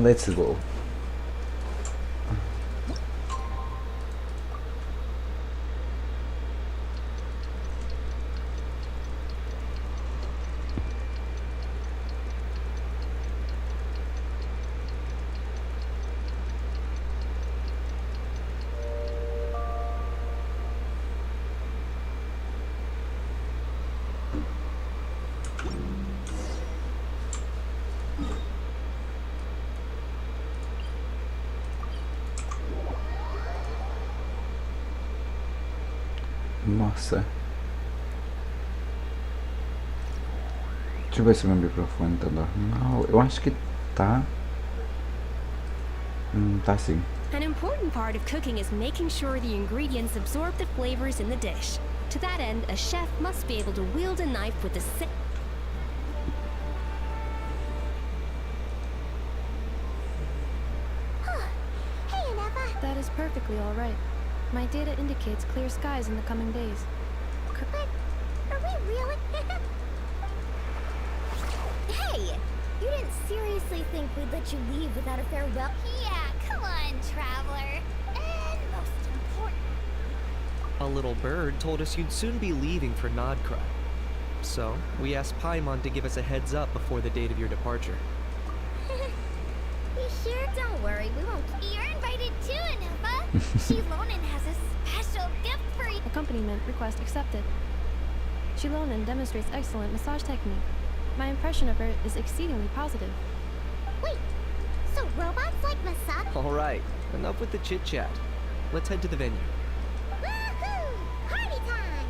Então, let's go. Nossa. Deixa eu ver se meu microfone tá normal. Eu acho que tá. Tá sim. An important part of cooking is making sure the ingredients absorb the flavors in the dish. To that end, a chef must be able to wield a knife with the Hey, Aneva. That is perfectly all right. My data indicates clear skies in the coming days. But are we really? Hey, you didn't seriously think we'd let you leave without a farewell? Yeah, come on, traveler. And most important. A little bird told us you'd soon be leaving for Nodkrai. So, we asked Paimon to give us a heads up before the date of your departure. You sure? Don't worry, we won't. You're invited too, Aneva. Shilonen has a special gift for you. Accompaniment request accepted. Shilonen demonstrates excellent massage technique. My impression of her is exceedingly positive. Wait, so robots like massage? Alright, enough with the chit-chat. Let's head to the venue. Woohoo! Party time!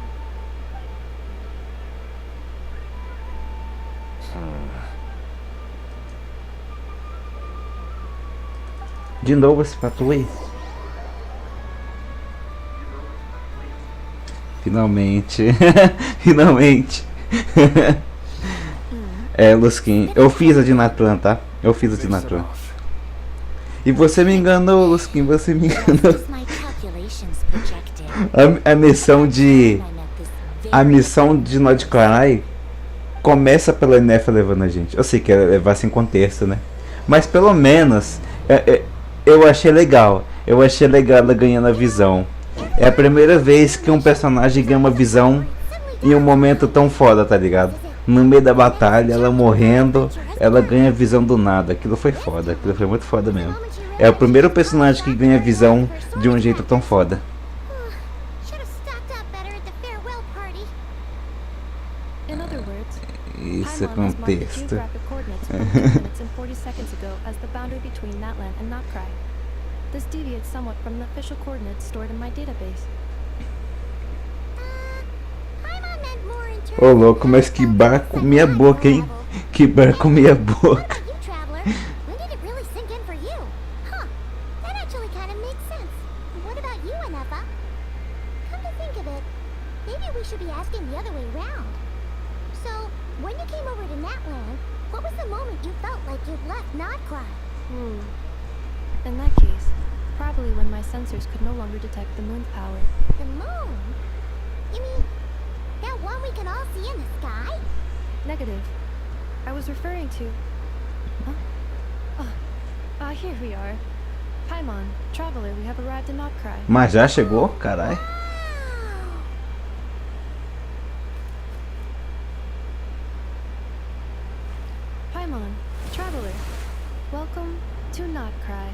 De novo esse patrulho. Finalmente. Finalmente. É, Luskin, eu fiz a de Natran, tá? Eu fiz a de Natran. E você me enganou, Luskin, você me enganou. A missão de... A missão de nodkrai começa pela NF levando a gente. Eu sei que é levar sem contexto, né? Mas pelo menos eu achei legal. Eu achei legal ela ganhando a visão. É a primeira vez que um personagem ganha uma visão em um momento tão foda, tá ligado? No meio da batalha, ela morrendo, ela ganha a visão do nada. Aquilo foi foda, aquilo foi muito foda mesmo. É o primeiro personagem que ganha visão de um jeito tão foda. Isso é contexto. This deviates somewhat from the official coordinates stored in my database. Ô louco, mas que barco minha boca, hein? Que barco minha boca. In that case, probably when my sensors could no longer detect the moon's power. The moon? You mean that one we can all see in the sky? Negative. I was referring to... Huh? Here we are. Paimon, traveler, we have arrived in Nodkrai. Mas já chegou? Carai. Paimon, traveler, welcome to Nodkrai.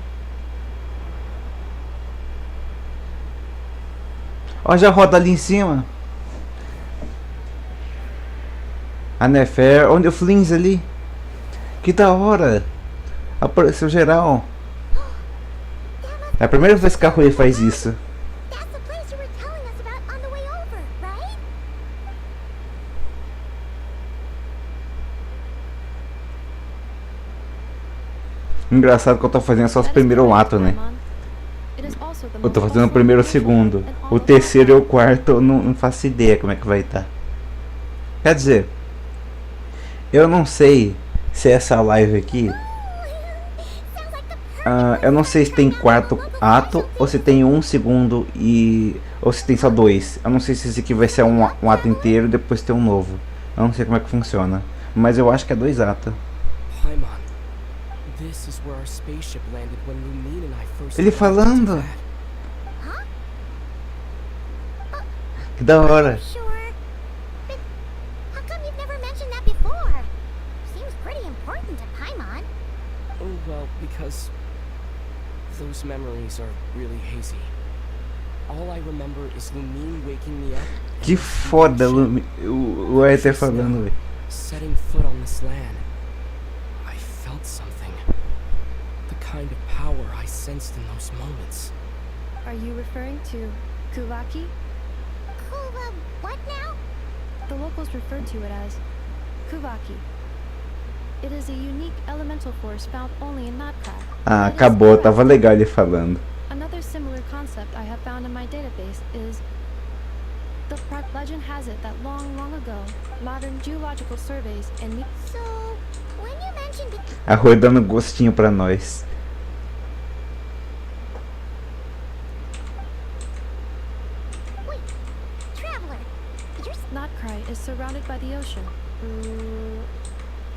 Ó, já roda ali em cima. A Nefer, onde o Flins ali? Que da hora! Apareceu geral. É a primeira vez que a Rui faz isso. Engraçado que eu tô fazendo só os primeiros atos, né? Eu tô fazendo o primeiro e o segundo. O terceiro e o quarto eu não faço ideia como é que vai estar. Quer dizer, eu não sei se essa live aqui... eu não sei se tem quarto ato ou se tem um segundo ou se tem só dois. Eu não sei se esse aqui vai ser um ato inteiro e depois ter um novo. Eu não sei como é que funciona. Mas eu acho que é 2 atos. Paimon, This is where our spaceship landed when Lumine and I first Ele arrived falando. to that. Huh? Que da hora. Sure. But how come you've never mentioned that before? Seems pretty important to Paimon. Oh, well, because those memories are really hazy. All I remember is Lumine waking me up. and Que us foda leaving the ship. o Éter falando, velho. Setting foot on this land, I felt something. The kind of power I sensed in those moments. Are you referring to Kuvaki? Cool, what now? The locals refer to it as Kuvaki. It is a unique elemental force found only in nodkrai. Ah, It is acabou, correct. tava legal ele falando. Another similar concept I have found in my database is legend has it that long ago, modern geological surveys and So, when you mentioned it, A Rui dando gostinho pra nós. wait, Traveler, you're nodkrai is surrounded by the ocean.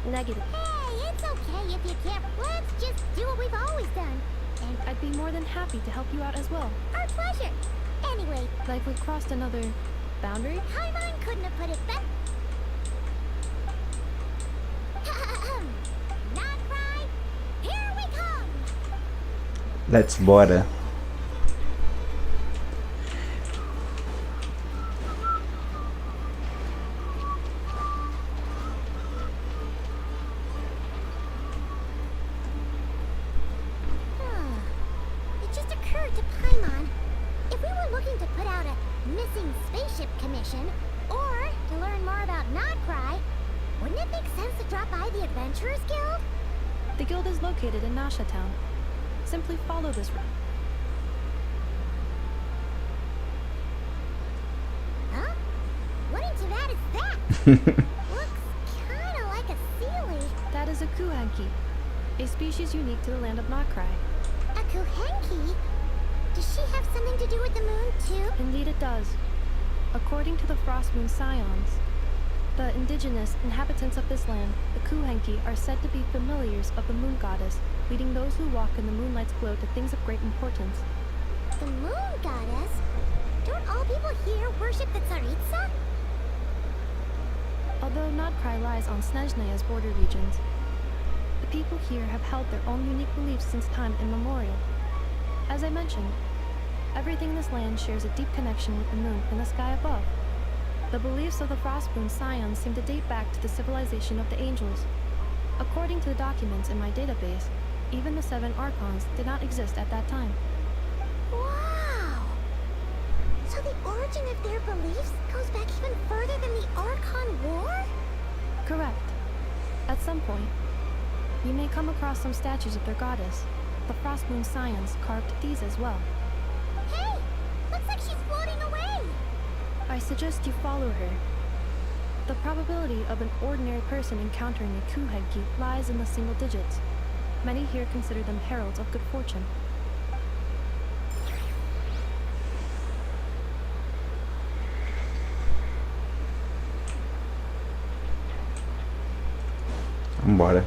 Negative. Hey, it's okay if you can't. Let's just do what we've always done. And I'd be more than happy to help you out as well. our pleasure. Anyway, Like we crossed another boundary? Paimon couldn't have put it better. Nodkrai, here we come. Let's bora. It just occurred to Paimon, if we were looking to put out a missing spaceship commission, or to learn more about Nodkrai, wouldn't it make sense to drop by the Adventurers Guild? The guild is located in Nasha Town. Simply follow this route. Huh? What into that is that? Looks kinda like a sealy. That is a kuhanki, a species unique to the land of Nodkrai. A Kuhenki? Does she have something to do with the moon, too? Indeed it does. According to the Frost Moon Scions, the indigenous inhabitants of this land, the kuhanki, are said to be familiars of the moon goddess, leading those who walk in the moonlight's glow to things of great importance. The moon goddess? Don't all people here worship the Tsaritsa? Although Nodkrai lies on Snezhneya's border regions, the people here have held their own unique beliefs since time immemorial. As I mentioned, everything in this land shares a deep connection with the moon and the sky above. The beliefs of the Frostmoon Scions seem to date back to the civilization of the angels. According to the documents in my database, even the 7 Archons did not exist at that time. Wow! So the origin of their beliefs goes back even further than the Archon War? Correct. At some point, you may come across some statues of their goddess. The Frostmoon Scions carved these as well. Hey! Looks like she's floating away! I suggest you follow her. The probability of an ordinary person encountering a kuhenki lies in the single digits. Many here consider them heralds of good fortune. Vambora.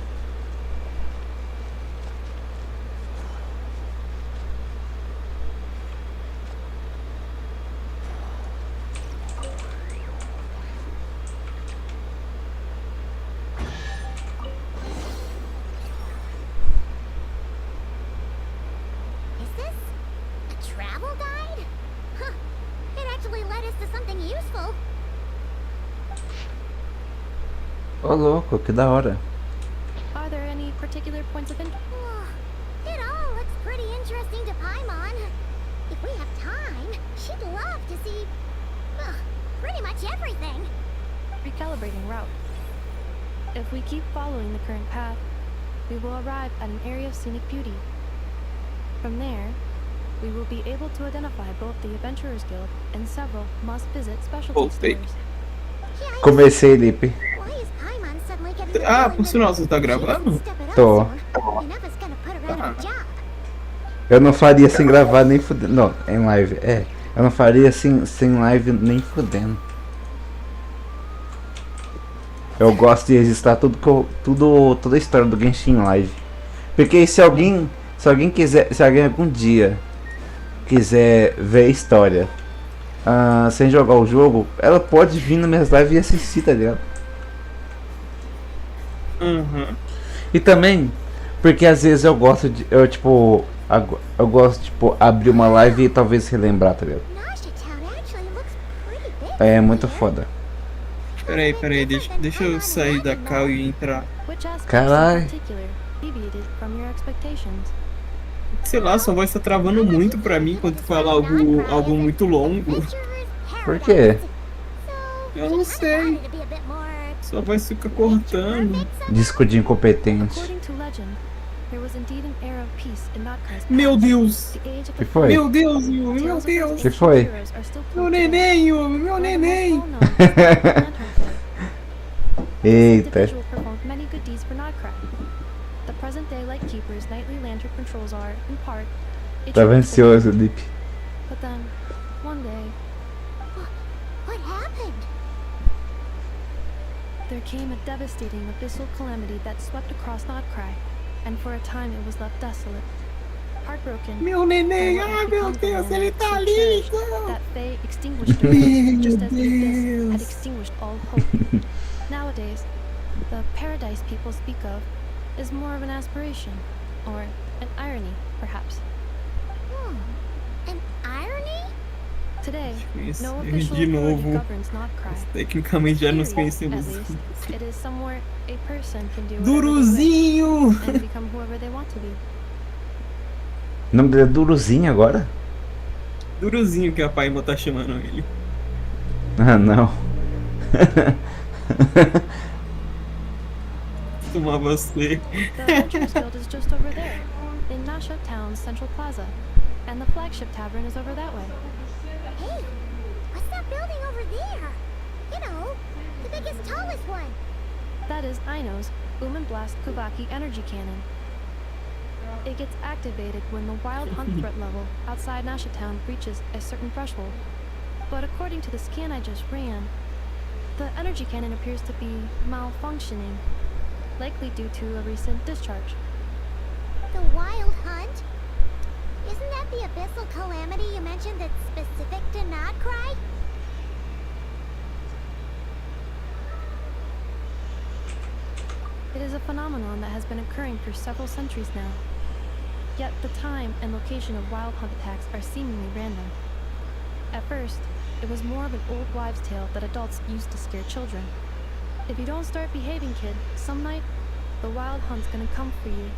Is this a travel guide? Huh. It actually led us to something useful. Ô louco, que da hora. Are there any particular points of interest? It all looks pretty interesting to Paimon. If we have time, she'd love to see, pretty much everything. Recalibrating route. If we keep following the current path, we will arrive at an area of scenic beauty. From there, we will be able to identify both the Adventurers Guild and several must-visit specialty Voltei. stores. Yeah, I Comecei, Lipe. Why is Paimon suddenly getting the Ah, feeling por that sinal, você tá she gravando? doesn't step it up Tô. soon, enough is gonna put her out of a job. Eu não faria sem gravar nem fudendo. Não, em live. É. Eu não faria sem live nem fudendo. Eu gosto de registrar toda a história do Genshin em live. Porque se alguém quiser, se alguém algum dia quiser ver a história sem jogar o jogo, ela pode vir nas minhas lives e assistir, tá ligado? Uhum. E também, porque às vezes eu gosto de, eu gosto de, tipo, abrir uma live e talvez relembrar, tá ligado? Nasha Town actually looks pretty big. É muito foda. Peraí, deixa eu sair da cal e entrar. Which aspects Carai. in particular deviated from your expectations? Sei lá, sua voz tá travando muito pra mim quando tu fala algo muito longo. Por quê? Eu não sei. Sua voz fica cortando. Disco de incompetente. According to legend, there was indeed an era of peace in Nodkrai's Meu past. Deus! The age of Que the foi? Meu Deus, Yumi, meu Tales of Deus! Que foi? heroes are still Meu told today. neném, Yumi, meu One of the most neném! well-known is the Lantern Play. This Eita. individual performed many good deeds for Nodkrai. The present-day Lightkeeper's nightly lantern patrols are, in part, Tava ansioso, Lip. But then, one day, What happened? there came a devastating abyssal calamity that swept across Nodkrai, and for a time it was left desolate. Heartbroken, Meu neném! by what Ai had meu become the Deus, land ele tá so ali! cherished, Não. that fate extinguished early, just as the abyss Deus. had extinguished all hope. Nowadays, the paradise people speak of is more of an aspiration, or an irony, perhaps. An irony? Today, Isso, no de official authority novo. governs Nodkrai. Tecnicamente já nos At conhecemos. least, it is somewhere a person can do whatever they Duruzinho! wish and become whoever they want to be. O nome dele é Duruzinho agora? Duruzinho que a Paima tá chamando ele. Ah, não. Tomar você. The Adventurers Guild is just over there, in Nasha Town's central plaza, and the flagship tavern is over that way. Hey, what's that building over there? You know, the biggest, tallest one. That is Aino's Blast Kubaki energy cannon. It gets activated when the wild hunt threat level outside Nasha Town reaches a certain threshold. But according to the scan I just ran, the energy cannon appears to be malfunctioning, likely due to a recent discharge. The wild hunt? Isn't that the abyssal calamity you mentioned that's specific to Nodkrai? It is a phenomenon that has been occurring for several centuries now. Yet the time and location of wild hunt attacks are seemingly random. At first, it was more of an old wives' tale that adults used to scare children. If you don't start behaving, kid, some night, the wild hunt's gonna come for you.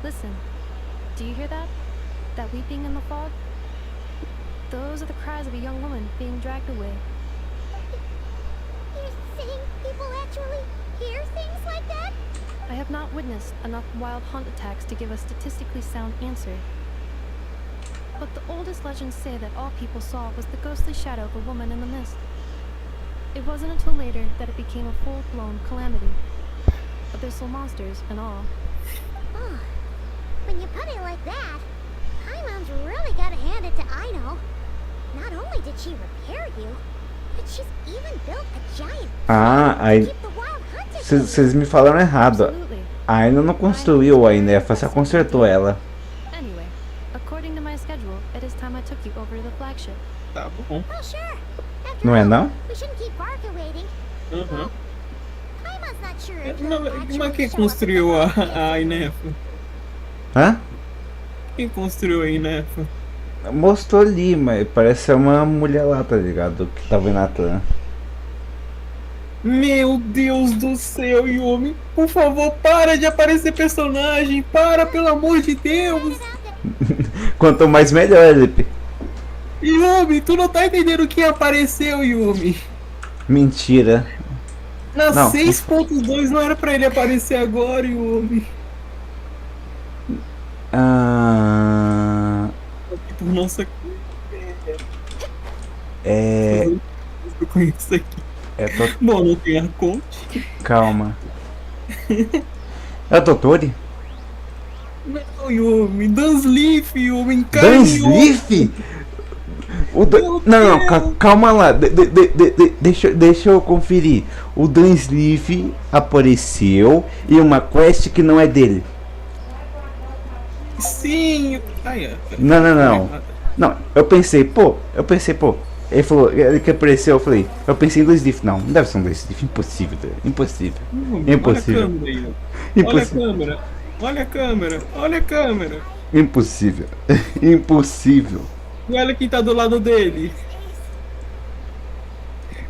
Listen, do you hear that? That weeping in the fog? Those are the cries of a young woman being dragged away. You're saying people actually hear things like that? I have not witnessed enough wild hunt attacks to give a statistically sound answer. But the oldest legends say that all people saw was the ghostly shadow of a woman in the mist. It wasn't until later that it became a full-blown calamity. Abyssal monsters and all. Oh, when you put it like that, Paimon's really gotta hand it to Aino. Not only did she repair you, but she's even built a giant Ah, to aí keep the wild hunters vocês me falaram errado. Absolutely. A Aina não construiu a Inefa, só consertou ela. Anyway, according to my schedule, it is time I took you over to the flagship. Tá bom. Well, sure. After Não é all, não? we shouldn't keep Barca waiting. Uhum. Paimon's not sure if Não, he'll mas actually quem show up construiu at the ball. a Inefa? Hã? Quem construiu a Inefa? Mostrou ali, mas parece ser uma mulher lá, tá ligado? Que tava em Natan. Meu Deus do céu, Yumi. Por favor, para de aparecer personagem. Para, pelo amor de Deus. Quanto mais melhor, Lipe. Yumi, tu não tá entendendo quem apareceu, Yumi. Mentira. Na Não. 6.2 não era pra ele aparecer agora, Yumi. Ah, Por nossa... é. Eu conheço aqui. Bom, não tem a conte. Calma. É o Totori? Não, Yumi. Dunsleaf, Yumi. Encarnou. Dunsleaf? Meu Não, Deus. calma lá. Deixa eu conferir. O Dunsleaf apareceu em uma quest que não é dele. Sim. Aí, ó. Não, não, não. Não, eu pensei, pô. Ele falou, ele que apareceu, eu falei, eu pensei em dois Leaf. Não, não deve ser um dois Leaf. Impossível, velho. Impossível. Olha a Impossível. câmera aí, ó. Olha a Impossível. câmera. Olha a câmera. Olha a câmera. Impossível. Impossível. E olha quem tá do lado dele.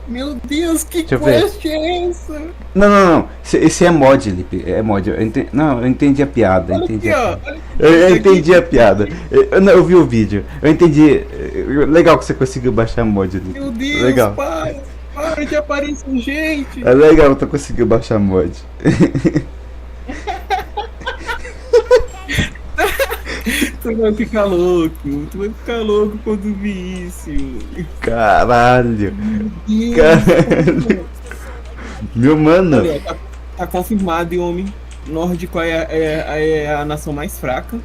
Meu Deus, que Deixa eu ver. quest é essa? Não, não, não. Esse é mod, Lipe. É mod. Não, eu entendi a piada. Olha Entendi aqui, a ó. piada. Olha Eu aqui. entendi a piada. Eu vi o vídeo. Eu entendi. Legal que você conseguiu baixar mod, Lipe. Meu Deus, Legal. para de aparecer gente. É legal que tu conseguiu baixar mod. Tu vai ficar louco. Tu vai ficar louco quando vi isso. Caralho. Meu Deus. Caralho. Meu mano. Olha, tá confirmado, e homem. Nórdico é a nação mais fraca.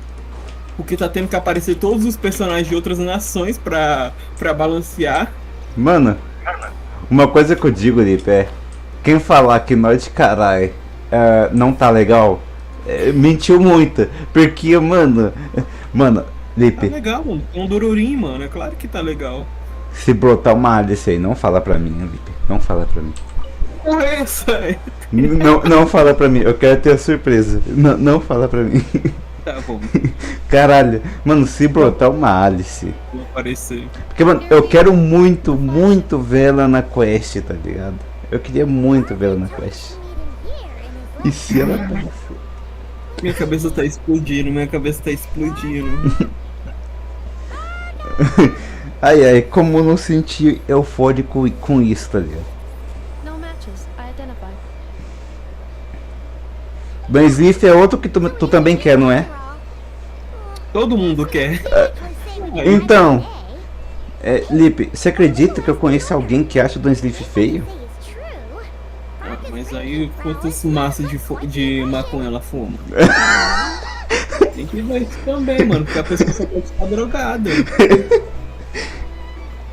Porque tá tendo que aparecer todos os personagens de outras nações pra balancear. Mano. Uma coisa que eu digo, Lipe, é. Quem falar que nodkrai não tá legal, mentiu muito. Porque, mano. Mano, Tá Lipe, legal, mano. Tem um Dururim, mano. É claro que tá legal. se brotar uma Alice aí, não fala pra mim, Lipe. Não fala pra mim. Porra, é essa? Não fala pra mim, eu quero ter a surpresa. Não fala pra mim. Tá bom, Caralho, mano, se brotar uma Alice. vou aparecer. Porque, mano, eu quero muito, muito vê-la na quest, tá ligado? Eu queria muito vê-la na quest. E se ela aparecer? Minha cabeça tá explodindo, Ai, ai, como eu não senti eufórico com isso, tá ligado? No matches. I identify. Dan Sleeve é outro que tu também quer, não é? Todo mundo quer. Então, Lipe, você acredita que eu conheço alguém que acha o Dan Sleeve feio? Ah, mas aí quantas massas de maconha ela fuma? Tem que ver isso também, mano, porque a pessoa só pode estar drogada.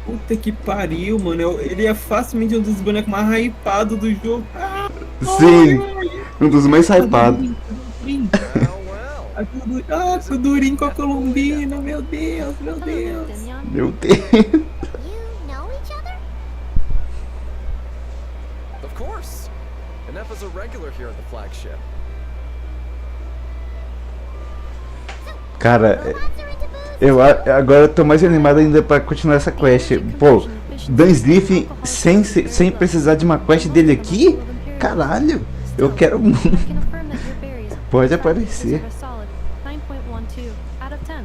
Puta que pariu, mano. Ele é facilmente um dos bonecos mais hypados do jogo. Ah, Sim, um dos mais hypados. O Durin com a Colombina, meu Deus, meu Deus. Dinyan. Meu Deus. You know each other? Of course. Inepa's a regular here at the flagship. Cara, agora eu tô mais animado ainda pra continuar essa quest. Pô, Dan Sleeve sem precisar de uma quest dele aqui? Caralho, eu quero muito. I can affirm that your berries Pode are aparecer. a solid 9.12 out of 10.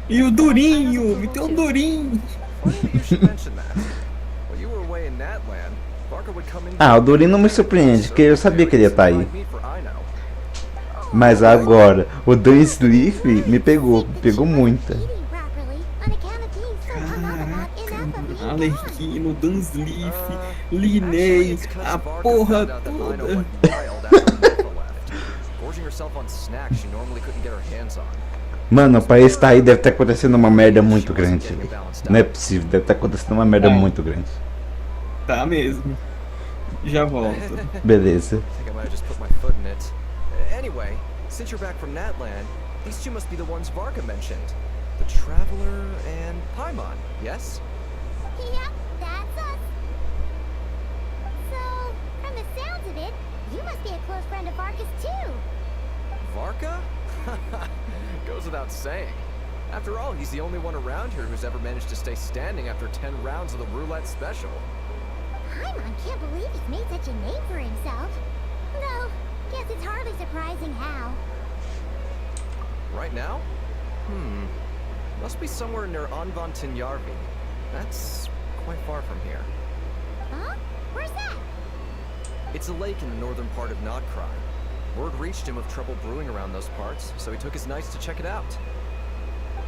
E o Durinho, me tem um Durin. Funny that you should mention that. While you were away in Natland, Barker would come in. Ah, o Durin não me surpreende, porque eu sabia que ele ia estar aí. Like me for I know. Mas agora, o Dan Sleeve me pegou muito. Eating properly on account of being so hung up about enough of being Alerquino, Dunsleaf, Linei, a porra toda. Gorging herself on snacks she normally couldn't get her hands on. Mano, pra estar aí deve estar acontecendo uma merda muito grande. Não é possível, deve estar acontecendo uma merda muito grande. Tá mesmo. Já volto. Beleza. I think I might have just put my foot in it. Anyway, since you're back from Natland, these two must be the ones Varka mentioned. The Traveler and Paimon, yes? Yep, that's us. So, from the sounds of it, you must be a close friend of Varka's too. Varka? Goes without saying. After all, he's the only one around here who's ever managed to stay standing after 10 rounds of the roulette special. Paimon can't believe he's made such a name for himself. Though, guess it's hardly surprising how. Right now? Must be somewhere near Anvantinyarvi. That's quite far from here. Huh? Where's that? It's a lake in the northern part of Nodkrai. Word reached him of trouble brewing around those parts, so he took his knights to check it out.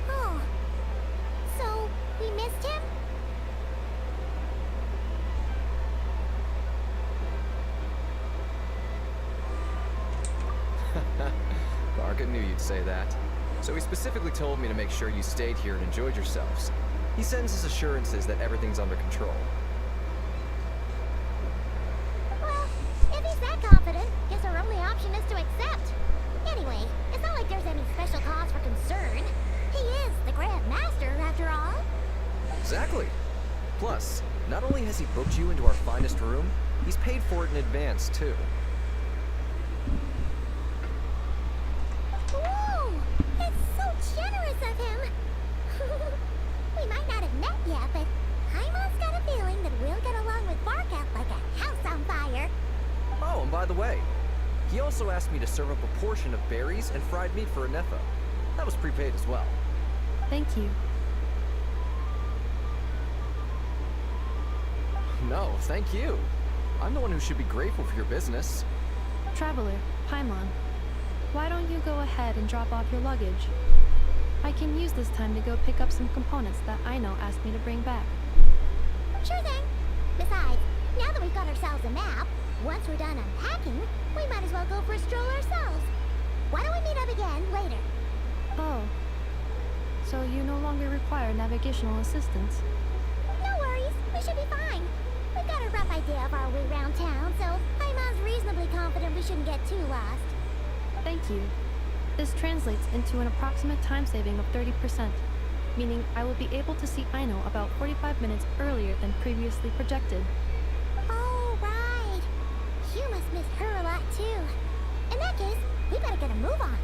Oh. So, we missed him? Varka knew you'd say that. So he specifically told me to make sure you stayed here and enjoyed yourselves. He sends his assurances that everything's under control. Well, if he's that confident, guess our only option is to accept. Anyway, it's not like there's any special cause for concern. Plus, not only has he booked you into our finest room, he's paid for it in advance, too. Whoa! It's so generous of him! We might not have met yet, but Paimon's got a feeling that we'll get along with Barkat like a house on fire. Oh, and by the way, he also asked me to serve up a portion of berries and fried meat for Anefa. That was prepaid as well. Thank you. No, thank you. I'm the one who should be grateful for your business. Traveler, Paimon, why don't you go ahead and drop off your luggage? I can use this time to go pick up some components that Aino asked me to bring back. Sure thing. Besides, now that we've got ourselves a map, once we're done unpacking, we might as well go for a stroll ourselves. Why don't we meet up again later? Oh. So you no longer require navigational assistance? No worries, we should be fine. We've got a rough idea of our way around town, so Paimon's reasonably confident we shouldn't get too lost. Thank you. This translates into an approximate time saving of 30%, meaning I will be able to see Aino about 45 minutes earlier than previously projected. Oh, right. You must miss her a lot, too. In that case, we better get a move on.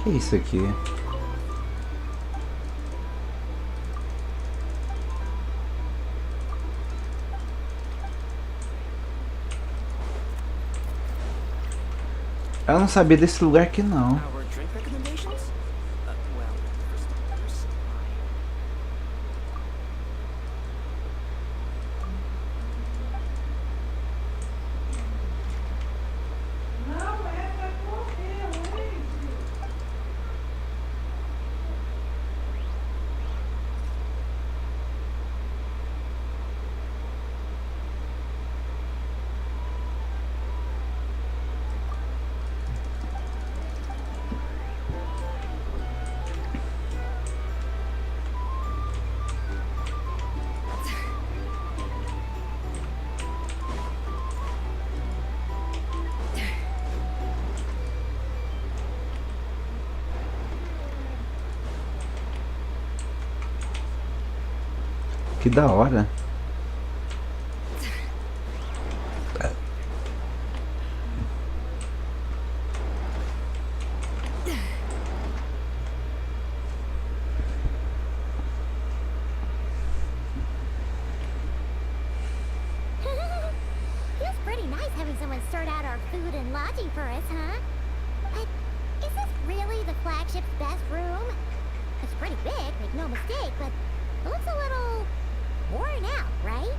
Que é isso aqui? Eu não sabia desse lugar aqui não. Our drink recommendations? Well, for starters, Que da hora. Feels pretty nice having someone sort out our food and lodging for us, huh? But is this really the flagship's best room? It's pretty big, make no mistake, but it looks a little worn out, right?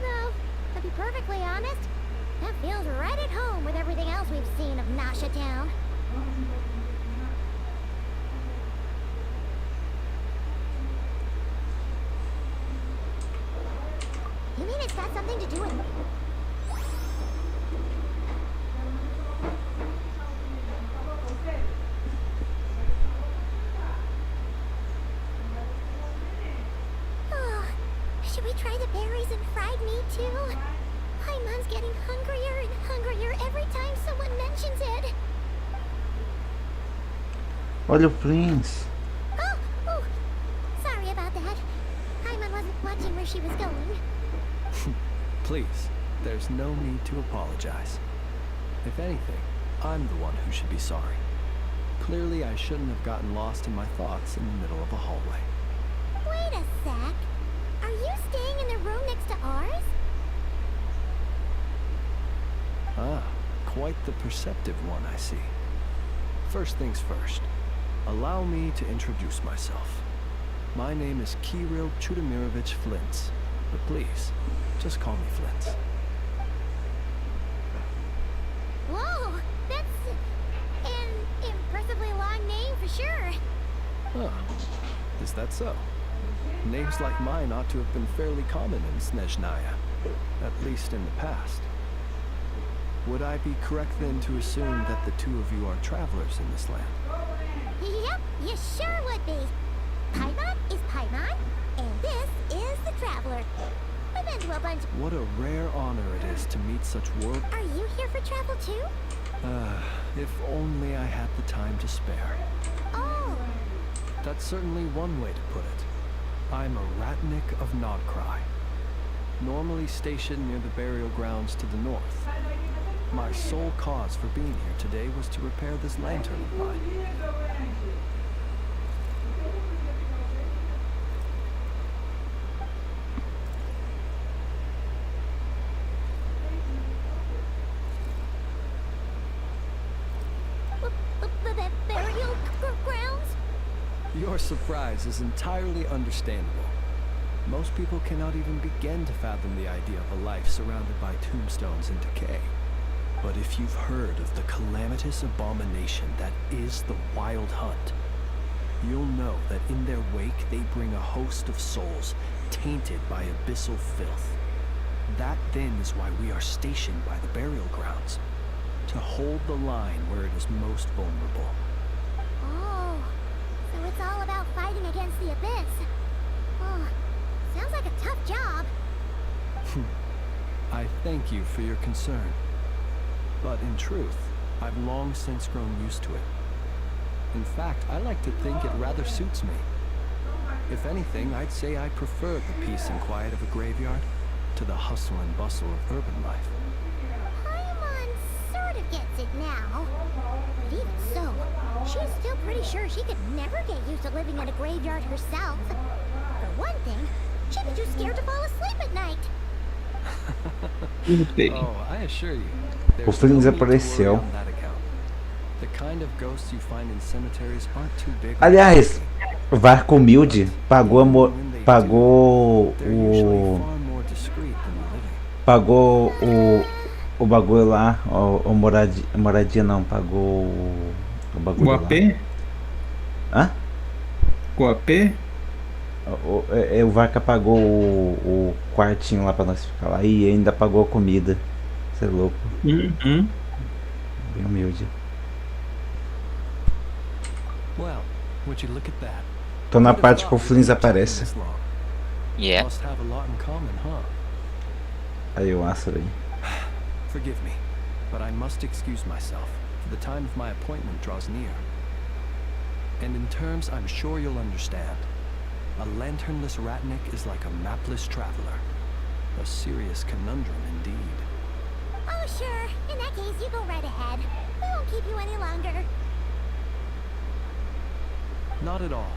Though, to be perfectly honest, that feels right at home with everything else we've seen of Nasha Town. You mean it's got something to do with... Oh, should we try the berries and fried meat too? Paimon's getting hungrier and hungrier every time someone mentions it. Olha o Prince. Oh, sorry about that. Paimon wasn't watching where she was going. Please, there's no need to apologize. If anything, I'm the one who should be sorry. Clearly, I shouldn't have gotten lost in my thoughts in the middle of a hallway. Wait a sec. Are you staying in the room next to ours? Ah, quite the perceptive one, I see. First things first, allow me to introduce myself. My name is Kirill Chudamirovich Flintz, but please, just call me Flintz. Whoa, that's an impressively long name for sure. Huh, is that so? Names like mine ought to have been fairly common in Snezhnaya, at least in the past. Would I be correct then to assume that the two of you are travelers in this land? Yep, you sure would be. Paimon is Paimon, and this is the Traveler. We've been been to a bunch. What a rare honor it is to meet such world. Are you here for travel too? If only I had the time to spare. Oh, That's certainly one way to put it. I'm a Ratnik of Nodkrai, normally stationed near the burial grounds to the north. My sole cause for being here today was to repair this lantern of mine. the burial grounds? Your surprise is entirely understandable. Most people cannot even begin to fathom the idea of a life surrounded by tombstones and decay. But if you've heard of the calamitous abomination that is the Wild Hunt, you'll know that in their wake they bring a host of souls tainted by abyssal filth. That then is why we are stationed by the burial grounds, to hold the line where it is most vulnerable. Oh, so it's all about fighting against the abyss. Oh, sounds like a tough job. I thank you for your concern. But in truth, I've long since grown used to it. In fact, I like to think it rather suits me. If anything, I'd say I prefer the peace and quiet of a graveyard to the hustle and bustle of urban life. Paimon sort of gets it now. But even so, she's still pretty sure she could never get used to living in a graveyard herself. For one thing, she'd be too scared to fall asleep at night. Oh, I assure you, O there's Flynn no need to worry desapareceu. on that account. The kind of ghosts you find in cemeteries aren't too big. Aliás, o Varco Humilde pagou They're usually o far more discreet than the living. pagou o bagulho lá, o moradia não, pagou o bagulho O lá. AP? Hã? O AP? O Vaca pagou o quartinho lá pra nós ficar lá e ainda pagou a comida. Você é louco, Uhum. bem humilde. Well, would you look at that? Tô na Who'd have parte que o thought we'd Flins be together aparece. this long? Yeah. Must have a lot in common, huh? Aí o Astro aí. Forgive me, but I must excuse myself, for the time of my appointment draws near. And in terms I'm sure you'll understand, a lanternless Ratnik is like a mapless traveler. A serious conundrum indeed. Oh, sure. In that case, you go right ahead. We won't keep you any longer. Not at all.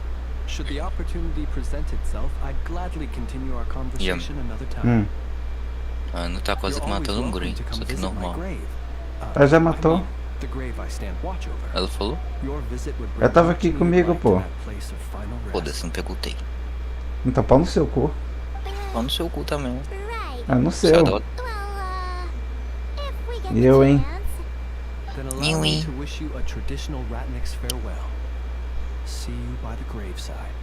Should the opportunity present itself, I'd gladly continue our conversation another time. Mano, tá quase You're always matando um welcome Green, to come só que visit my normal. grave. Ela já I matou. mean, the grave I stand watch over. Ela falou? Your visit would bring Ela tava aqui much comigo, needed pô. light to that place of final rest. Foda-se, não perguntei. Então pau no seu cu. Pau no seu cu também. Right. Ah, no Você seu. adora. Well, if we get Eu, the hein? chance. Then allow me Nyui. to wish you a traditional Ratnik's farewell. See you by the graveside.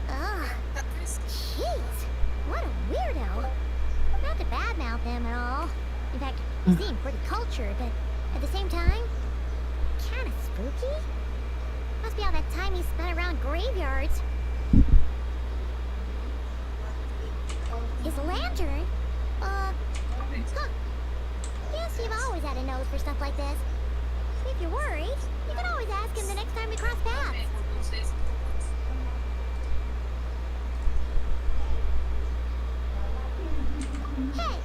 Ugh. Jeez. What a weirdo. Not to badmouth him at all. In fact, he seemed pretty cultured, but at the same time, kind of spooky. Must be all that time he spent around graveyards. His lantern? Huh. Guess you've always had a nose for stuff like this. If you're worried, you can always ask him the next time we cross paths. Hey,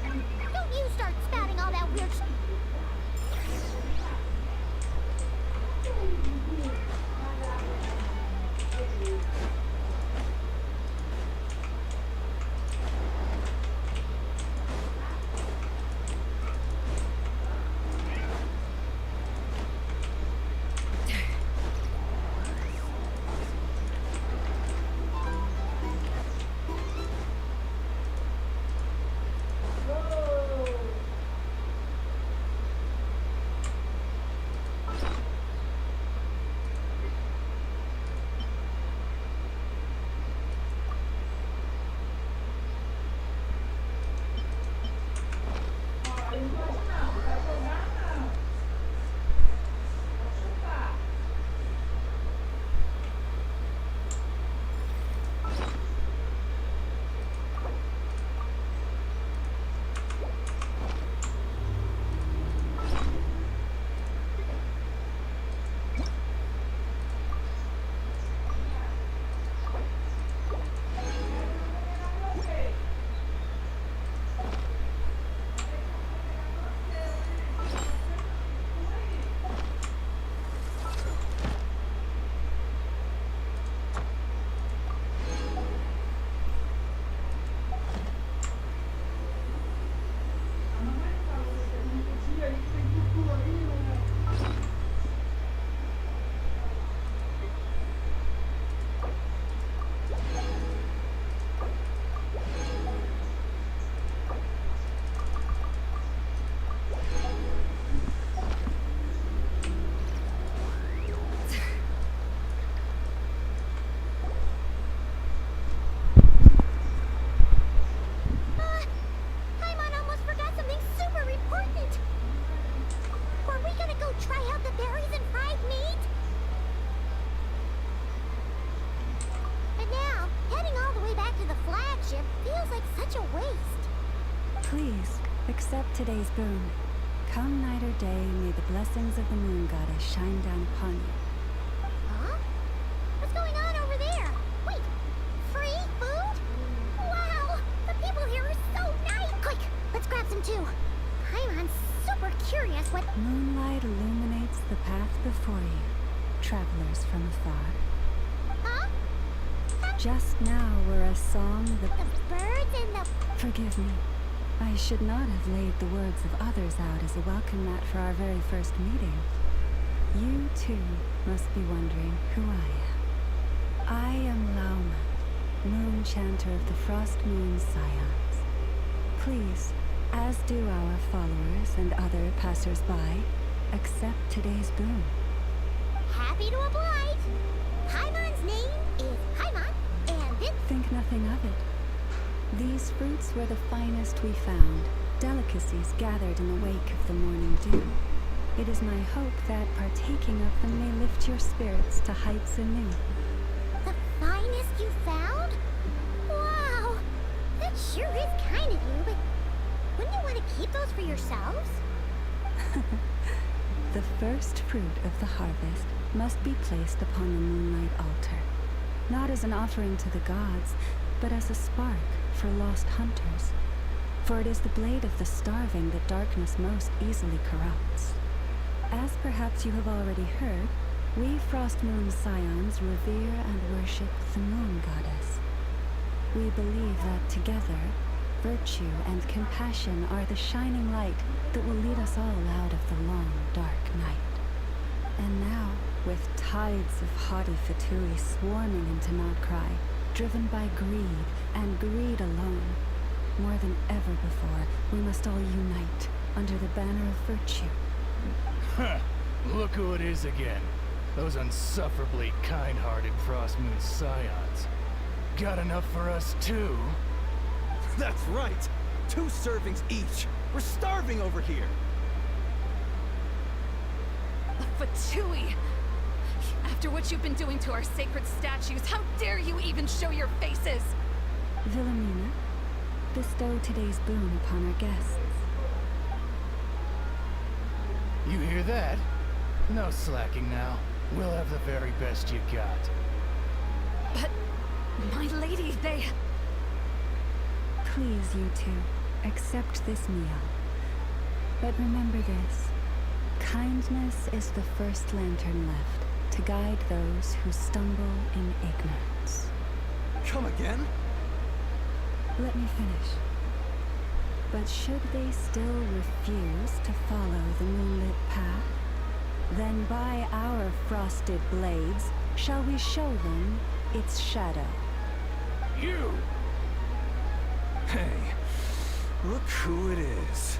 don't you start spouting all that weird Please, accept today's boon. Come night or day, may the blessings of the moon goddess shine down upon you. Huh? What's going on over there? Wait, free food? Wow, the people here are so nice! Quick, let's grab some too. I'm super curious what... Moonlight illuminates the path before you, travelers from afar. Huh? Just now were a song The that... birds and the... Forgive me. I should not have laid the words of others out as a welcome mat for our very first meeting. You, too, must be wondering who I am Lauma, moon chanter of the Frost Moon Scions. Please, as do our followers and other passers-by, accept today's boon. Happy to oblige! Paimon's name is Paimon, and this... Think nothing of it. These fruits were the finest we found, delicacies gathered in the wake of the morning dew. It is my hope that partaking of them may lift your spirits to heights anew. The finest you found? Wow! That sure is kind of you, but wouldn't you want to keep those for yourselves? The first fruit of the harvest must be placed upon the moonlight altar, not as an offering to the gods, but as a spark for lost hunters. For it is the blade of the starving that darkness most easily corrupts. As perhaps you have already heard, we Frost Moon Scions revere and worship the moon goddess. We believe that together, virtue and compassion are the shining light that will lead us all out of the long, dark night. And now, with tides of haughty Fatui swarming into nodkrai, driven by greed, and greed alone, more than ever before, we must all unite under the banner of virtue. Huh. Look who it is again. Those unsufferably kind-hearted Frost Moon Scions. Got enough for us too? That's right! 2 servings each! We're starving over here! The Fatui! After what you've been doing to our sacred statues, how dare you even show your faces? Wilhelmina, bestow today's boon upon our guests. You hear that? No slacking now. We'll have the very best you got. But, my lady, they... Please, you two, accept this meal. But remember this. Kindness is the first lantern left to guide those who stumble in ignorance. Come again? Let me finish. But should they still refuse to follow the moonlit path, then by our frosted blades shall we show them its shadow. You! Hey, look who it is.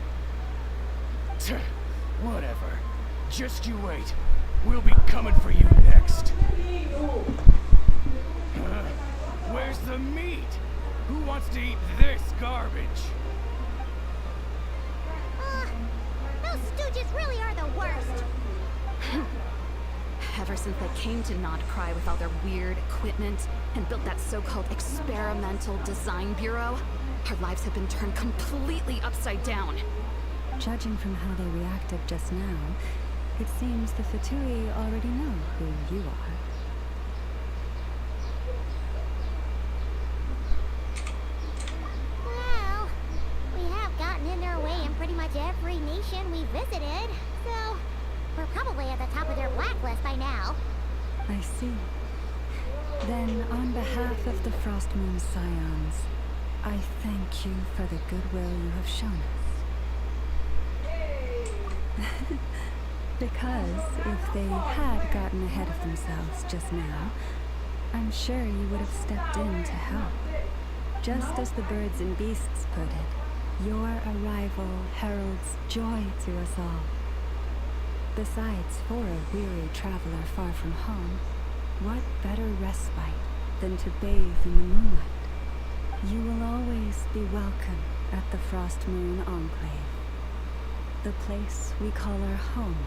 Tch, whatever. Just you wait. We'll be coming for you next. Where's the meat? Who wants to eat this garbage? Those stooges really are the worst. Ever since they came to nodkrai with all their weird equipment and built that so-called experimental design bureau, our lives have been turned completely upside down. Judging from how they reacted just now, it seems the Fatui already know who you are. Well, we have gotten in their way in pretty much every nation we visited, so we're probably at the top of their blacklist by now. I see. Then, on behalf of the Frost Moon Scions, I thank you for the goodwill you have shown us. Because if they had gotten ahead of themselves just now, I'm sure you would have stepped in to help. Just as the birds and beasts put it, your arrival heralds joy to us all. Besides, for a weary traveler far from home, what better respite than to bathe in the moonlight? You will always be welcome at the Frost Moon Enclave, the place we call our home.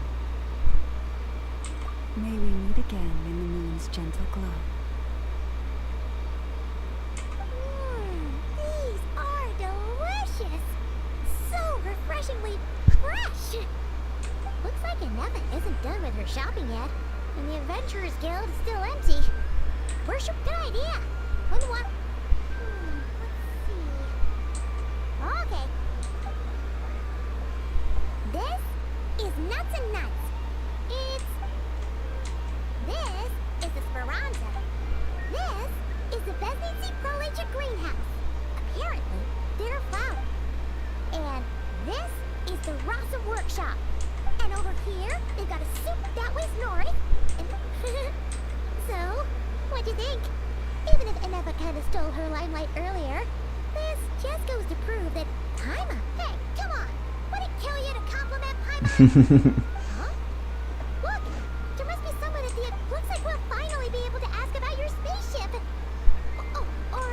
May we meet again in the moon's gentle glow. These are delicious! like Inefa isn't done with her shopping yet, and the Adventurers Guild is still empty. Worship, good idea. Let's see. Okay. This is nuts and nuts. This is the Speranza. This is the Vesnici Prolagent Greenhouse. Apparently, they're a flower. And this is the Rasa Workshop. And over here, they've got a super that ways north. And so, what do you think? Even if Inefa kind of stole her limelight earlier, this just goes to prove that Paimon. Hey, come on! Would it kill you to compliment Paimon? Huh? Look! There must be someone at the... Looks like we'll finally be able to ask about your spaceship! Oh, or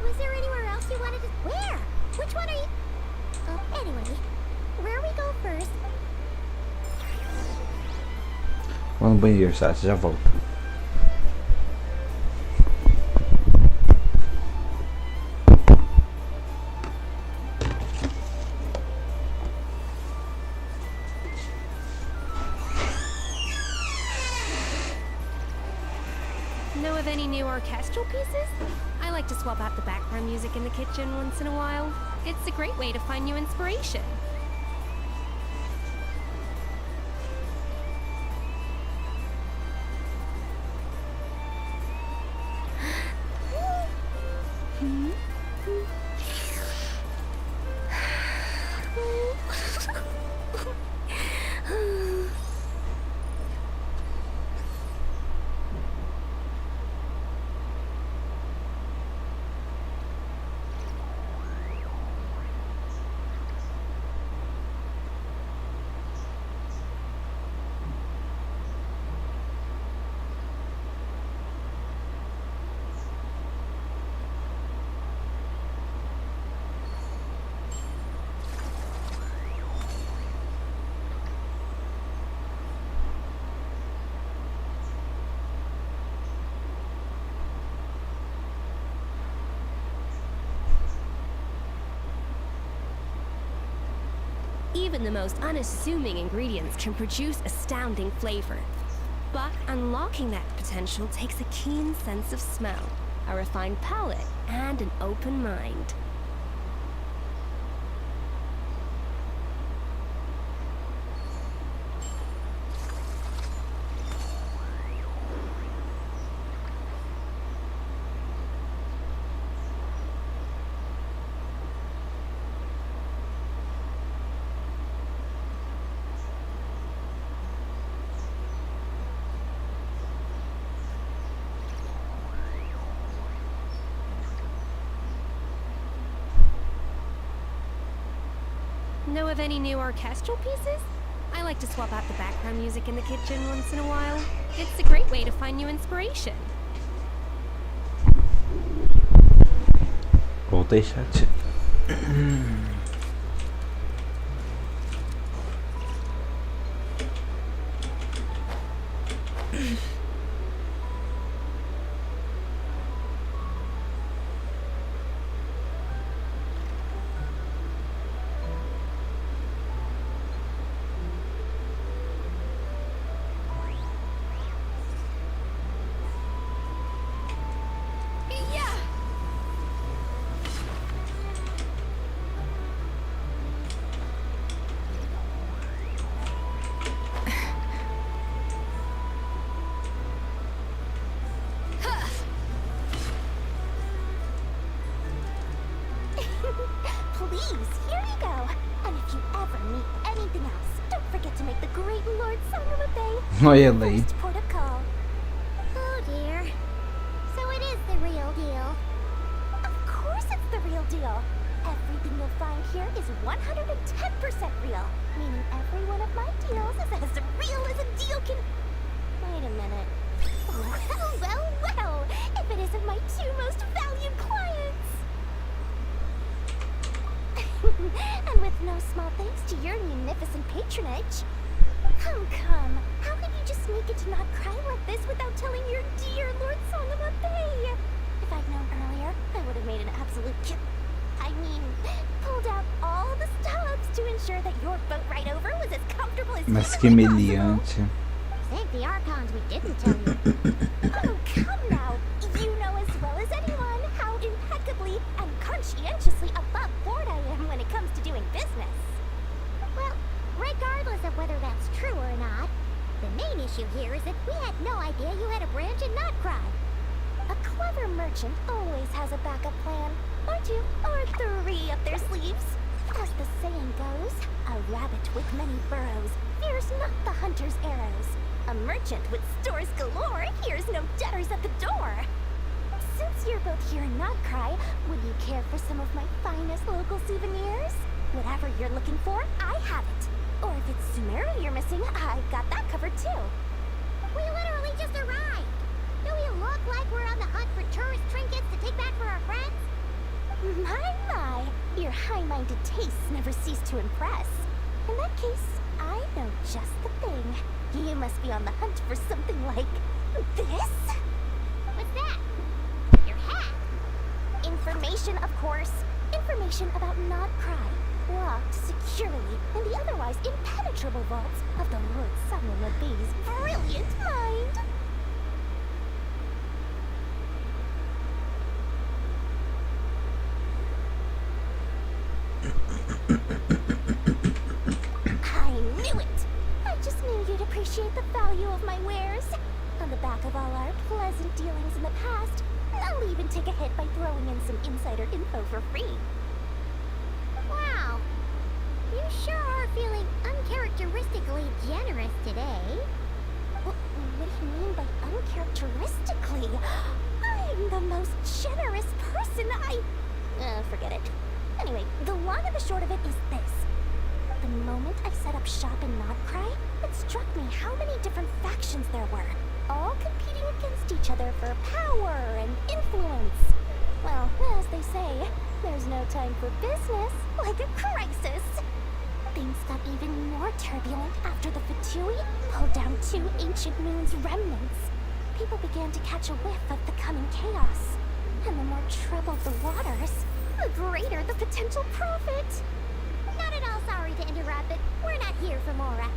was there anywhere else you wanted to... Where? Which one are you... Anyway, where we go first... Vou no banheiro, Sasha, já volto. Know of any new orchestral pieces? I like to swap out the background music in the kitchen once in a while. It's a great way to find new inspiration. Even the most unassuming ingredients can produce astounding flavor. But unlocking that potential takes a keen sense of smell, a refined palate, and an open mind. Know of any new orchestral pieces? I like to swap out the background music in the kitchen once in a while. It's a great way to find new inspiration. Voltei, chat. Please, here you go. And if you ever need anything else, don't forget to make the great Lord Sangama Bay Olha ela aí. first port of call. Oh dear. So it is the real deal. Of course it's the real deal. Everything you'll find here is 110% real. Meaning every one of my deals is as real as a deal can... Wait a minute. Well, if it isn't my two most valued clients. And with no small thanks to your munificent patronage. Come. How could you just sneak into nodkrai like this without telling your dear Lord Sangama Bay? If I'd known earlier, I would have made an absolute pulled out all the stops to ensure sure that your boat ride over was as comfortable as Mas que humanly possible. meliante. Thank the Archons we didn't tell you. Oh, come now. You know as well as anyone how impeccably and conscientiously above board I am when it comes to doing business. Well, regardless of whether that's true or not, the main issue here is that we had no idea you had a branch in nodkrai. A clever merchant always has a backup plan, or two, or three up their sleeves. As the saying goes, a rabbit with many burrows fears not the hunter's arrows. A merchant with stores galore hears no debtors at the door. Since you're both here in nodkrai, would you care for some of my finest local souvenirs? Whatever you're looking for, I have it. Or if it's Sumeri you're missing, I've got that covered too. We literally just arrived. Do we look like we're on the hunt for tourist trinkets to take back for our friends? My, your high-minded tastes never cease to impress. In that case, I know just the thing. You must be on the hunt for something like this? What's that? Your hat? Information, of course. Information about nodkrai, locked securely in the otherwise impenetrable vaults of the Lord Samuel Bay's brilliant mind. I knew it! I just knew you'd appreciate the value of my wares. On the back of all our pleasant dealings in the past, I'll even take a hit by throwing in some insider info for free. Wow. You sure are feeling uncharacteristically generous today. What do you mean by uncharacteristically? I'm the most generous person forget it. Anyway, the long and the short of it is this. The moment I set up shop in nodkrai, it struck me how many different factions there were, all competing against each other for power and influence. Well, as they say, there's no time for business like a crisis. Things got even more turbulent after the Fatui pulled down 2 ancient moon's remnants. People began to catch a whiff of the coming chaos. And the more troubled the waters, the greater the potential profit. Not at all sorry to interrupt, but we're not here for Mora.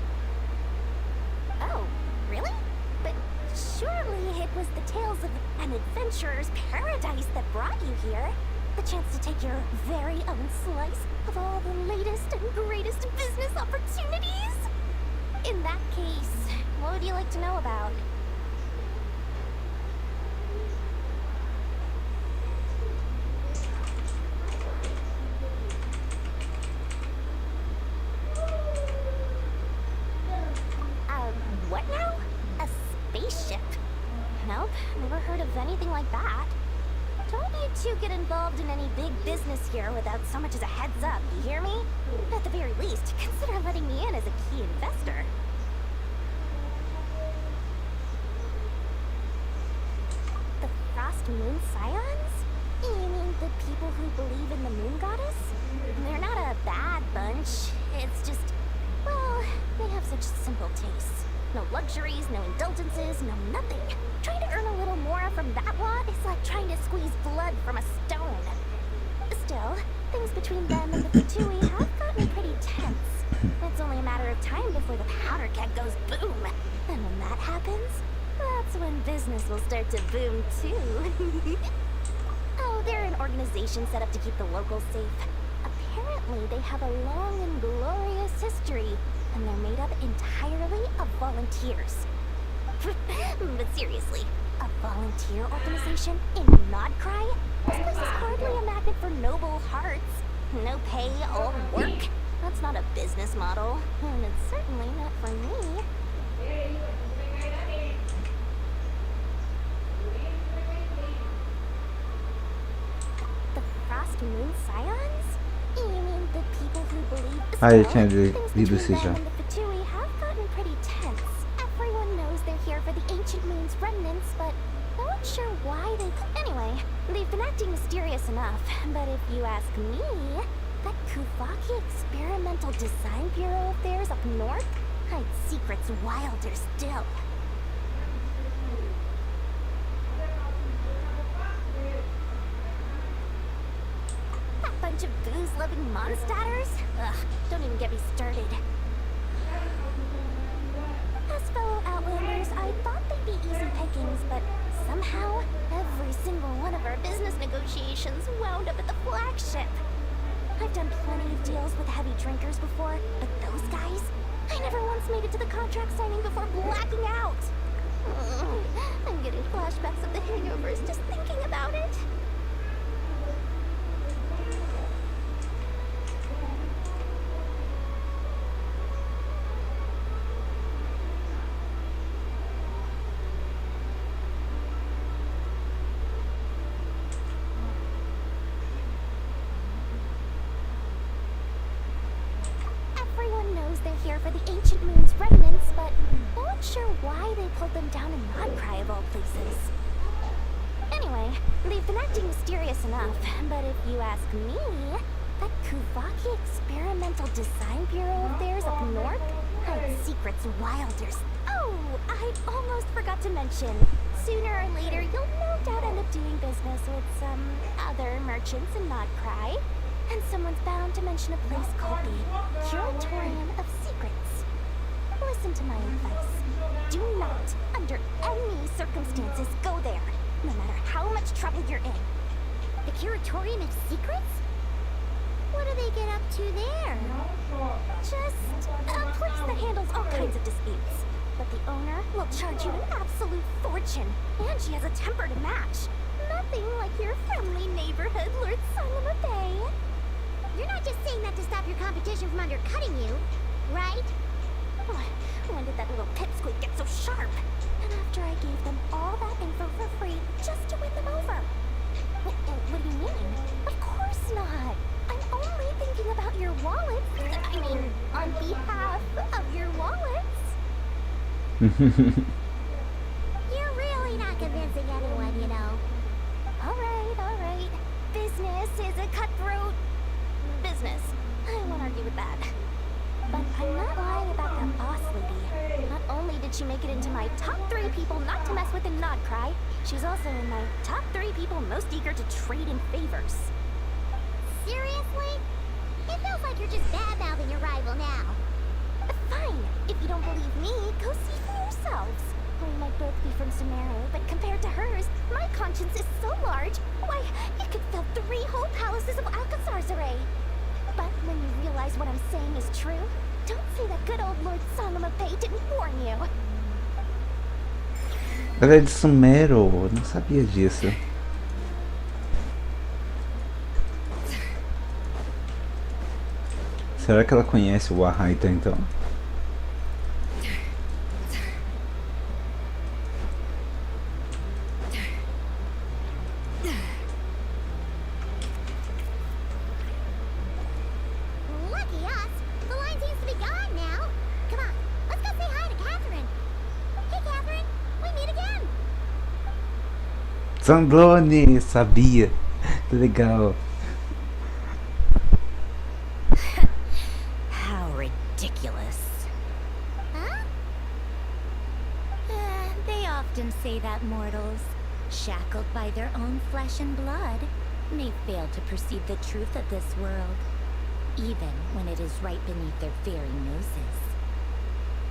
Oh, really? But surely it was the tales of an adventurer's paradise that brought you here. The chance to take your very own slice of all the latest and greatest business opportunities? In that case, what would you like to know about? What now? A spaceship? Nope, never heard of anything like that. Don't you two get involved in any big business here without so much as a heads up, you hear me? At the very least, consider letting me in as a key investor. The Frost Moon Scions? You mean the people who believe in the moon goddess? They're not a bad bunch, it's just, well, they have such simple tastes. No luxuries, no indulgences, no nothing. Trying to earn a little more from that lot is like trying to squeeze blood from a stone. Still, things between them and the Fatui have gotten pretty tense. It's only a matter of time before the powder keg goes boom. And when that happens, that's when business will start to boom too. Oh, they're an organization set up to keep the locals safe. Apparently, they have a long and glorious history. And they're made up entirely of volunteers. But seriously, a volunteer organization in nodkrai? This place is hardly a magnet for noble hearts. No pay, all work. That's not a business model, and it's certainly not for me. The Frost Moon Scions? You mean the people who believe... Ah, eu tinha lido isso já. The Fatui have gotten pretty tense. Everyone knows they're here for the ancient moon's remnants, but no one's sure why they... Anyway, they've been acting mysterious enough, but if you ask me, that Kuvaki experimental design bureau of theirs up north hides secrets wilder still. Bunch of booze-loving monsters? Ugh, don't even get me flagship. I've done plenty of deals with heavy drinkers before, but those guys, I never once made it to the contract signing before blacking out. I'm getting flashbacks of the hangovers just thinking about it. Everyone knows they're here for the ancient moon's remnants, but no one's sure why they pulled them down in nodkrai of all places. Anyway, they've been acting mysterious enough, but if you ask me, that Kuvaki Experimental Design Bureau of theirs up north hides secrets wilder. Oh, I almost forgot to mention. Sooner or later, you'll no doubt end up doing business with some other merchants in nodkrai. And someone's bound to mention a place called the Curatorium of Secrets. Listen to my advice. Do not, under any circumstances, go there, no matter how much trouble you're in. The Curatorium of Secrets? What do they get up to there? Just a place that handles all kinds of disputes. But the owner will charge you an absolute fortune, and she has a temper to match. Nothing like your friendly neighborhood Lord Sanama Bay. You're not just saying that to stop your competition from undercutting you, right? When did that little pipsqueak get so sharp? And after I gave them all that info for free just to win them over. What do you mean? Of course not. I'm only thinking about your wallets. I mean, on behalf of your wallets. You're really not convincing anyone, you know. Alright. Business is a cutthroat business. I won't argue with that. But I'm not lying about that boss lady. Not only did she make it into my top 3 people not to mess with in nodkrai, she's also in my top 3 people most eager to trade in favors. Seriously? It feels like you're just bad-mouthing your rival now. Fine. If you don't believe me, go see for yourselves. We might both be from Sumeru, but compared to hers, my conscience is so large, why, it could fill 3 whole palaces of Alcazar's array. But when you realize what I'm saying is true, don't say that good old Lord Sanama Bay didn't warn you. Ela é de Sumeru, não sabia disso. Será que ela conhece o Arraita então? Lucky us. The line seems to be gone now. Come on, let's go say hi to Catherine. Hey, Catherine, we meet again. Sandrone, sabia. Que legal. How ridiculous. Huh? They often say that mortals, shackled by their own flesh and blood, may fail to perceive the truth of this world, even when it is right beneath their very noses.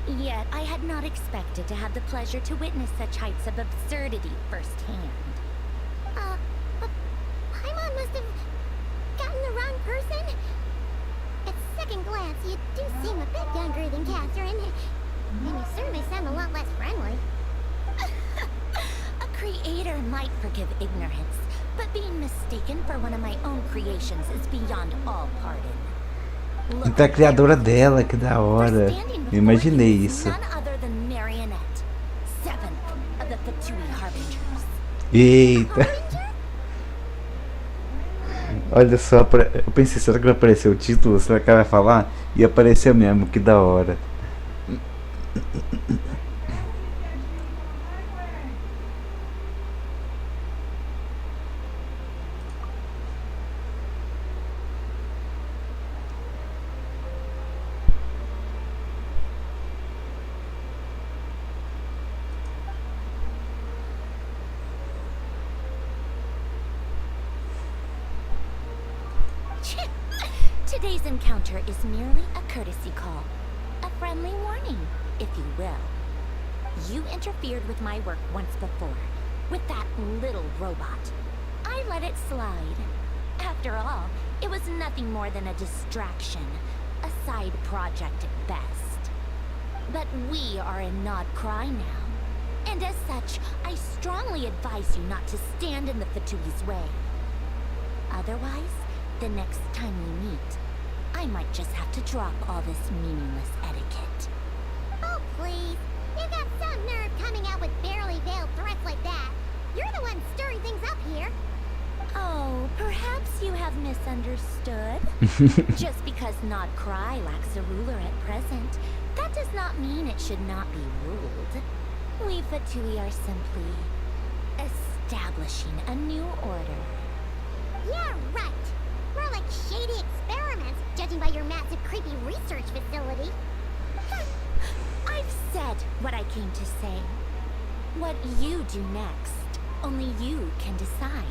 Yet I had not expected to have the pleasure to witness such heights of absurdity firsthand. Paimon must have gotten the wrong person. At second glance, you do seem a bit younger than Catherine. And you certainly sound a lot less friendly. A creator might forgive ignorance, but being mistaken for one of my own creations is beyond all pardon. Look, Então a criadora dela, que da hora. Eu imaginei isso. none other than Marionette, 7th of the Fatui Harbingers. Eita. Olha só, eu pensei, será que vai aparecer o título? Será que ela vai falar? E apareceu mesmo, que da hora. Today's encounter is merely a courtesy call. A friendly warning, if you will. You interfered with my work once before, with that little robot. I let it slide. After all, it was nothing more than a distraction, a side project at best. But we are in nodkrai now, and as such, I strongly advise you not to stand in the Fatui's way. Otherwise, the next time we meet, I might just have to drop all this meaningless etiquette. Oh, please. You got some nerve coming out with barely veiled threats like that. You're the one stirring things up here. Oh, perhaps you have misunderstood. Just because nodkrai lacks a ruler at present, that does not mean it should not be ruled. We Fatui are simply establishing a new order. Yeah, right. More like shady experiments, judging by your massive creepy research facility. I've said what I came to say. What you do next, only you can decide.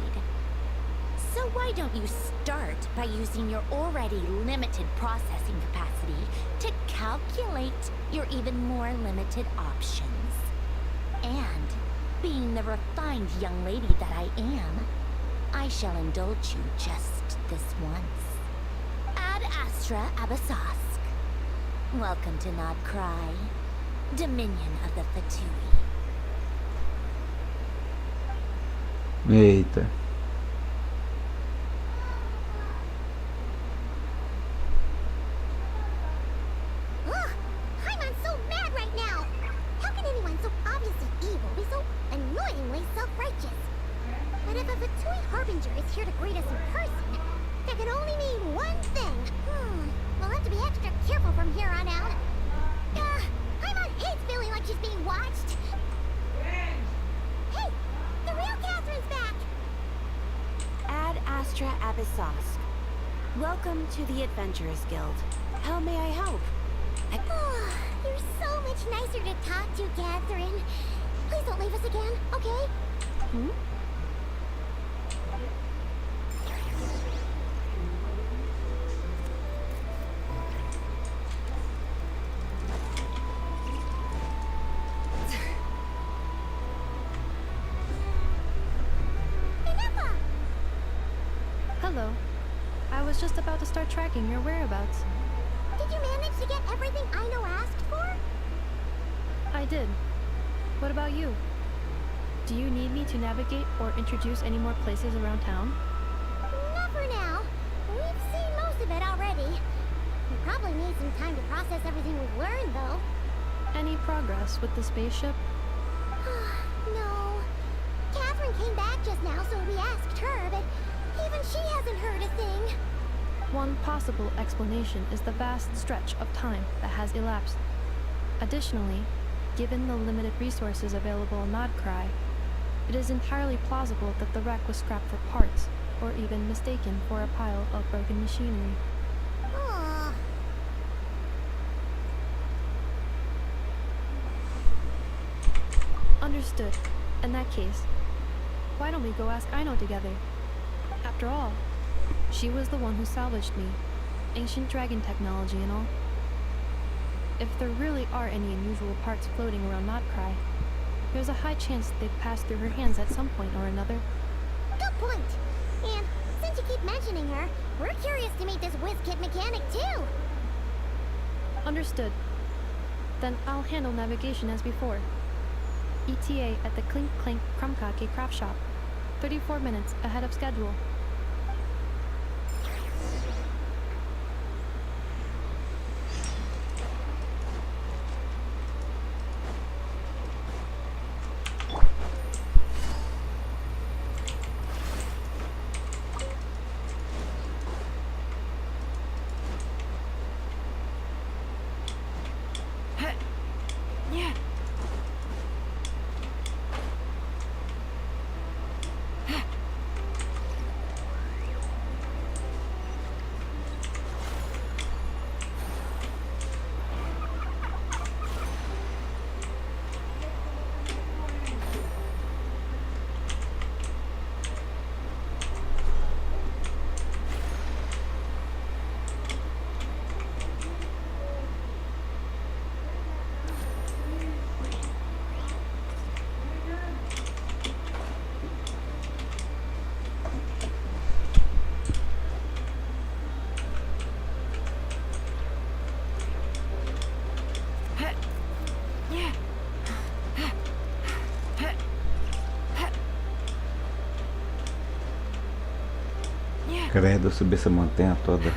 So why don't you start by using your already limited processing capacity to calculate your even more limited options? And, being the refined young lady that I am, I shall indulge you just this once. Ad Astra Abasask. Welcome to nodkrai, Dominion of the Fatui. Eita. Ugh! Paimon's so mad right now! How can anyone so obviously evil be so annoyingly self-righteous? But if a Fatui Harbinger is here to greet us in person, that can only mean one thing. We'll have to be extra careful from here on out. Paimon hates feeling like she's being watched. Hey! The real Catherine's back! Ad Astra Abyssosque. Welcome to the Adventurers Guild. How may I help? You're so much nicer to talk to, Catherine. Please don't leave us again, okay? Hmm? Hello. I was just about to start tracking your whereabouts. Did you manage to get everything Aino asked for? I did. What about you? Do you need me to navigate or introduce any more places around town? Not for now. We've seen most of it already. We probably need some time to process everything we've learned, though. Any progress with the spaceship? No. Catherine came back just now, so we asked her, but even she hasn't heard a thing. One possible explanation is the vast stretch of time that has elapsed. Additionally, given the limited resources available in nodkrai, it is entirely plausible that the wreck was scrapped for parts, or even mistaken for a pile of broken machinery. Aww. Understood. In that case, why don't we go ask Aino together? After all, she was the one who salvaged me. Ancient dragon technology and all. If there really are any unusual parts floating around nodkrai, there's a high chance they've passed through her hands at some point or another. Good point. And since you keep mentioning her, we're curious to meet this whiz-kit mechanic too. Understood. Then I'll handle navigation as before. ETA at the Clink Clank Krumkake craft shop. 34 minutes ahead of schedule. Credo, subir essa montanha toda.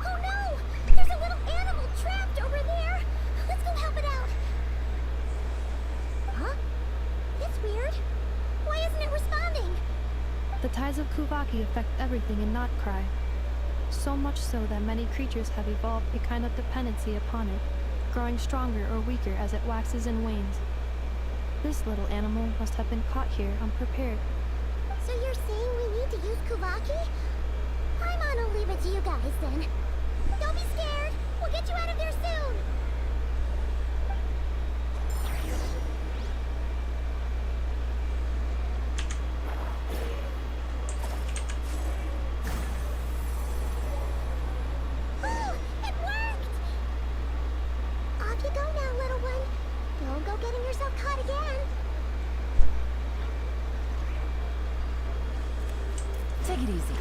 Oh no! There's a little animal trapped over there! Let's go help it out! Huh? It's weird. Why isn't it responding? The tides of Kuvaki affect everything in nodkrai. So much so that many creatures have evolved a kind of dependency upon it, growing stronger or weaker as it waxes and wanes. This little animal must have been caught here unprepared. So you're saying we need to use Kuvaki? Paimon will leave it to you guys then. Don't be scared! We'll get you out of there soon! Oh, it worked! Off you go now, little one. Don't go getting yourself caught again. Take it easy.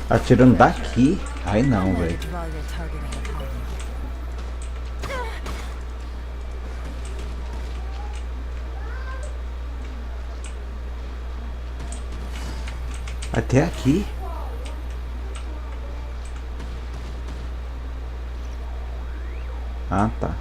Atirando daqui? Ai não, velho. Até aqui? Ah, tá.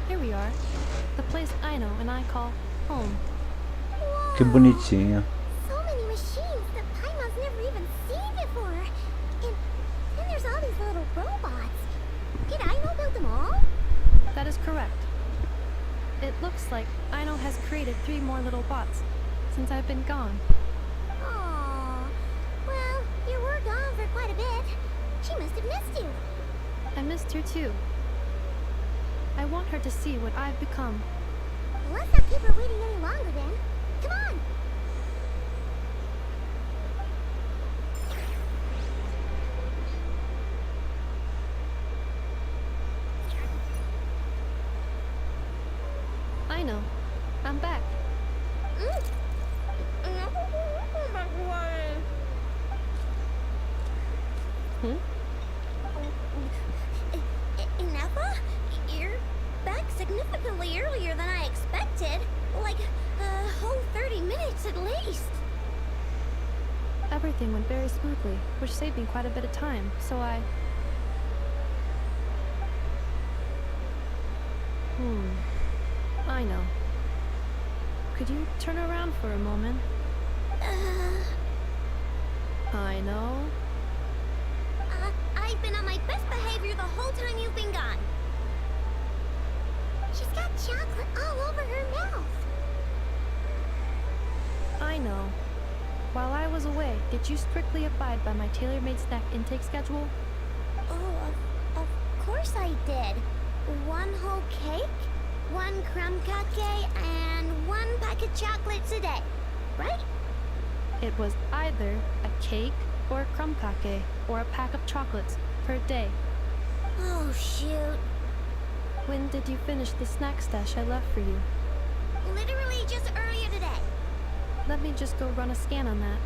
Here we are. The place I know and I call home. Que bonitinho. So many machines that Paimon's never even seen before. And then there's all these little robots. Did Aino build them all? That is correct. It looks like Aino has created 3 more little bots since I've been gone. Aww. Well, you were She must have missed you. I missed her too. I want her to see what I've become. Well, let's not keep her waiting any longer then. Come on! I know. I'm back. Hmm? Ineppa? You're back significantly earlier than I expected. Like, a whole 30 minutes at least. Everything went very smoothly, which saved me quite a bit of time, so I know. Could you turn around for a moment? I know. I've been on my best behavior the whole time you've been gone. She's got chocolate all over her mouth. I know. While I was away, did you strictly abide by my tailor-made snack intake schedule? Oh, of course I did. 1 whole cake, 1 crumb cake, and 1 pack of chocolates a day, right? It was either a cake or a crumb cake or a pack of chocolates per day. Oh, shoot. When did you finish the snack stash I left for you? Literally just earlier today. Let me just go run a scan on that.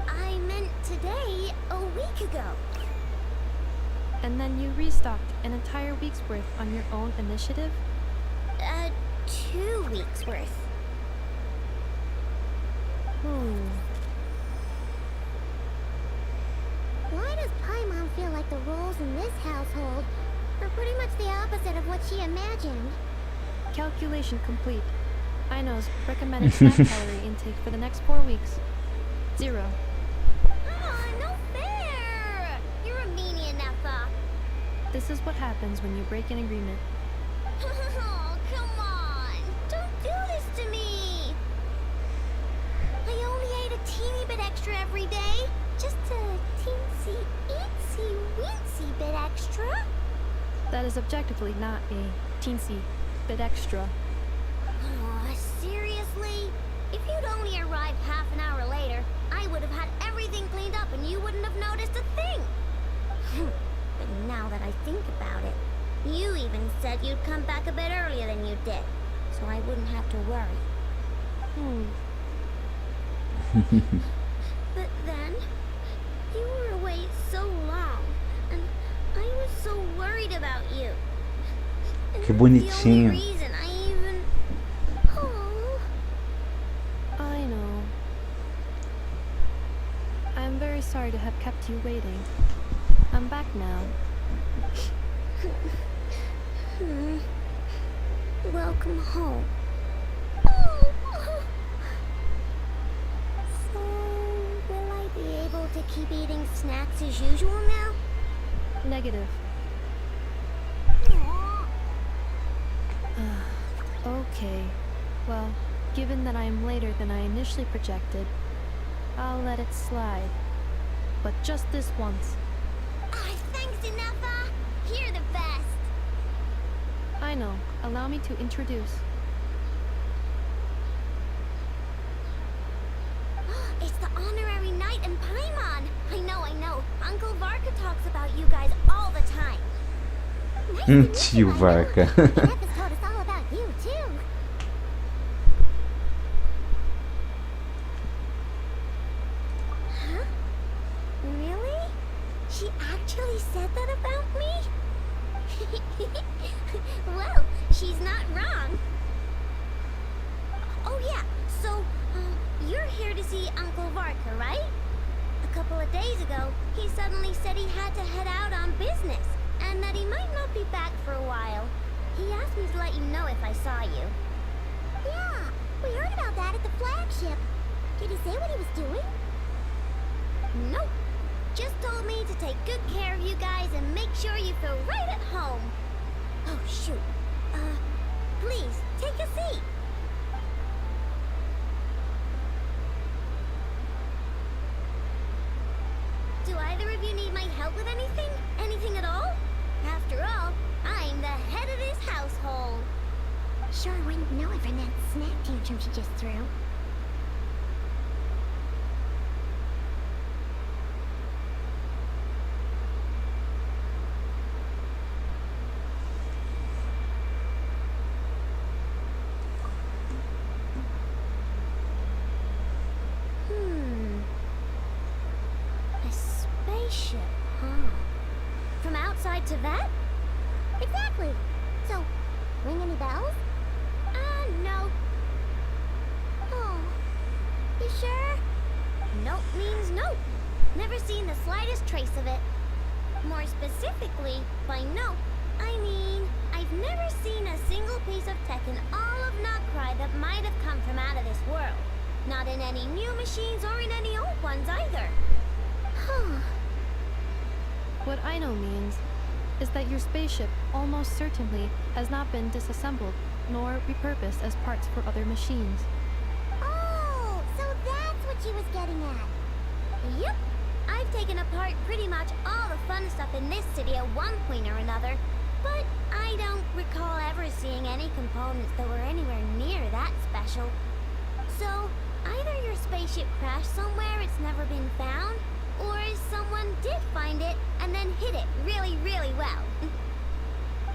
I meant today, a week ago. And then you restocked an entire week's worth on your own initiative? 2 weeks worth. Why does Paimon feel like the roles in this household are pretty much the opposite of what she imagined? Calculation complete. Ino's recommended snack calorie intake for the next 4 weeks. 0. No fair! You're a meanie, Ineppa. This is what happens when you break an agreement. Oh, come on! Don't do this to me! I only ate a teeny bit extra every day. Just a teensy, eensy, weensy bit extra. That is objectively not a teensy bit extra. Aw, seriously? If you'd only arrived half an hour later, I would have had everything cleaned up and you wouldn't have noticed a thing. But now that I think about it, you even said you'd come back a bit earlier than you did, so I wouldn't have to worry. But then, you were away so long, and I was so worried about you. And Que that's the only bonitinho. reason I even... Oh. I know. I'm very sorry to have kept you waiting. I'm back now. Welcome home. So, will I be able to keep eating snacks as usual now? Negative. Okay. Well, given that I am later than I initially projected, I'll let it slide. But just this once. Thanks, Ineppa. You're the best. I know. Allow me to introduce. It's the honorary knight and Paimon. I know. Uncle Varka talks about you guys all the time. Nice to meet Tio you, I know. Varka. Ineppa's told us all about you, too. Huh? Really? She actually said that about me? Well, she's not wrong. Oh yeah, so, you're here to see Uncle Varka, right? A couple of days ago, he suddenly said he had to head out on business, and that he might not be back for a while. He asked me to let you know if I saw you. Yeah, we heard about that at the flagship. Did he say what he was doing? Nope. Just told me to take good care of you guys and make sure you feel right at home. Oh, shoot. Please, take a seat. Do either of you need my help with anything? Sure wouldn't know it from that snack tantrum she just threw. A spaceship, huh? From outside to that? Exactly. So, ring any bells? No. Oh. You sure? Nope means nope. Never seen the slightest trace of it. More specifically, by nope, I mean, I've never seen a single piece of tech in all of nodkrai that might have come from out of this world. Not in any new machines or in any old ones either. Huh. What I know means is that your spaceship almost certainly has not been disassembled nor repurposed as parts for other machines. Oh, so that's what she was getting at. Yep. I've taken apart pretty much all the fun stuff in this city at one point or another, but I don't recall ever seeing any components that were anywhere near that special. So, either your spaceship crashed somewhere it's never been found, or someone did find it and then hid it really, really well.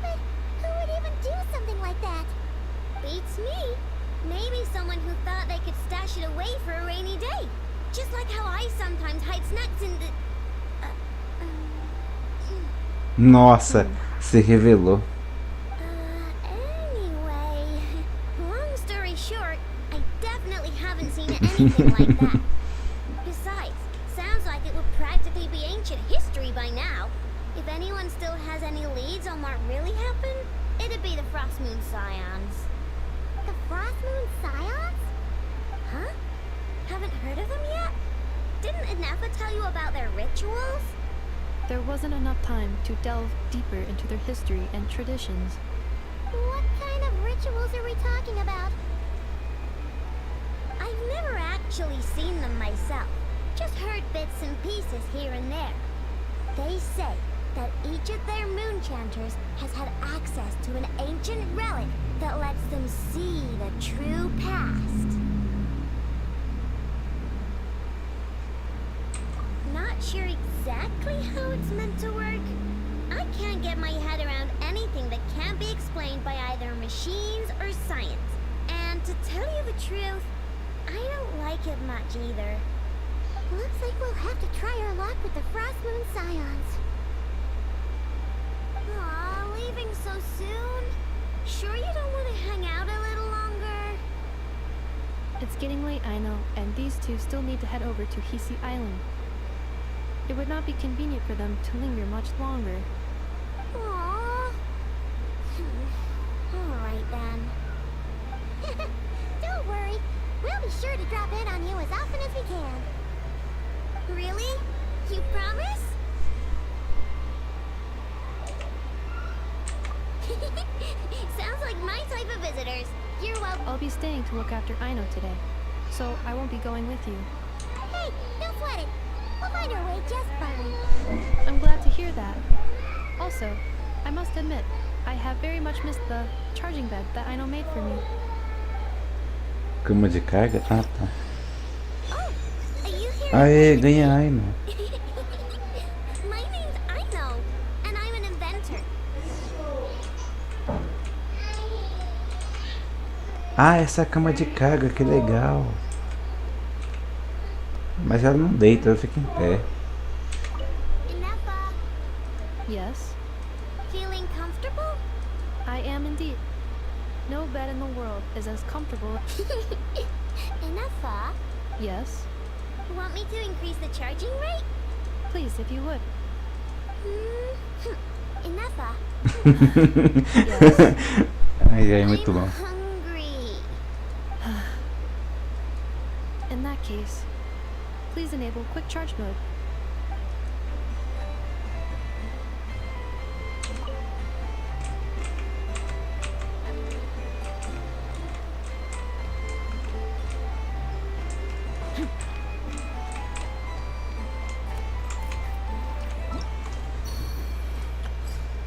But who would even do something like that? Beats me. Maybe someone who thought they could stash it away for a rainy day. Just like how I sometimes hide snacks in the... Nossa, se revelou. Anyway, long story short, I definitely haven't seen anything like that. Besides, sounds like it would practically be ancient history by now. If anyone still has any leads on what really happened, it'd be the Frost Moon Scions. The Frost Moon Scions? Huh? Haven't heard of them yet? Didn't Inefa tell you about their rituals? There wasn't enough time to delve deeper into their history and traditions. What kind of rituals are we talking about? I've never actually seen them myself. Just heard bits and pieces here and there. They say that each of their moon chanters has had access to an ancient relic that lets them see the true past. Not sure exactly how it's meant to work. I can't get my head around anything that can't be explained by either machines or science. And to tell you the truth, I don't like it much either. Looks like we'll have to try our luck with the Frost Moon Scions. Aw, leaving so soon? Sure you don't want to hang out a little longer? It's getting late, I know, and these two still need to head over to Hisi Island. It would not be convenient for them to linger much longer. Aww. Alright then. Don't worry. We'll be sure to drop in on you as often as we can. Really? You promise? Sounds like my type of visitors. You're welcome. I'll be staying to look after Aino today, so I won't be going with you. Hey, don't sweat it. We'll find our way just fine. I'm glad to hear that. Also, I must admit, I have very much missed the charging bed that Aino made for me. Cama de carga? Ah, tá. Oh, are you here? Aê, ganha Aino. My name's Aino, and I'm an inventor. Ah, essa cama de carga, que legal. Mas ela não deita, ela fica em pé. Inefa, Yes, feeling comfortable? I am indeed. No bed in the world is as comfortable. Inefa, Yes, want me to increase the charging rate? please, if you would. Inefa, Ai, ai, muito bom. hungry. In that case, please enable quick charge mode.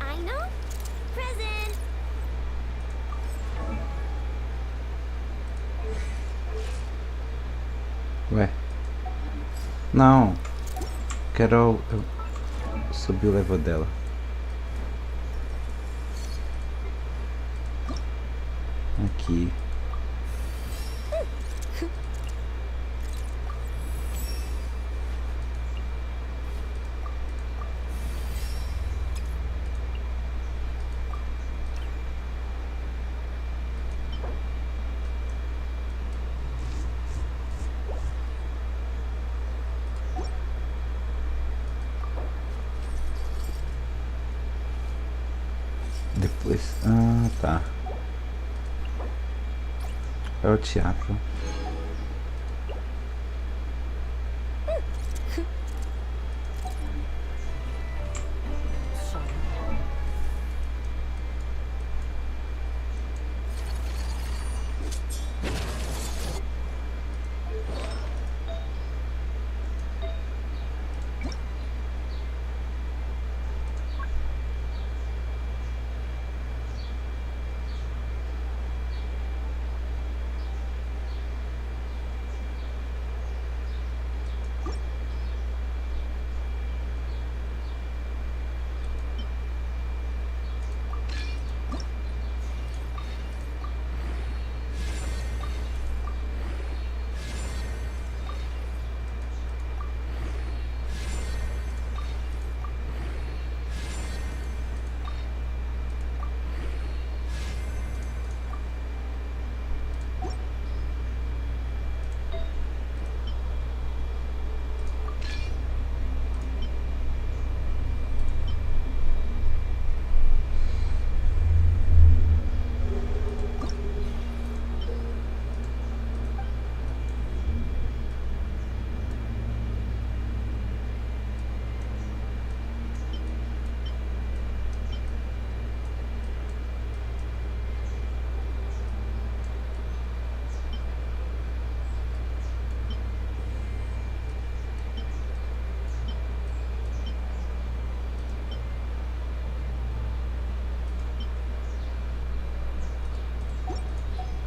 Aino, present. Não. Quero subir o level dela. Aqui. Depois. Ah, tá. É o teatro.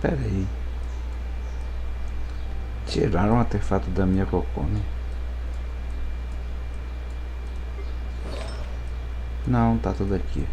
Pera aí. Tiraram o artefato da minha Kokone? Não, tá tudo aqui.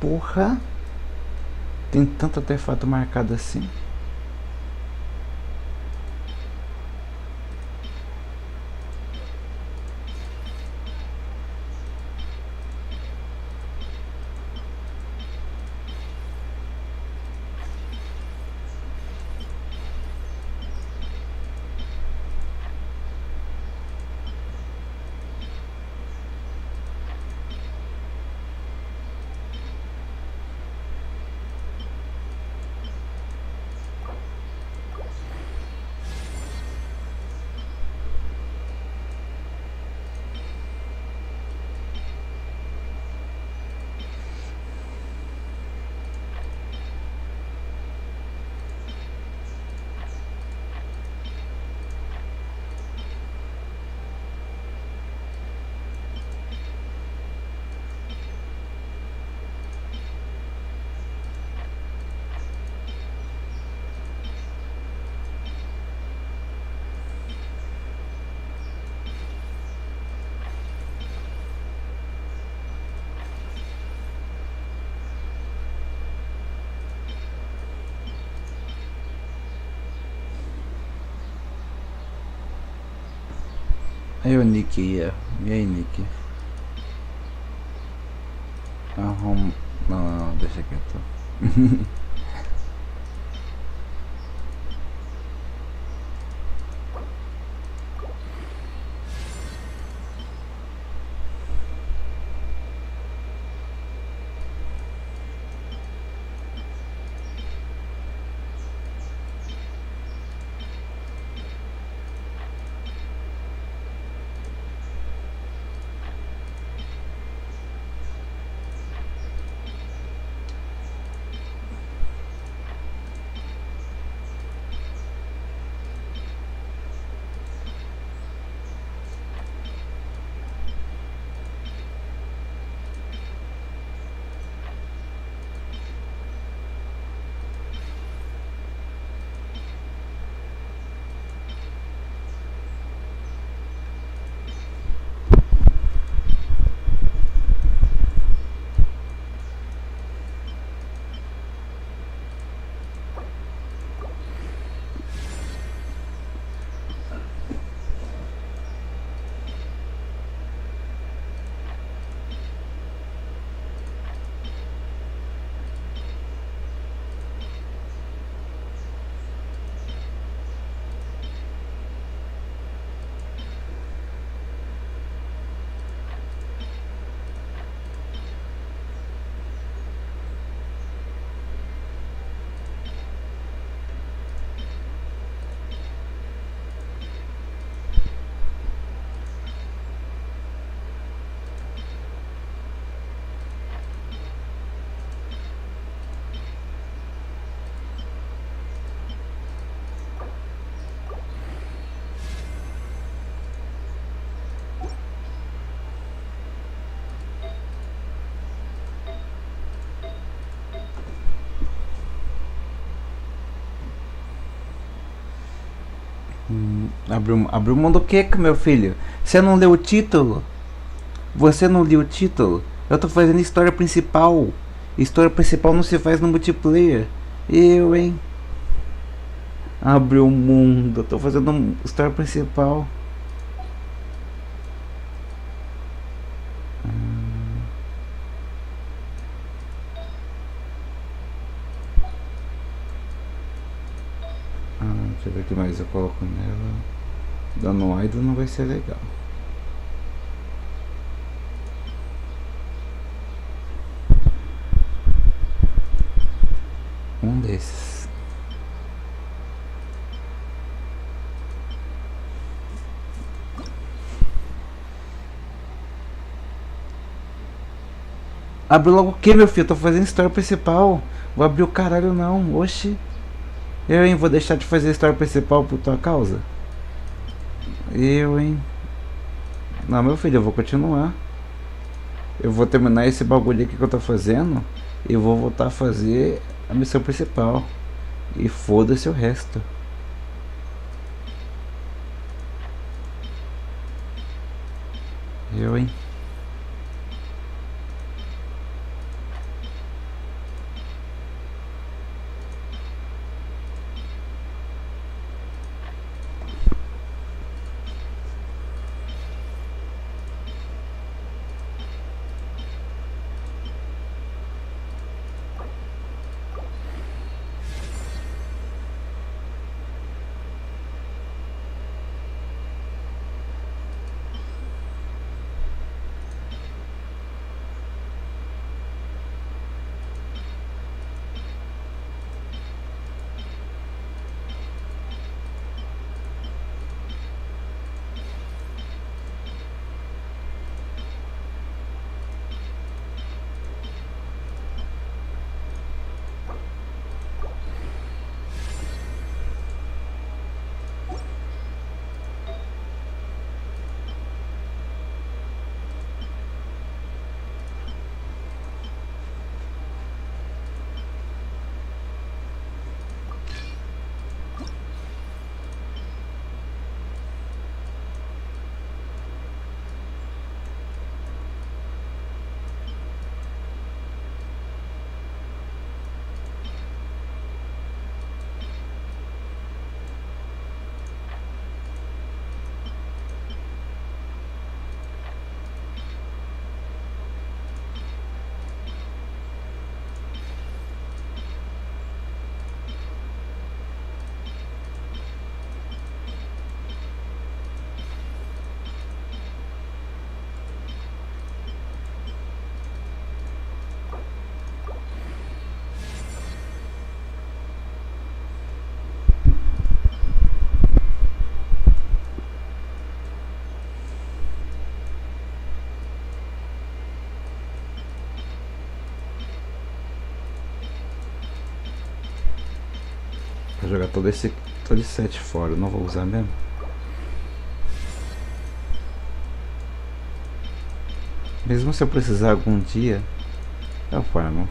Porra! Tem tanto artefato marcado assim. Aí o Nick ia. E aí, Nick? Arruma. Não, deixa quieto. Abriu mão do que, meu filho? Você não leu o título? Você não leu o título? Eu tô fazendo história principal. História principal não se faz no multiplayer. Eu, hein? Abriu o mundo. Eu tô fazendo história principal. Deixa eu ver o que mais eu coloco nela. Dando idle não vai ser legal. Um desses. Abre logo o que, meu filho? Eu tô fazendo história principal. Vou abrir o caralho não. Oxi. Eu, hein? Vou deixar de fazer a história principal por tua causa? Eu, hein? Não, meu filho, eu vou continuar. Eu vou terminar esse bagulho aqui que eu tô fazendo. E vou voltar a fazer a missão principal. E foda-se o resto. Eu, hein? Vou jogar todo esse set fora, eu não vou usar mesmo. Mesmo se eu precisar algum dia, eu farmo.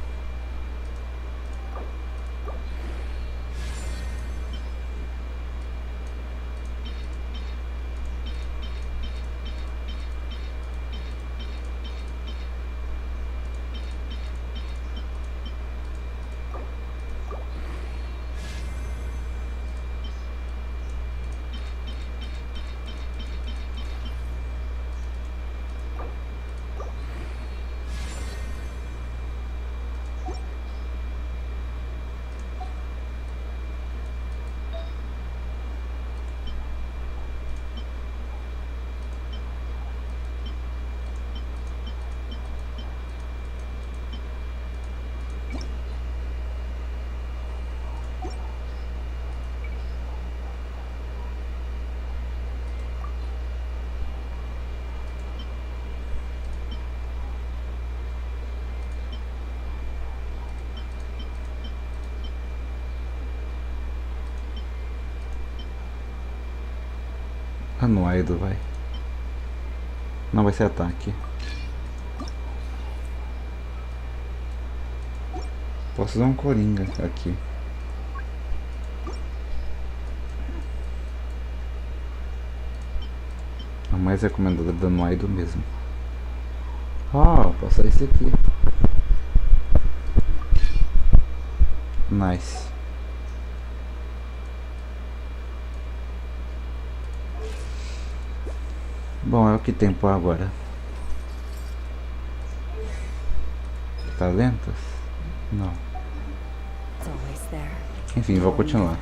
Anuaido, vai. Não vai ser ataque. Posso usar um coringa aqui. A mais recomendada do anuaido mesmo. Ah, posso usar esse aqui. Nice. Bom, é o que tem por agora. Talentos? Não. Enfim, vou continuar.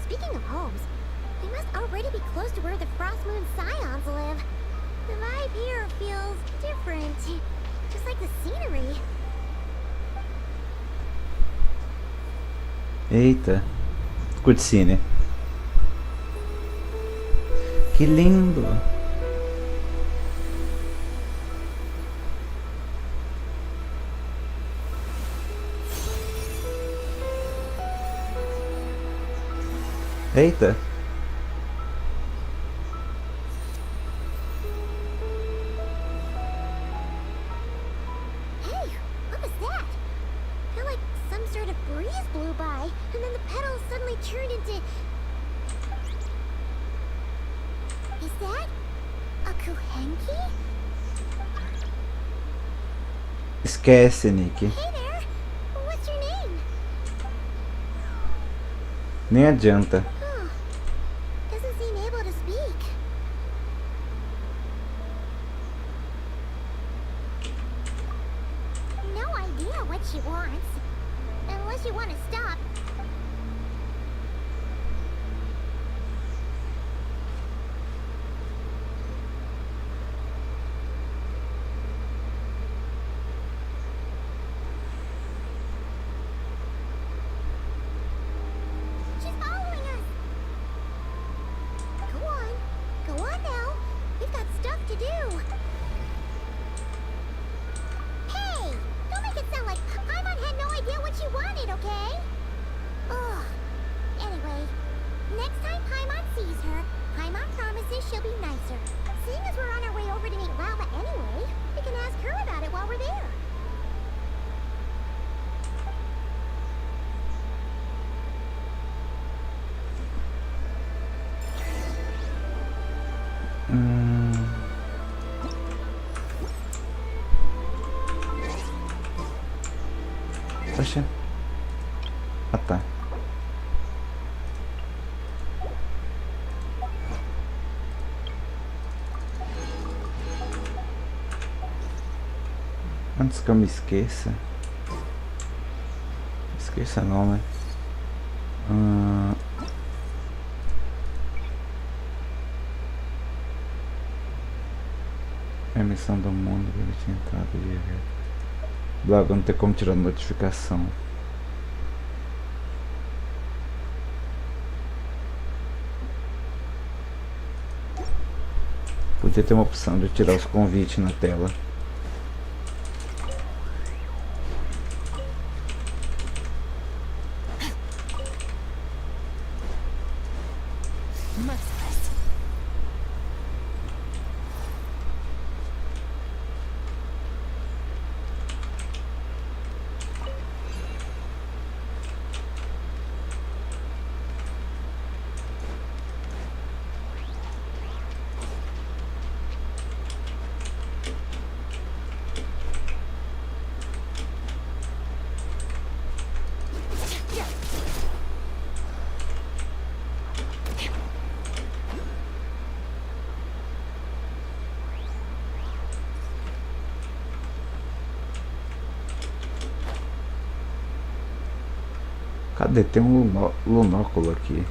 Speaking of homes, we must already be close to where the Frost Moon Scions live. The vibe here feels different, just like the scenery. Eita, cutscene. Que lindo! Eita! Hey, what was that? Felt like some sort of breeze blew by, and then the petals suddenly turned into... Is that a kuhenki? Esquece, Nick. Hey there, what's your name? Nem adianta. Doesn't seem able to speak. No idea what she wants. Unless you want to stop. She's following us. Go on. Go on now. We've got stuff to do. Hey! Don't make it sound like Paimon had no idea what she wanted, okay? Ugh. Anyway, next time Paimon sees her, Paimon promises she'll be nicer. Seeing as we're on our way over to meet Ralma anyway, we can ask her about it while we're there. ficha. Ah, tá. Antes que eu me esqueça. Esqueça não, né? Emissão do mundo que ele tinha entrado de ver. Logo não tem como tirar notificação. Podia ter uma opção de tirar os convites na tela. Cadê? Tem um lunóculo aqui.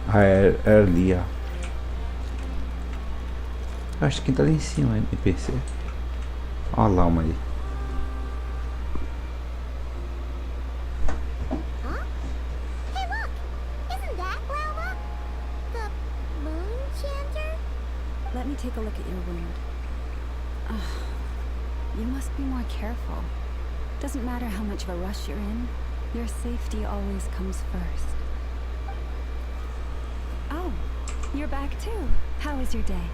Ah, é ali, ó. Acho que tá ali em cima, NPC. Olha lá uma aí. Huh? Hey, look! Isn't that Glauba? The moon chanter? Let me take a look at your wound. You must be more careful. Doesn't matter how much of a rush you're in, your safety always comes first. Oh, you're back too. How was your day?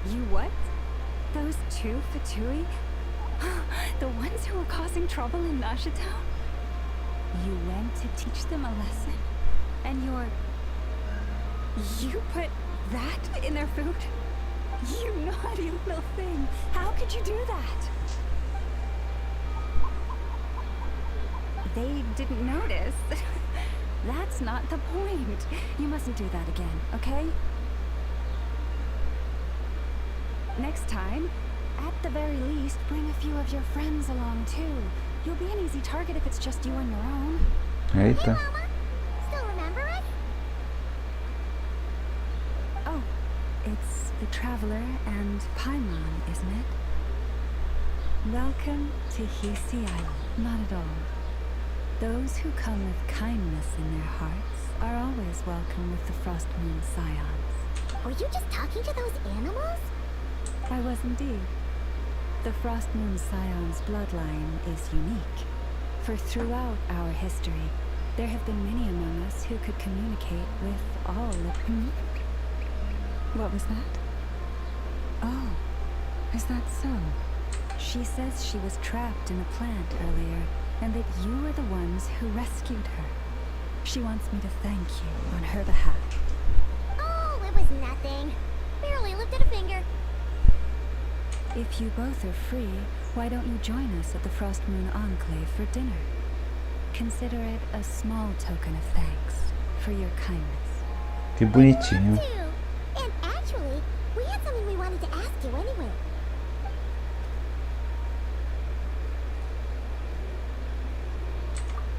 You what? Those two Fatui? The ones who were causing trouble in Nasha Town? You went to teach them a lesson? And you put that in their food? You naughty little thing. How could you do that? They didn't notice. That's not the point. You mustn't do that again, okay? Next time, at the very least, bring a few of your friends along too. You'll be an easy target if it's just you on your own. Eita. Hey, Mama. Still remember it? Oh, it's the Traveler and Paimon, isn't it? Welcome to Hisi Island. Not at all. Those who come with kindness in their hearts are always welcome with the Frost Moon Scions. Were you just talking to those animals? I was indeed. The Frost Moon Scion's bloodline is unique. For throughout our history, there have been many among us who could communicate with all of... What was that? Oh, is that so? She says she was trapped in a plant earlier, and that you were the ones who rescued her. She wants me to thank you on her behalf. Oh, it was nothing. Barely lifted a finger. If you both are free, why don't you join us at the Frost Moon Enclave for dinner? Consider it a small token of thanks for your kindness. Que bonitinho. And actually, we had something we wanted to ask you anyway.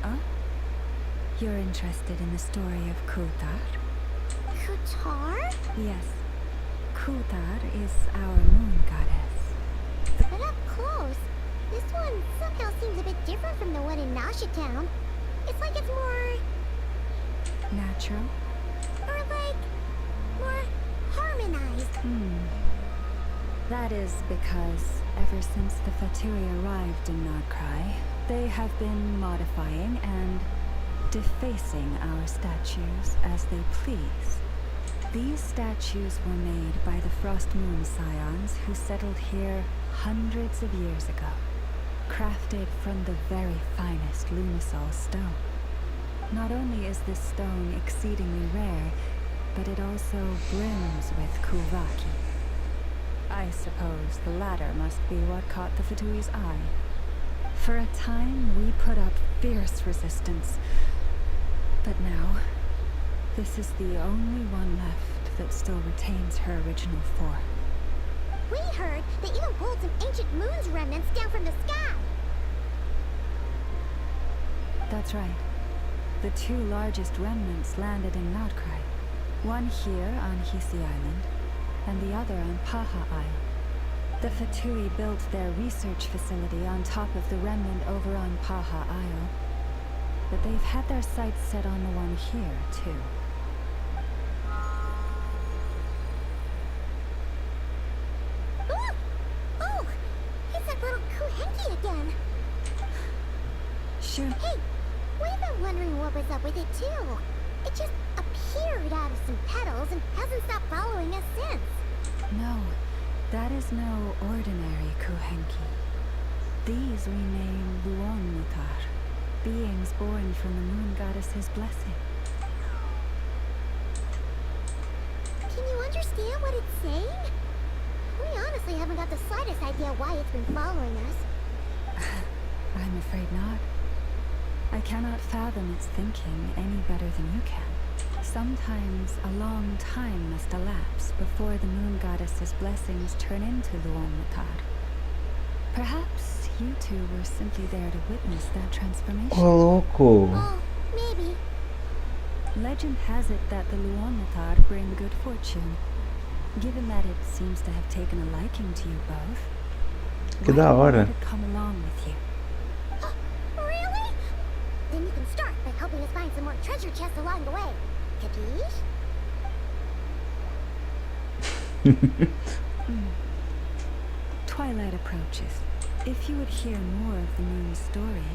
Oh? You're interested in the story of Kutar? Kutar? Yes. Kutar is our moon goddess. But up close, this one somehow seems a bit different from the one in Nasha Town. It's like it's more... Natural? Or like... more harmonized. That is because ever since the Fatui arrived in Nodkrai, they have been modifying and defacing our statues as they please. These statues were made by the Frost Moon Scions who settled here hundreds of years ago, crafted from the very finest Lumisol stone. Not only is this stone exceedingly rare, but it also brims with Kuvaki. I suppose the latter must be what caught the Fatui's eye. For a time, we put up fierce resistance, but now, this is the only one left that still retains her original form. We heard they even pulled some ancient moon's remnants down from the sky. That's right. The two largest remnants landed in Nodkrai. One here on Hisi Island, and the other on Paha Isle. The Fatui built their research facility on top of the remnant over on Paha Isle, but they've had their sights set on the one here, too. Ooh! Oh! It's that little Kuhenki again! Sure. Hey! We've been wondering what was up with it, too. It just appeared out of some petals and hasn't stopped following us since. No, that is no ordinary Kuhenki. These we name Luonmutar, beings born from the moon goddess's blessing. Can you understand what it's saying? We honestly haven't got the slightest idea why it's been following us. I'm afraid not. I cannot fathom its thinking any better than you can. Sometimes a long time must elapse before the moon goddess's blessings turn into Luonmutar. Perhaps you two were simply there to witness that transformation. Oh, louco! Oh, maybe. Legend has it that the Luonmutar bring good fortune. Given that it seems to have taken a liking to you both, Que da hora. Why come along with you? Really? Then you can start by helping us find some more treasure chests along the way. Capiche? Twilight approaches. If you would hear more of the moon's story,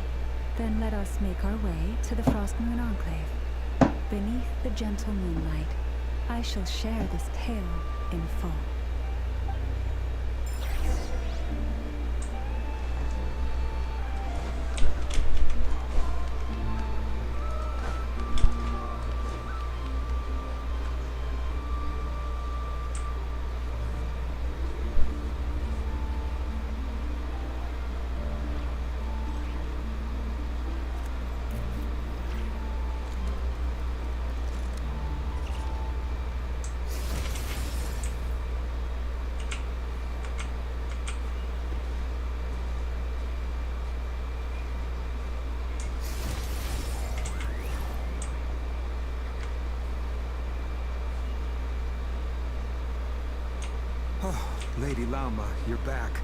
then let us make our way to the Frost Moon Enclave. Beneath the gentle moonlight, I shall share this tale in full. Oh, Lady Lauma, you're back.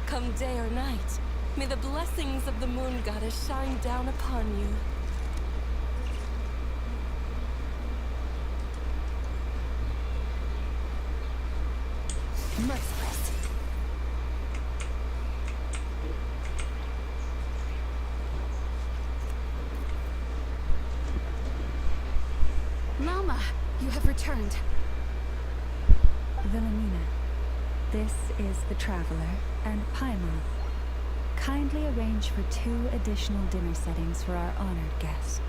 Come day or night, may the blessings of the moon goddess shine down upon you. Merciless. Lauma, you have returned. Wilhelmina, this is the Traveler and Paimon. Kindly arrange for 2 additional dinner settings for our honored guests.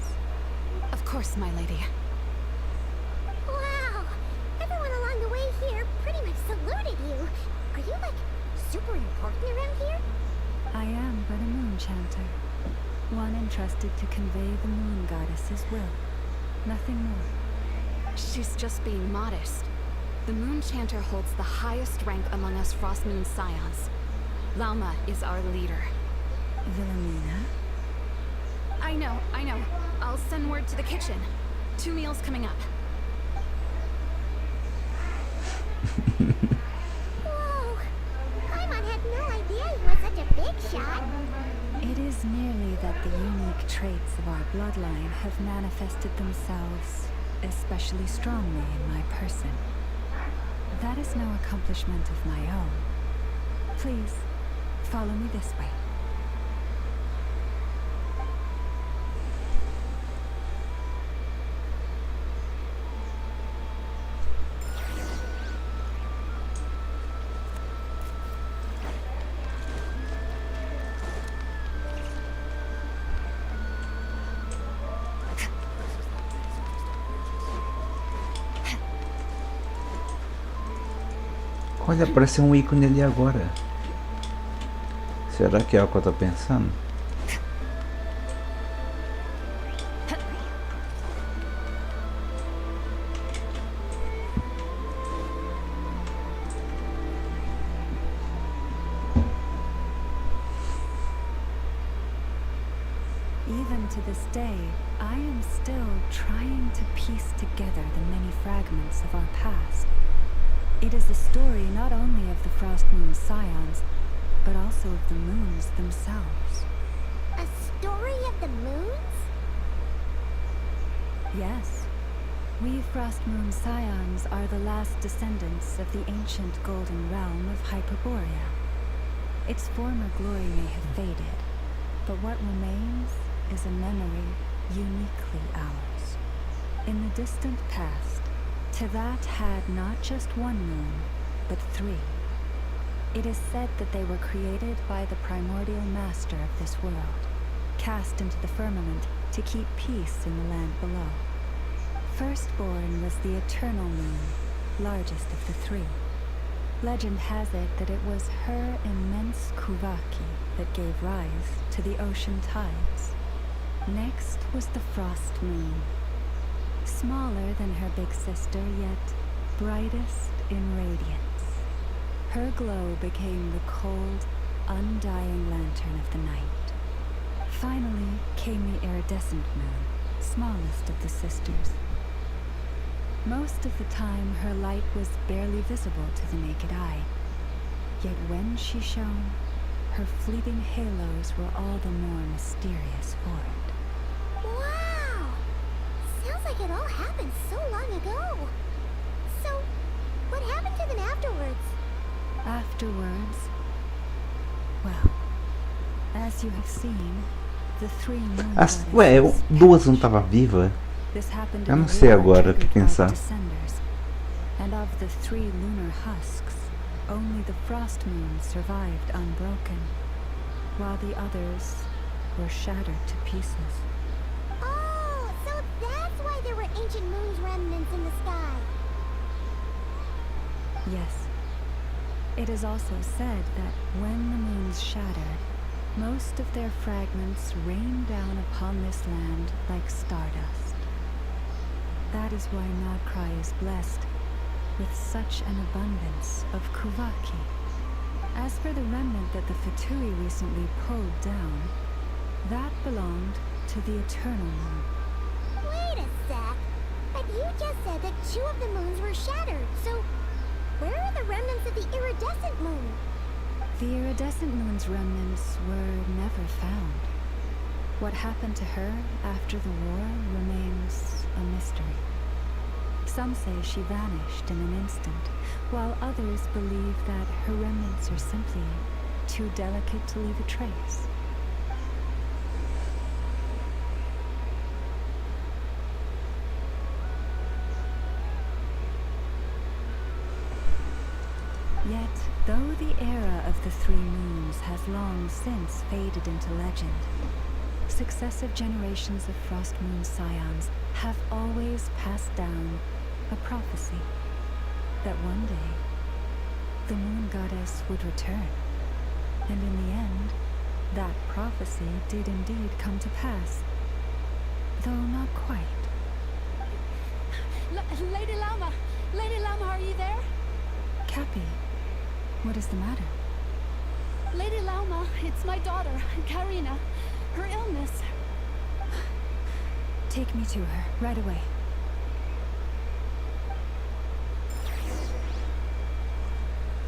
Of course, my lady. Wow! Everyone along the way here pretty much saluted you. Are you, like, super important around here? I am but a moon chanter, one entrusted to convey the moon goddess's will. Nothing more. She's just being modest. The Moon Chanter holds the highest rank among us Frost Moon Scions. Lauma is our leader. Wilhelmina? I know. I'll send word to the kitchen. 2 meals coming up. Whoa! Paimon had no idea you were such a big shot. It is merely that the unique traits of our bloodline have manifested themselves especially strongly in my person. That is no accomplishment of my own. Please, follow me this way. Olha, apareceu um ícone ali agora. Será que é o que eu tô pensando? Even to this day, I am still trying to piece together the many fragments of our past. It is a story not only of the Frost Moon Scions, but also of the moons themselves. A story of the moons? Yes. We Frost Moon Scions are the last descendants of the ancient golden realm of Hyperborea. Its former glory may have faded, but what remains is a memory uniquely ours. In the distant past, Tevat had not just one moon, but 3. It is said that they were created by the primordial master of this world, cast into the firmament to keep peace in the land below. Firstborn was the eternal moon, largest of the 3. Legend has it that it was her immense kuvaki that gave rise to the ocean tides. Next was the frost moon, smaller than her big sister, yet brightest in radiance. Her glow became the cold, undying lantern of the night. Finally came the iridescent moon, smallest of the sisters. Most of the time, her light was barely visible to the naked eye. Yet when she shone, her fleeting halos were all the more mysterious for it. Wow! Sounds like it all happened so long ago. So, what happened to them afterwards? Afterwards, well, as you have seen, the 3 moon Ué, duas não tava viva? Eu não sei agora o que pensar. And of the 3 lunar husks, only the frost moon survived unbroken, while the others were shattered to pieces. Oh, so that's why there were ancient moon's remnants in the sky. Yes. It is also said that when the moons shattered, most of their fragments rained down upon this land like stardust. That is why nodkrai is blessed with such an abundance of kuvaki. As for the remnant that the Fatui recently pulled down, that belonged to the eternal moon. Wait a sec. But you just said that 2 of the moons were shattered, so where are the remnants of the iridescent moon? The iridescent moon's remnants were never found. What happened to her after the war remains a mystery. Some say she vanished in an instant, while others believe that her remnants are simply too delicate to leave a trace. Yet, though the era of the 3 moons has long since faded into legend, successive generations of Frost Moon Scions have always passed down a prophecy that one day the moon goddess would return. And in the end, that prophecy did indeed come to pass, though not quite. Lady Llama! Lady Llama, are you there? Cappy, what is the matter? Lady Llama, it's my daughter, Karina. Her illness. Take me to her, right away.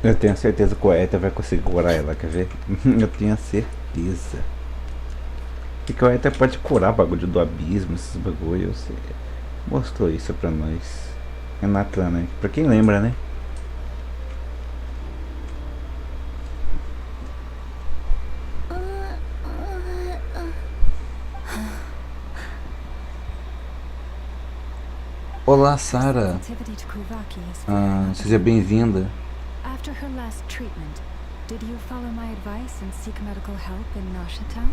Eu tenho certeza que o Ether vai conseguir curar ela, quer ver? Eu tenho certeza. Porque o Ether pode curar bagulho do abismo, esses bagulhos. Mostrou isso pra nós. É Nathan, né? Pra quem lembra, né? Olá, Sarah. Seja bem-vinda. After her last treatment, did you follow my advice and seek medical help in Nasha Town?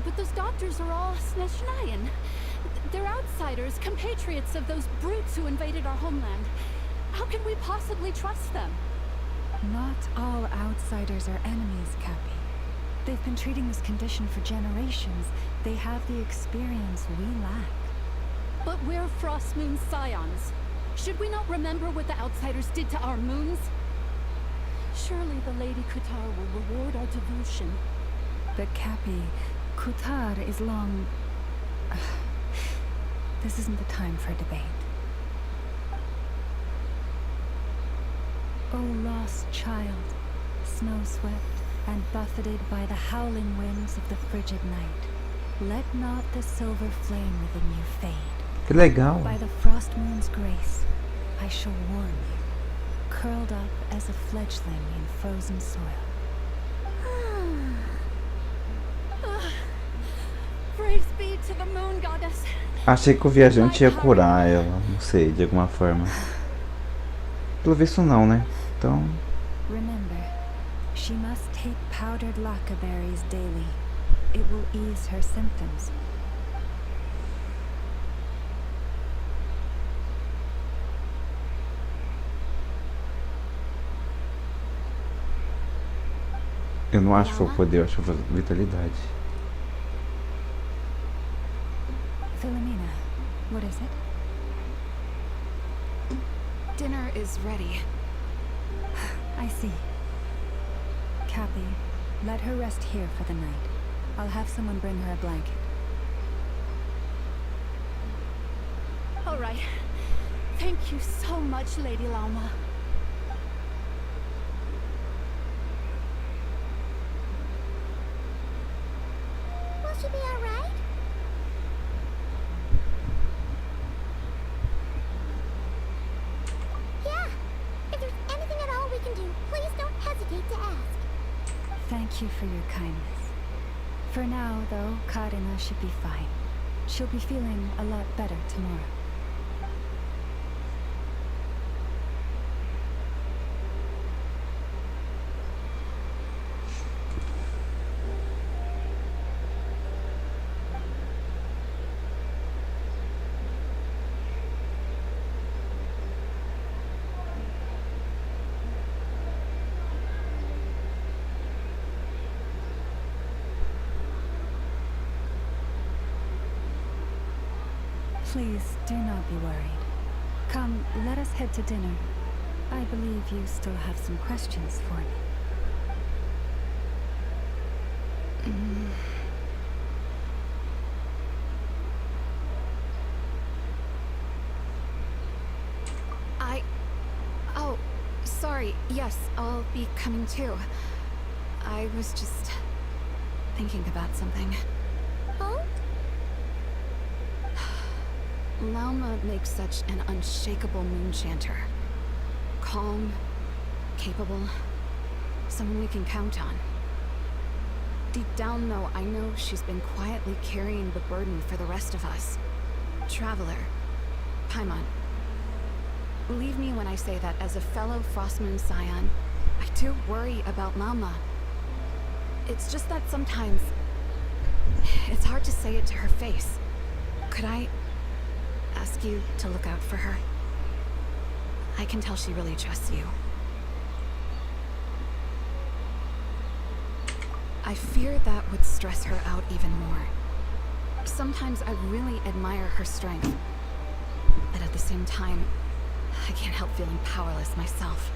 But those doctors are all Snezhnayan. They're outsiders, compatriots of those brutes who invaded our homeland. How can we possibly trust them? Not all outsiders are enemies, Cappy. They've been treating this condition for generations. They have the experience we lack. But we're Frost Moon Scions. Should we not remember what the outsiders did to our moons? Surely the Lady Kutar will reward our devotion. But Cappy, Kutar is long... This isn't the time for debate. O lost child, snow-swept and buffeted by the howling winds of the frigid night, let not the silver flame within you fade. Que legal. By the frost moon's grace, I shall warm you, curled up as a fledgling in frozen soil. Praise be to the moon goddess. Achei que o viajante ia curar ela, não sei, de alguma forma. Pelo visto não, né? Então... Remember, she must take powdered lacca berries daily. It will ease her symptoms. Eu não acho que foi o poder, eu acho que foi a vitalidade. Philomena, what is it? Dinner is ready. I see. Cappy, let her rest here for the night. I'll have someone bring her a blanket. All right. Thank you so much, Lady Lauma. Will she be alright? Yeah. If there's anything at all we can do, please don't hesitate to ask. Thank you for your kindness. For now, though, Karina should be fine. She'll be feeling a lot better tomorrow. Please do not be worried. Come, let us head to dinner. I believe you still have some questions for me. Oh, sorry. Yes, I'll be coming too. I was just thinking about something. Oh? Lauma makes such an unshakable moon chanter. Calm, capable, someone we can count on. Deep down, though, I know she's been quietly carrying the burden for the rest of us. Traveler, Paimon, believe me when I say that as a fellow Frostmoon Scion, I do worry about Lauma. It's just that sometimes it's hard to say it to her face. Could I ask you to look out for her? I can tell she really trusts you. I fear that would stress her out even more. Sometimes I really admire her strength, but at the same time, I can't help feeling powerless myself.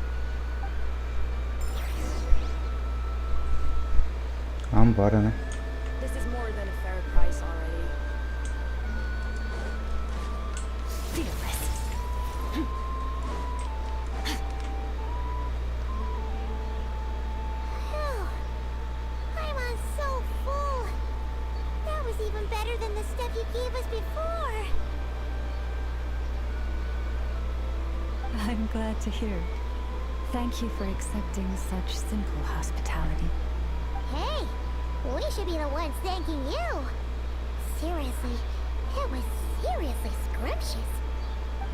Vambora, né? This is more than a fair price already. Fearless. Phew. Paimon's so full. That was even better than the stuff you gave us before. I'm glad to hear it. Thank you for accepting such simple hospitality. Hey, we should be the ones thanking you. Seriously, it was seriously scrumptious.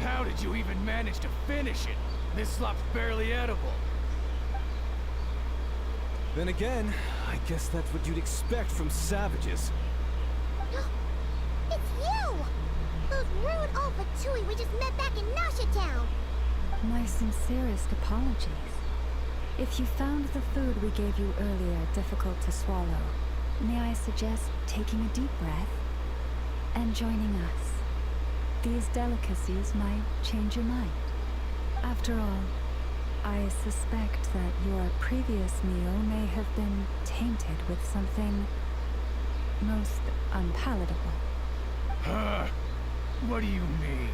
How did you even manage to finish it? This slop's barely edible. Then again, I guess that's what you'd expect from savages. It's you! Those rude old Patui we just met back in Nasha Town. My sincerest apologies. If you found the food we gave you earlier difficult to swallow, may I suggest taking a deep breath and joining us? These delicacies might change your mind. After all, I suspect that your previous meal may have been tainted with something most unpalatable. Huh? What do you mean?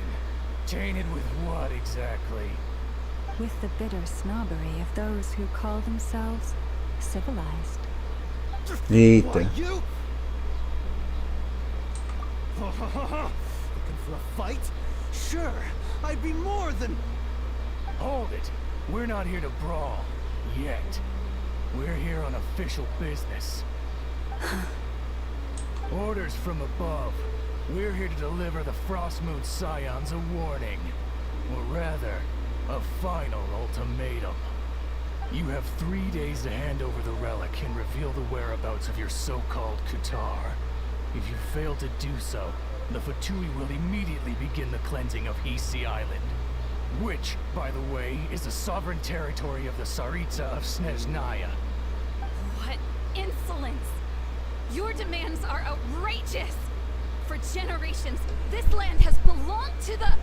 Tainted with what exactly? With the bitter snobbery of those who call themselves civilized. Eita. Why, you? Looking for a fight? Sure, I'd be more than... Hold it. We're not here to brawl. Yet. We're here on official business. Orders from above. We're here to deliver the Frostmoon Scions a warning. Or rather, a final ultimatum. You have 3 days to hand over the relic and reveal the whereabouts of your so-called Qatar. If you fail to do so, the Fatui will immediately begin the cleansing of Hisi Island. Which, by the way, is the sovereign territory of the Tsaritsa of Snezhnaya. What insolence! Your demands are outrageous! For generations, this land has belonged to the...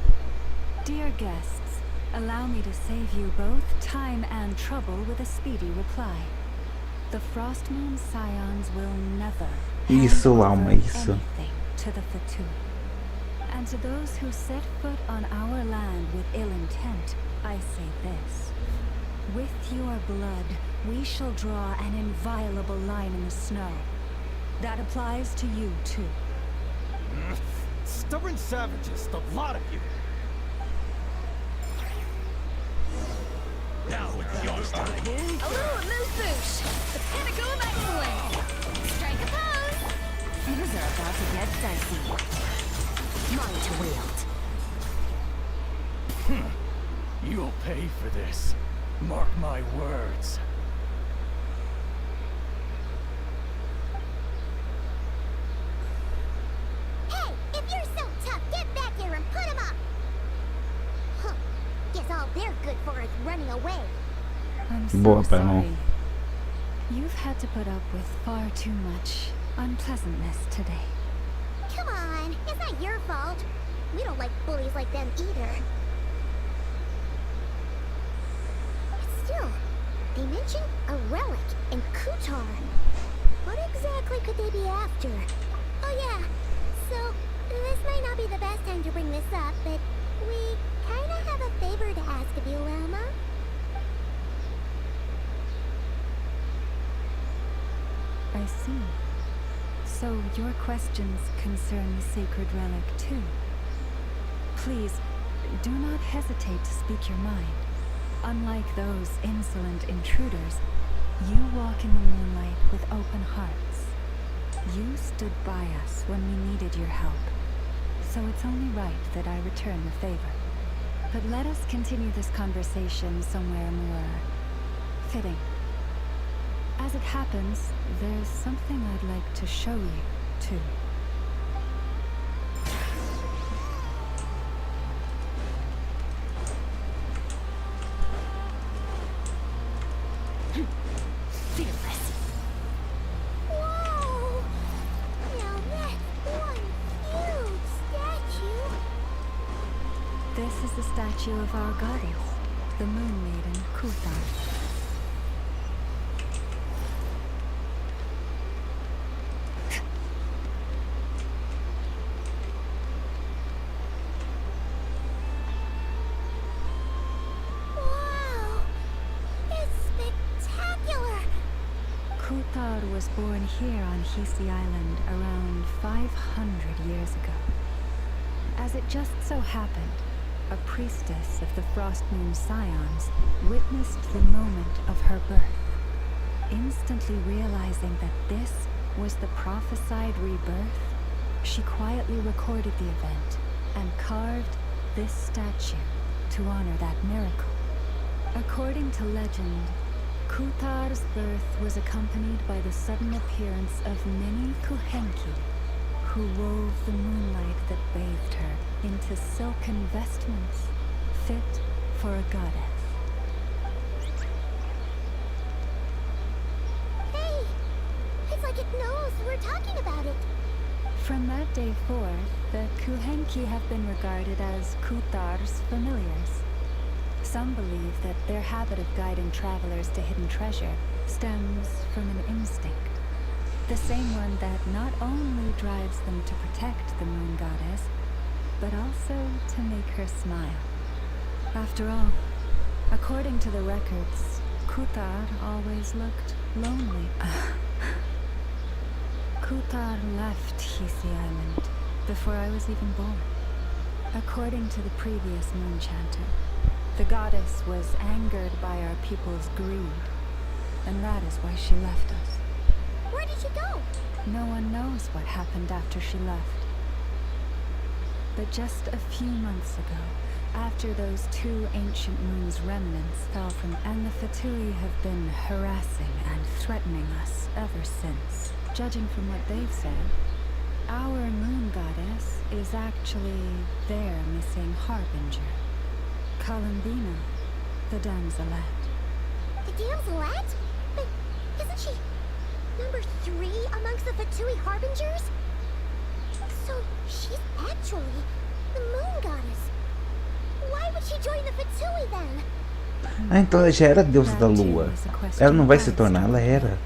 Dear guests, allow me to save you both time and trouble with a speedy reply. The Frostmoon Scions will never Isso, hand Alma, over isso. anything to the Fatui. And to those who set foot on our land with ill intent, I say this. With your blood, we shall draw an inviolable line in the snow. That applies to you, too. Stubborn savages, the lot of you. Now it's your time. A little moose-boosh! The pinnacle of excellence! Strike a pose! Things are about to get dicey. Mine to wield. You'll pay for this. Mark my words. Hey, if you're so tough, get back here and put him up! Huh. Guess all they're good for is running away. I'm so Boa, Pernão. sorry. You've had to put up with far too much unpleasantness today. Come on, it's not your fault. We don't like bullies like them either. But still, they mentioned a relic in Qatar. What exactly could they be after? Oh yeah, so this might not be the best time to bring this up, but we kinda have a favor to ask of you, Alma. I see. So your questions concern the sacred relic too. Please, do not hesitate to speak your mind. Unlike those insolent intruders, you walk in the moonlight with open hearts. You stood by us when we needed your help, so it's only right that I return the favor. But let us continue this conversation somewhere more fitting. As it happens, there's something I'd like to show you, too. Fearless. Whoa! Now that's one huge statue. This is the statue of our goddess, the Moon Maiden Kuthar. Wow! It's spectacular! Kuthar was born here on Hisi Island around 500 years ago. As it just so happened, a priestess of the Frostmoon Scions witnessed the moment of her birth. Instantly realizing that this was the prophesied rebirth, she quietly recorded the event and carved this statue to honor that miracle. According to legend, Kuthar's birth was accompanied by the sudden appearance of many Kuhenki, who wove the moonlight that bathed her into silken vestments fit for a goddess. Hey! It's like it knows we're talking about it. From that day forth, the Kuhenki have been regarded as Kutar's familiars. Some believe that their habit of guiding travelers to hidden treasure stems from an instinct. The same one that not only drives them to protect the moon goddess, but also to make her smile. After all, according to the records, Kutar always looked lonely. Kutar left Hisi Island before I was even born. According to the previous moon chanter, the goddess was angered by our people's greed, and that is why she left us. Where did she go? No one knows what happened after she left. But just a few months ago, after those 2 ancient moons' remnants fell from, and the Fatui have been harassing and threatening us ever since. Judging from what they've said, our moon goddess is actually their missing harbinger, Columbina, the damselette. The damselette? But isn't she number 3 amongst the Fatui harbingers? So she's actually the moon goddess. Why would she join the Fatui then? Ah, então ela já era deusa da lua. Ela não vai se tornar, ela era.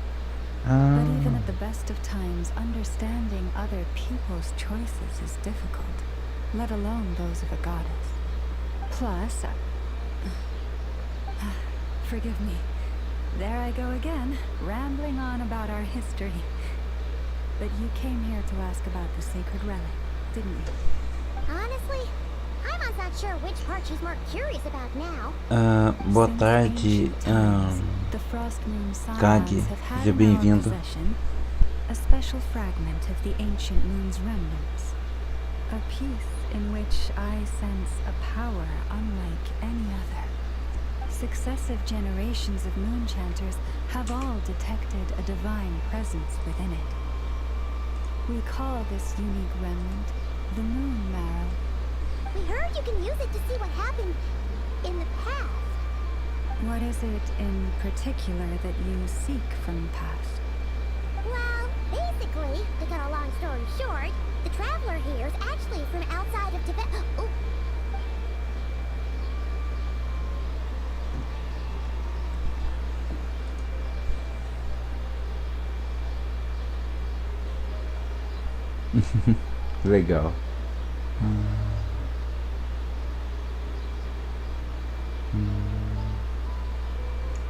But even at the best of times, understanding other people's choices is difficult, let alone those of a goddess. Plus, forgive me, there I go again, rambling on about our history. But you came here to ask about the sacred relic, didn't you? Honestly, I'm not sure which part she's more curious about now. Boa tarde, Kage, seja bem-vindo. A special fragment of the ancient moon's remnants. A piece in which I sense a power unlike any other. Successive generations of moon chanters have all detected a divine presence within it. We call this unique remnant the moon marrow. We heard you can use it to see what happened in the past. What is it in particular that you seek from the past? Well, basically, to cut a long story short, the traveler here is actually from outside of Tibet. Oh. Legal.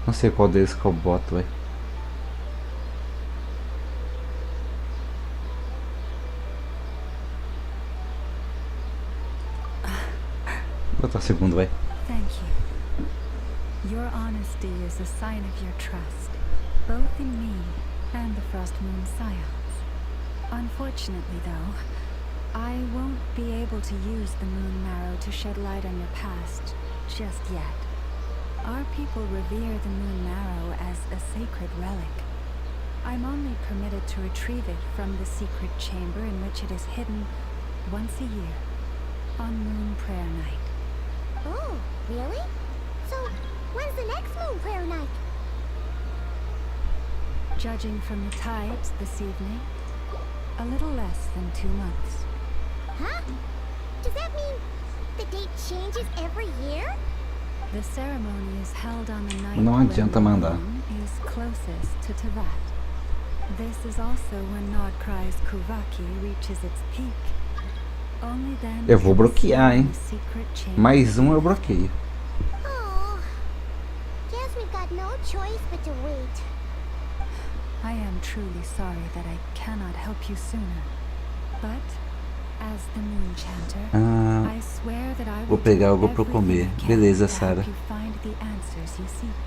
Não sei qual deles que eu boto, velho. Vou botar o segundo, vai. Thank you. Your honesty is a sign of your trust, both in me and the Frost Moon Scions. Unfortunately, though, I won't be able to use the moon marrow to shed light on your past just yet. Our people revere the moon marrow as a sacred relic. I'm only permitted to retrieve it from the secret chamber in which it is hidden once a year, on Moon Prayer Night. Oh, really? So, when's the next moon prayer night? Judging from the tides this evening, a little less than 2 months. Huh? Does that mean the date changes every year? The ceremony is held on the night Não when adianta the mandar. moon is closest to Tevat. This is also when Nodkrai's Kuvaki reaches its peak. Only then Eu vou can we see bloquear, hein? the secret chamber. Mais um eu bloqueio. Oh, guess we've got no choice but to wait. I am truly sorry that I cannot help you sooner. But, as the moon chanter, I swear that I Vou will pegar do algo pra eu comer. everything I can Beleza, to Sarah. help you find the answers you seek.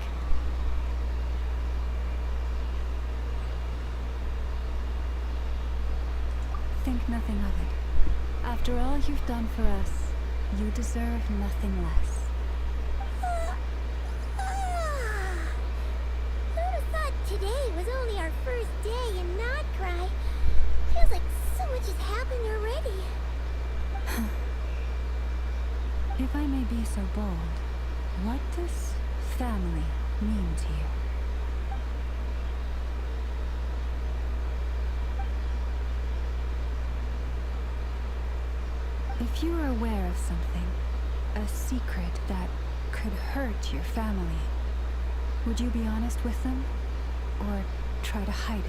Think nothing of it. After all you've done for us, you deserve nothing less. Who'd have thought today was only our first day in nodkrai? Feels like so much has happened already. If I may be so bold, what mean to you? If you are aware of something, a secret that could hurt your family, would you be honest with them? Or try to hide it?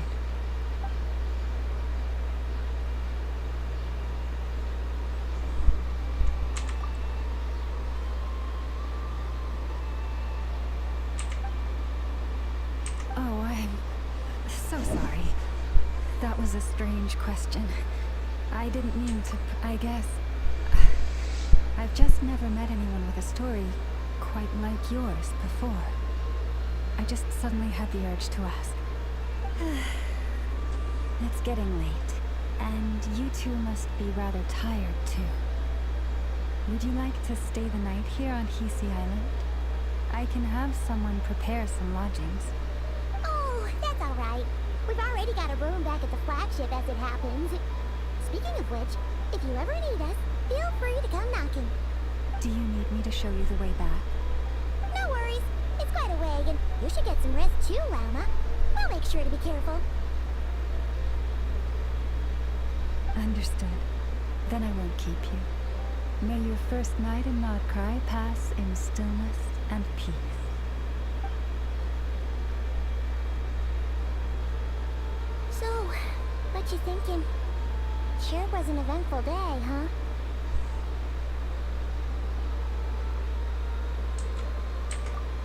Oh, I'm so sorry. That was a strange question. I didn't mean to, I guess. I've just never met anyone with a story quite like yours before. I just suddenly had the urge to ask. It's getting late, and you two must be rather tired too. Would you like to stay the night here on Hisi Island? I can have someone prepare some lodgings. Oh, that's all right. We've already got a room back at the flagship as it happens. Speaking of which, if you ever need us, feel free to come knocking. Do you need me to show you the way back? No worries. It's quite a way, and you should get some rest too, Lama. I'll make sure to be careful. Understood. Then I won't keep you. May your first night in Nodkrai pass in stillness and peace. So, what you thinking? Sure was an eventful day, huh?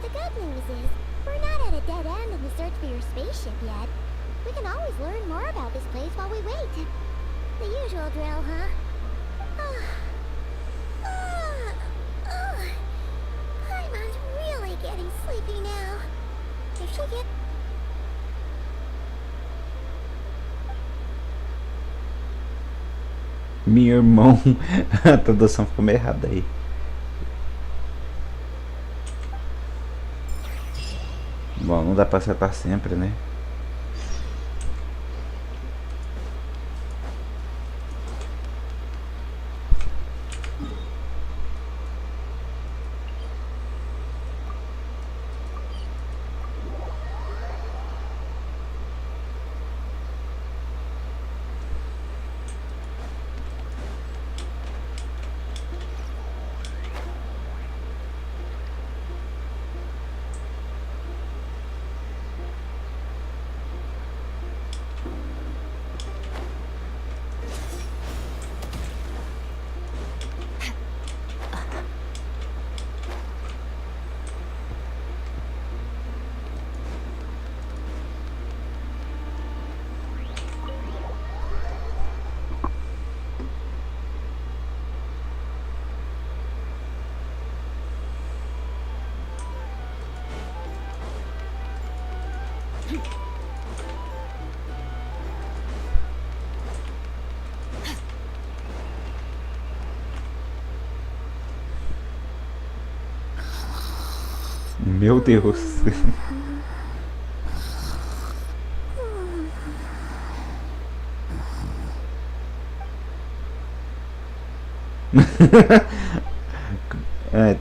The good news is, we're not at a dead end in the search for your spaceship yet. We can always learn more about this place while we wait. The usual drill, huh? Paimon's really getting sleepy now. If she gets... Meu irmão, a tradução ficou meio errada aí. Bom, não dá pra acertar sempre, né? Meu Deus.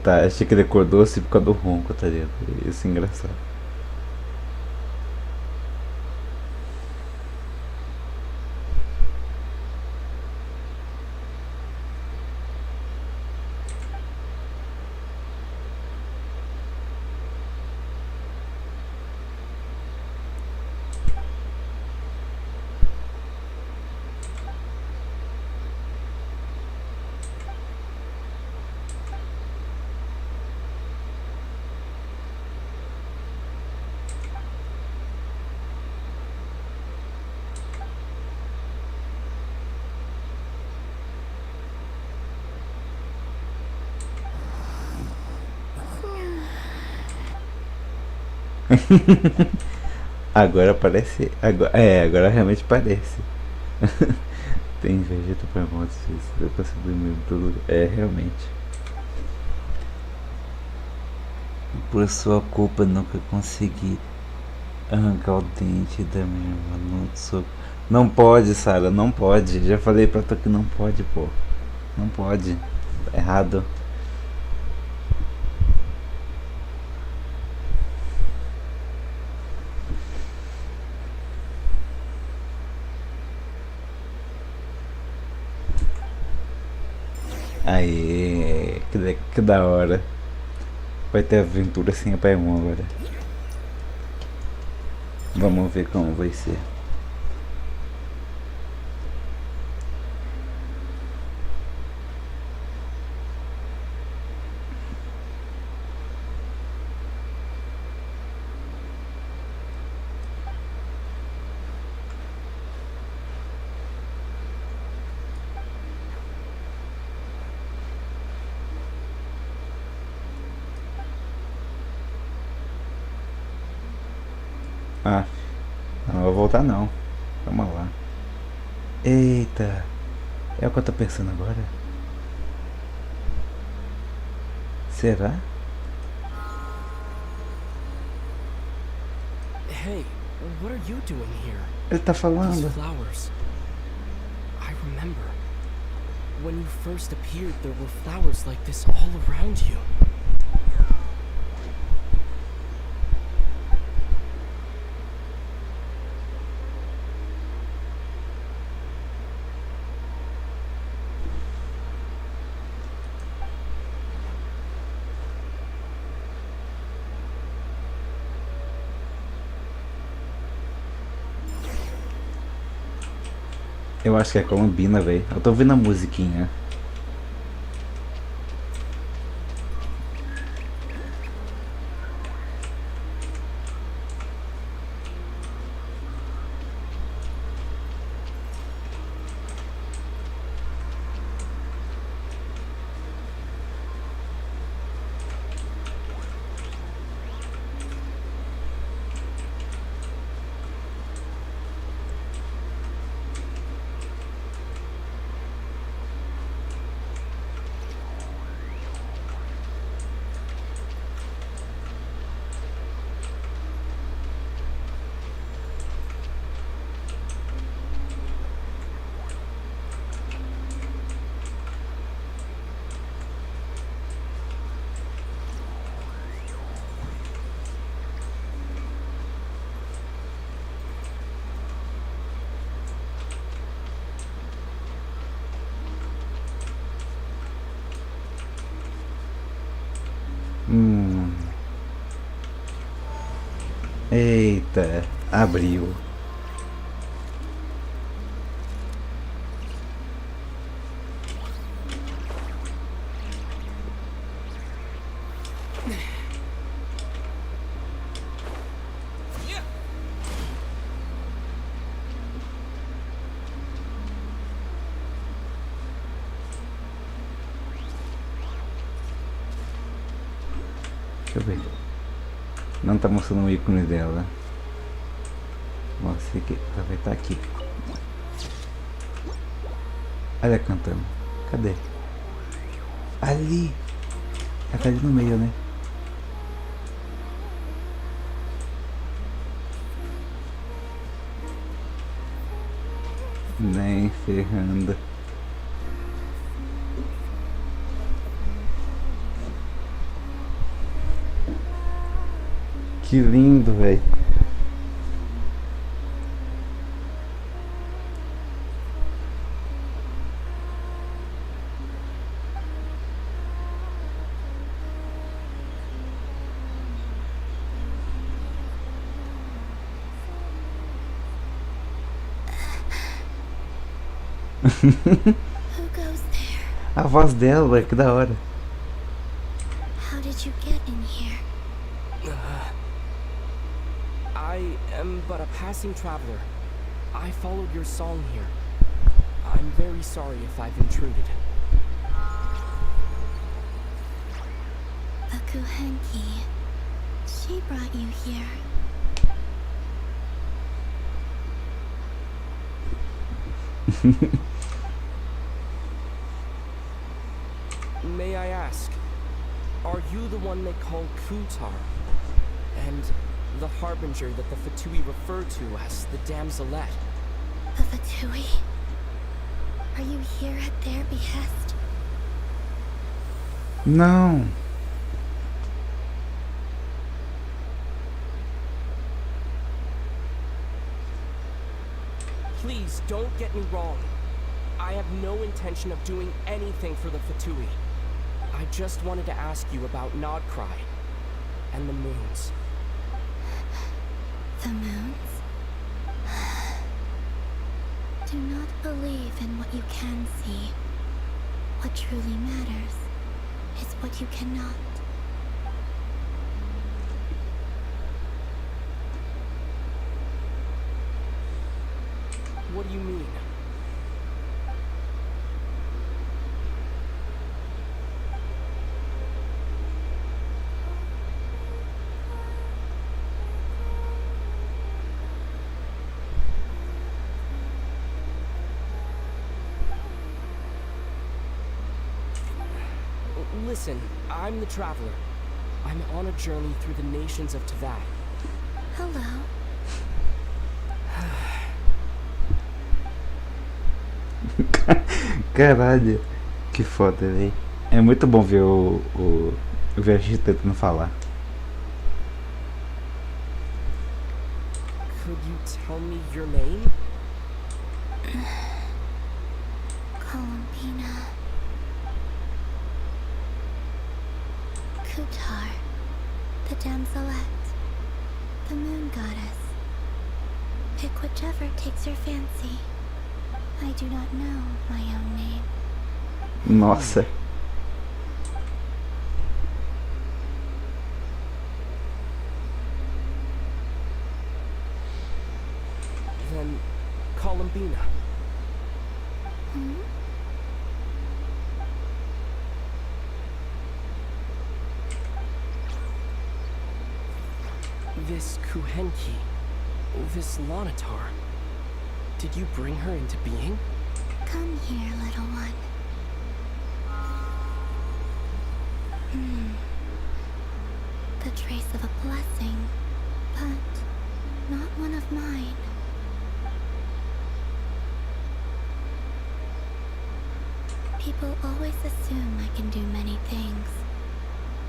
Tá, achei que ele acordou assim por causa do ronco, tá ligado? Isso é engraçado. Agora parece. Agora realmente parece. Tem vegeta para motos, eu consigo dormir tudo. Realmente. Por sua culpa nunca consegui arrancar o dente da minha irmã no soco. Não pode, Sarah, não pode. Já falei pra tu que não pode, pô. Não pode. Tá errado. Aê, que da hora. Vai ter aventura sem a Paimon agora. Vamos ver como vai ser. Ah, não vou voltar não. Vamos lá. Eita, é o que eu tô pensando agora? Será? Hey, what are you doing here? Ele tá falando. These flowers. I remember. When you first appeared, there were flowers like this all around you. Eu acho que é Colombina, velho. Eu tô ouvindo a musiquinha. Eita, abriu. Deixa eu ver. Não tá mostrando o ícone dela. Vamos aproveitar aqui. Olha cantando. Cadê? Ali! Ela tá ali no meio, né? Nem ferrando. Que lindo, velho. A voz dela, velho, que da hora. How did you get in here? I am but a passing traveler. I followed your song here. I'm very sorry if I've intruded. Akuhenki. She brought you here. May I ask, are you the one they call Kutar? And the harbinger that the Fatui refer to as the Damselette? The Fatui? Are you here at their behest? Não. Please don't get me wrong. I have no intention of doing anything for the Fatui. I just wanted to ask you about Nodkrai and the moons. The moons? Do not believe in what you can see. What truly matters is what you cannot. What do you mean? Listen, I'm the Traveler. I'm on a journey through the nations of Tavad. Hello. Caralho, que foda, velho. É muito bom ver o viajante tentando falar. Could you tell me your name? Columbina. Kutar. The damselette. The moon goddess. Pick whichever takes your fancy. I do not know my own name. Nossa. Then, Columbina. Hmm? This Kuhenki, this Lonatar, did you bring her into being? Come here, little one. The trace of a blessing, but not one of mine. People always assume I can do many things.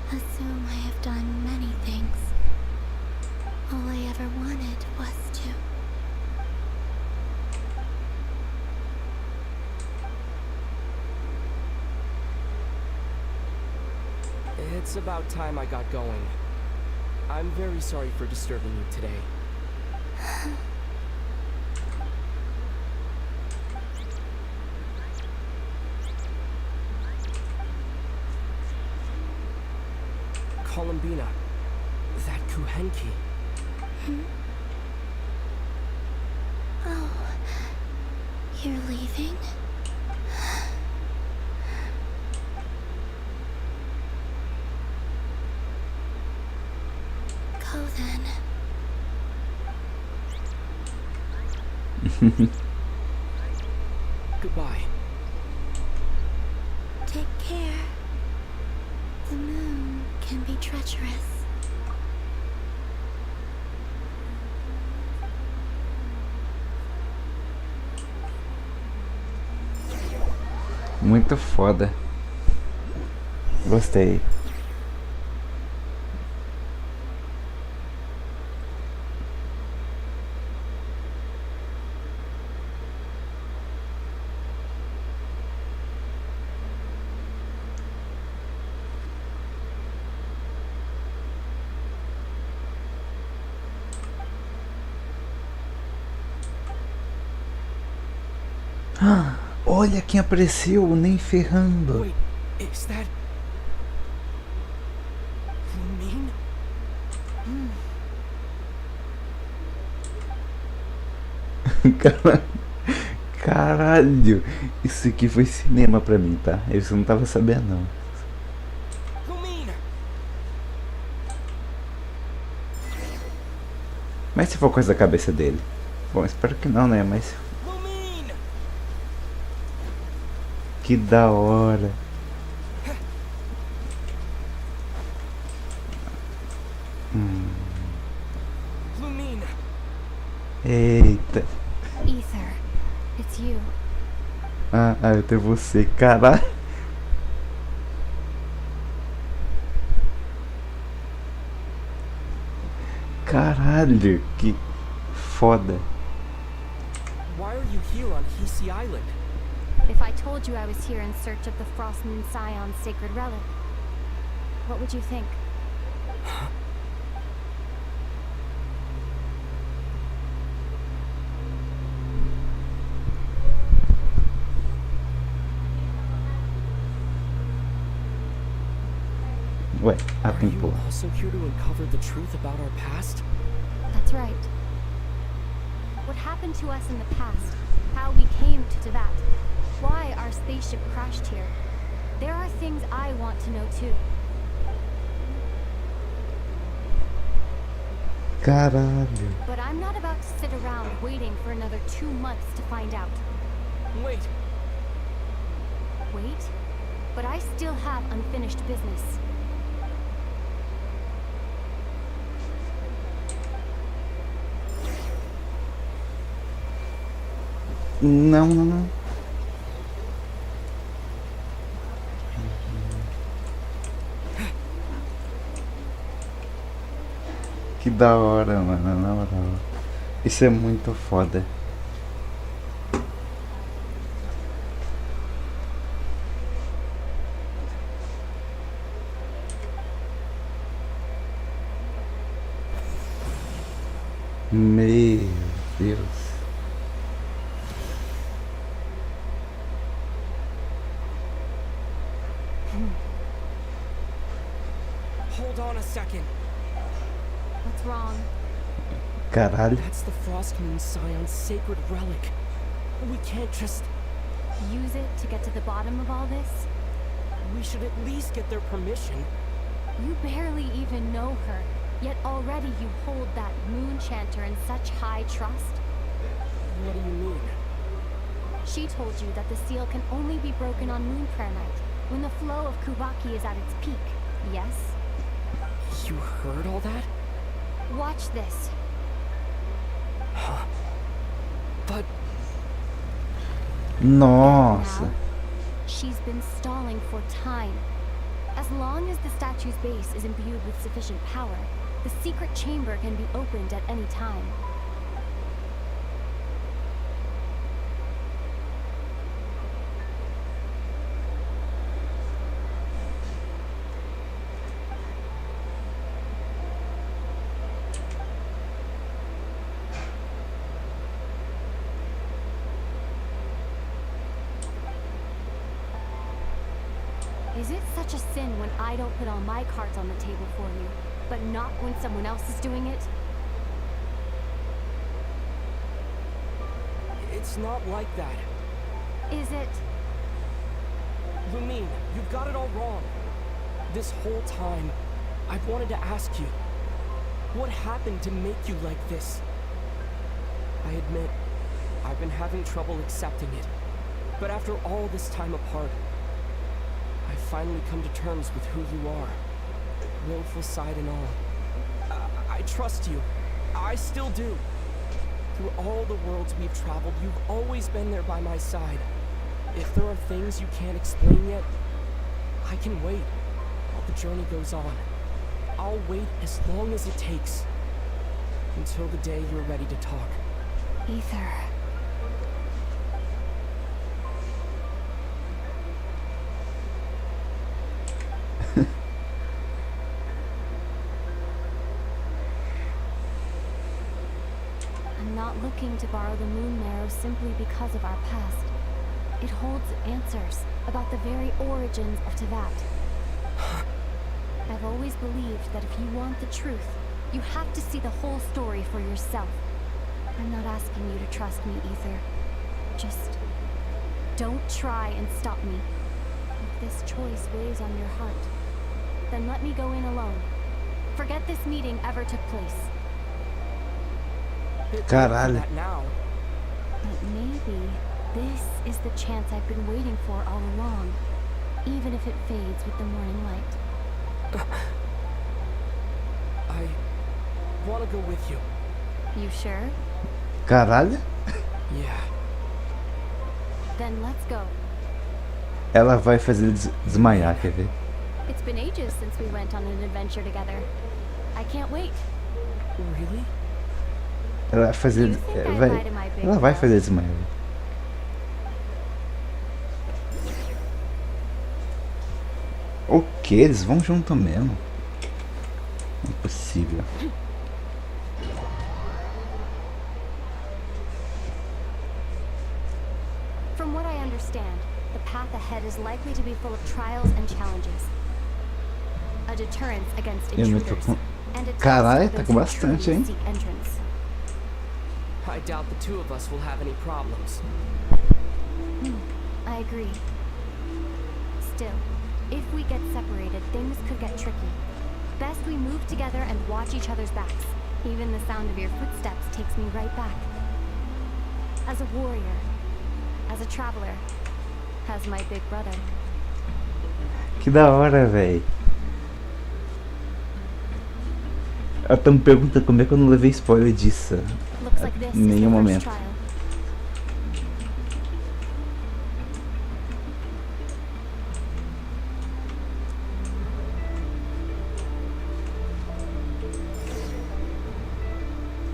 Assume I have done many things. All I ever wanted was to. It's about time I got going. I'm very sorry for disturbing you today. Columbina, that Kuhenki. Oh, you're leaving? Go then. Goodbye. Take care. The moon can be treacherous. Muito foda. Gostei. Olha quem apareceu, nem ferrando. Wait, is that... Lumine? Caralho, isso aqui foi cinema pra mim, tá? Eu não tava sabendo não. Lumine! Mas se for coisa da cabeça dele? Bom, espero que não, né? Mas... Que da hora. Lumine! Eita. Ether, it's you. Ah, eu tenho você, caralho. Caralho, que foda. Why are you here on Hisi Island? If I told you I was here in search of the Frost Moon Scion's sacred relic, what would you think? Ué, Are you pô. also here to uncover the truth about our past? That's right. What happened to us in the past, how we came to that, why our spaceship crashed here. There are things I want to know too. Caralho. But I'm not about to sit around waiting for another 2 months to find out. Wait, Wait? But I still have unfinished business. Não, não, não. Que da hora, mano, na moral. Isso é muito foda. Meu Deus. hold on a second. What's wrong? Caralho. That's the Frost Moon Scion's sacred relic. We can't just... Use it to get to the bottom of all this? We should at least get their permission. You barely even know her, yet already you hold that moon chanter in such high trust. What do you mean? She told you that the seal can only be broken on Moon Prayer Night, when the flow of Kubaki is at its peak, yes? You heard all that? Watch this. Huh? But... Nossa. Now, she's been stalling for time. As long as the statue's base is imbued with sufficient power, the secret chamber can be opened at any time. Is it such a sin when I don't put all my cards on the table for you, but not when someone else is doing it? It's not like that. Is it? Lumine, you've got it all wrong. This whole time, I've wanted to ask you, what happened to make you like this? I admit, I've been having trouble accepting it. But after all this time apart, I've finally come to terms with who you are. Willful side and all. I trust you. I still do. Through all the worlds we've traveled, you've always been there by my side. If there are things you can't explain yet, I can wait while the journey goes on. I'll wait as long as it takes. Until the day you're ready to talk. Ether. I'm not looking to borrow the moon marrow simply because of our past. It holds answers about the very origins of Teyvat. I've always believed that if you want the truth, you have to see the whole story for yourself. I'm not asking you to trust me, Ether. Just don't try and stop me. If this choice weighs on your heart, then let me go in alone. Forget this meeting ever took place. Caralho. That now. But maybe this is the chance I've been waiting for all along, even if it fades with the morning light. I want to go with you. You sure? Caralho. Yeah. Then let's go. Ela vai fazer ele desmaiar, quer ver? It's been ages since we went on an adventure together. I can't wait. Really? Ela vai fazer. Ela vai fazer desmaiar. O que? Eles vão junto mesmo? Impossível. From what I understand, the path ahead is likely to be full of trials and challenges. A deterrence against Eu não tô intruders, com... and a Caralho, test tá for com those who bastante, truly hein? seek entrance. I doubt the two of us will have any problems. I agree. Still, if we get separated, things could get tricky. Best we move together and watch each other's backs. Even the sound of your footsteps takes me right back. As a warrior, as a traveler, as my big brother. Que da hora, véi. Ela tá me perguntando como é que eu não levei spoiler disso. Looks like this Em is the nenhum first momento. trial.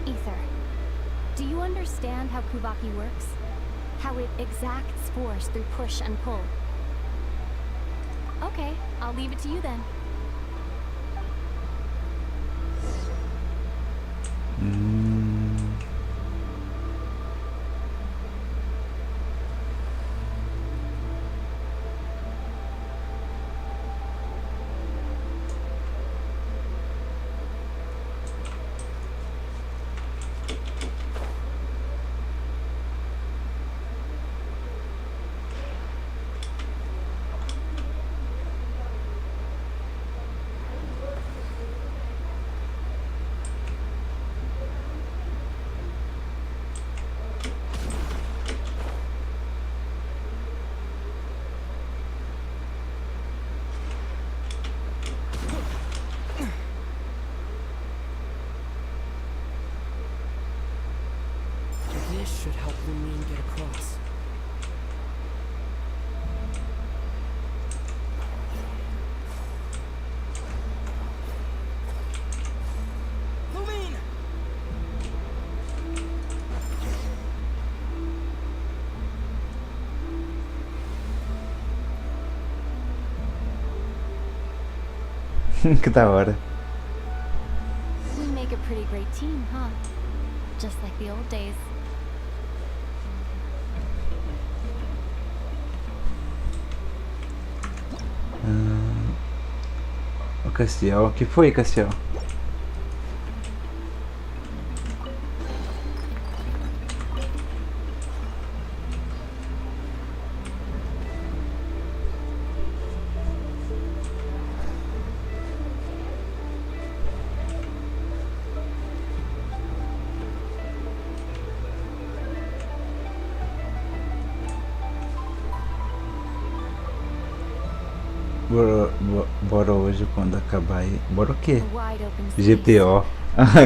Ether, do you understand how Kubaki works? How it exacts force through push and pull? Okay, I'll leave it to you then. This should help Lumine get across. Lumine! Que da hora. We make a pretty great team, huh? Just like the old days. O Castiel, o que foi, Castiel? Bora hoje quando acabar aí. Bora o quê? GTO.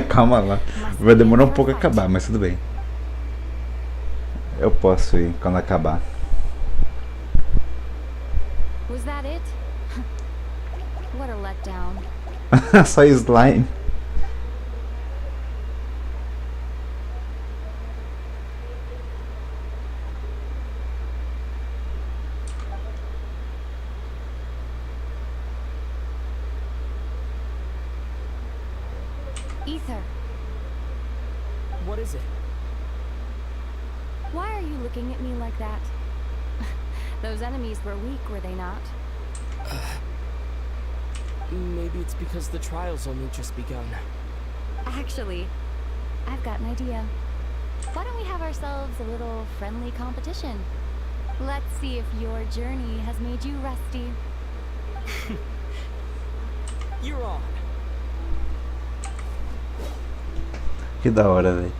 Calma lá. Vai demorar um pouco a acabar, mas tudo bem. Eu posso ir quando acabar. Was that it? What a letdown. Só slime. Ether, What is it? why are you looking at me like that? Those enemies were weak, were they not? Maybe it's because the trial's only just begun. Actually, I've got an idea. Why don't we have ourselves a little friendly competition? Let's see if your journey has made you rusty. You're on. Que da hora, velho.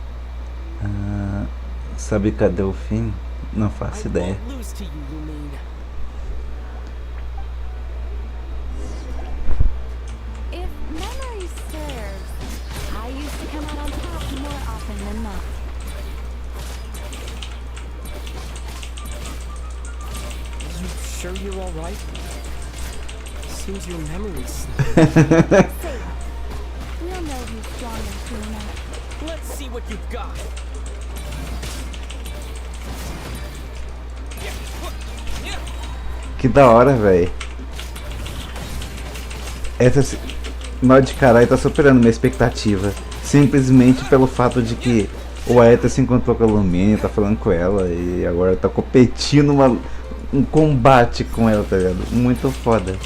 Sabe cadê o fim? Não faço I ideia. won't lose to you, Lumine. If memory serves, I used to come out on top more often than not. You sure you're all right? Seems your memory's slipping. We'll know who's stronger soon enough. Let's see what you've got. Que da hora, velho. Essa nodkrai tá superando minha expectativa. Simplesmente pelo fato de que o Aeta se encontrou com a Lumine, tá falando com ela e agora tá competindo um combate com ela, tá ligado? Muito foda.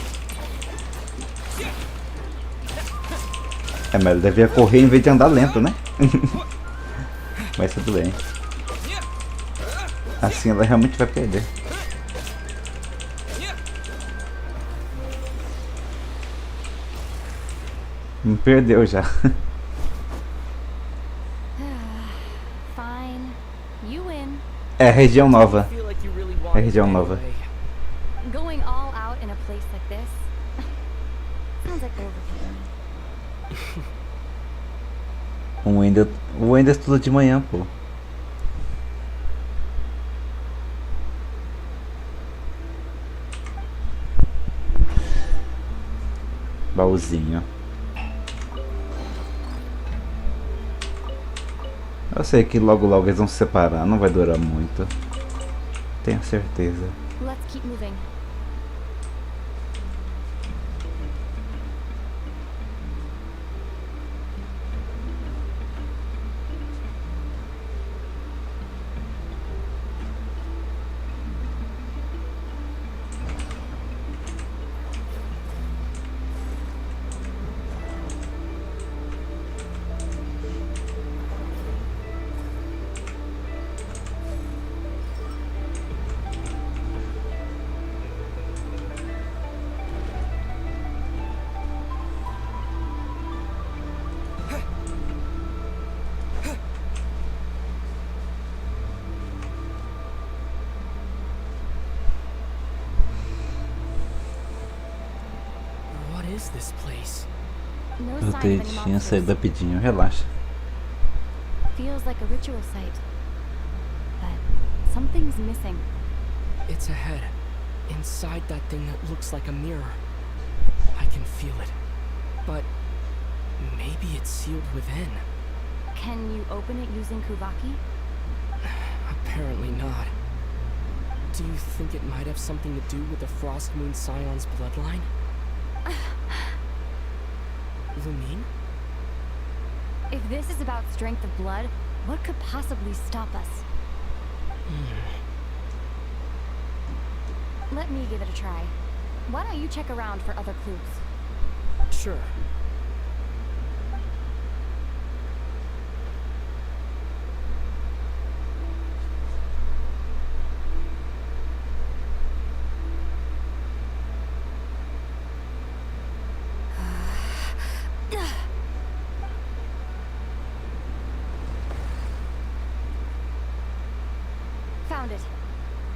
É, mas ela devia correr em vez de andar lento, né? Mas tudo bem. Assim ela realmente vai perder. Me perdeu já. Fine. You win. É região nova. É região nova. Going all out in a place like this sounds like overkill. O Wender estuda de manhã, pô. Baúzinho. Eu sei que logo logo eles vão se separar, não vai durar muito. Tenho certeza. Let's keep moving. This place. No Eu sign of any tinha saído monsters. rapidinho, relaxa. Feels like a ritual site. But something's missing. It's ahead. Inside that thing that looks like a mirror. I can feel it. But maybe it's sealed within. Can you open it using Kuvaki? Apparently not. Do you think it might have something to do with the Frost Moon Scion's bloodline? Lumine? If this is about strength of blood, what could possibly stop us? Let me give it a try. Why don't you check around for other clues? Sure. Found it.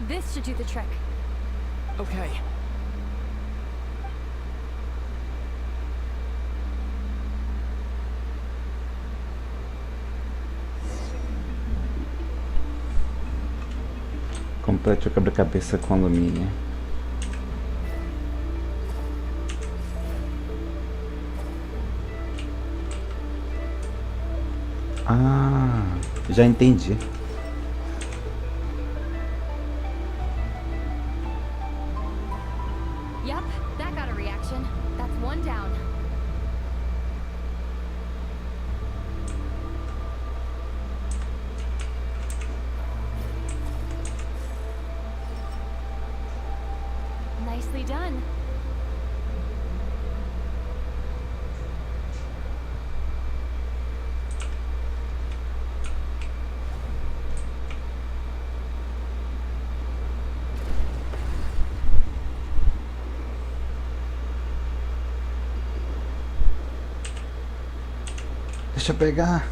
This should do the trick. Okay. Complete o quebra-cabeça com alumínio. Ah, já entendi. Yep, that got a reaction. That's one down. Nicely done. Deixa eu pegar.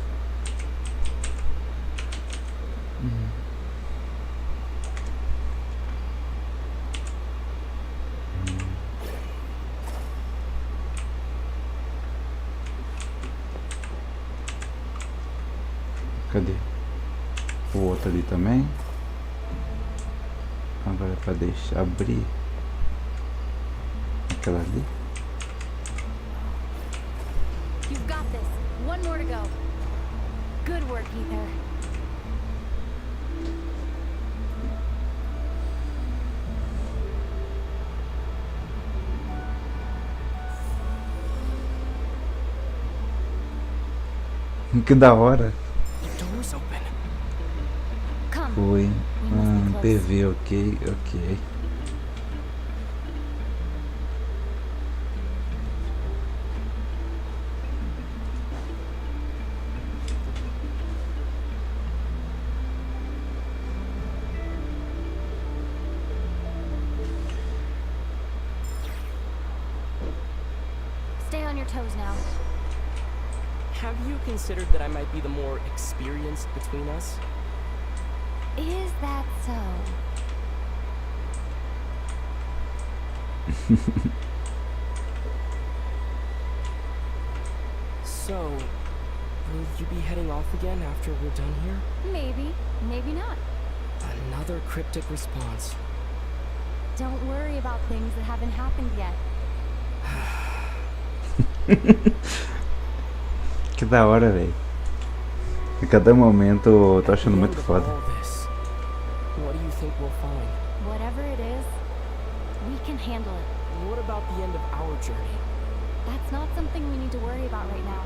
Cadê? O outro ali também. Agora é pra deixar abrir aquela ali. You've got this. One more to go. Good work, Ether. Que da hora. The door's open. Come. Foi. We must be close. PV, ok, ok. Stay on your toes now. Have you considered that I might be the more experienced between us? Is that so? So, will you be heading off again after we're done here? Maybe, maybe not. Another cryptic response. Don't worry about things that haven't happened yet. Que da hora, velho. A cada momento eu tô achando muito foda. All this, what do you think we'll find? Whatever it is, we can handle it. What about the end of our journey? That's not something we need to worry about right now.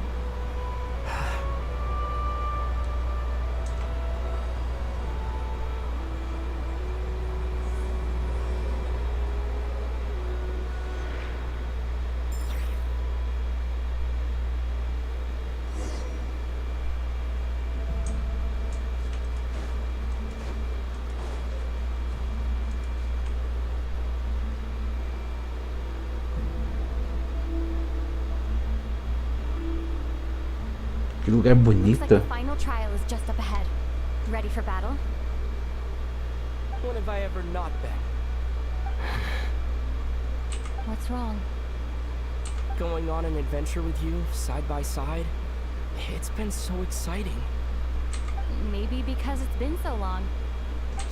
Que lugar Looks like bonito. the final trial is just up ahead. Ready for battle? When have I ever not been? What's wrong? Going on an adventure with you, side by side? It's been so exciting. Maybe because it's been so long.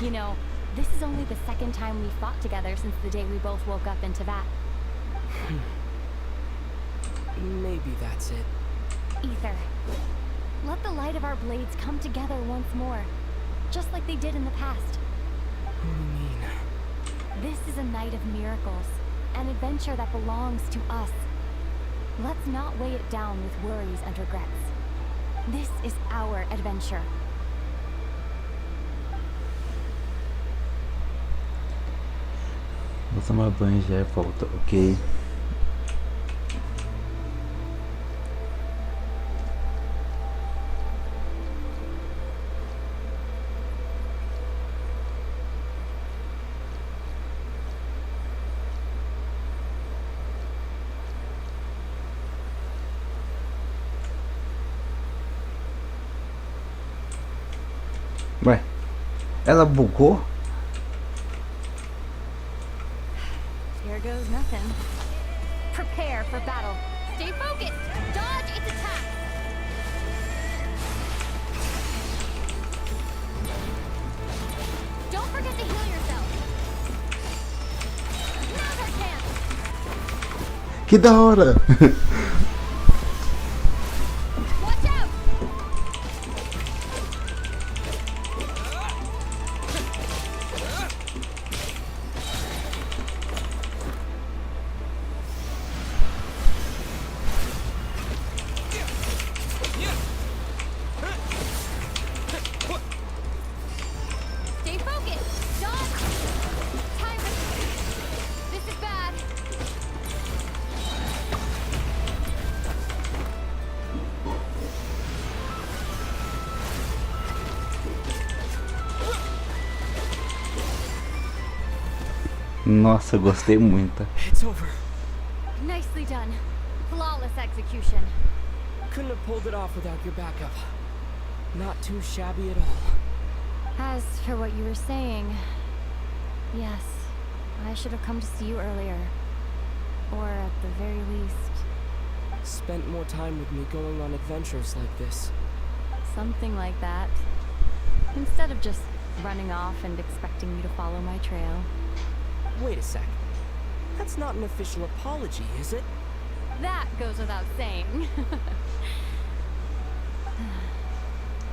You know, this is only the second time we've fought together since the day we both woke up in Tibet. Maybe that's it. Ether, let the light of our blades come together once more, just like they did in the past. What do you mean? This is a night of miracles, an adventure that belongs to us. Let's not weigh it down with worries and regrets. This is our adventure. Vou tomar banho já e volta, ok. Ué, ela bugou? Here goes nothing. Prepare for battle. Stay focused. Dodge its attack. Don't forget to heal yourself. Now's our chance. Que da hora! Watch out. Stay focused. Dodge. Time. This is bad. Nossa, gostei muito. It's over. Nicely done. Flawless execution. Couldn't have pulled it off without your backup. Not too shabby at all. As for what you were saying, yes, I should have come to see you earlier. Or at the very least, Spent more time with me going on adventures like this. something like that. Instead of just running off and expecting you to follow my trail. Wait a sec. That's not an official apology, is it? That goes without saying.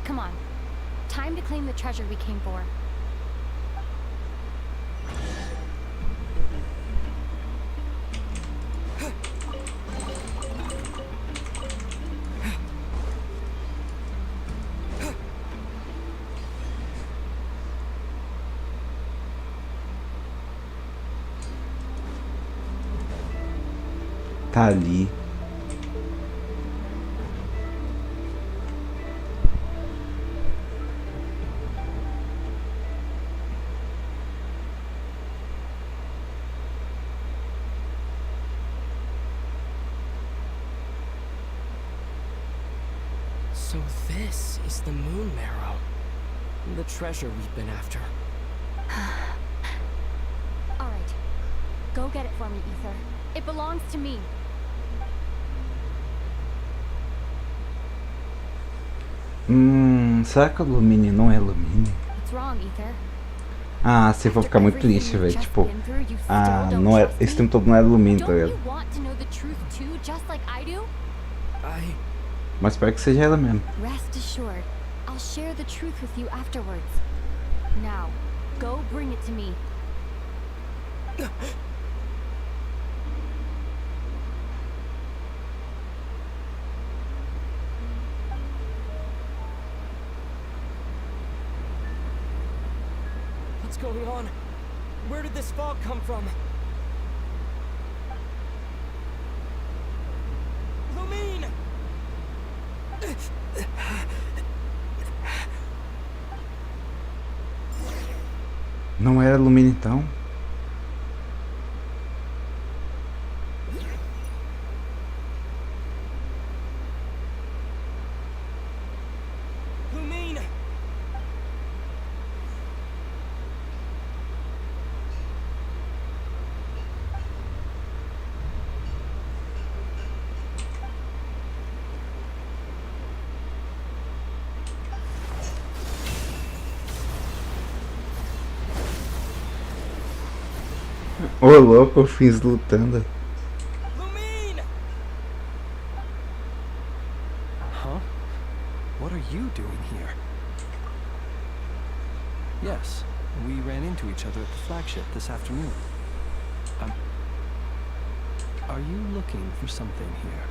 Come on. Time to claim the treasure we came for. tá ali. So this is the moon marrow. The treasure we've been after. Alright. Go get it for me, Ether. It belongs to me. Será que a Lumine não é Lumine? What's wrong, Ether? Ah, se for ficar muito triste, velho. Tipo, não é, esse tempo todo não era Lumine, tá ligado? Don't you want to know the truth too, just like I do? Mas espero que seja ela mesmo. Rest assured, I'll share the truth with you afterwards. Now, go bring it to me. What's going on? Where did this fog come from? Lumine! Não era Lumine então? Lumine! Ô louco, eu fiz lutando. Huh? What are you doing here? Yes, we ran into each other at the flagship this afternoon. Are you looking for something here?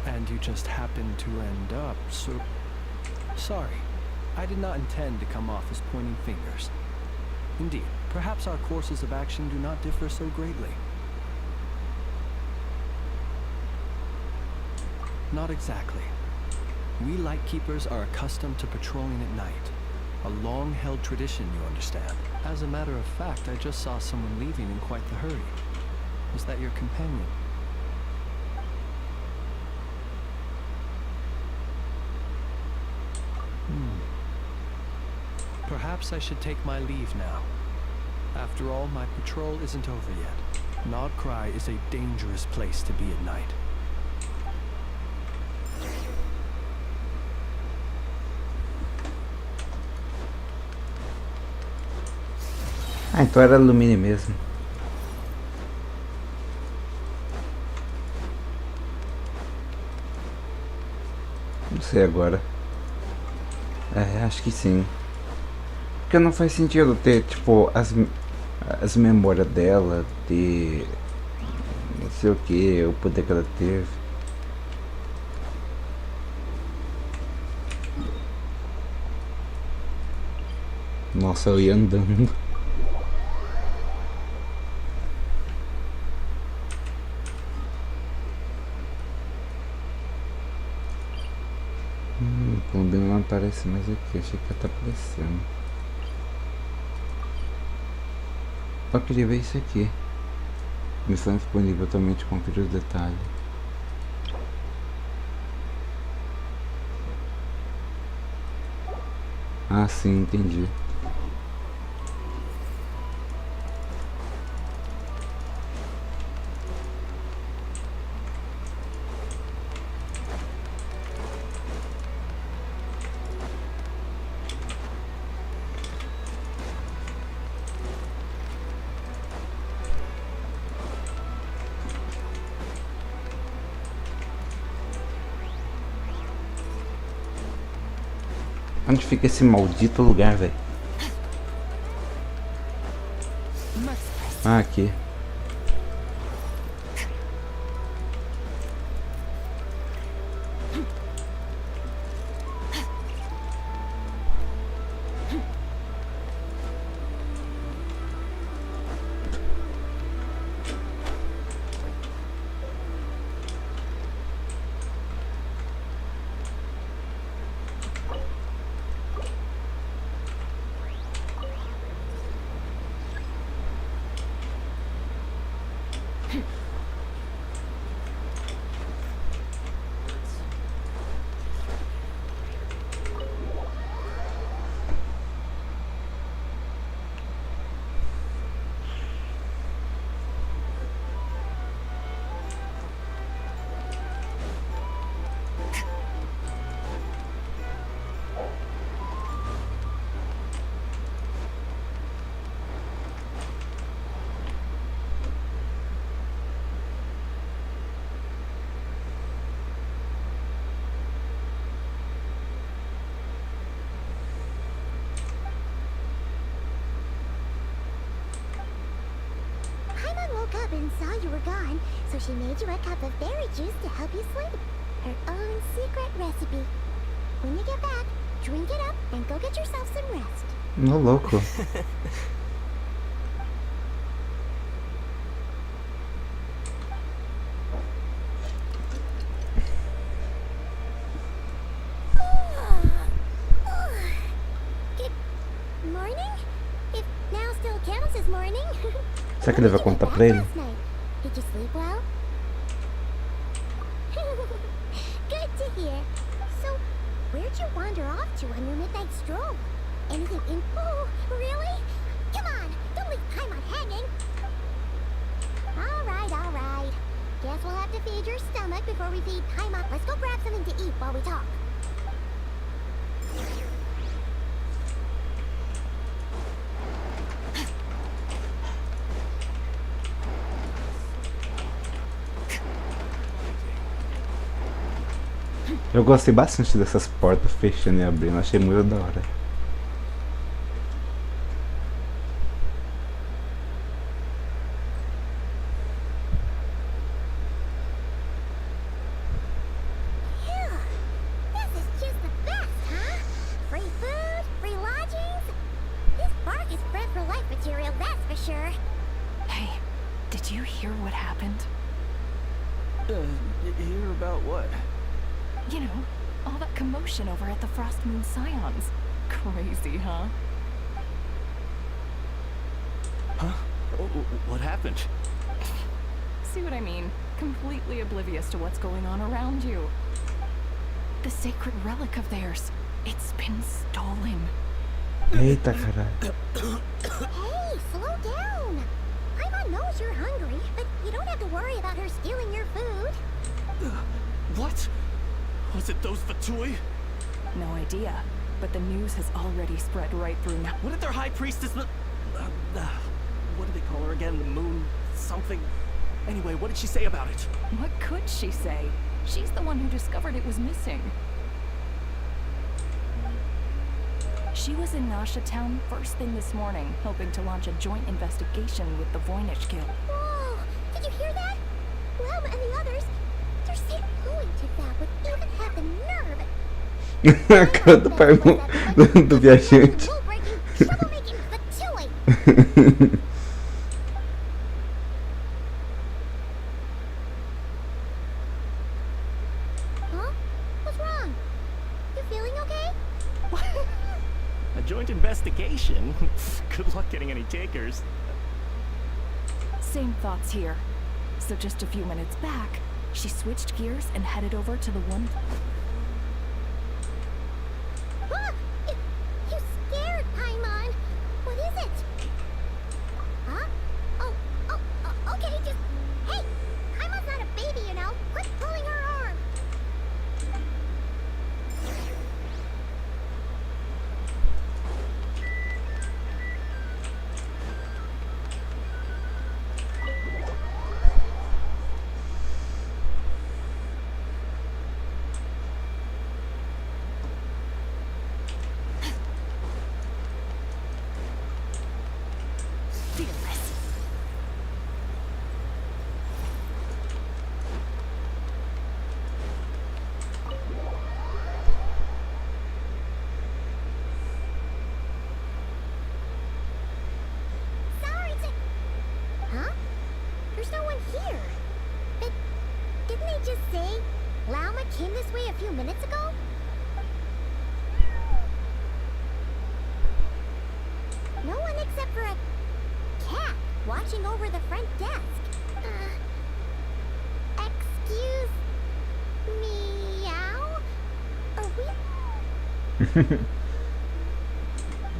And you just happened to end up so... Sorry, I did not intend to come off as pointing fingers. Indeed, perhaps our courses of action do not differ so greatly. Not exactly. We Lightkeepers are accustomed to patrolling at night. A long-held tradition, you understand. As a matter of fact, I just saw someone leaving in quite the hurry. Was that your companion? Perhaps I should take my leave now. After all, my patrol isn't over yet. Nodkrai is a dangerous place to be at night. Ah, então era Lumine mesmo. Não sei agora. É, acho que sim. Porque não faz sentido ter, tipo, as memórias dela, ter não sei o que, o poder que ela teve. Nossa, eu ia andando. O Colombino não aparece mais aqui, achei que ia estar aparecendo. Eu queria ver isso aqui. Missão disponível, atualmente conferir os detalhes. Ah, sim, entendi. Onde fica esse maldito lugar, velho? Ah, aqui. woke up and saw you were gone, so she made you a cup of berry juice to help you sleep. Her own secret recipe. When you get back, drink it up and go get yourself some rest. No louco. Good morning? If now still counts as morning. Será que ele vai contar pra ele? Last night. Did you sleep well? Good to hear. So, where'd you wander off to on your midnight stroll? Anything in... Oh, really? Come on, don't leave Paimon hanging. All right. Guess we'll have to feed your stomach before we feed Paimon. Let's go grab something to eat while we talk. Eu gostei bastante dessas portas fechando e abrindo, achei muito da hora. Phew. This is just the best, huh? Free food, free lodgings. This bark is bred for life material, that's for sure. Hey, did you hear what happened? Hear about what? You know, all that commotion over at the Frost Moon Scions. Crazy, huh? Huh? What happened? See what I mean? Completely oblivious to what's going on around you. The sacred relic of theirs. It's been stolen. Eita caralho. Hey, slow down. Paimon knows you're hungry, but you don't have to worry about her stealing your food. What? Was it those Fatui? No idea, but the news has already spread right through now. What did their high priestess... what do they call her again? The moon... something... Anyway, what did she say about it? What could she say? She's the one who discovered it was missing. She was in Nasha Town first thing this morning, hoping to launch a joint investigation with the Voynich Guild. Whoa! Did you hear that? Lem and the others, they're saying who did that would even have the nerve. A cara do pai do viajante. Troublemaking Fatui. Huh? What's wrong? You feeling okay? A joint investigation? Good luck getting any takers. Same thoughts here. So just a few minutes back, she switched gears and headed over to the one... Ah! You scared, Paimon. What is it? Huh? Okay, just... Hey! Paimon's not a baby, you know. Quit pulling her arm. Fearless. Sorry to... Huh? There's no one here. But didn't they just say Lauma came this way a few minutes ago? No one except for a cat watching over the front desk. Excuse... meow? Are we...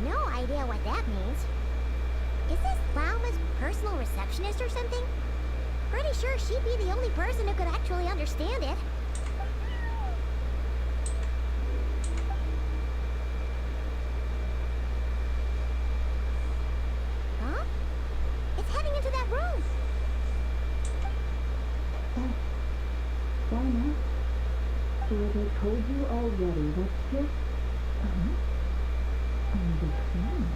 No idea what that means. Is this Lauma's personal receptionist or something? Pretty sure she'd be the only person who could actually understand it. Huh? It's heading into that room. Why not? Well, I told you already. That's just... understand.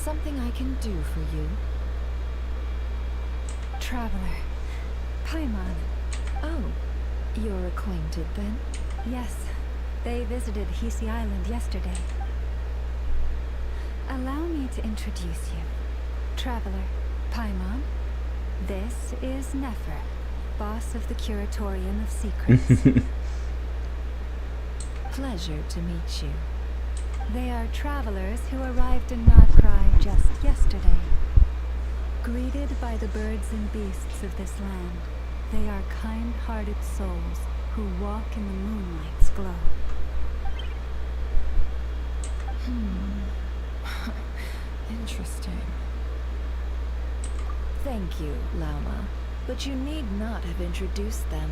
something I can do for you? Traveler. Paimon. Oh, you're acquainted then? Yes. They visited Hisi Island yesterday. Allow me to introduce you. Traveler. Paimon. This is Nefer, boss of the Curatorium of Secrets. Pleasure to meet you. They are travelers who arrived in Nodkrai just yesterday. Greeted by the birds and beasts of this land, they are kind-hearted souls who walk in the moonlight's glow. Interesting. Thank you, Lauma. But you need not have introduced them.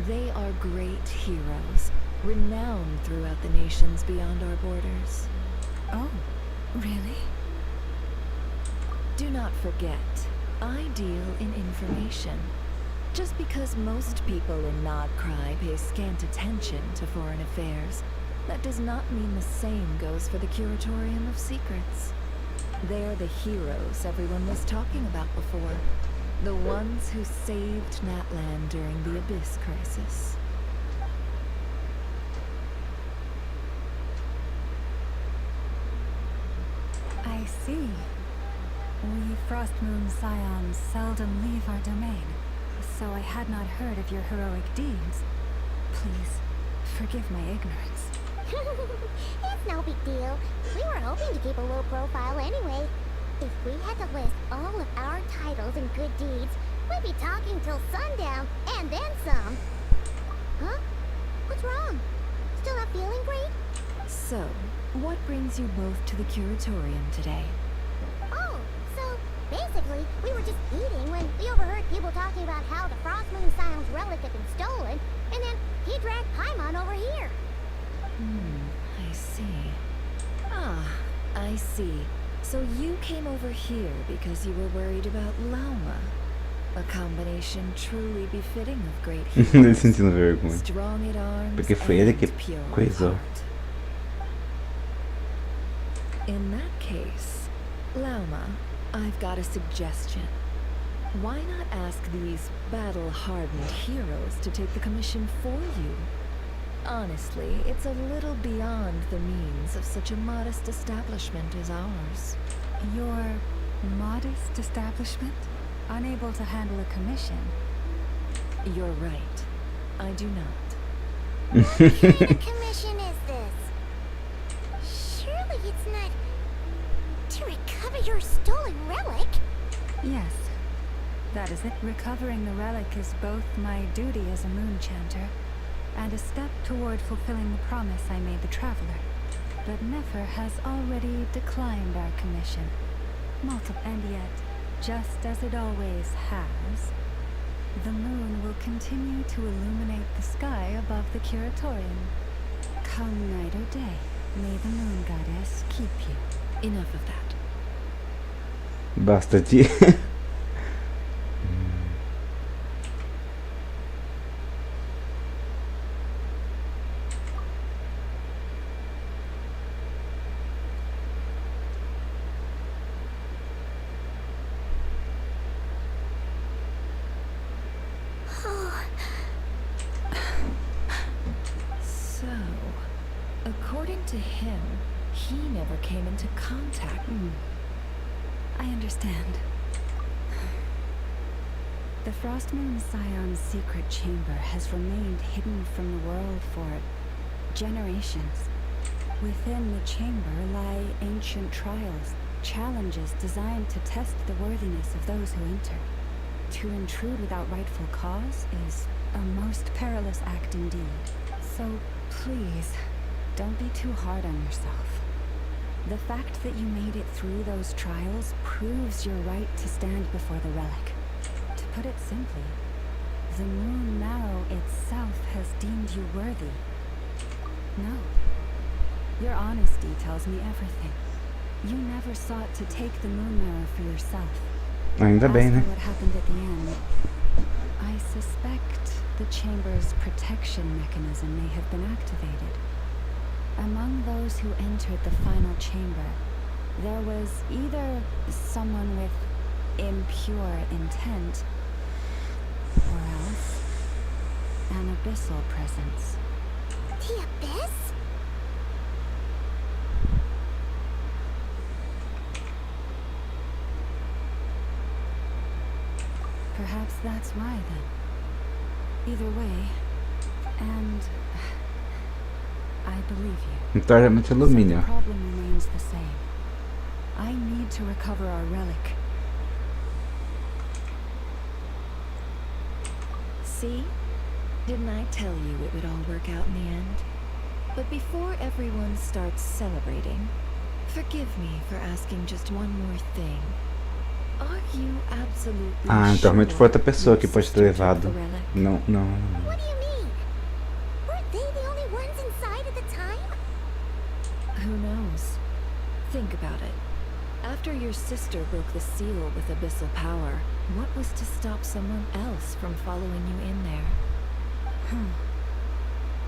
They are great heroes, renowned throughout the nations beyond our borders. Oh, really? Do not forget, I deal in information. Just because most people in Nodkrai pay scant attention to foreign affairs, that does not mean the same goes for the Curatorium of Secrets. They are the heroes everyone was talking about before. The ones who saved Natlan during the Abyss Crisis. I see. We Frostmoon Scions seldom leave our domain, so I had not heard of your heroic deeds. Please, forgive my ignorance. It's no big deal. We were hoping to keep a low profile anyway. If we had to list all of our titles and good deeds, we'd be talking till sundown, and then some. Huh? What's wrong? Still not feeling great? So, what brings you both to the Curatorium today? Oh, so basically, we were just eating when we overheard people talking about how the Frostmoon Scion's relic had been stolen, and then he dragged Paimon over here. I see. Ah, I see. So you came over here because you were worried about Lauma. A combination truly befitting of great heroes. Sentindo vergonha. Strong at arms Porque foi ele que and pure of coisou. heart. In that case, Lauma, I've got a suggestion. Why not ask these battle-hardened heroes to take the commission for you? Honestly, it's a little beyond the means of such a modest establishment as ours. Your modest establishment? Unable to handle a commission? You're right. I do not. What kind of commission is this? Surely it's not to recover your stolen relic? Yes. That is it. Recovering the relic is both my duty as a moon chanter and a step toward fulfilling the promise I made the Traveler. But Nefer has already declined our commission. And yet, just as it always has, the moon will continue to illuminate the sky above the Curatorium. Come night or day, may the moon goddess keep you. Enough of that. Basta de. So, according to him, he never came into contact. I understand. The Frostmoon Scion's secret chamber has remained hidden from the world for generations. Within the chamber lie ancient trials, challenges designed to test the worthiness of those who enter. To intrude without rightful cause is a most perilous act indeed. So please, don't be too hard on yourself. The fact that you made it through those trials proves your right to stand before the relic. To put it simply, the Moon Marrow itself has deemed you worthy. No. Your honesty tells me everything. You never sought to take the Moon Marrow for yourself. Ainda bem, né? As for what happened at the end, I suspect the chamber's protection mechanism may have been activated. Among those who entered the final chamber There was either someone with impure intent, or else an abyssal presence. The abyss? Perhaps that's why, then. Either way, and I believe you. Entornamento The alumínio. problem remains the same. I need to recover our relic. See? Didn't I tell you it would all work out in the end? But before everyone starts celebrating, forgive me for asking just one more thing. Are you absolutely Ah, então realmente foi outra pessoa que pode ter levado. the relic? Não, não. What do you mean? Weren't they the only ones inside at the time? Who knows? Think about it. After your sister broke the seal with abyssal power, what was to stop someone else from following you in there?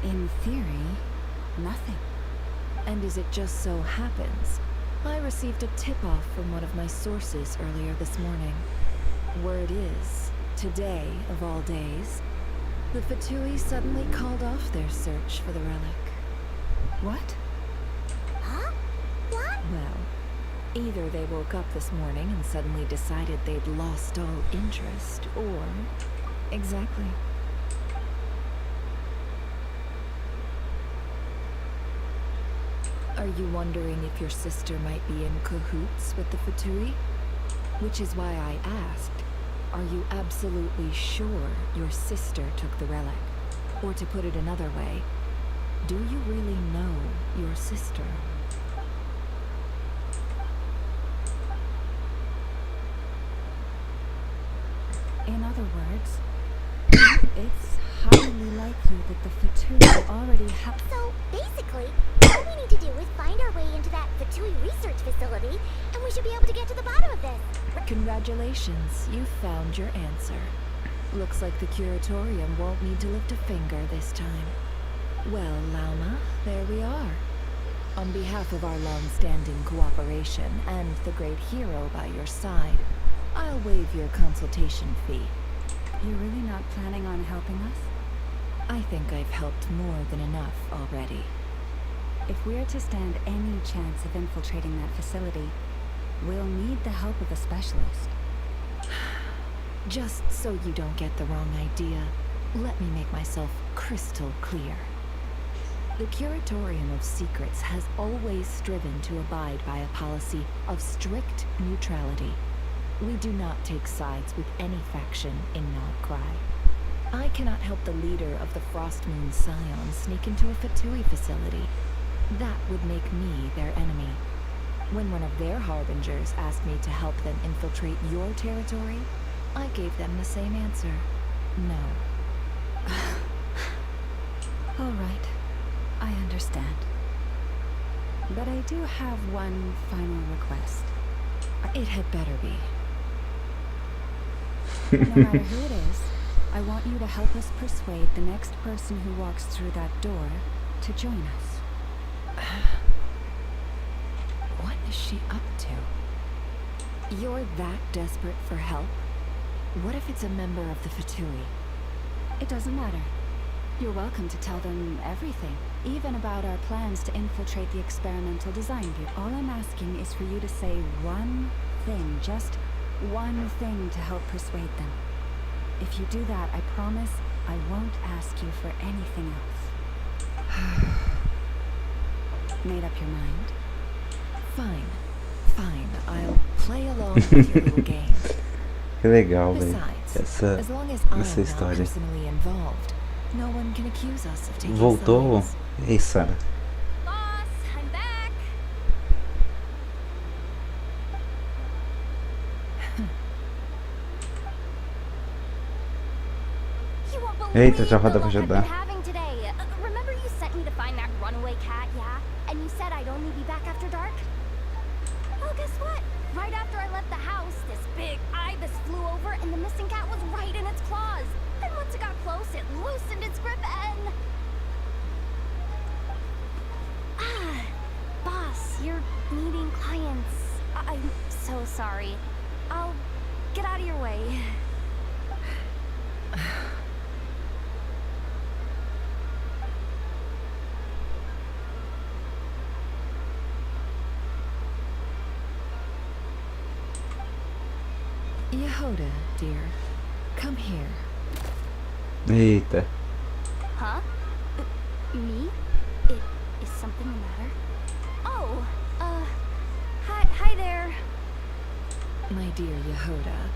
In theory, nothing. And as it just so happens, I received a tip-off from one of my sources earlier this morning. Word is, today, of all days, the Fatui suddenly called off their search for the relic. What? Huh? What? Well, either they woke up this morning and suddenly decided they'd lost all interest, or... Exactly. Are you wondering if your sister might be in cahoots with the Fatui? Which is why I asked, are you absolutely sure your sister took the relic? Or to put it another way, do you really know your sister? In other words, it's highly likely that the Fatui already have... So, basically, all we need to do is find our way into that Fatui research facility, and we should be able to get to the bottom of this. Congratulations, you found your answer. Looks like the curatorium won't need to lift a finger this time. Well, Lauma, there we are. On behalf of our long-standing cooperation and the great hero by your side, I'll waive your consultation fee. You're really not planning on helping us? I think I've helped more than enough already. If we're to stand any chance of infiltrating that facility, we'll need the help of a specialist. Just so you don't get the wrong idea, let me make myself crystal clear. The Curatorium of Secrets has always striven to abide by a policy of strict neutrality. We do not take sides with any faction in nodkrai. I cannot help the leader of the Frostmoon Scions sneak into a Fatui facility. That would make me their enemy. When one of their harbingers asked me to help them infiltrate your territory, I gave them the same answer. No. All right. I understand. But I do have one final request. It had better be. No matter who it is, I want you to help us persuade the next person who walks through that door to join us. What is she up to? You're that desperate for help? What if it's a member of the Fatui? It doesn't matter. You're welcome to tell them everything, even about our plans to infiltrate the experimental design bureau. All I'm asking is for you to say one thing, just one thing to help persuade them. If you do that, I promise I won't ask you for anything else. Made up your mind? Fine. Fine. I'll play along with your little game. Que legal, velho. Besides, as long as Essa I'm not história. personally involved, no one can accuse us of taking Voltou? sides. Ei, Sarah. Boss, I'm back. You won't Eita, believe já the roda pra luck I've ajudar. been having today. Remember you sent me to find that runaway cat, yeah? And you said I'd only be back after dark? Well, guess what? Right after I left the house, this big ibis flew over and the missing cat was right in its claws. And once it got close, it loosened its grip and... Ah, boss, your meeting clients I'm so sorry. I'll get out of your way. Yehoda, dear, come here. Eita. Huh? Me? Is something the matter? Oh, hi there. My dear Yehoda,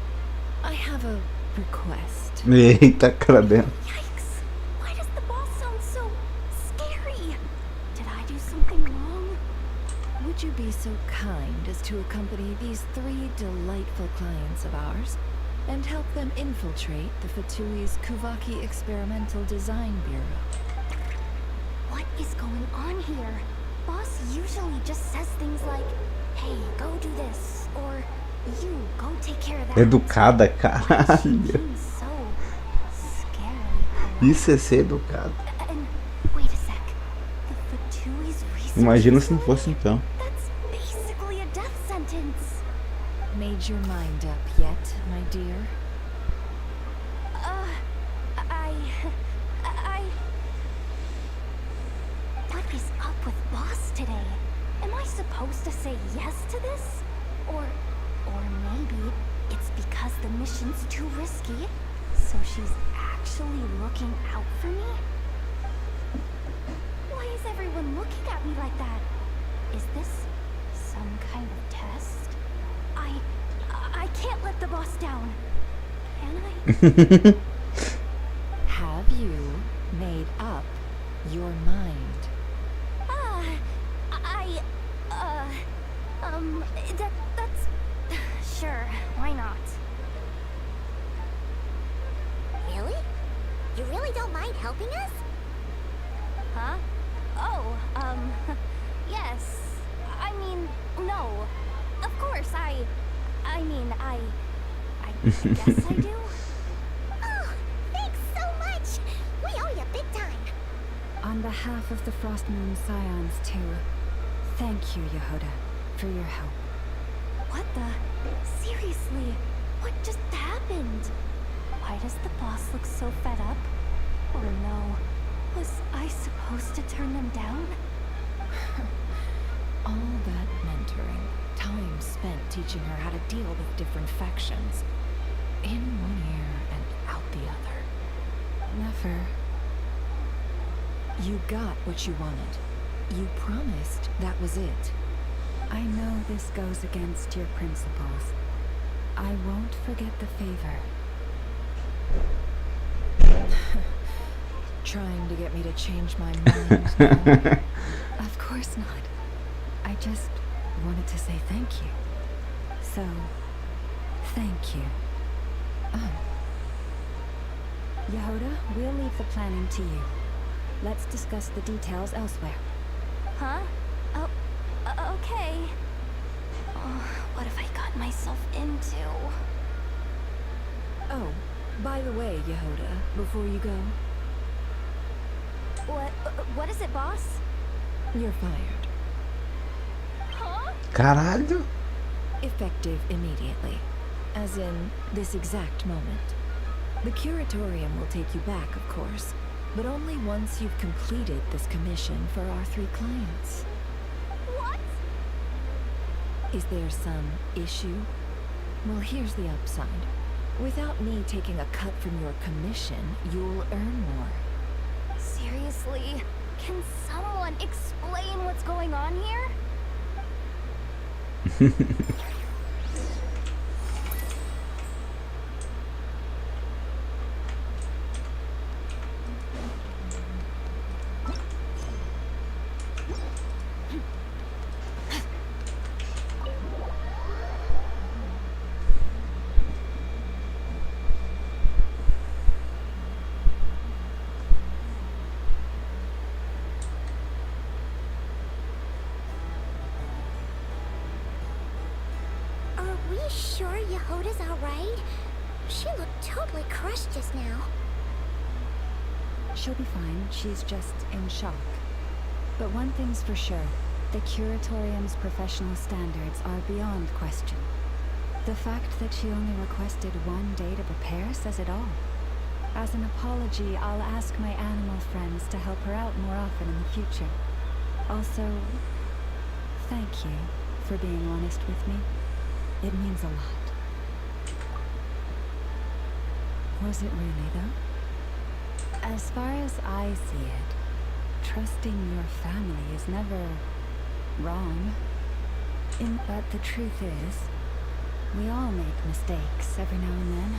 I have a request. Eita, cara dentro. Yikes! Why does the boss sound so scary? Did I do something wrong? Would you be so kind as to accompany these 3 delightful clients of ours and help them infiltrate the Fatui's Kuvaki Experimental Design Bureau? What is going on here? Boss usually just says things like, hey, go do this, or you go take care of that. Educada, caralho. Seems so scarily. Isso é ser educado. And wait a sec. The Fatui's research Imagina se não fosse então. That's basically a death sentence. Made your mind up yet, my dear? What is up with Boss today? Am I supposed to say yes to this? Or maybe it's because the mission's too risky, so she's actually looking out for me? Why is everyone looking at me like that? Is this some kind of test? I can't let the boss down. Can I? Have you made up your mind? That's... Sure, why not? Really? You really don't mind helping us? Huh? Oh, yes. I mean, no. Of course, I guess I do. Oh, thanks so much! We owe you big time! On behalf of the Frost Moon Scions, too, thank you, Yehoda, for your help. What the? Seriously, what just happened? Why does the boss look so fed up? Oh no, was I supposed to turn them down? All that mentoring, time spent teaching her how to deal with different factions. In one ear and out the other. Never. You got what you wanted. You promised that was it. I know this goes against your principles. I won't forget the favor. Trying to get me to change my mind now? Of course not. I just wanted to say thank you. So, thank you. Yehoda, we'll leave the planning to you. Let's discuss the details elsewhere. Huh? Oh, okay. Oh, what have I got myself into? Oh, by the way, Yehoda, before you go... What is it, boss? You're fired. Huh? Caralho. Effective immediately. As in, this exact moment. The curatorium will take you back, of course, but only once you've completed this commission for our 3 clients. What? Is there some issue? Well, here's the upside. Without me taking a cut from your commission, you'll earn more. Seriously? Can someone explain what's going on here? Sure Yehoda's alright? She looked totally crushed just now. She'll be fine. She's just in shock. But one thing's for sure. The Curatorium's professional standards are beyond question. The fact that she only requested 1 day to prepare says it all. As an apology, I'll ask my animal friends to help her out more often in the future. Also, thank you for being honest with me. It means a lot. Was it really, though? As far as I see it, trusting your family is never wrong. But the truth is, we all make mistakes every now and then.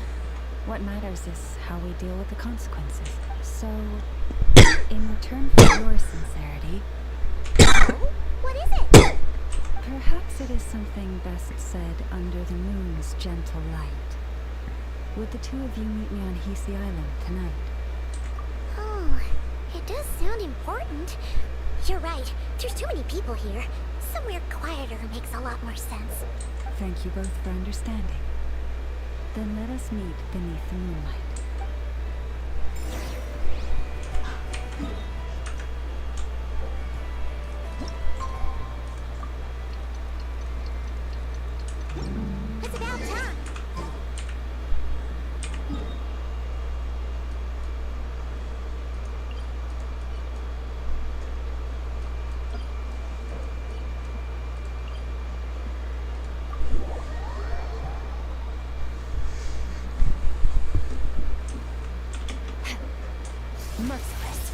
What matters is how we deal with the consequences. So, in return for your sincerity... Oh? What is it? Perhaps it is something best said under the moon's gentle light. Would the two of you meet me on Hisi Island tonight? Oh, it does sound important. You're right. There's too many people here. Somewhere quieter makes a lot more sense. Thank you both for understanding. Then let us meet beneath the moonlight. It's about time. Merciless.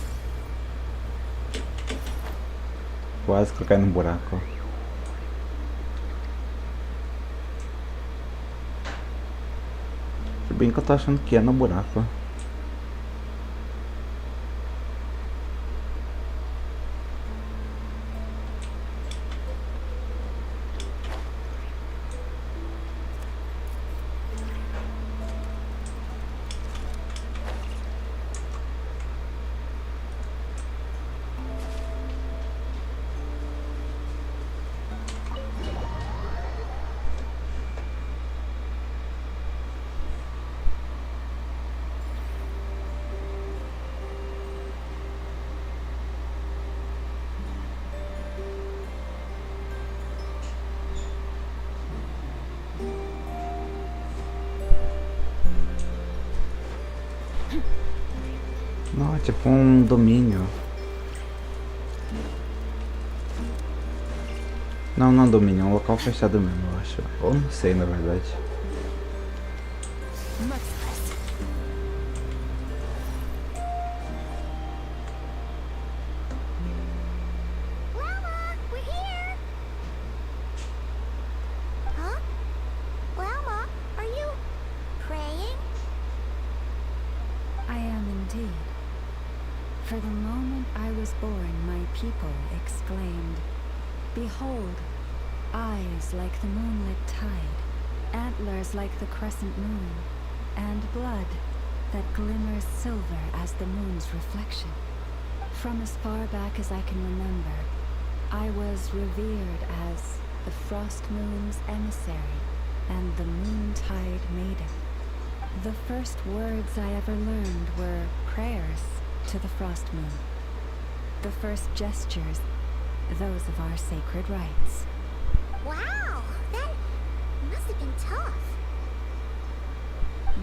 Quase que eu caio no buraco. Se bem que eu tô achando que é no buraco. Não, é tipo um domínio. Não, não é um domínio, é um local fechado mesmo, eu acho. Ou não sei, na verdade. Merciless. Llama, we're here. Huh? Llama, are you praying? I am indeed. For the moment I was born, my people exclaimed, "Behold, eyes like the moonlit tide, antlers like the crescent moon, and blood that glimmers silver as the moon's reflection." From as far back as I can remember, I was revered as the frost moon's emissary and the moontide maiden. The first words I ever learned were prayers to the frost moon. The first gestures, those of our sacred rites. Wow, that must have been tough.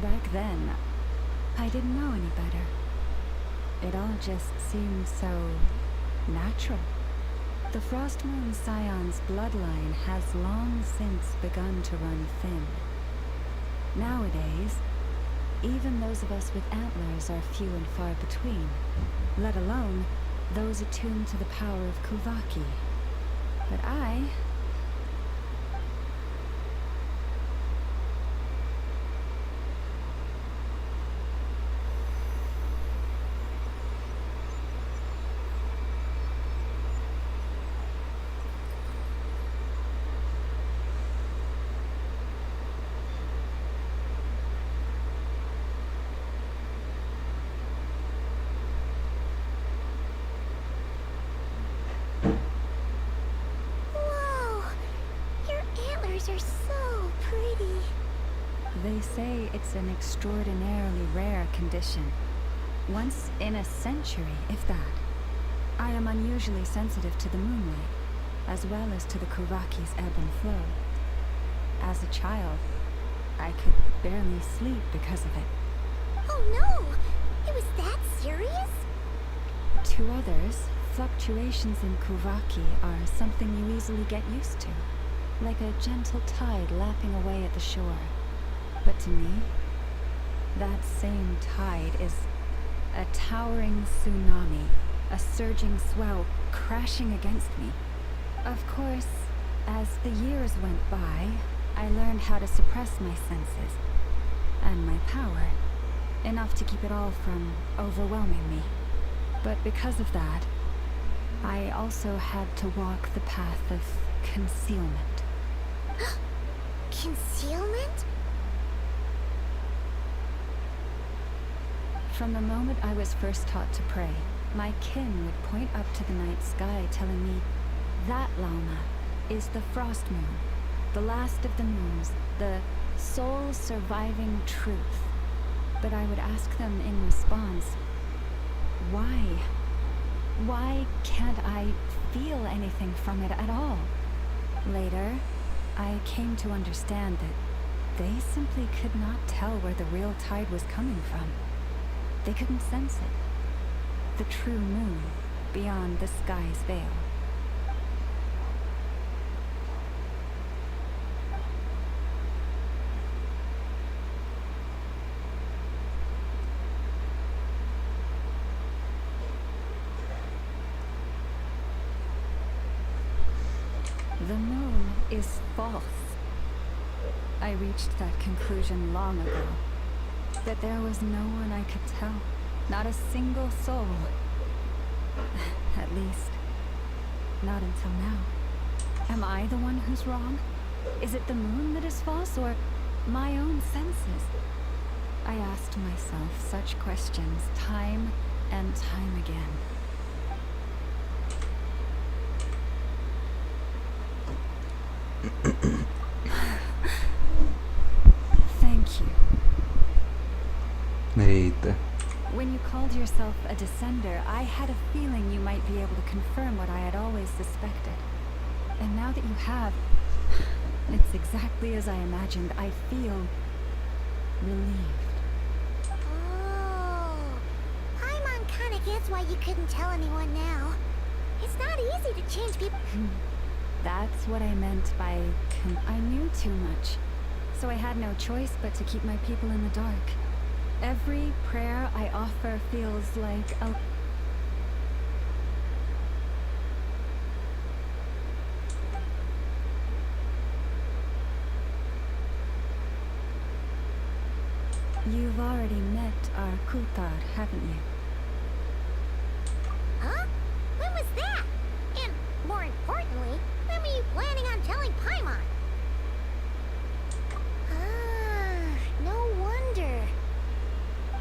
Back then, I didn't know any better. It all just seemed so natural. The Frost Moon Scion's bloodline has long since begun to run thin. Nowadays, even those of us with antlers are few and far between, let alone those attuned to the power of Kuvaki. But I... Are so pretty. They say it's an extraordinarily rare condition. Once in a century, if that. I am unusually sensitive to the moonlight. as well as to the Kuraki's ebb and flow. As a child, I could barely sleep because of it. Oh no! It was that serious? To others, fluctuations in Kuraki are something you easily get used to, like a gentle tide lapping away at the shore. But to me, that same tide is a towering tsunami, a surging swell crashing against me. Of course, as the years went by, I learned how to suppress my senses and my power, enough to keep it all from overwhelming me. But because of that, I also had to walk the path of concealment. Concealment? From the moment I was first taught to pray, my kin would point up to the night sky telling me, that Lauma is the frost moon, the last of the moons, the sole surviving truth. But I would ask them in response, why? Why can't I feel anything from it at all? Later, I came to understand that they simply could not tell where the real tide was coming from. They couldn't sense it. The true moon beyond the sky's veil. The moon is false. I reached that conclusion long ago. That there was no one I could tell. Not a single soul. At least, not until now. Am I the one who's wrong? Is it the moon that is false, or my own senses? I asked myself such questions time and time again. Thank you. Eita. When you called yourself a descender, I had a feeling you might be able to confirm what I had always suspected. And now that you have, it's exactly as I imagined. I feel relieved. Oh, Paimon kinda gets why you couldn't tell anyone now. It's not easy to change people. That's what I meant by I knew too much, so I had no choice but to keep my people in the dark. Every prayer I offer feels like a... You've already met our Kutar, haven't you? Huh? When was that? And more importantly, when were you planning on telling Paimon? Ah, no wonder.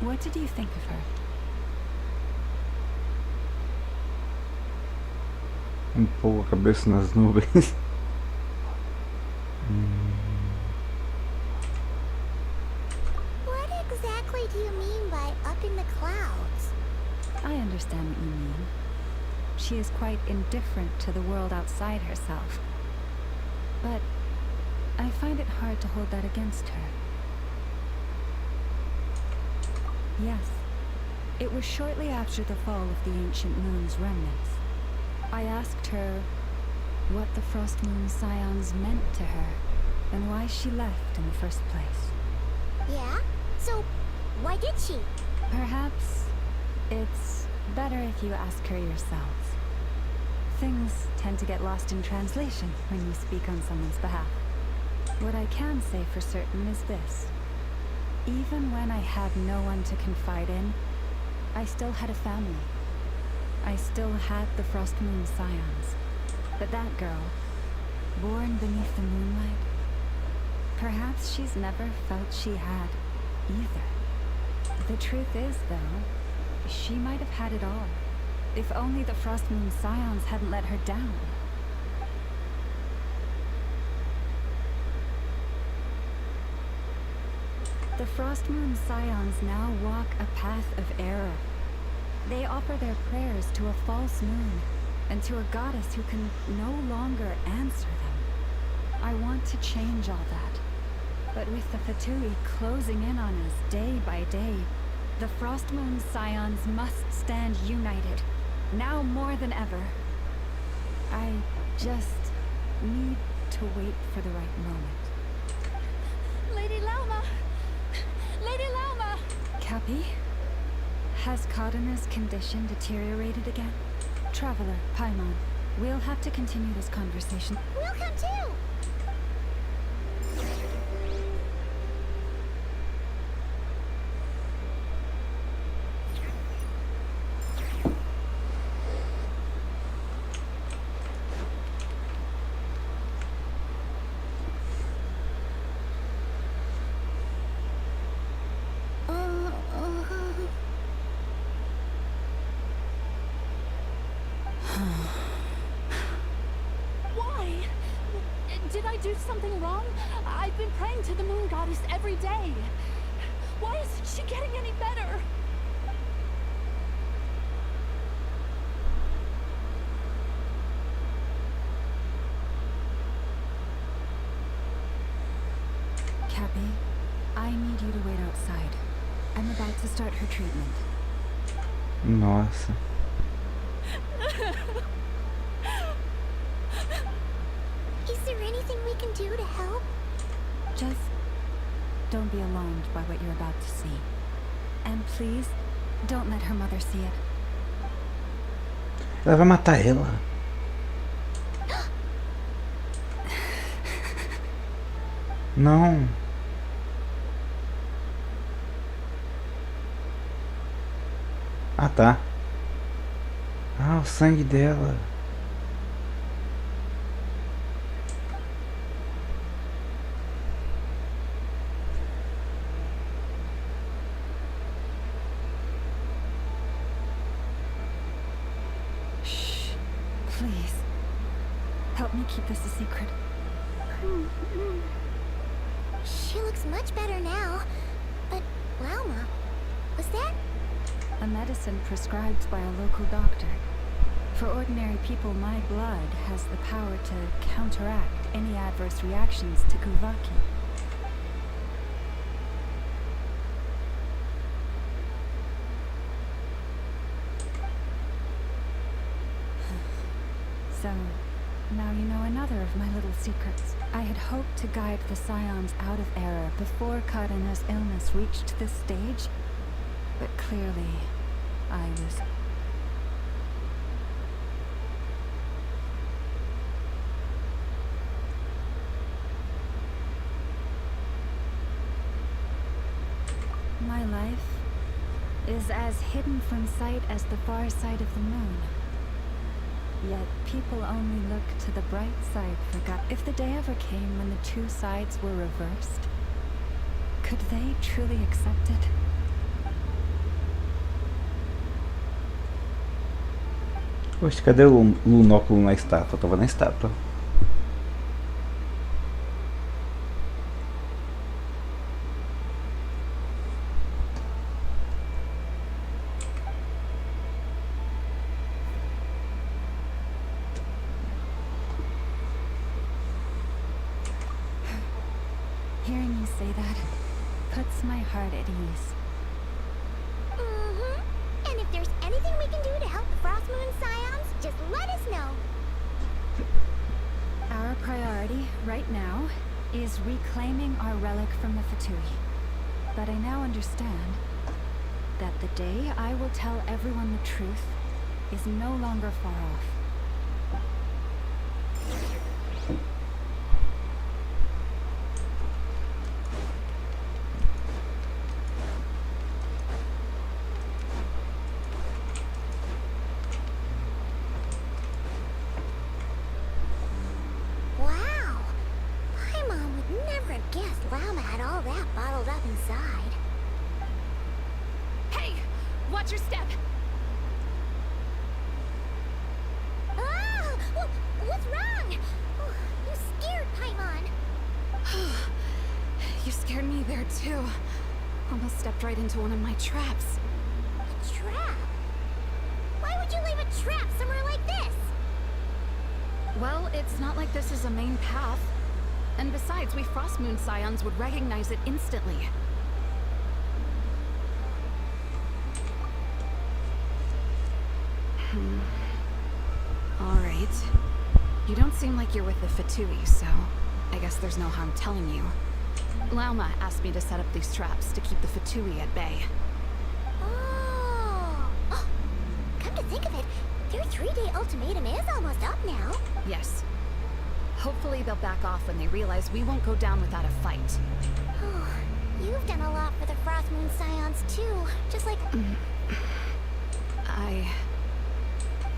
What did you think of her? Pouco a cabeça nas nuvens. What exactly do you mean by up in the clouds? I understand what you mean. She is quite indifferent to the world outside herself. But I find it hard to hold that against her. Yes, it was shortly after the fall of the ancient moon's remnants. I asked her what the Frost Moon Scions meant to her, and why she left in the first place. Yeah? So, why did she? Perhaps it's better if you ask her yourselves. Things tend to get lost in translation when you speak on someone's behalf. What I can say for certain is this. Even when I had no one to confide in, I still had a family. I still had the Frost Moon Scions. But that girl, born beneath the moonlight, perhaps she's never felt she had either. The truth is, though, she might have had it all, if only the Frost Moon Scions hadn't let her down. The Frost Moon Scions now walk a path of error. They offer their prayers to a false moon, and to a goddess who can no longer answer them. I want to change all that. But with the Fatui closing in on us day by day, the Frostmoon Scions must stand united, now more than ever. I just need to wait for the right moment. Lady Lauma! Lady Lauma! Cappy? Has Kadana's condition deteriorated again? Traveler, Paimon, we'll have to continue this conversation. We'll come too! Why? Did I do something wrong? I've been praying to the moon goddess every day. Why isn't she getting any better? Cappy, I need you to wait outside. I'm about to start her treatment. Nossa. Is there anything we can do to help? Just don't be alarmed by what you're about to see. And please, don't let her mother see it. Ela vai matar ela. Não. Ah, tá. Ah, o sangue dela. Shh. Please. Help me keep this a secret. She looks much better now. But, Lauma, was that? A medicine prescribed by a local doctor. For ordinary people, my blood has the power to counteract any adverse reactions to Kuvaki. So, now you know another of my little secrets. I had hoped to guide the Scions out of error before Karina's illness reached this stage, but clearly, I was... My life is as hidden from sight as the far side of the moon. Yet people only look to the bright side for God. If the day ever came when the two sides were reversed, could they truly accept it? Poxa, cadê o lunóculo na estátua? Tava na estátua. Hearing you say that puts my heart at ease. Mm-hmm. And if there's anything we can do to help the Frostmoon Scions, just let us know. Our priority right now is reclaiming our relic from the Fatui. But I now understand that the day I will tell everyone the truth is no longer far off. Wow! Paimon would never have guessed Lauma had all that bottled up inside. Hey! Watch your step! Ah! What's wrong? Oh, you scared Paimon. You scared me there too. Almost stepped right into one of my traps. A trap? Why would you leave a trap somewhere like this? Well, it's not like this is a main path. And besides, we Frostmoon Scions would recognize it instantly. Alright. You don't seem like you're with the Fatui, so I guess there's no harm telling you. Lauma asked me to set up these traps to keep the Fatui at bay. Oh! Come to think of it, their 3-day ultimatum is almost up now. Yes. Hopefully they'll back off when they realize we won't go down without a fight. Oh, you've done a lot for the Frostmoon Scions too, just like...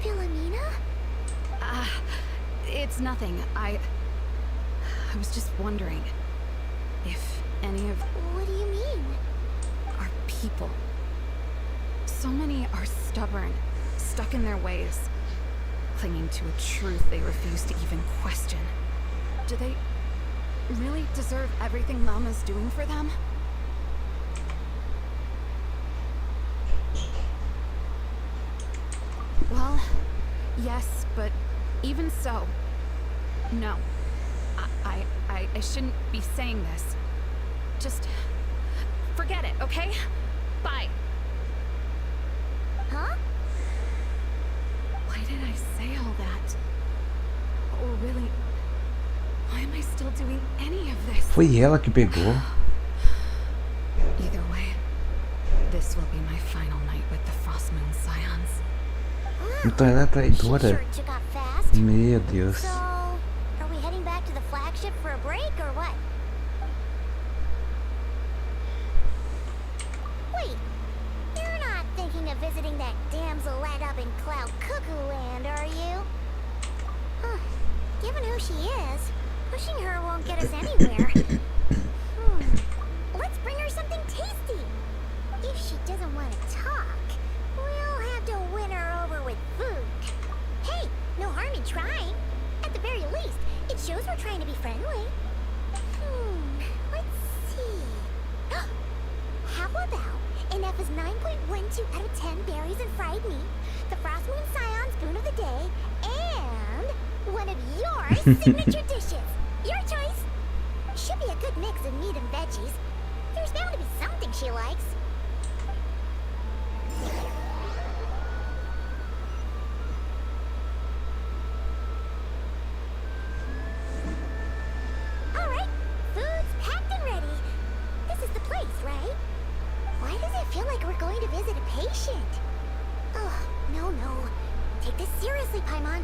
Philomena? It's nothing. I was just wondering if any of... What do you mean? Our people. So many are stubborn, stuck in their ways, clinging to a truth they refuse to even question. Do they really deserve everything Mama's doing for them? Well, yes, but even so, no. I shouldn't be saying this. Just forget it, okay? Bye. Huh? Why did I say all that? Or really, why am I still doing any of this? Foi ela que pegou. Either way, this will be my final night with the Frostmoon Scions. Então ela é traidora. Sure took off fast. Meu Deus. So, are we heading back to the flagship for a break or what? Wait, you're not thinking of visiting that damsel led up in Cloud Cuckoo Land, are you? Huh. Given who she is, pushing her won't get us anywhere. Let's bring her something tasty. If she doesn't want to talk, we'll have to win her over with food. Hey, no harm in trying. At the very least, it shows we're trying to be friendly. Let's see. How about an F is 9.12 out of 10 berries and fried meat, the Frostmoon Scion's boon of the day, and one of your signature dishes. Your choice. Should be a good mix of meat and veggies. There's bound to be something she likes. Alright, food's packed and ready. This is the place, right? Why does it feel like we're going to visit a patient? Oh, no. Take this seriously, Paimon.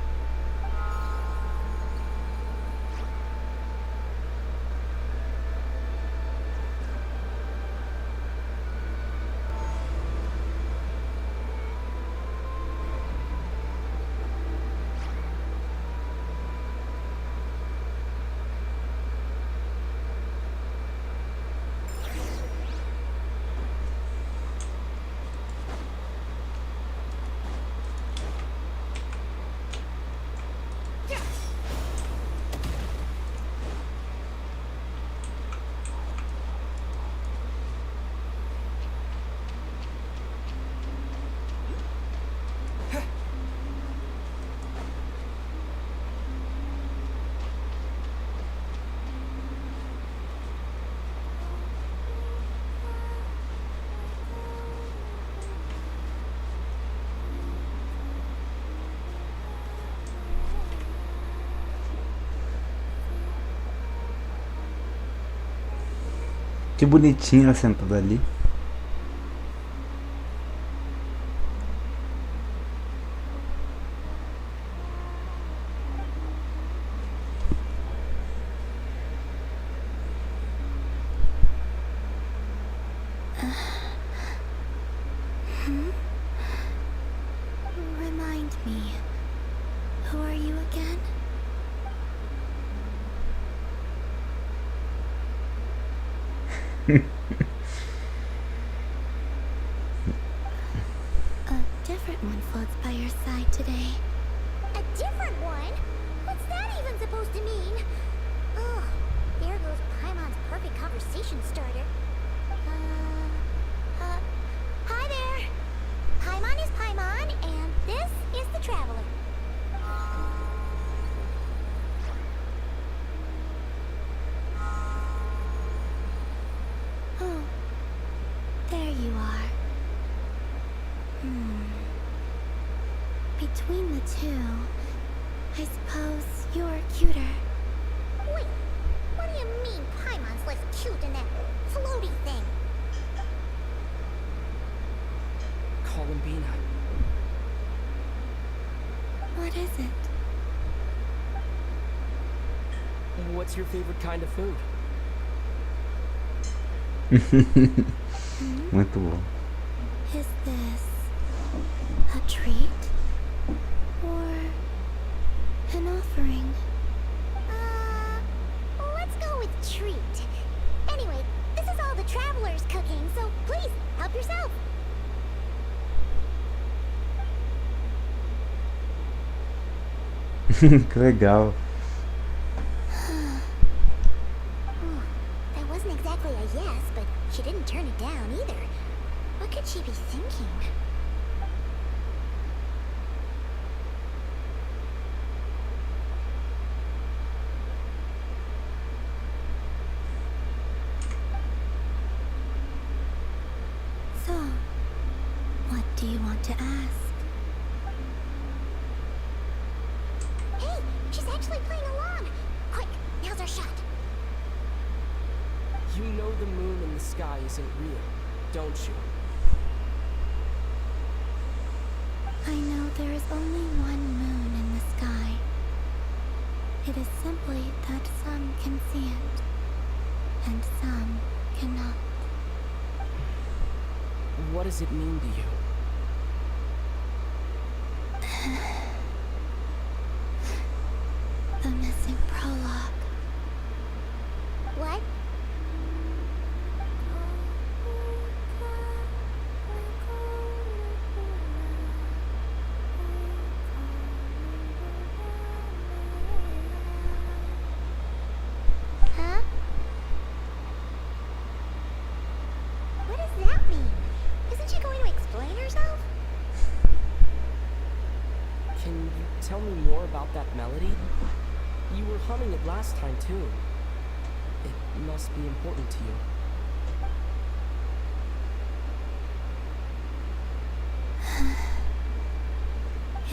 Que bonitinha sentada ali. Remind me, who are you again? A different one floats by your side today. A different one? What's that even supposed to mean? Oh, there goes Paimon's perfect conversation starter. Hi there. Paimon is Paimon, and this is the Traveler. between the two, I suppose you're cuter. Wait, what do you mean Paimon's less cute than that floaty thing? Columbina. What is it? What's your favorite kind of food? Muito bom. Is this a treat? Or an offering? Let's go with treat. Anyway, this is all the travelers cooking, so please, help yourself. Que legal. That wasn't exactly a yes, but she didn't turn it down either. What could she be thinking? So, what do you want to ask? Hey, she's actually playing along! Quick, now's our shot. You know the moon in the sky isn't real, don't you? I know there is only one moon in the sky. It is simply that some can see it, and some cannot. What does it mean to you? The missing prologue. What? Huh? What does that mean? Isn't she going to explain herself? Can you tell me more about that melody? You were humming it last time, too. It must be important to you.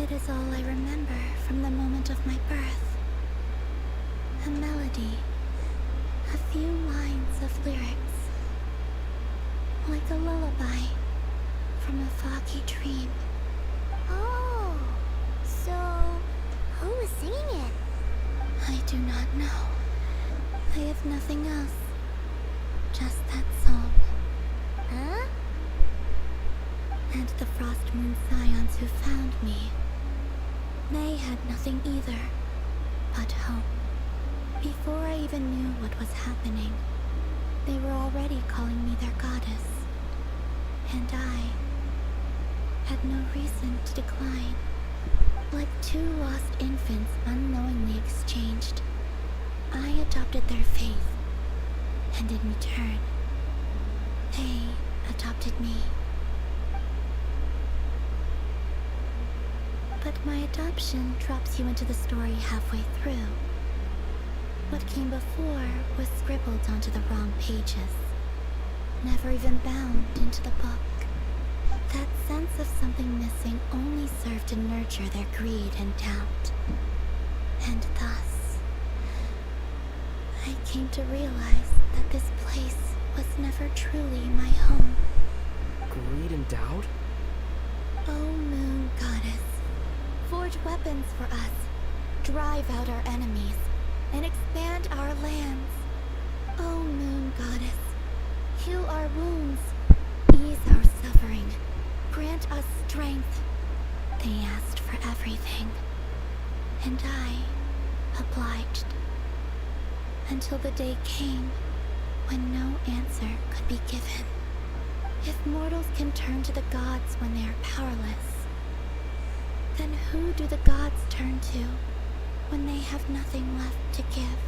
It is all I remember from the moment of my birth. A melody. A few lines of lyrics. Like a lullaby from a foggy dream. Oh, so who was singing it? I do not know. I have nothing else. Just that song. Huh? And the Frost Moon Scions who found me. They had nothing either but hope. Before I even knew what was happening, they were already calling me their goddess. And I had no reason to decline. Like two lost infants unknowingly exchanged, I adopted their faith, and in return, they adopted me. But my adoption drops you into the story halfway through. What came before was scribbled onto the wrong pages, never even bound into the book. That sense of something missing only served to nurture their greed and doubt. And thus, I came to realize that this place was never truly my home. Greed and doubt? Oh, Moon Goddess, forge weapons for us, drive out our enemies, and expand our lands. Oh, Moon Goddess, heal our wounds, ease our suffering, grant us strength. They asked for everything, and I obliged. Until the day came when no answer could be given. If mortals can turn to the gods when they are powerless, then who do the gods turn to when they have nothing left to give?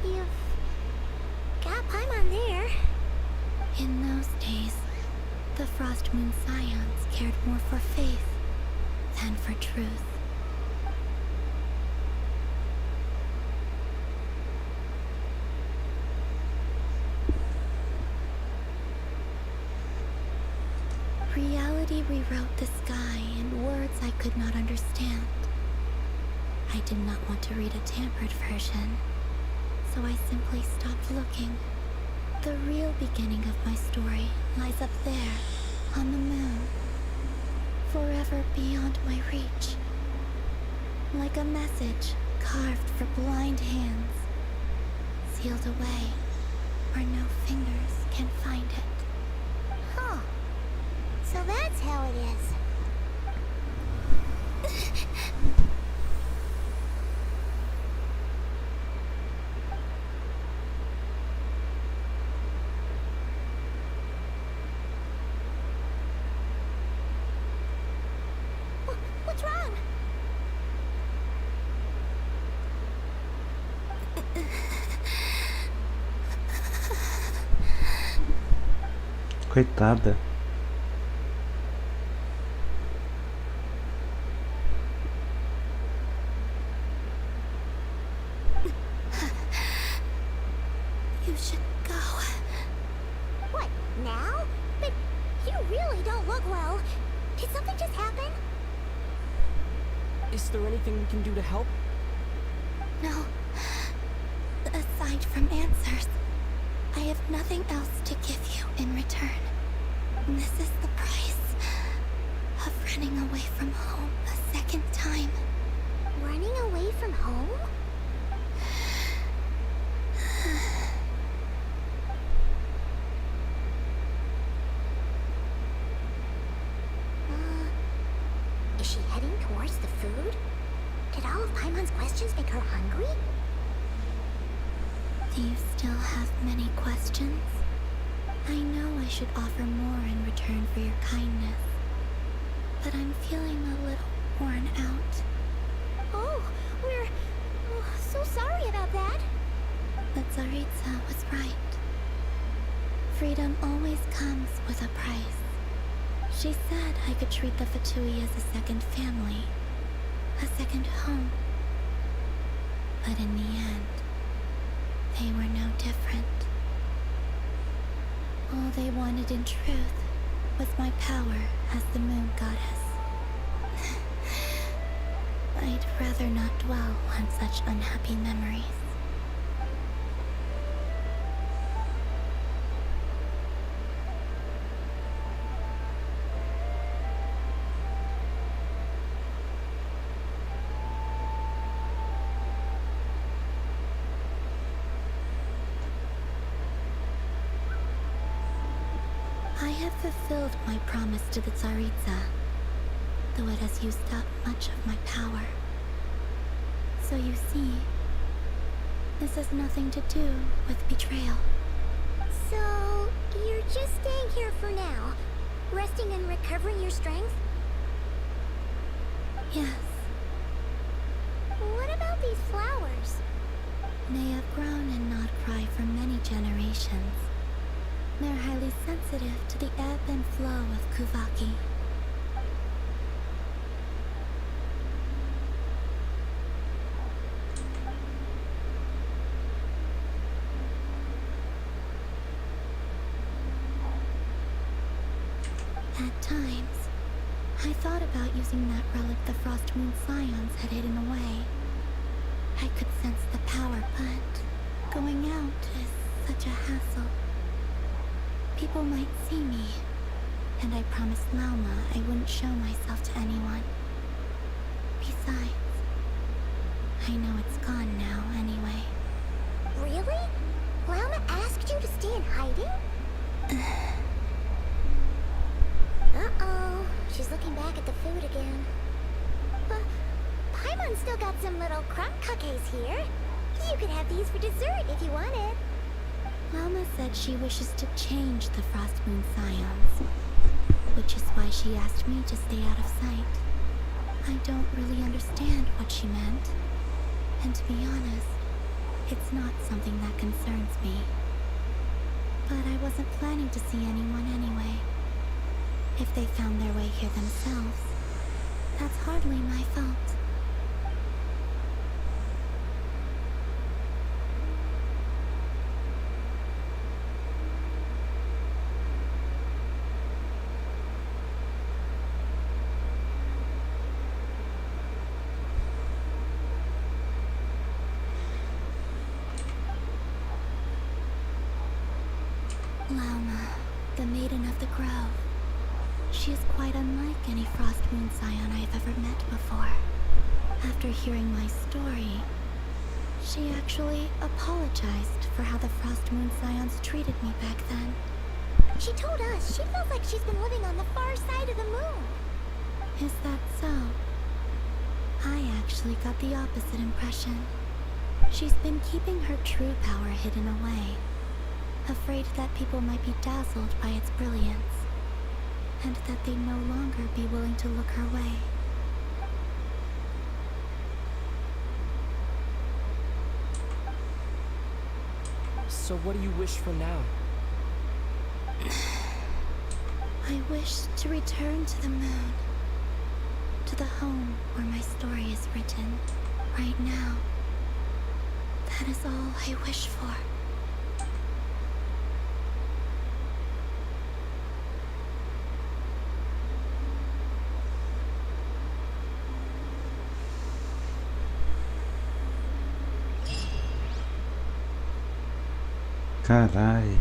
You've got Paimon there. In those days, the Frost Moon Scions cared more for faith than for truth. Reality rewrote the sky and words I could not understand. I did not want to read a tampered version, so I simply stopped looking. The real beginning of my story lies up there, on the moon, forever beyond my reach. Like a message carved for blind hands, sealed away where no fingers can find it. Huh. So that's how it is. What's wrong? Coitada. You should go. What, now? But you really don't look well. Did something just happen? Is there anything we can do to help? No. Aside from answers, I have nothing else to give you in return. This is the price of running away from home a second time. Running away from home? Is she heading towards the food? Did all of Paimon's questions make her hungry? Do you still have many questions? I know I should offer more in return for your kindness, but I'm feeling a little worn out. Oh, we're so sorry about that. But Tsaritsa was right. Freedom always comes with a price. She said I could treat the Fatui as a second family, a second home. But in the end, they were no different. All they wanted in truth was my power as the moon goddess. I'd rather not dwell on such unhappy memories. I have fulfilled my promise to the Tsaritsa, though it has used up much of my power. So you see, this has nothing to do with betrayal. So, you're just staying here for now, resting and recovering your strength? Yes, What about these flowers? they have grown in nodkrai for many generations. They're highly sensitive to the ebb and flow of Kuvaki. At times, I thought about using that relic the Frost Moon Scions had hidden away. I could sense the power, but going out is such a hassle. People might see me, and I promised Lauma I wouldn't show myself to anyone. Besides, I know it's gone now anyway. Really? Lauma asked you to stay in hiding? Uh-oh, she's looking back at the food again. But Paimon still got some little crumb cookies here. You could have these for dessert if you wanted. Lauma said she wishes to change the Frost Moon Scions, which is why she asked me to stay out of sight. I don't really understand what she meant, and to be honest, it's not something that concerns me. But I wasn't planning to see anyone anyway. If they found their way here themselves, that's hardly my fault. the Maiden of the Grove. She is quite unlike any Frost Moon Scion I have ever met before. After hearing my story, she actually apologized for how the Frost Moon Scions treated me back then. She told us she feels like she's been living on the far side of the moon. Is that so? I actually got the opposite impression. She's been keeping her true power hidden away, afraid that people might be dazzled by its brilliance, and that they'd no longer be willing to look her way. So what do you wish for now? I wish to return to the moon, to the home where my story is written, right now. That is all I wish for. Carai.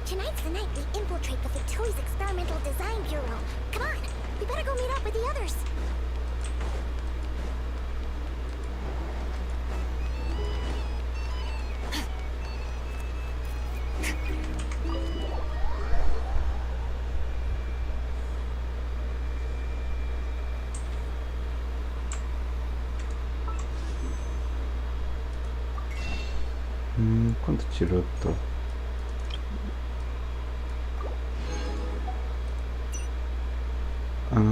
Tonight's the night we infiltrate the Victoria's Experimental Design Bureau. Come on, we better go meet up with the others. Quanto tirou? Tô.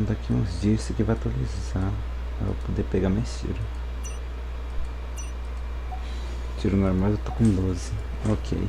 Daqui uns dias isso aqui vai atualizar. Eu vou poder pegar mais tiro. Tiro normal eu tô com 12. Ok.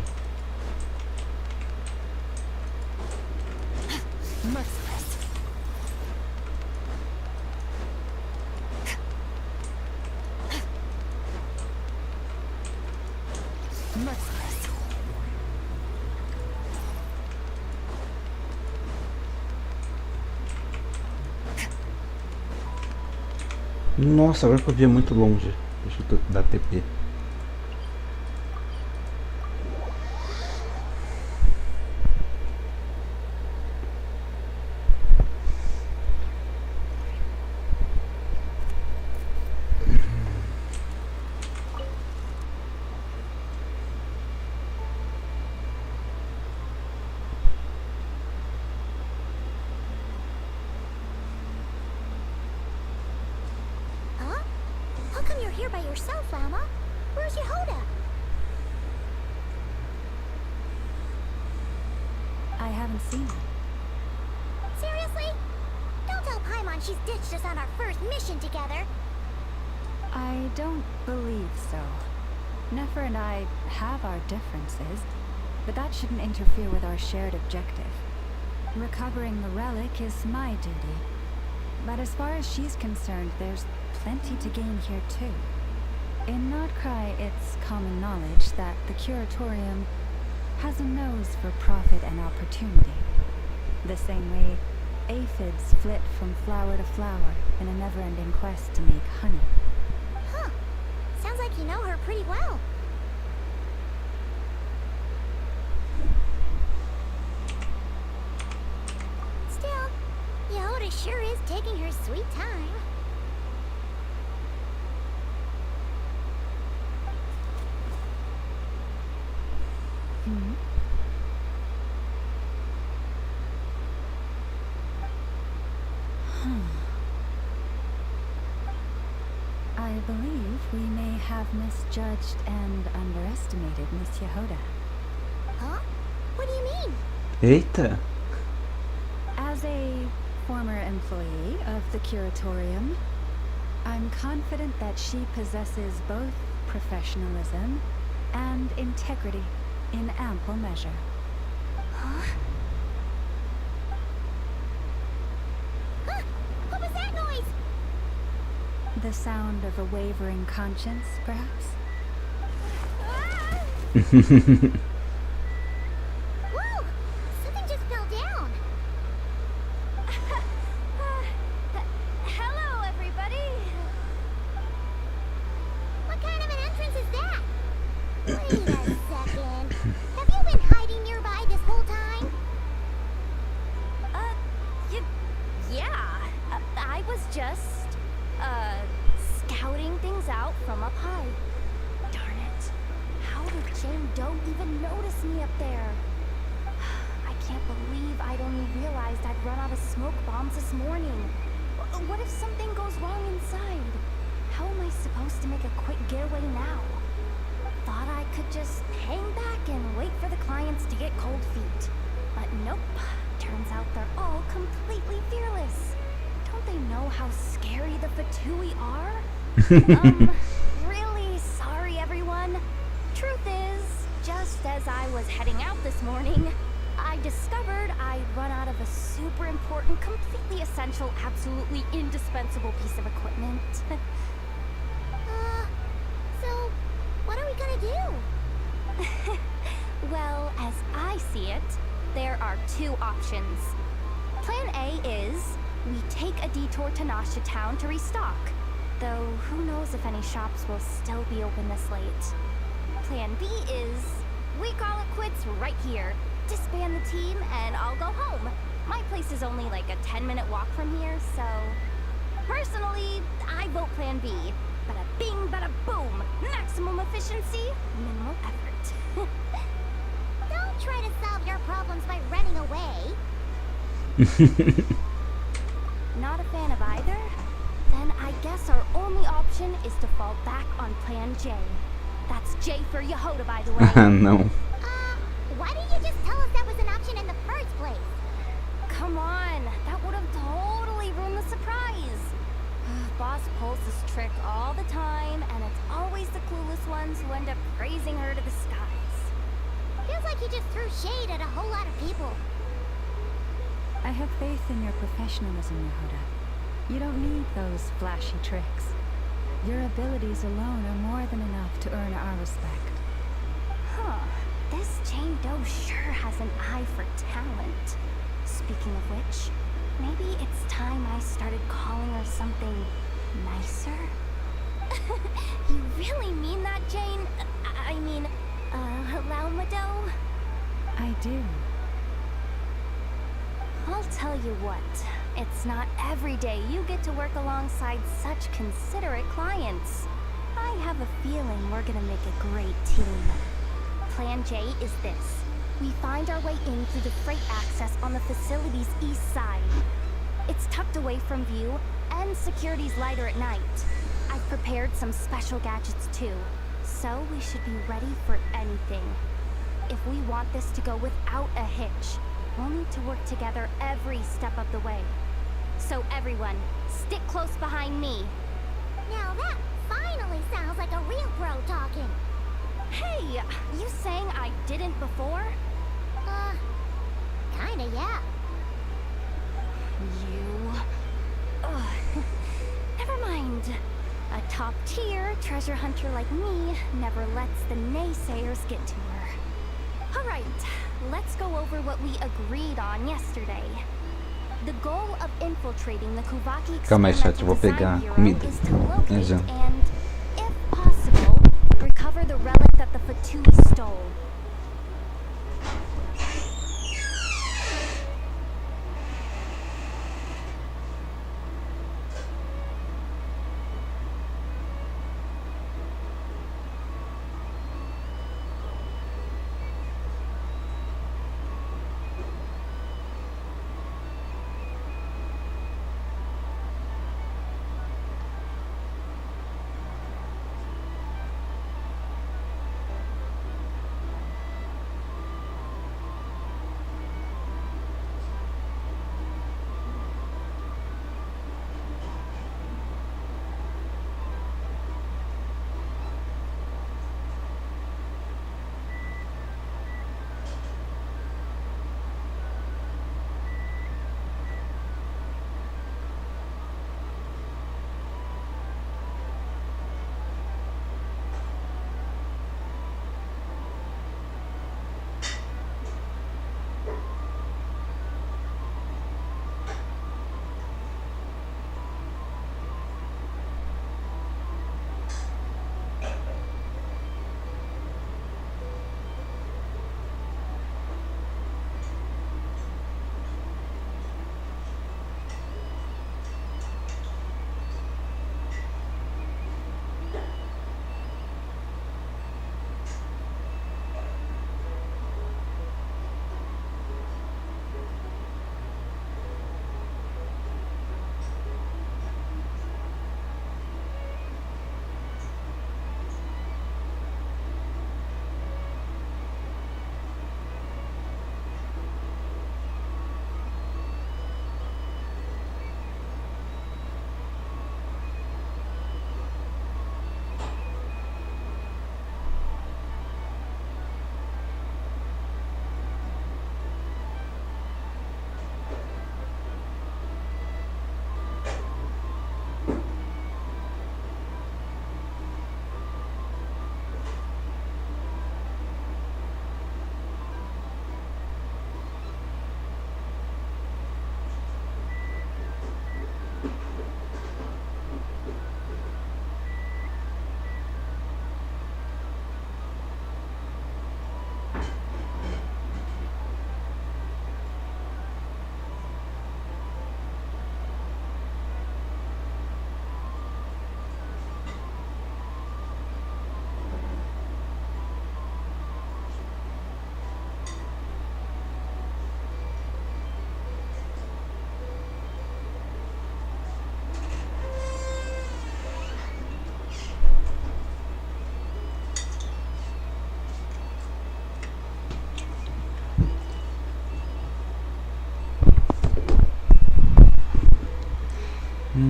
Nossa, agora que eu vi é muito longe. Deixa eu dar TP. Here by yourself, Lama. Where's Yehoda? I haven't seen her. Seriously? Don't tell Paimon she's ditched us on our first mission together. I don't believe so. Nefer and I have our differences, but that shouldn't interfere with our shared objective. Recovering the relic is my duty. But as far as she's concerned, there's plenty to gain here too. In Nodkrai, it's common knowledge that the Curatorium has a nose for profit and opportunity. The same way aphids flit from flower to flower in a never-ending quest to make honey. Huh. Sounds like you know her pretty well. Still, Yehoda sure is taking her sweet time. I believe we may have misjudged and underestimated Miss Yehoda. Huh? What do you mean? Eita! As a former employee of the Curatorium, I'm confident that she possesses both professionalism and integrity in ample measure. Huh? Huh? What was that noise? The sound of a wavering conscience, perhaps? Ah! Whoa! Something just fell down. Hello, everybody. What kind of an entrance is that? Wait a second. Have you been hiding nearby this whole time? Yeah. I was just, scouting things out from up high. Darn it. How did Jane Doe even notice me up there? I can't believe I'd only realized I'd run out of smoke bombs this morning. What if something goes wrong inside? How am I supposed to make a quick getaway now? Thought I could just hang back and wait for the clients to get cold feet. But nope. Turns out they're all completely fearless. Don't they know how scary the Fatui are? Really sorry, everyone. Truth is, just as I was heading out this morning, I discovered I'd run out of a super important, completely essential, absolutely indispensable piece of equipment. So, what are we gonna do? Well, as I see it, there are two options. Plan A is we take a detour to Nasha Town to restock, though who knows if any shops will still be open this late. Plan B is we call it quits right here, disband the team, and I'll go home. My place is only like a 10-minute walk from here, so... Personally, I vote Plan B. Bada bing, bada boom! Maximum efficiency, minimal effort. Don't try to solve your problems by running away. Not a fan of either? Then I guess our only option is to fall back on Plan J. That's J for Yehoda, by the way. No. Why didn't you just tell us that was an option in the first place? Come on, that would have totally ruined the surprise. Boss pulls this trick all the time, and it's always the clueless ones who end up praising her to the skies. Feels like you just threw shade at a whole lot of people. I have faith in your professionalism, Yehuda. You don't need those flashy tricks. Your abilities alone are more than enough to earn our respect. Huh. This Jane Doe sure has an eye for talent. Speaking of which, maybe it's time I started calling her something nicer? You really mean that, Jane? I mean, Laumado? I do. I'll tell you what, it's not every day you get to work alongside such considerate clients. I have a feeling we're gonna make a great team. Plan J is this. We find our way in through the freight access on the facility's east side. It's tucked away from view, and security's lighter at night. I've prepared some special gadgets too, so we should be ready for anything. If we want this to go without a hitch, we'll need to work together every step of the way. So everyone, stick close behind me. Now that finally sounds like a real pro talking. Hey, you saying I didn't before? Kinda, yeah. You... Ugh. Never mind. A top-tier treasure hunter like me never lets the naysayers get to her. Alright, let's go over what we agreed on yesterday. The goal of infiltrating the Kuvaki Calma aí, chat, eu vou pegar comida. locate and, if possible, recover the relic that the Fatui stole.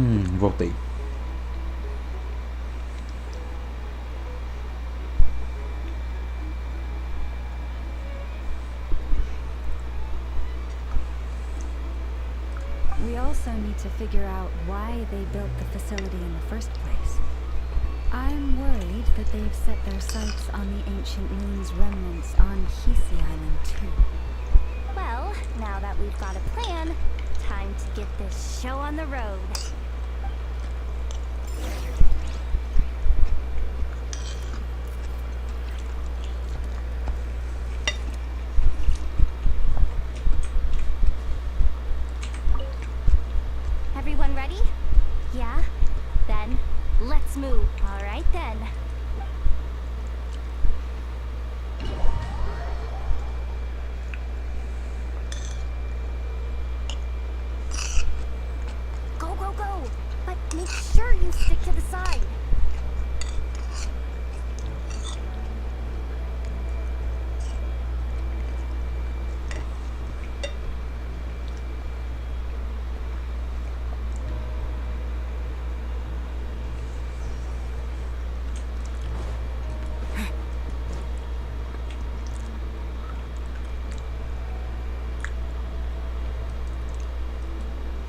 Voltei. We also need to figure out why they built the facility in the first place. I'm worried that they've set their sights on the ancient moon's remnants on Hisi Island too. Well, now that we've got a plan, time to get this show on the road. Everyone ready? Yeah? Then, let's move. All right then. Go, go, go! But make sure you stick to the side.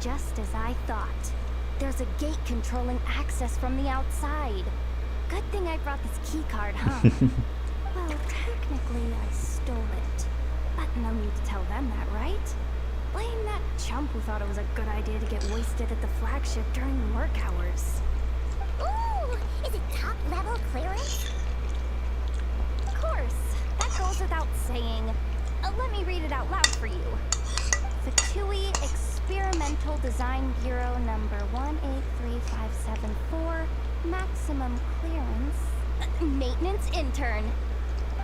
Just as I thought. There's a gate controlling access from the outside. Good thing I brought this key card, huh? Well, technically I stole it. But no need to tell them that, right? Blame that chump who thought it was a good idea to get wasted at the flagship during work hours. Ooh! Is it top level clearance? Of course. That goes without saying. Let me read it out loud for you. Fatui Experimental Design Bureau number 183574, maximum clearance, maintenance intern.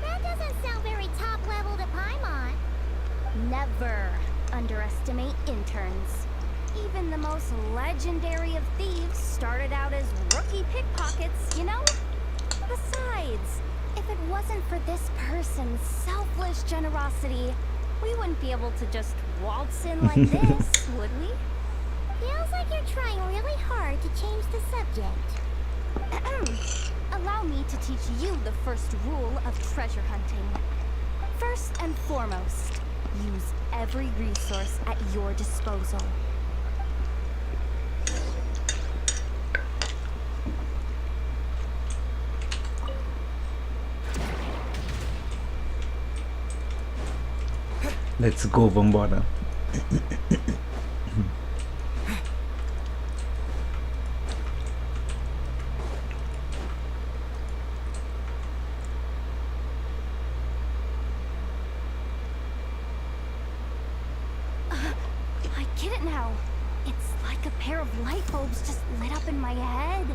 That doesn't sound very top level to Paimon. Never underestimate interns. Even the most legendary of thieves started out as rookie pickpockets, you know? Besides, if it wasn't for this person's selfless generosity, we wouldn't be able to just waltz in like this, would we? Feels like you're trying really hard to change the subject. Allow me to teach you the first rule of treasure hunting. First and foremost, use every resource at your disposal. Let's go, vambora. I get it now. It's like a pair of light bulbs just lit up in my head.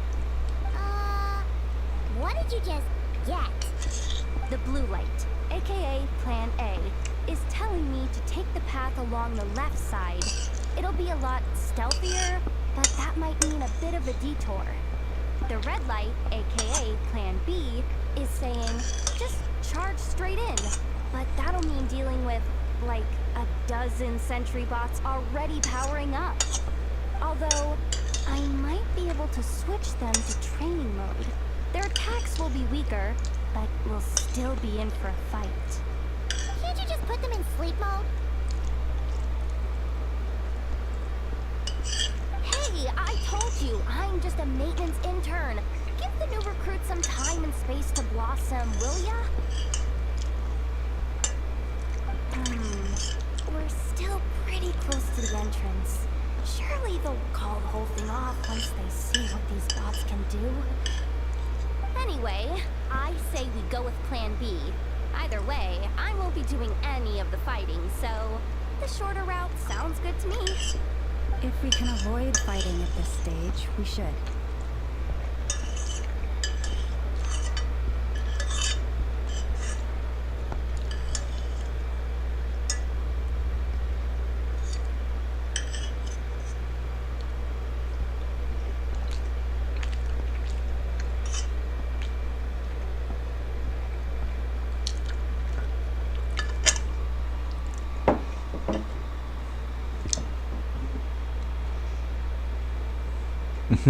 What did you just get? The blue light, aka Plan A, is telling me to take the path along the left side. It'll be a lot stealthier, but that might mean a bit of a detour. The red light, aka Plan B, is saying just charge straight in, but that'll mean dealing with, like, a dozen sentry bots already powering up. Although, I might be able to switch them to training mode. Their attacks will be weaker, but we'll still be in for a fight. Can't you just put them in sleep mode? Hey, I told you, I'm just a maintenance intern. Give the new recruit some time and space to blossom, will ya? We're still pretty close to the entrance. Surely they'll call the whole thing off once they see what these bots can do. Anyway, I say we go with Plan B. Either way, I won't be doing any of the fighting, so the shorter route sounds good to me. If we can avoid fighting at this stage, we should.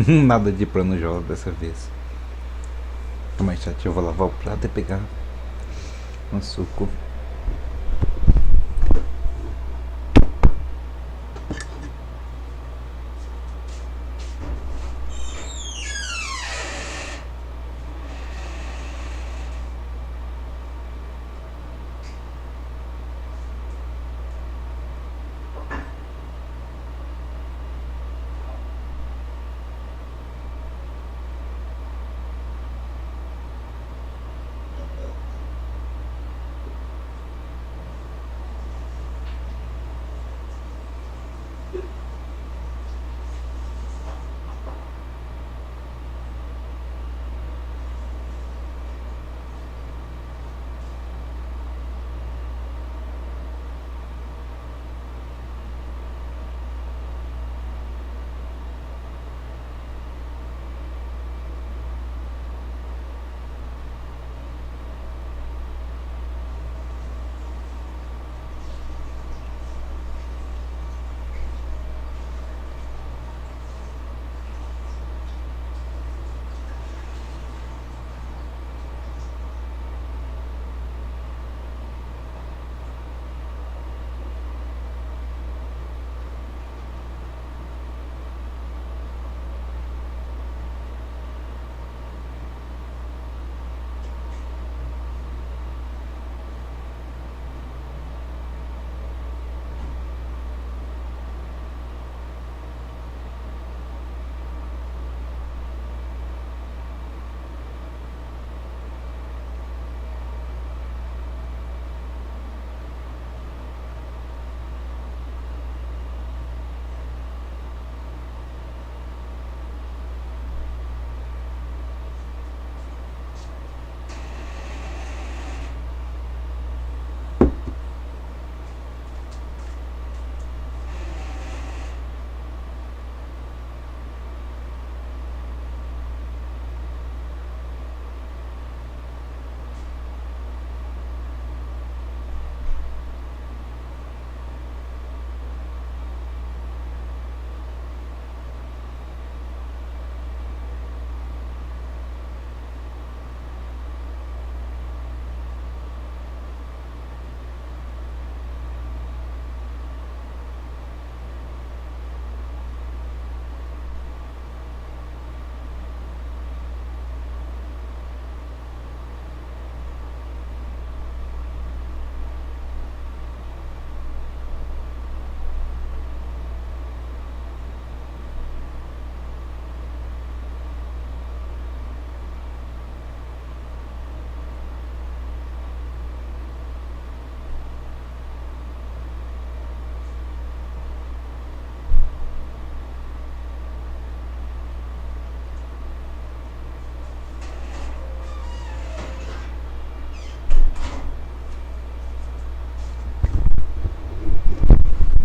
Nada de plano jola dessa vez. Mas chat, eu vou lavar o prato e pegar um suco.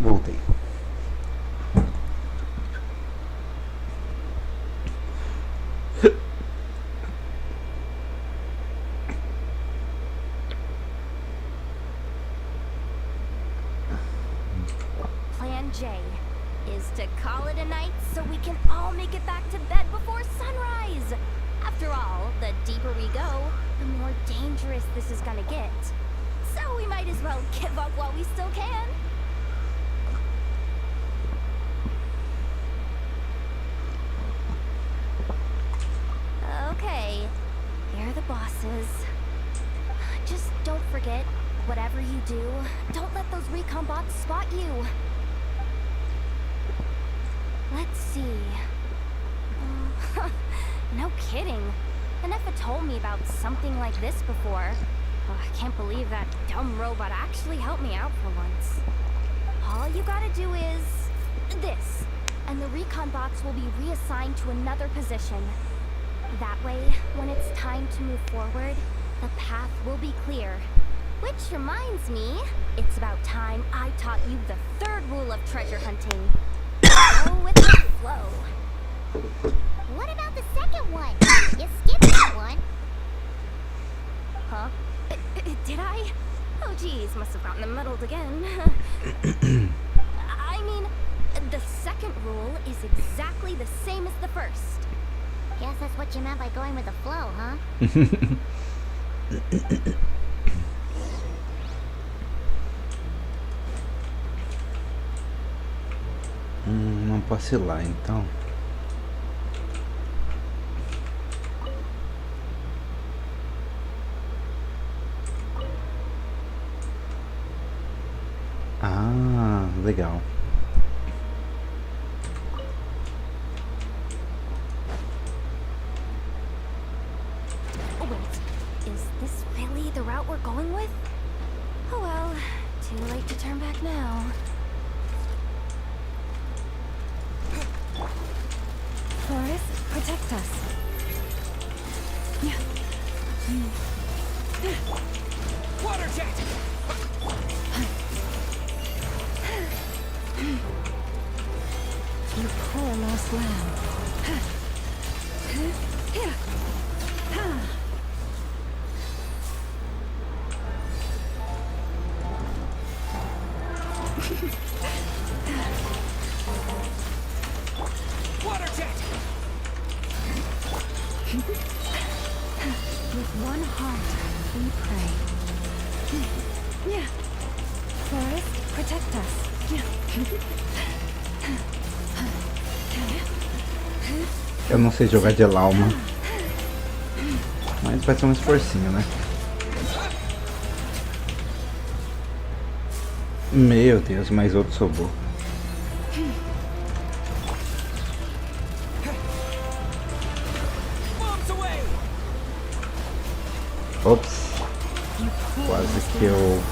Voltei. Plan J is to call it a night so we can all make it back to bed before sunrise. After all, the deeper we go, the more dangerous this is gonna get. So we might as well give up while we still can. Okay, here are the bosses. Just don't forget, whatever you do, don't let those recon bots spot you. Let's see. No kidding. Nefa told me about something like this before. I can't believe that dumb robot actually helped me out for once. All you gotta do is this, and the recon bots will be reassigned to another position. That way, when it's time to move forward, the path will be clear. Which reminds me, it's about time I taught you the third rule of treasure hunting. Go with the flow. What about the second one? You skipped that one. Huh? Did I? Oh geez, must have gotten them muddled again. I mean, The second rule is exactly the same as the first. Guess that's what you meant by going with the flow, huh? Não posso ir lá, então. Ah, legal. Wait, is this really the route we're going with? Oh well, too late to turn back now. Forest, protect us. Water jet! You poor lost lamb. Water jet! With one heart, we pray. Forest, protect us. Eu não sei jogar de Lauma, mas vai ser um esforcinho, né? Meu Deus, mais outro sobrou. Ops, quase que eu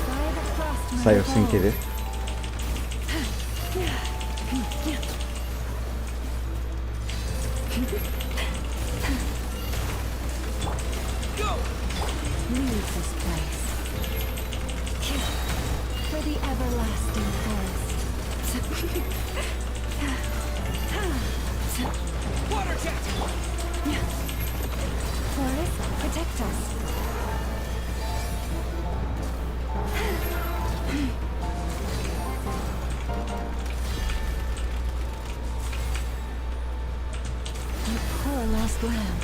saiu sem querer. Leave this place. For the everlasting forest. Water jet! Forest, protect us. You poor lost lamb.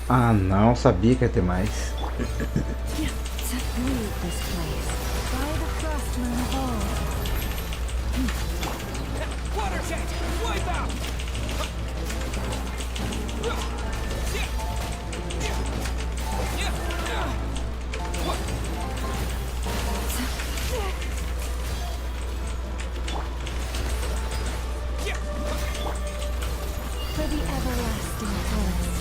Ah não, sabia que ia ter mais. Leave this place. By the frost moon of old. Water jet! Wipe out! For the everlasting forest.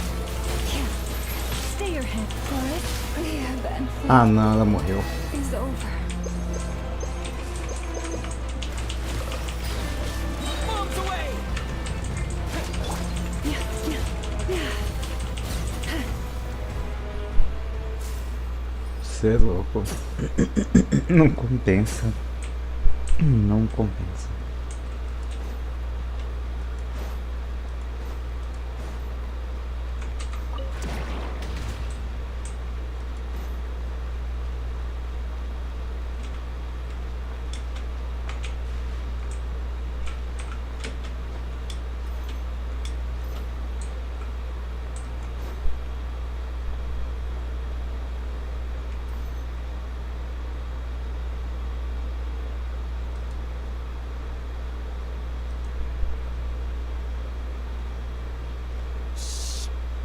Stay your head, forest. Live and Ah não, ela morreu. is over. Bombs away! Você é louco. Não compensa. Não compensa.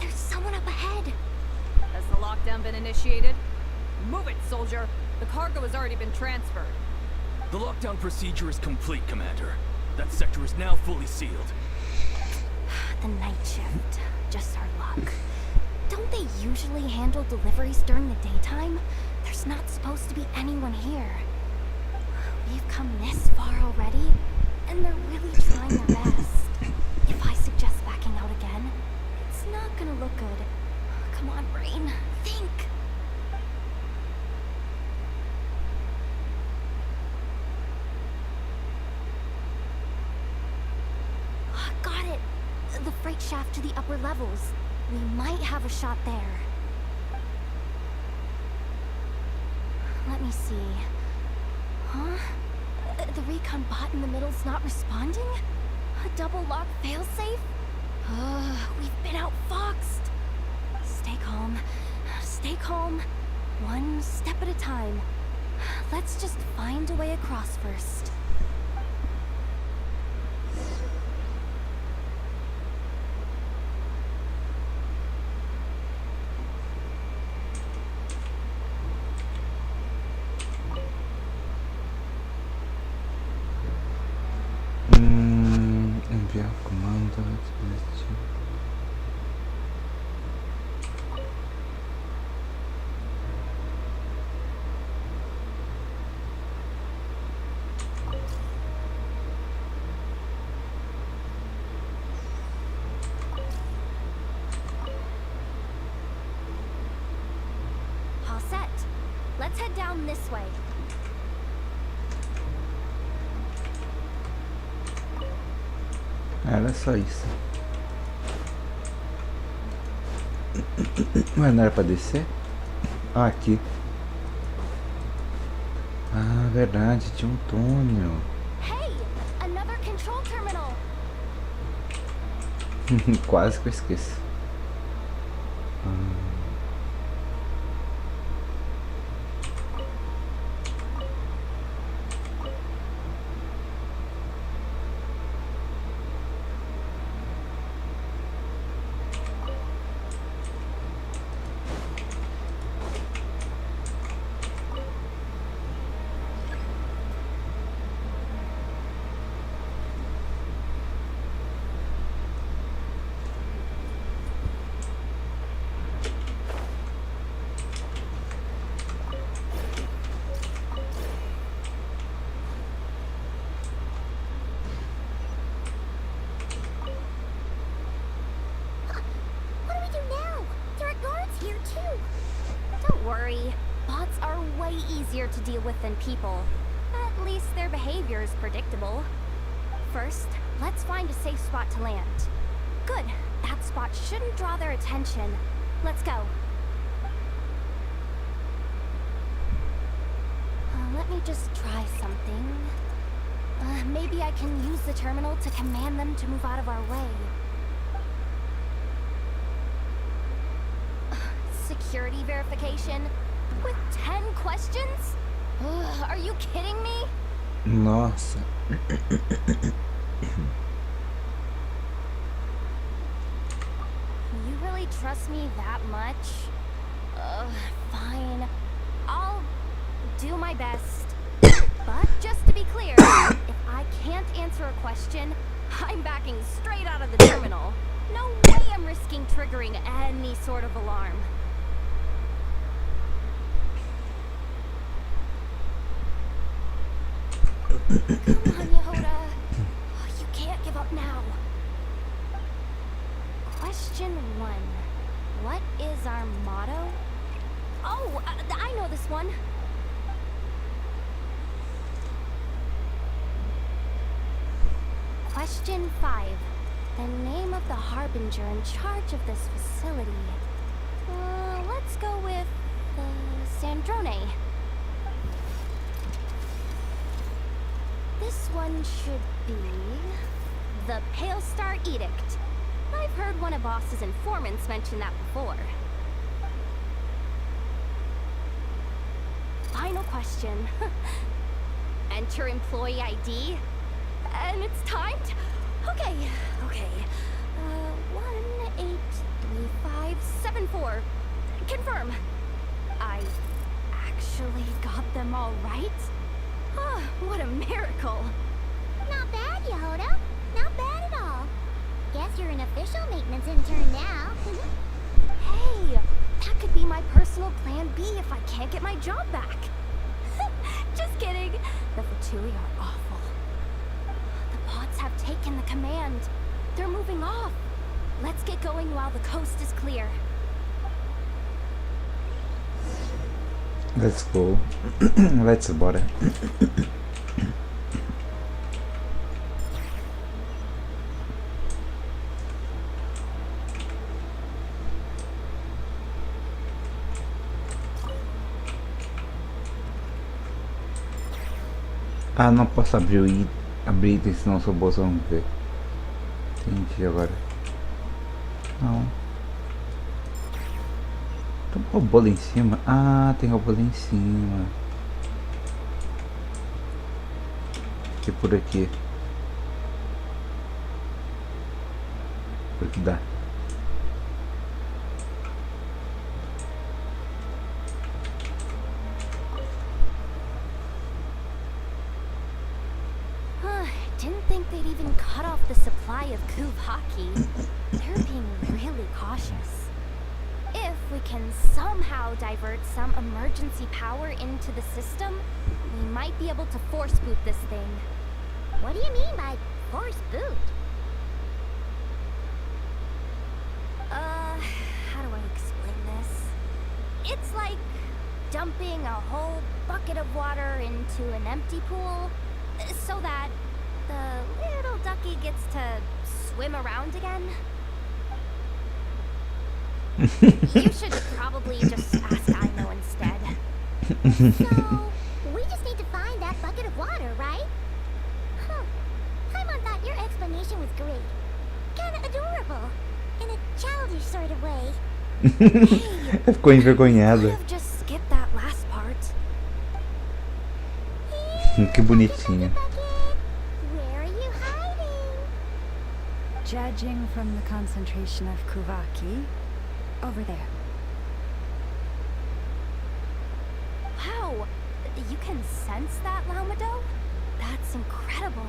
There's someone up ahead. Has the lockdown been initiated? Move it, soldier. The cargo has already been transferred. The lockdown procedure is complete, Commander. That sector is now fully sealed. The night shift. Just our luck. Don't they usually handle deliveries during the daytime? There's not supposed to be anyone here. We've come this far already, and they're really trying their best. If I suggest backing out again, it's not gonna look good. Come on, Rain. Think. Got it. The freight shaft to the upper levels. We might have a shot there. Let me see. Huh? The recon bot in the middle's not responding? A double lock failsafe? We've been outfoxed. Stay calm. Stay calm. One step at a time. Let's just find a way across first. Enviar comando. All set. Let's head down this way. Era só isso. Mas não era pra descer? Ah, aqui. Ah, verdade, tinha um túnel. Hey, another control terminal. Quase que eu esqueço. What do we do now? There are guards here too. Don't worry. Bots are way easier to deal with than people. At least their behavior is predictable. First, let's find a safe spot to land. Good. That spot shouldn't draw their attention. Let's go. Let me just try something. Maybe I can use the terminal to command them to move out of our way. Security verification? With 10 questions? Are you kidding me? Nossa. You really trust me that much? Fine. I'll do my best. But just to be clear, if I can't answer a question, I'm backing straight out of the terminal. No way I'm risking triggering any sort of alarm. Come on, Yehoda. You can't give up now. Question 1. What is our motto? Oh, I know this one. Question 5. The name of the harbinger in charge of this facility. Let's go with Sandrone. This one should be the Pale Star Edict. I've heard one of Boss's informants mention that before. Final question. Enter employee ID. And it's timed? Okay. 183574. Confirm. I actually got them all right? What a miracle. Not bad, Yehoda. Not bad at all. Guess you're an official maintenance intern now. Hey, that could be my personal plan B if I can't get my job back. Just kidding. The Fatui are awful. The bots have taken the command. They're moving off. Let's get going while the coast is clear. Let's go. Let's bora. Ah, não posso abrir item senão o seu bolso vamos ver. Entendi agora. Não. Tem um robô lá em cima? Ah, tem robô lá em cima. E por aqui? Por que dá? Didn't think they'd even cut off the supply of Kuvaki. They're being really cautious. If we can somehow divert some emergency power into the system, we might be able to force boot this thing. What do you mean by force boot? How do I explain this? It's like dumping a whole bucket of water into an empty pool, so that the little ducky gets to swim around again. You should probably just ask Aino instead. So, we just need to find that bucket of water, right? Huh. Paimon thought your explanation was great. Kinda adorable. In a childish sort of way. Ficou envergonhada. Could have just skipped that last part. Que bonitinha. Where are you hiding? Judging from the concentration of Kuvaki, over there. Wow, you can sense that, Laumado? That's incredible.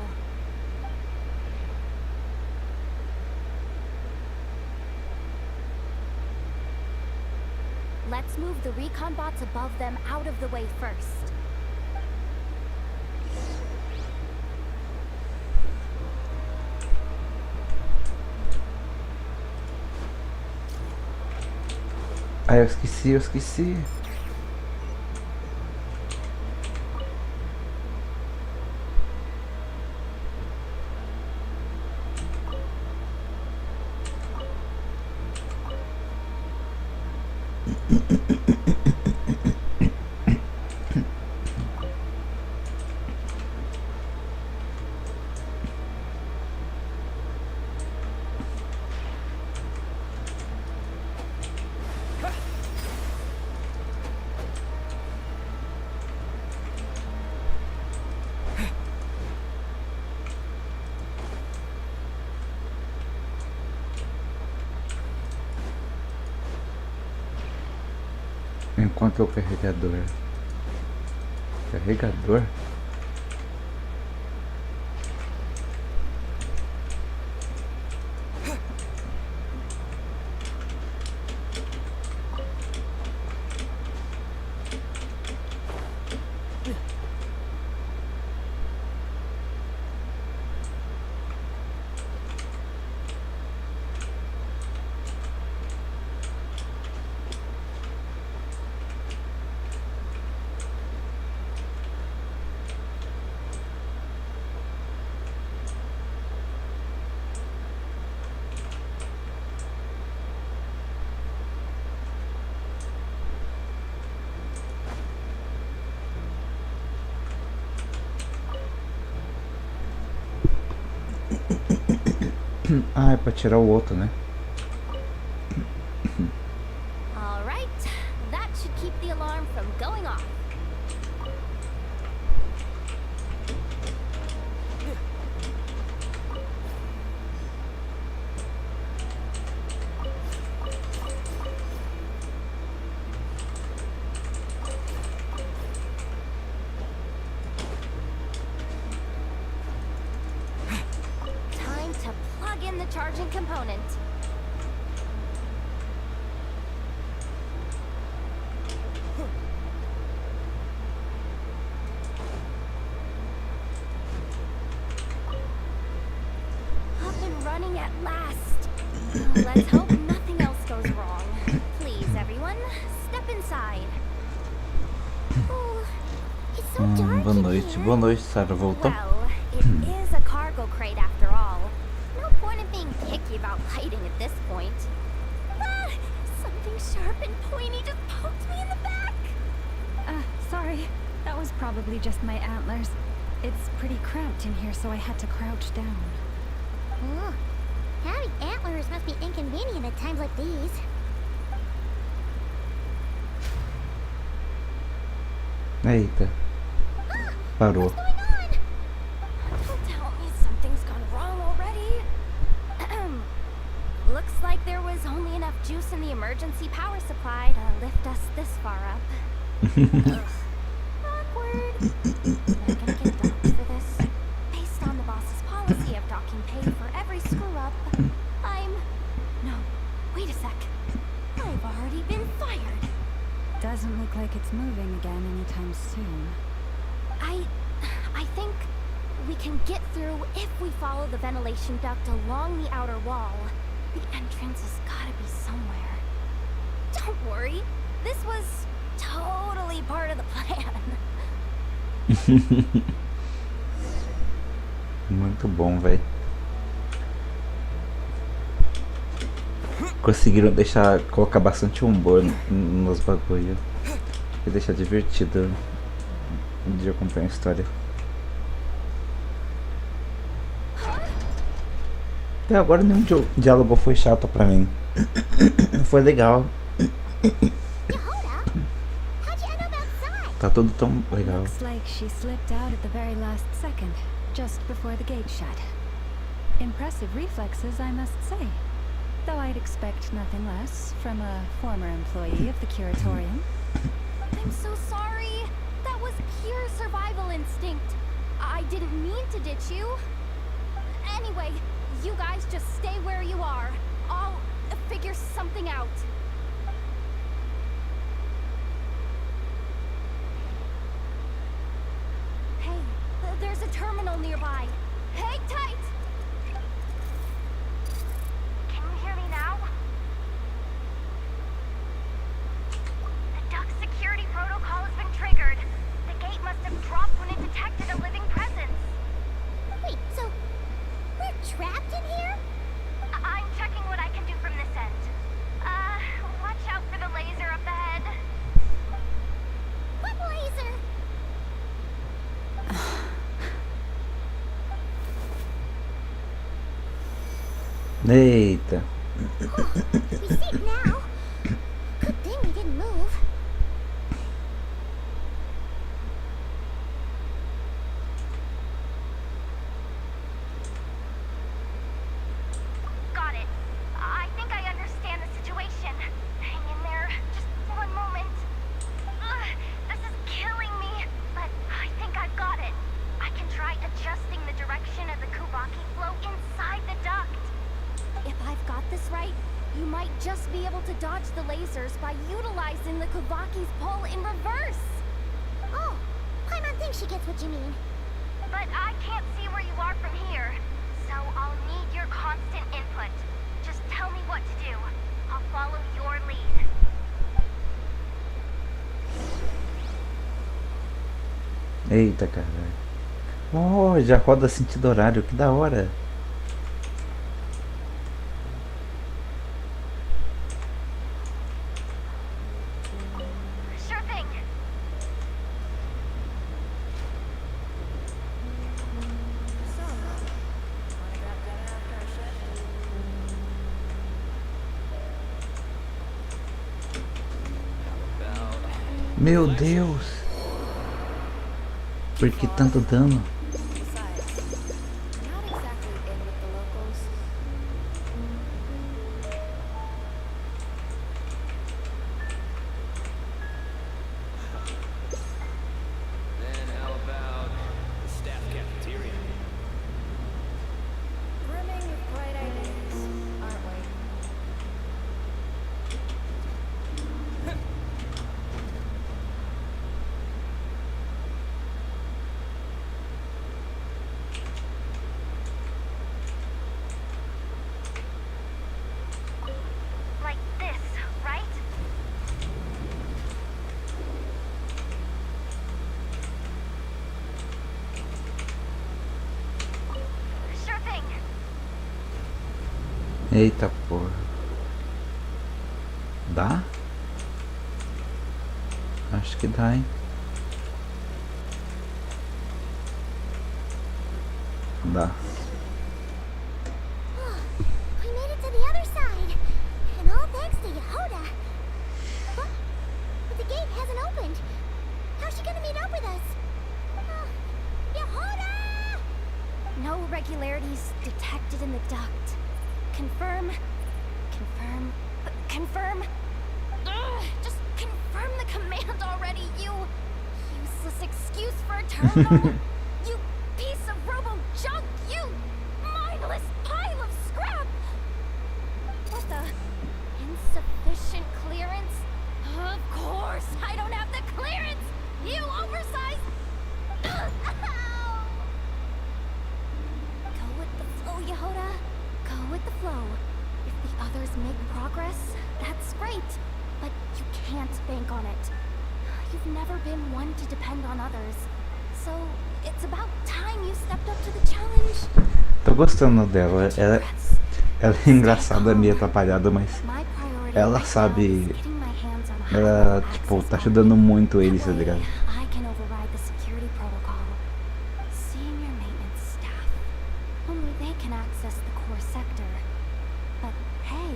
Let's move the recon bots above them out of the way first. Ah, eu esqueci. Encontra o carregador. Carregador? Ah, é pra tirar o outro, né? All right, that should keep the alarm from going off. Time to plug in the charging component. Up and running at last. Let's hope nothing else goes wrong. Please, everyone, step inside. Oh, it's so dark Boa noite, Sarah, voltou? Well, it is a cargo crate after all. No point in being picky about lighting at this point. Ah, something sharp and pointy just poked me in the back. Sorry. That was probably just my antlers. It's pretty cramped in here, so I had to crouch down. Oh, having antlers must be inconvenient at times like these. Eita. Parou. Don't tell me something's gone wrong already. Looks like there was only enough juice in the emergency power supply to lift us this far up. Ugh. Awkward. Am I gonna get docked for this? Based on the boss's policy of docking pay for every screw up, No, wait a sec. I've already been fired. Doesn't look like it's moving again anytime soon. I think we can get through if we follow the ventilation duct along the outer wall. The entrance has gotta be somewhere. Don't worry, this was totally part of the plan. Muito bom, velho. Conseguiram colocar bastante humor nos bagulhos e deixar divertido de acompanhar a história. Até agora nenhum diálogo foi chato pra mim. Foi legal. Tá tudo tão legal. Looks like she slipped out at the very last second, just before the gate shut. Impressive reflexes, I must say. Though I'd expect nothing less from a former employee of the Curatorium. I'm so sorry. That was pure survival instinct. I didn't mean to ditch you. Anyway, you guys just stay where you are. I'll figure something out. Hey, there's a terminal nearby. Hang tight! Can you hear me now? The duct security protocol has been triggered. The gate must have dropped when it detected a living presence. Wait, so we're trapped in here? I'm checking what I can do from this end. Watch out for the laser up ahead. What laser? Eita. We see it now. Good thing we didn't move. Got it. I think I understand the situation. Hang in there. Just one moment. This is killing me, but I think I've got it. I can try adjusting the direction of the Kubaki flow inside the duct. If I've got this right, you might just be able to dodge the lasers by utilizing the Kubaki's pull in reverse. Oh, Paimon thinks she gets what you mean. But I can't see where you are from here, so I'll need your constant input. Just tell me what to do. I'll follow your lead. Eita, caralho. Oh, já roda sentido horário, que da hora. Sure thing. Meu Deus! Por que tanto dano? Then how about the staff cafeteria? Brimming with bright ideas, aren't we? Like this, right? Sure thing. Eita porra. Dá? Acho que dá, hein? Dá. We made it to the other side, and all thanks to Yehoda. Huh? But the gate hasn't opened. How's she gonna meet up with us? Yehoda! No irregularities detected in the duct. Confirm. Confirm. Ugh, just confirm the command already, you useless excuse for a terminal. You piece of robo junk, you mindless pile of scrap. What the? Insufficient clearance? Of course, I don't have the clearance. You oversized. Ow! Go with the flow, Yehoda. Go with the flow. If the others make progress, that's great. But you can't bank on it. You've never been one to depend on others. So, it's about time you stepped up to the challenge. Tô gostando dela. Ela é engraçada, meio atrapalhada, mas ela sabe. Ela, tipo, tá ajudando muito eles, tá ligado? I can override the security protocol. Seeing your maintenance staff. Only they can access the core sector. But hey,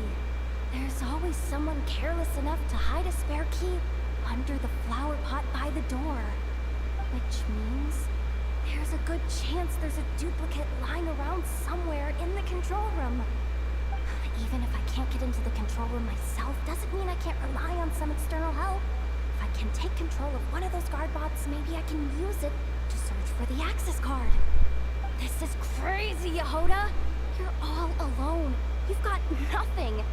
there's always someone careless enough to hide a spare key under the flower pot by the door. Which means there's a good chance there's a duplicate lying around somewhere in the control room. Even if I can't get into the control room myself, doesn't mean I can't rely on some external help. If I can take control of one of those guard bots, maybe I can use it to search for the access card. This is crazy, Yehoda! You're all alone. You've got nothing.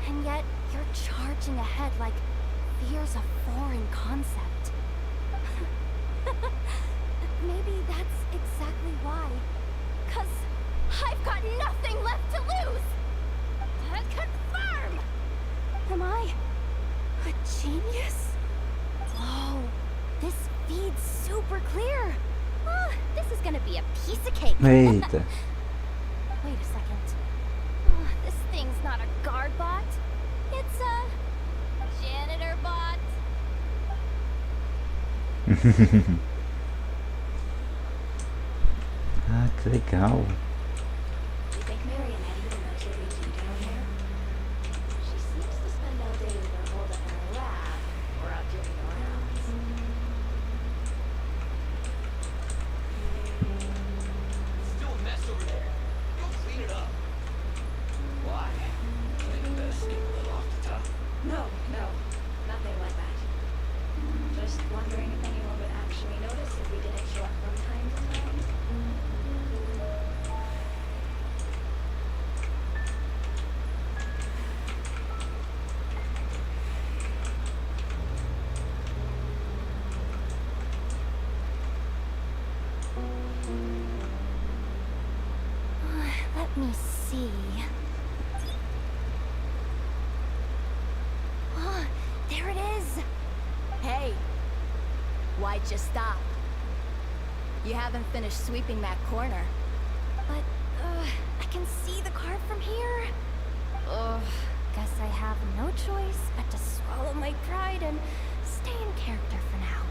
And yet, you're charging ahead like fear's a foreign concept. Maybe that's exactly why. 'Cause I've got nothing left to lose! Confirm! Am I a genius? Whoa, this feed's super clear. Oh, this is gonna be a piece of cake. Eita. Wait a second. Oh, this thing's not a guard bot. It's a janitor bot. Ah, que legal. You think Marion even knows what we do down here? She seems to spend all day either holed up in her lab or out doing the rounds. Still a mess over there. Go clean it up. Why? Think the sneak a little off the top? No, nothing like that. Just wondering if anyone would actually notice if we didn't show up from time to time. Let me see. Oh, there it is. Hey, why'd you stop? You haven't finished sweeping that corner. But, I can see the card from here. Ugh, guess I have no choice but to swallow my pride and stay in character for now.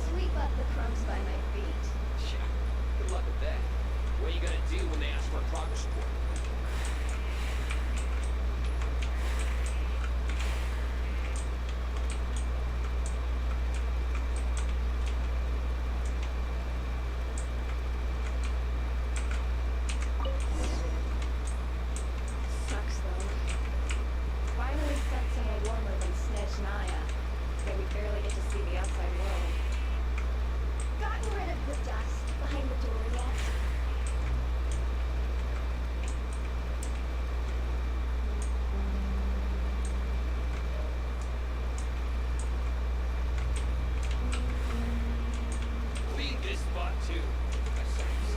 Sweep up the crumbs by my feet. Yeah, good luck with that. What are you gonna do when they ask for a progress report? Sucks though. Finally set somewhere warmer than Snezhnaya, but we barely get to see the outside world. Gotten rid of the dust behind the door yet? Clean this spot too. That sucks.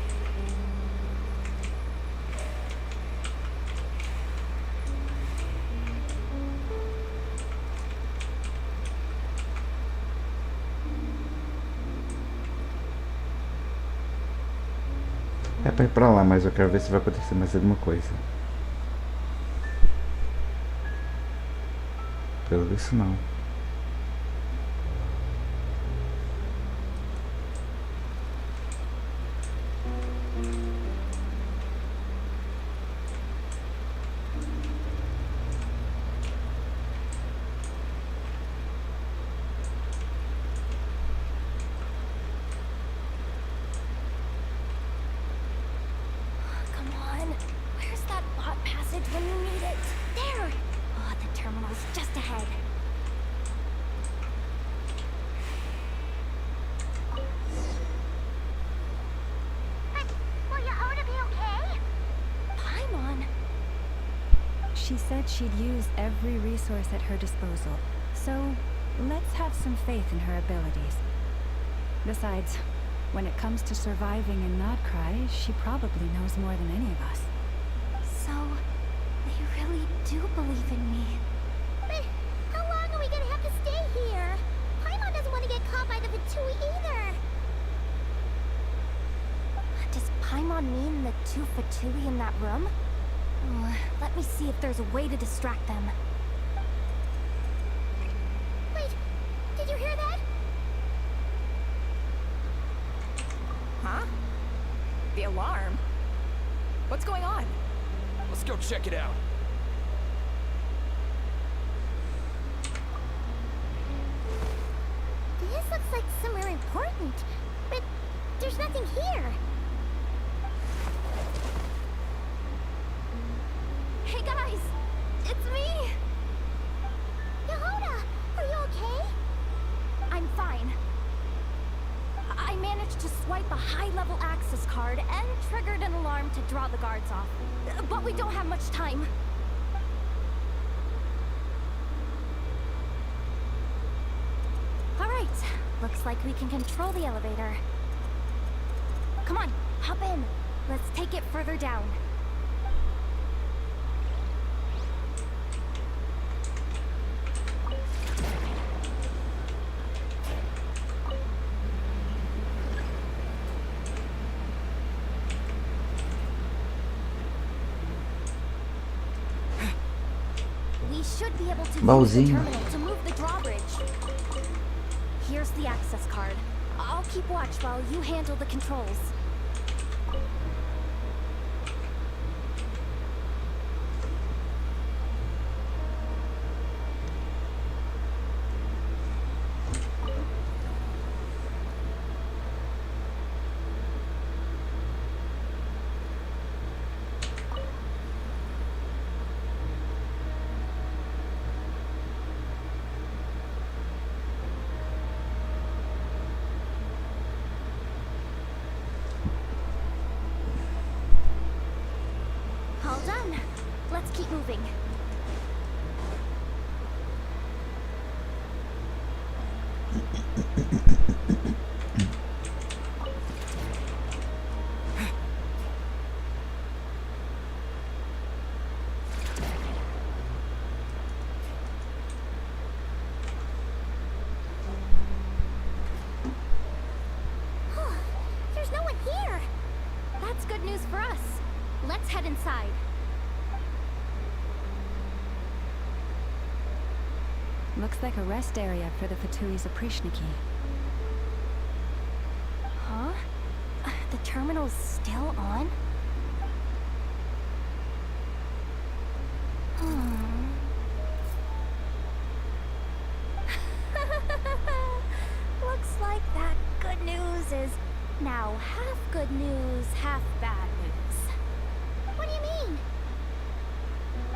É pra ir pra lá, mas eu quero ver se vai acontecer mais alguma coisa. Pelo visto não. She said she'd use every resource at her disposal, so let's have some faith in her abilities. Besides, when it comes to surviving in nodkrai, she probably knows more than any of us. So, they really do believe in me. But how long are we gonna have to stay here? Paimon doesn't want to get caught by the Fatui either. Does Paimon mean the two Fatui in that room? Let me see if there's a way to distract them. Wait, did you hear that? Huh? The alarm? What's going on? Let's go check it out. This looks like somewhere important, but there's nothing here. Hey guys! It's me! Yehuda, are you okay? I'm fine. I managed to swipe a high-level access card and triggered an alarm to draw the guards off. But we don't have much time. Alright, looks like we can control the elevator. Come on, hop in. Let's take it further down. Should be able to use the terminal to move the drawbridge. Here's the access card. I'll keep watch while you handle the controls. All done. Let's keep moving. There's no one here. That's good news for us. Let's head inside. Looks like a rest area for the Fatui's Oprishniki. Huh? The terminal's still on? Looks like that good news is now half good news, half bad news. What do you mean?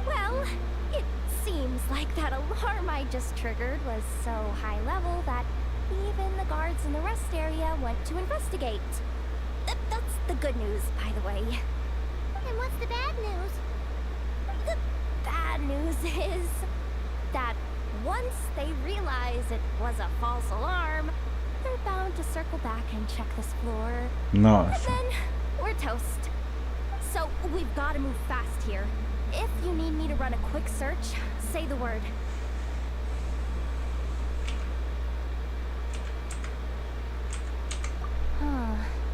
Well, it seems like that alarm I just triggered was so high level that even the guards in the rest area went to investigate. That's the good news, by the way. And what's the bad news? The bad news is that once they realize it was a false alarm, they're bound to circle back and check this floor. Nossa. And then we're toast. So we've got to move fast here. If you need me to run a quick search, say the word.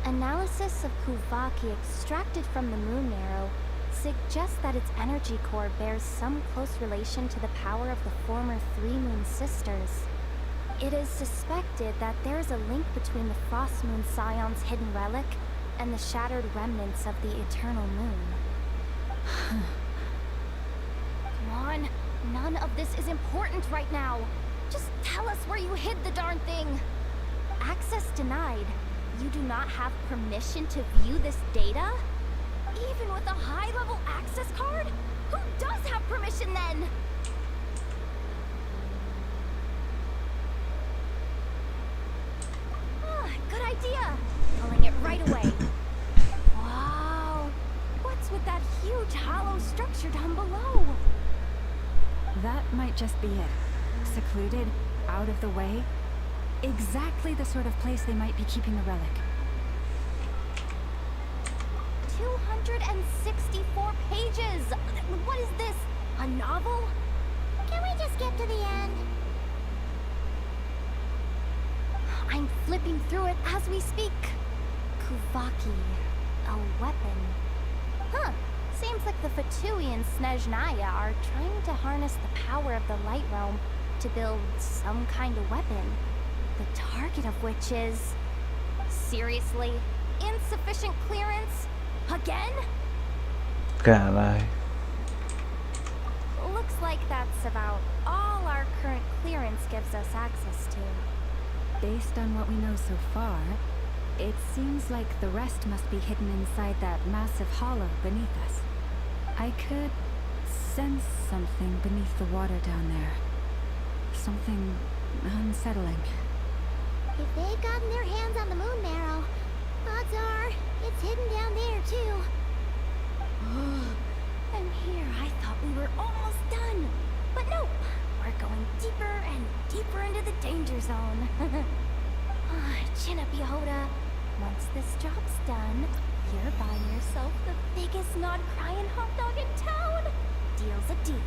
Analysis of Kuvaki extracted from the moon marrow suggests that its energy core bears some close relation to the power of the former Three Moon Sisters. It is suspected that there is a link between the Frost Moon Scion's hidden relic and the shattered remnants of the Eternal Moon. Come on, none of this is important right now. Just tell us where you hid the darn thing. Access denied. You do not have permission to view this data? Even with a high-level access card? Who does have permission then? Good idea. Pulling it right away. Wow. What's with that huge hollow structure down below? That might just be it. Secluded, out of the way. Exactly the sort of place they might be keeping the relic. 264 pages! What is this? A novel? Can we just skip to the end? I'm flipping through it as we speak. Kuvaki. A weapon. Huh. Seems like the Fatui and Snezhnaya are trying to harness the power of the Light Realm to build some kind of weapon. The target of which is... Seriously? Insufficient clearance? Again? Caralho. Looks like that's about all our current clearance gives us access to. Based on what we know so far, it seems like the rest must be hidden inside that massive hollow beneath us. I could sense something beneath the water down there. Something unsettling. If they've gotten their hands on the moon marrow, odds are it's hidden down there too. And here I thought we were almost done. But nope, we're going deeper and deeper into the danger zone. Chin up, Yehoda. Once this job's done, you're buying yourself the biggest nodkrai hot dog in town. Deal's a deal.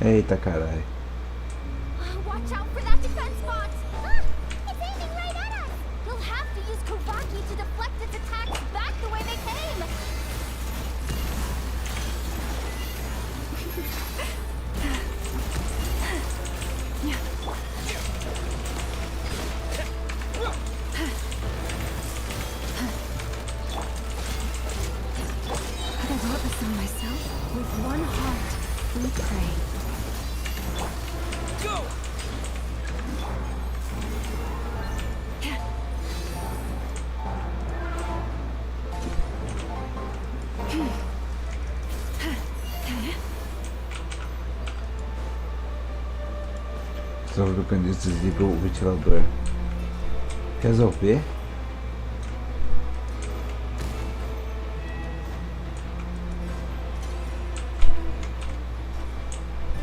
Eita caralho. Watch out for that defense bot! Ah, it's aiming right at us! You'll have to use Kuvaki to deflect its attacks back the way they came! I wrote this on myself with one heart. We pray. Go! Resolve o canis, desliga o ventilador. Resolver?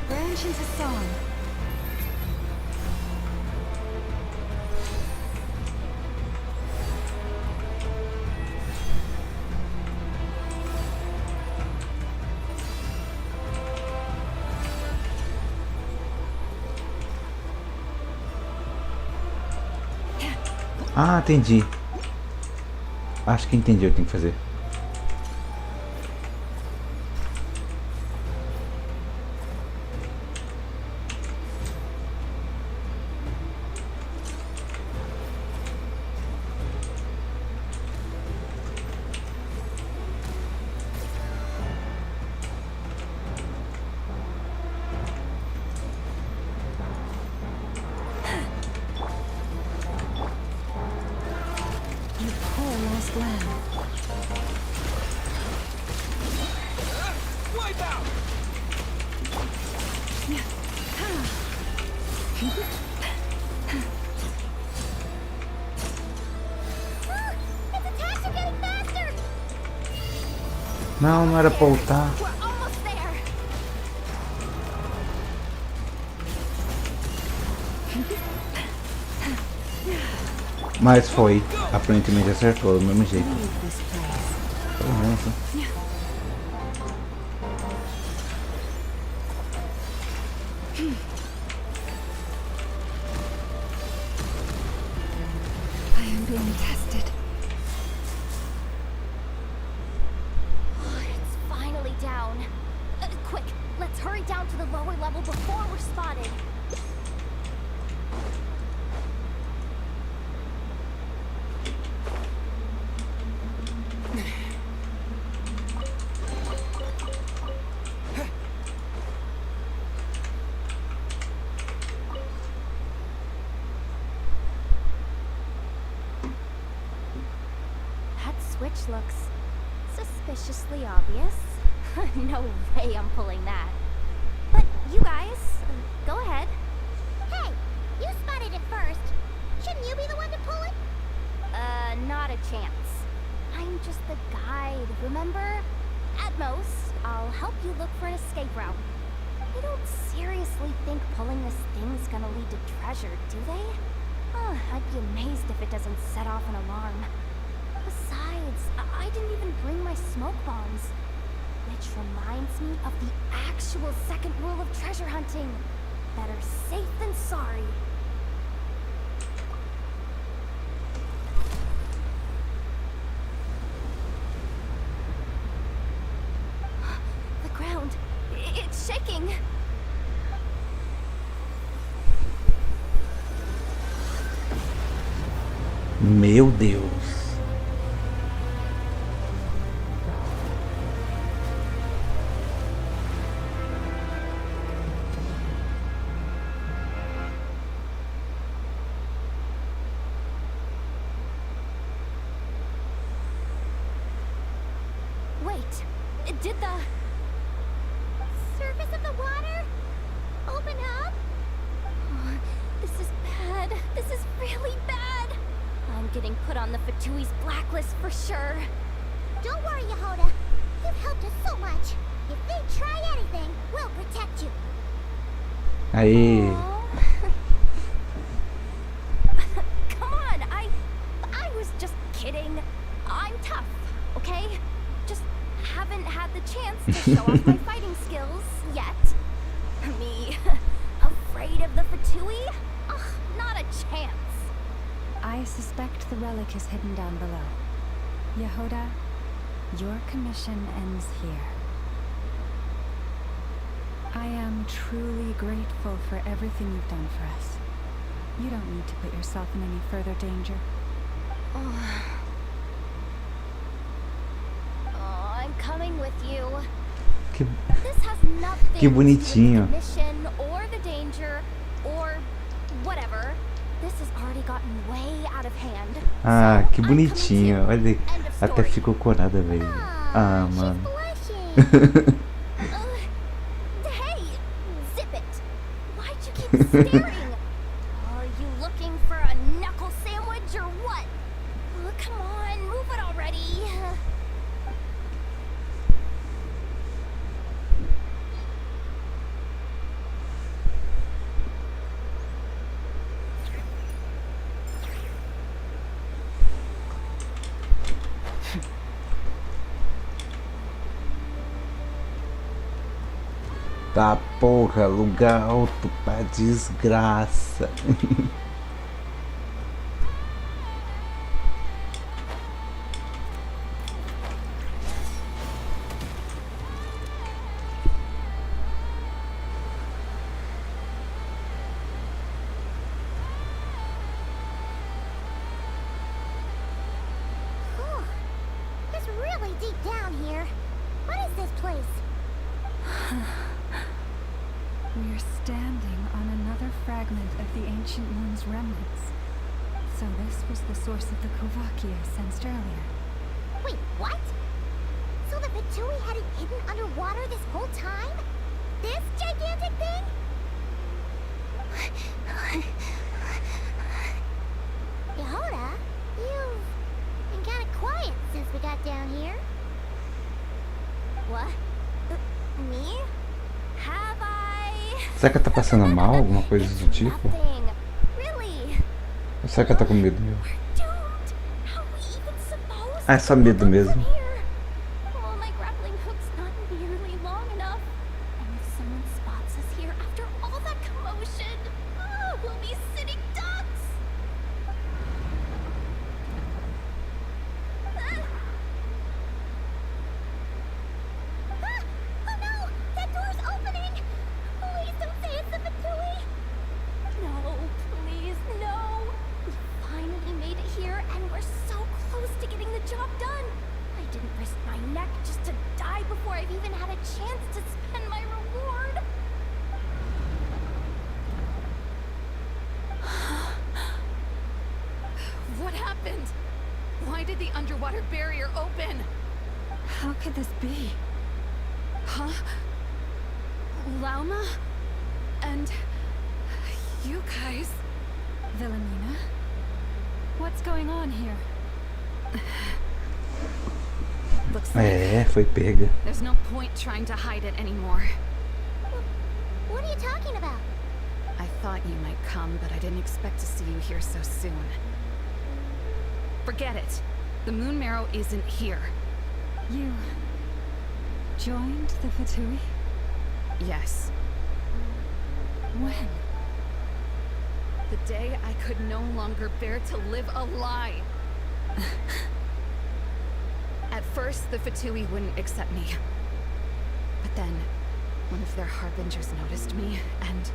Branch into song. Ah, entendi. Acho que entendi o que tem que fazer. Wipe out! Its attacks are getting faster! Não, não era pra voltar. We're almost there! Mas foi. Aparentemente acertou do mesmo jeito. Pelo menos, né? I am being tested. It's finally down. Quick, let's hurry down to the lower level before we're spotted. That switch looks suspiciously obvious. No way I'm pulling that. But you guys, go ahead. Hey, you spotted it first. Shouldn't you be the one to pull it? Not a chance. I'm just the guide, remember? At most, I'll help you look for an escape route. You don't seriously think pulling this thing's gonna lead to treasure, do they? I'd be amazed if it doesn't set off an alarm. Besides, I didn't even bring my smoke bombs. Which reminds me of the actual second rule of treasure hunting. Better safe than sorry. The ground, it's shaking. Meu Deus. Wait, did the Surface of the water? Open up? Oh, this is bad. This is really bad. I'm getting put on the Fatui's blacklist for sure. Don't worry, Yehoda. You've helped us so much. If they try anything, we'll protect you. Aê. Come on, I was just kidding. I'm tough, okay? Just haven't had the chance to show off my fighting skills yet. Me, afraid of the Fatui? Ugh, not a chance. I suspect the relic is hidden down below. Yehoda, your commission ends here. I am truly grateful for everything you've done for us. You don't need to put yourself in any further danger. Oh, I'm coming with you. This has nothing Que to do bonitinho. with the mission or the danger or whatever. This has already gotten way out of hand. Ah, So que I'm coming bonitinho. too. Olha, End of até story. ficou corada, velho. Ah, mano. Hey, zip it. Why'd you keep staring? Are you looking for a knuckle sandwich or what? Oh, come on, move it already. Tá porra, lugar alto pra desgraça. Whew. It's really deep down here. What is this place? We're standing on another fragment of the ancient moon's remnants. So this was the source of the Kovakia sensed earlier. Wait, what? So the Fatui had it hidden underwater this whole time? This gigantic thing? Yehoda, you've been kind of quiet since we got down here. What? Me? Have I? Será que ela tá passando mal? Alguma coisa do tipo? Nothing. Really? Ou será que ela tá com medo mesmo? Doomed. How are we even supposed Ah, é só medo mesmo. Oh, my grappling hook's not nearly long enough. And if someone spots us here after all that commotion, we'll be sitting ducks. Oh no! That door's opening! Please don't say it's the Fatui! No, please, no. We finally made it here, and we're so close to getting the job done. I didn't risk my neck just to die before I've even had a chance to spend my reward. What happened? Why did the underwater barrier open? How could this be? Huh? Lauma? And you guys? Wilhelmina? What's going on here? Looks like É, foi pega. there's no point trying to hide it anymore. What are you talking about? I thought you might come, but I didn't expect to see you here so soon. Forget it. The Moon Marrow isn't here. You joined the Fatui? Yes. When? The day I could no longer bear to live a lie. At first, the Fatui wouldn't accept me. But then, one of their harbingers noticed me and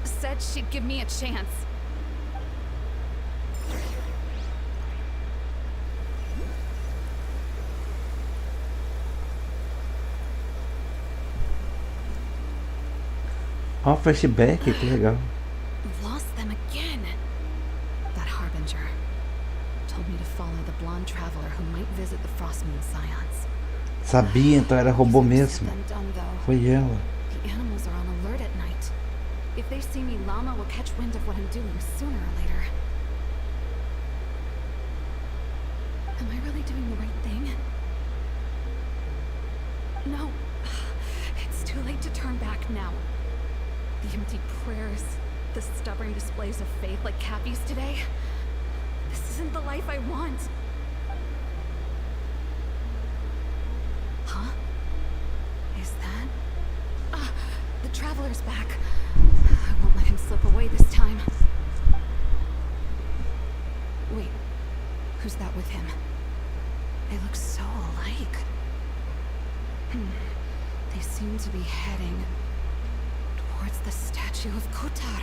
said she'd give me a chance. Ó, flashback, que legal. Lost them again. That harbinger told me to follow the blonde traveler who might visit the Frostmoon Scions. Sabia, então era robô mesmo. Foi ela. The animals are on alert at night. If they see me, Llama will catch wind of what I'm doing sooner or later. Am I really doing the right thing? No. It's too late to turn back now. The empty prayers, the stubborn displays of faith like Cappy's today. This isn't the life I want. Huh? Is that? Ah, the Traveler's back. I won't let him slip away this time. Wait, who's that with him? They look so alike. They seem to be heading towards the statue of Kutar.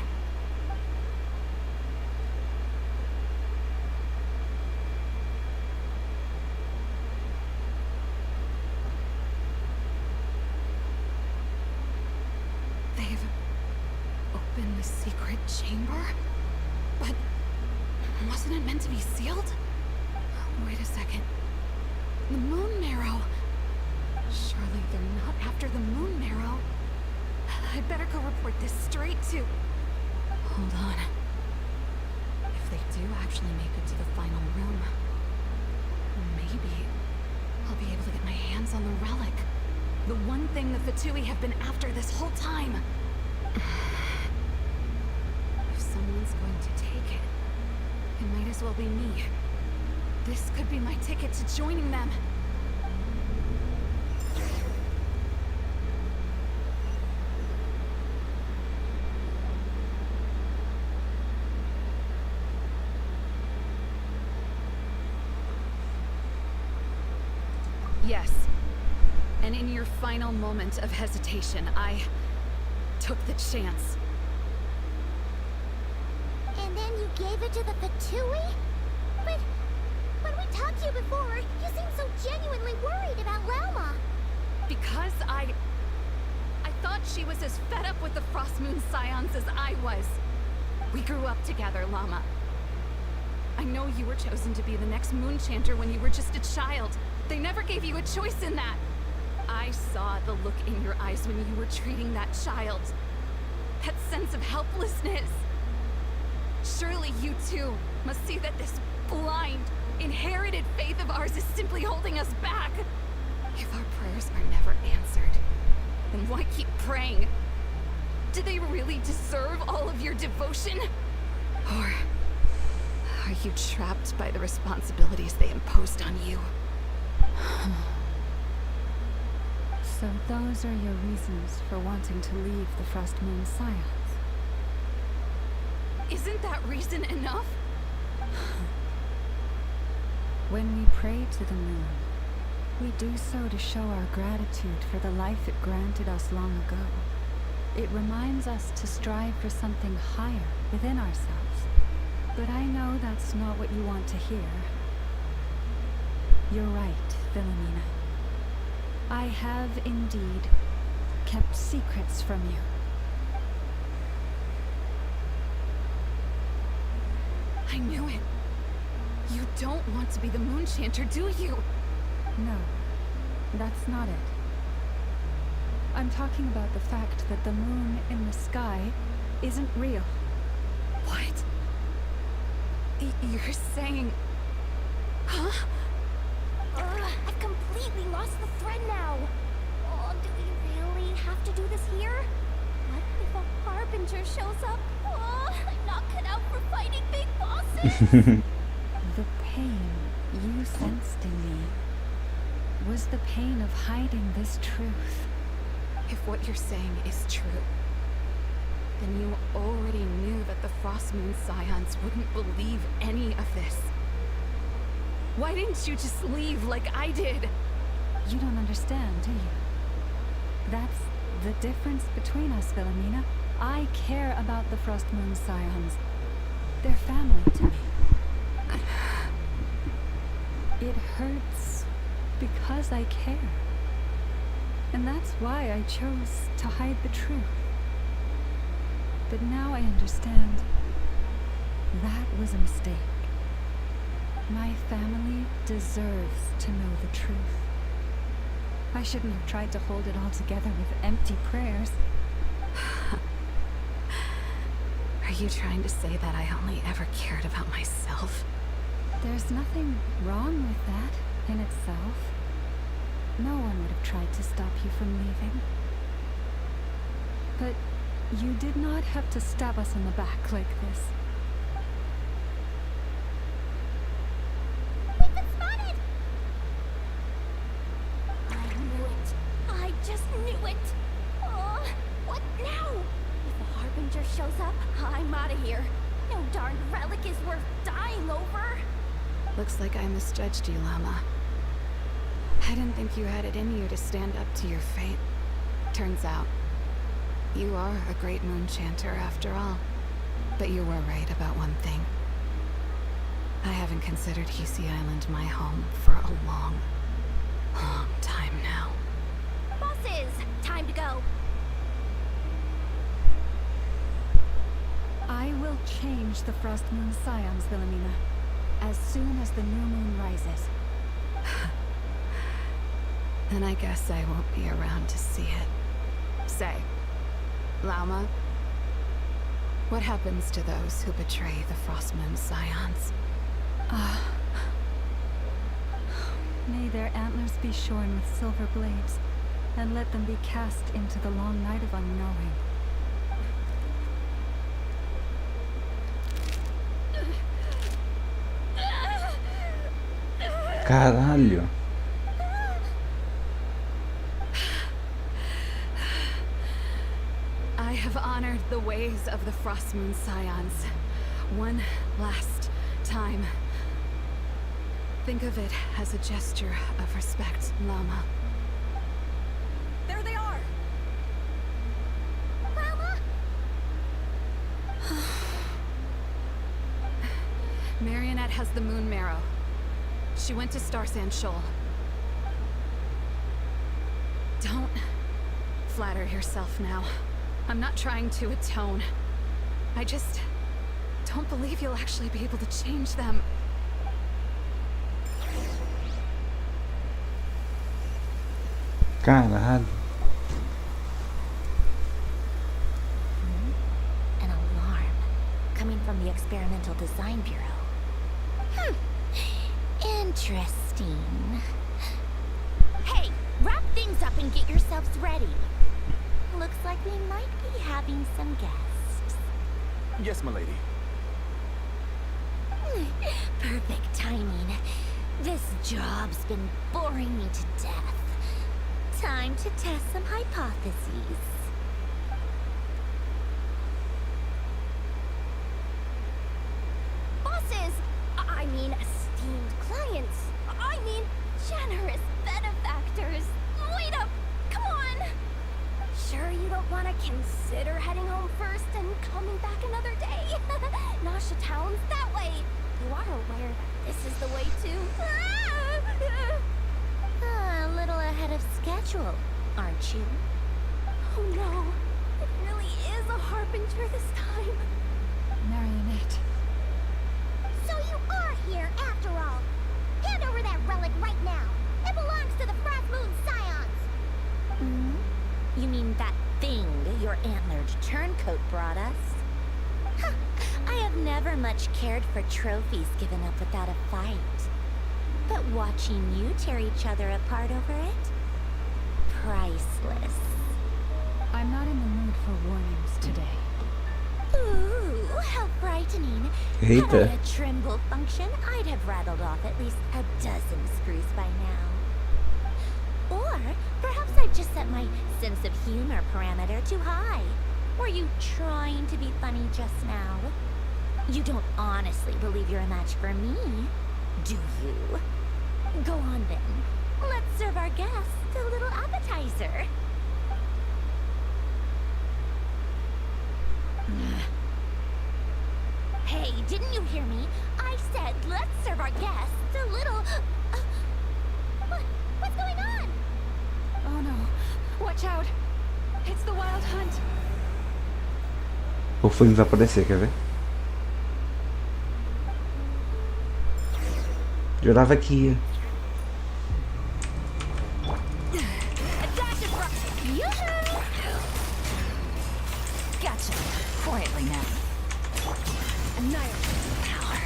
They've opened the secret chamber? But wasn't it meant to be sealed? Wait a second. The Moon Marrow. Surely they're not after the Moon Marrow. I'd better go report this straight to... Hold on. If they do actually make it to the final room, maybe I'll be able to get my hands on the relic. The one thing the Fatui have been after this whole time. If someone's going to take it, it might as well be me. This could be my ticket to joining them. Yes. And in your final moment of hesitation, I took the chance. And then you gave it to the Fatui? But when we talked to you before, you seemed so genuinely worried about Lauma. Because I thought she was as fed up with the Frostmoon Scions as I was. We grew up together, Llama. I know you were chosen to be the next Moon Chanter when you were just a child. They never gave you a choice in that. I saw the look in your eyes when you were treating that child. That sense of helplessness. Surely you too must see that this blind, inherited faith of ours is simply holding us back. If our prayers are never answered, then why keep praying? Do they really deserve all of your devotion? Or are you trapped by the responsibilities they imposed on you? So those are your reasons for wanting to leave the Frostmoon Scions? Isn't that reason enough? When we pray to the moon, we do so to show our gratitude for the life it granted us long ago. It reminds us to strive for something higher within ourselves. But I know that's not what you want to hear. You're right, Wilhelmina. I have indeed kept secrets from you. I knew it. You don't want to be the Moon Chanter, do you? No, that's not it. I'm talking about the fact that the moon in the sky isn't real. What? You're saying... Huh? I've completely lost the thread now. Oh, do we really have to do this here? What if a harbinger shows up? Oh, I'm not cut out for fighting big bosses. The pain you sensed in me was the pain of hiding this truth. If what you're saying is true, then you already knew that the Frost Moon Scions wouldn't believe any of this. Why didn't you just leave like I did? You don't understand, do you? That's the difference between us, Wilhelmina. I care about the Frost Moon Scions. They're family to me. It hurts because I care. And that's why I chose to hide the truth. But now I understand. That was a mistake. My family deserves to know the truth. I shouldn't have tried to hold it all together with empty prayers. Are you trying to say that I only ever cared about myself? There's nothing wrong with that in itself. No one would have tried to stop you from leaving. But you did not have to stab us in the back like this. We've been spotted! I knew it. I just knew it. Oh, what now? If a harbinger shows up, I'm out of here. No darn relic is worth dying over. Looks like I misjudged you, Llama. I didn't think you had it in you to stand up to your fate. Turns out, you are a great moon chanter after all. But you were right about one thing. I haven't considered Hisi Island my home for a long, long time now. Bosses, time to go. I will change the Frost Moon Scions, Wilhelmina, as soon as the new moon rises. Then I guess I won't be around to see it. Say, Llama, what happens to those who betray the Frost Moon Scions? May their antlers be shorn with silver blades, and let them be cast into the long night of unknowing. Caralho. I have honored the ways of the Frost Moon Scions one last time. Think of it as a gesture of respect, Llama. There they are. Mama? Marionette has the moon marrow. She went to Star Sand Shoal. Don't flatter yourself now. I'm not trying to atone. I just don't believe you'll actually be able to change them. Caralho. An alarm coming from the Experimental Design Bureau. Interesting. Hey, wrap things up and get yourselves ready. Looks like we might be having some guests. Yes, my lady. Perfect timing. This job's been boring me to death. Time to test some hypotheses. Bosses! I mean esteemed clients. I mean generous benefactors. Wait up! Come on! Sure you don't want to consider heading home first and coming back another day? Nasha Town's that way. You are aware that this is the way too. A little ahead of schedule, aren't you? Oh no, it really is a harbinger this time. Marionette. So you are here after all. Hand over that relic right now. It belongs to the Frost Moon Scions. You large turncoat brought us. Huh, I have never much cared for trophies given up without a fight. But watching you tear each other apart over it? Priceless. I'm not in the mood for warnings today. Ooh, how frightening. Eita. Had I a Trimble function, I'd have rattled off at least a dozen screws by now. Or perhaps I've just set my sense of humor parameter too high. Were you trying to be funny just now? You don't honestly believe you're a match for me, do you? Go on then. Let's serve our guests a little appetizer. Hey, didn't you hear me? I said let's serve our guests a little... What's going on? Oh no. Watch out. It's the wild hunt. O Flames vai aparecer, quer ver? Jurava que ia. Gotcha. Quietly now. Annihilate power.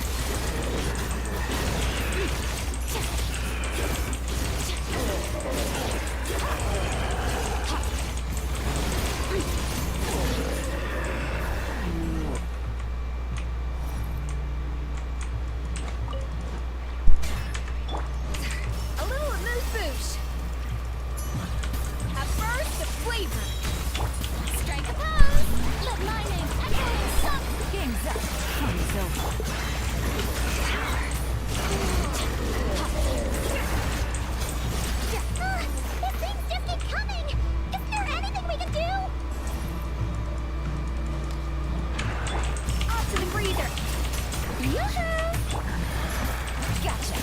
A little amuse-bouche. At first, the flavor. Strike a pose. Let my name echo in some. Game's up. Fun's over. These things just keep coming. Isn't there anything we can do? Off to the breather. Yoo-hoo! Gotcha.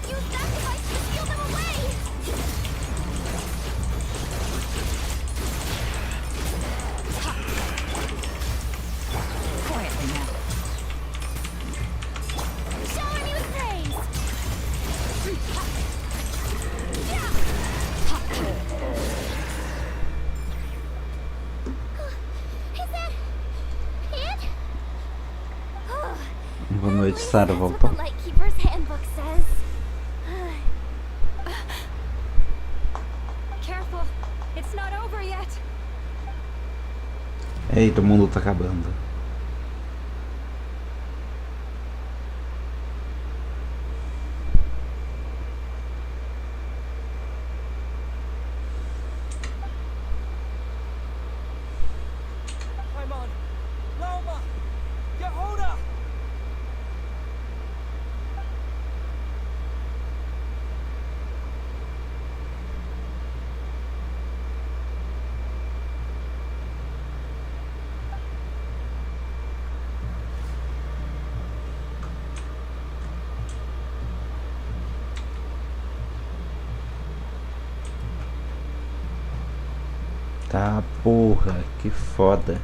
Use that device to steal them away. Quietly now. Shower me with praise. Is that it? Boa noite, Sara. That's what Voltou? the Lightkeeper's handbook says. Careful. It's not over yet. Eita, o mundo tá acabando. Paimon! Lauma! Yehuda! Tá, porra, que foda.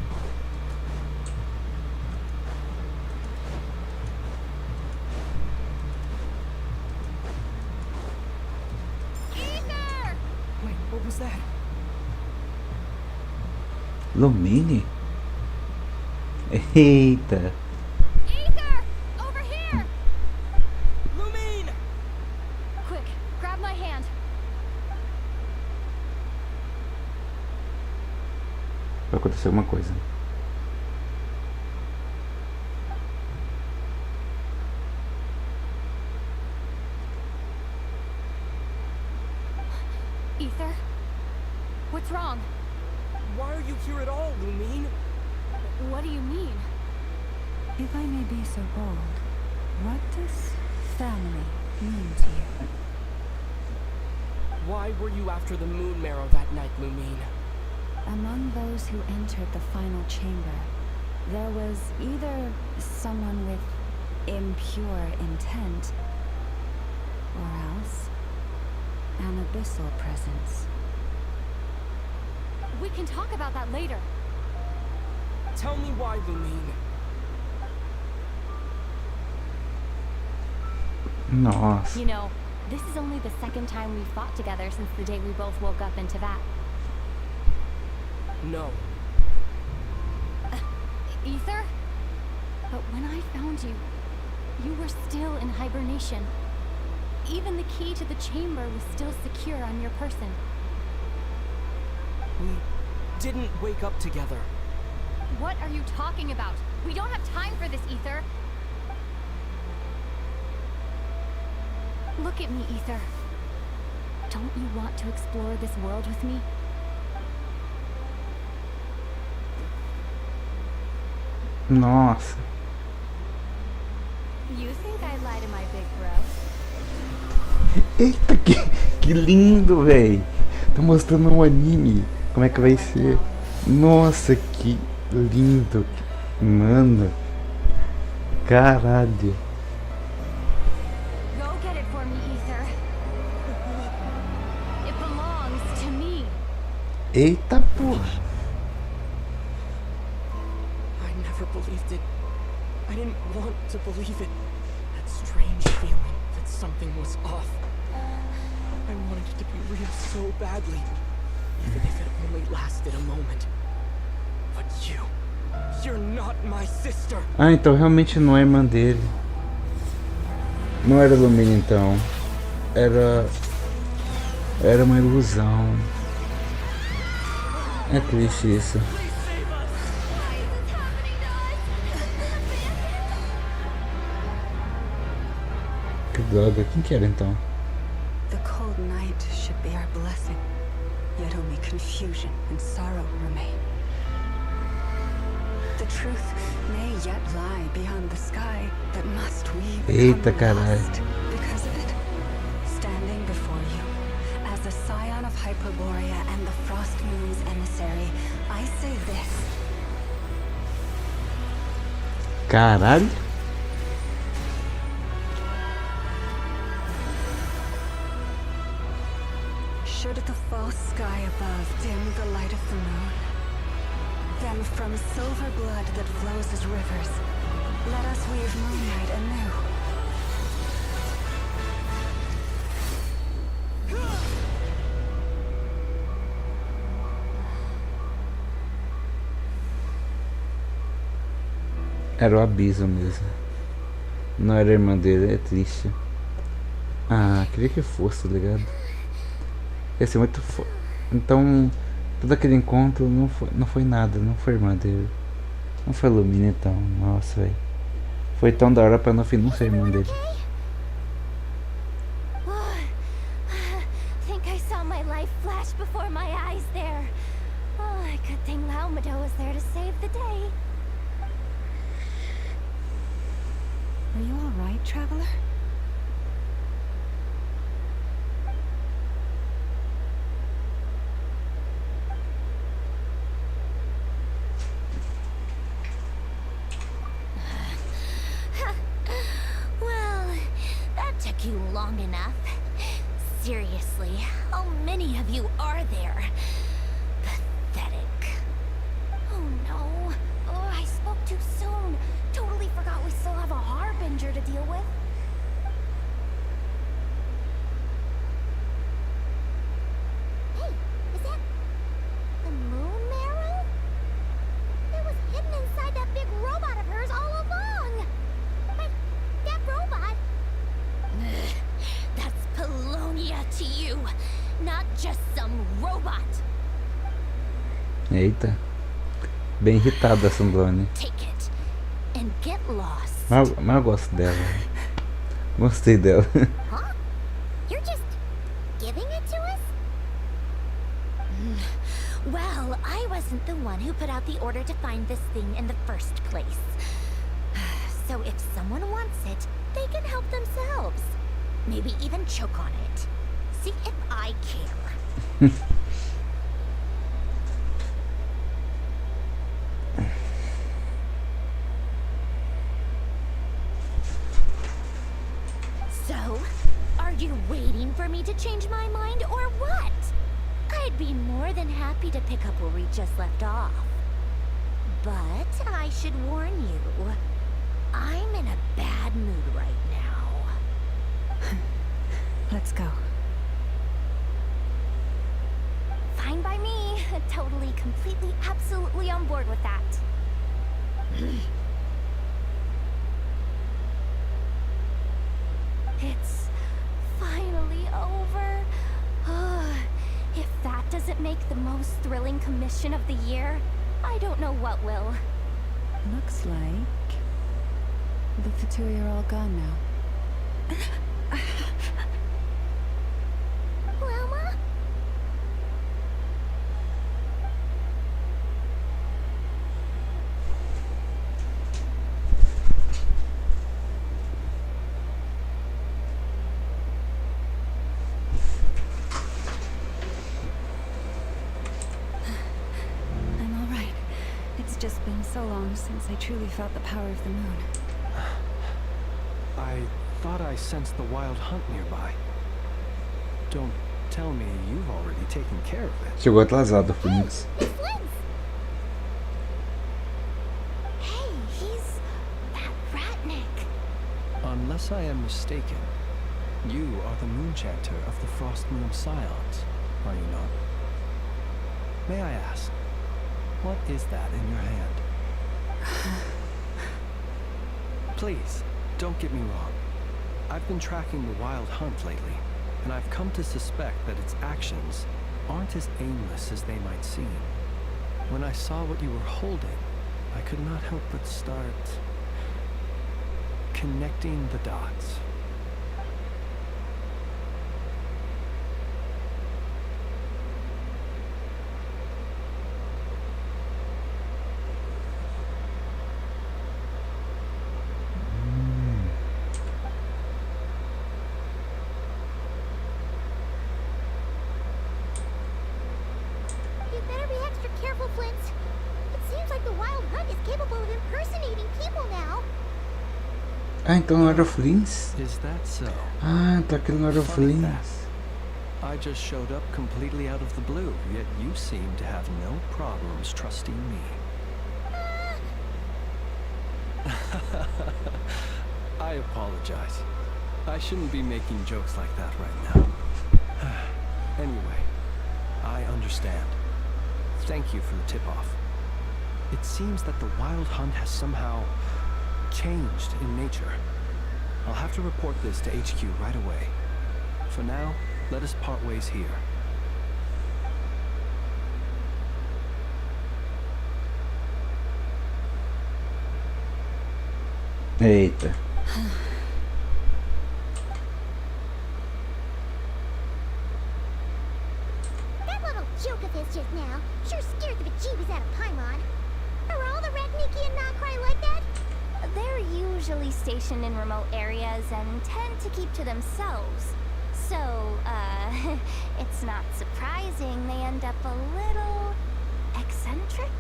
Wait, what was that? Lumine? Eita. Ether! Over here! Lumine! Quick, grab my hand. Vai acontecer alguma coisa. Ether? What's wrong? Why are you here at all, Lumine? What do you mean? If I may be so bold, what does family mean to you? Why were you after the moon marrow that night, Lumine? Among those who entered the final chamber, there was either someone with impure intent Or else, an abyssal presence. We can talk about that later. Tell me why, Lumine. Nossa. You know, this is only the second time we've fought together since the day we both woke up in Teyvat. No. Ether? But when I found you, you were still in hibernation. Even the key to the chamber was still secure on your person. We didn't wake up together. What are you talking about? We don't have time for this, Ether. Look at me, Ether. Don't you want to explore this world with me? Nossa. You think I lie to my big bro? Eita, que lindo, véi. Tá mostrando um anime. Como é que vai ser? Nossa, que lindo. Mano. Caralho. Go get it for me, Ether. It belongs to me. Eita, porra. I never believed it. I didn't want to believe it. That strange feeling that something was off. I wanted it to be real so badly, even if it only lasted a moment. But you're not my sister. Ah, então realmente não é irmã dele. Não era Lumine, então. Era uma ilusão. É triste isso. Que droga, quem que era então? The cold night should be our blessing, yet only confusion and sorrow remain. The truth may yet lie beyond the sky, but must we Eita, become caralho. lost because of it? Standing before you, as a scion of Hyperborea and the Frost Moon's emissary, I say this. Caralho. Should the false sky above dim the light of the moon, then from silver blood that flows as rivers, let us weave moonlight anew. Era o abismo mesmo. Não era a irmã dele, é triste. Ah, queria que fosse, tá ligado? Ia ser muito Então, todo aquele encontro não foi nada, não foi irmã dele. Não foi Lumine, então. Nossa, velho. Foi tão da hora pra no fim não ser irmã dele. Think I saw my life flash before my eyes there. Oh, good thing Laumado was there to save the day. Are you all right, traveler? Well, that took you long enough. Seriously, how many of you are there? Pathetic. Oh no. Oh, I spoke too soon. Totally forgot we still have a harbinger to deal with. Hey, is that the moon marrow? It was hidden inside that big robot of hers all along. But that robot... That's Polonia to you, not just some robot. Eita. Bem irritada a Sandrone. Take it and get lost. Mas eu gosto dela. Gostei dela. Huh? You're just giving it to us? Well, I wasn't the one who put out the order to find this thing in the first place. So if someone wants it, they can help themselves. Maybe even choke on it. See if I care. So, are you for me to change my mind or what? I'd be more than happy to pick up where we just left off. But I should warn you, I'm in a bad mood right now. Let's go. Fine by me. Totally, completely, absolutely on board with that. It's finally over. If that doesn't make the most thrilling commission of the year, I don't know what will. Looks like the Fatui are all gone now. Wilma? I'm all right. It's just been so long since I truly felt the power of the moon. I thought I sensed the wild hunt nearby. Don't tell me you've already taken care of it. Chegou atrasado, Phoenix. Hey, he's that Ratnik. Unless I am mistaken, you are the Moonchanter of the Frost Moon Scions, are you not? May I ask, what is that in your hand? Please, don't get me wrong. I've been tracking the wild hunt lately, and I've come to suspect that its actions aren't as aimless as they might seem. When I saw what you were holding, I could not help but start connecting the dots. You better be extra careful, Flint. It seems like the wild hunt is capable of impersonating people now. Ah, então não era o Flins? Is that so? Ah, então aquele não era o Funny Flins. that. I just showed up completely out of the blue, yet you seem to have no problems trusting me. I apologize. I shouldn't be making jokes like that right now. Anyway, I understand. Thank you for the tip-off. It seems that the wild hunt has somehow changed in nature. I'll have to report this to HQ right away. For now, let us part ways here. Eita. That little joke of his just now sure scared the bejeebies out of Paimon. Are all the Ratniki and nodkrai like that? They're usually stationed in remote areas and tend to keep to themselves. So, it's not surprising they end up a little eccentric.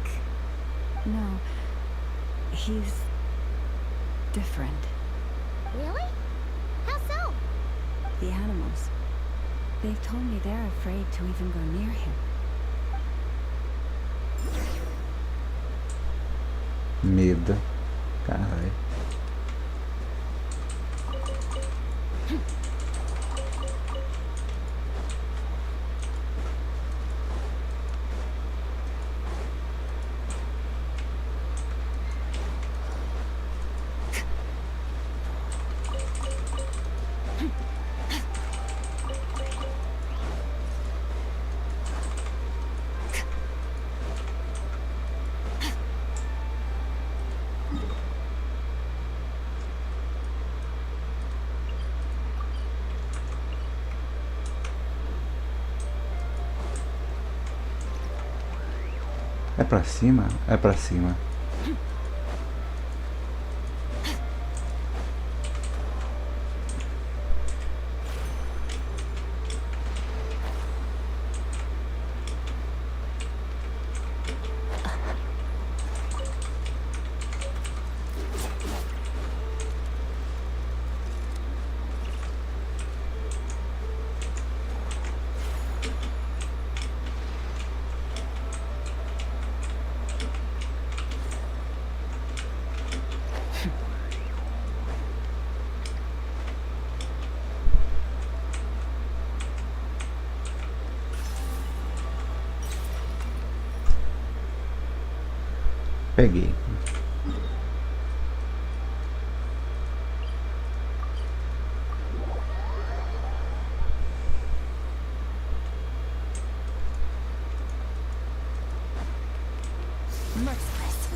No, he's different. Really? How so? The animals. They've told me they're afraid to even go near him. Medo. Caralho. É pra cima? É pra cima. Peguei. Merciless.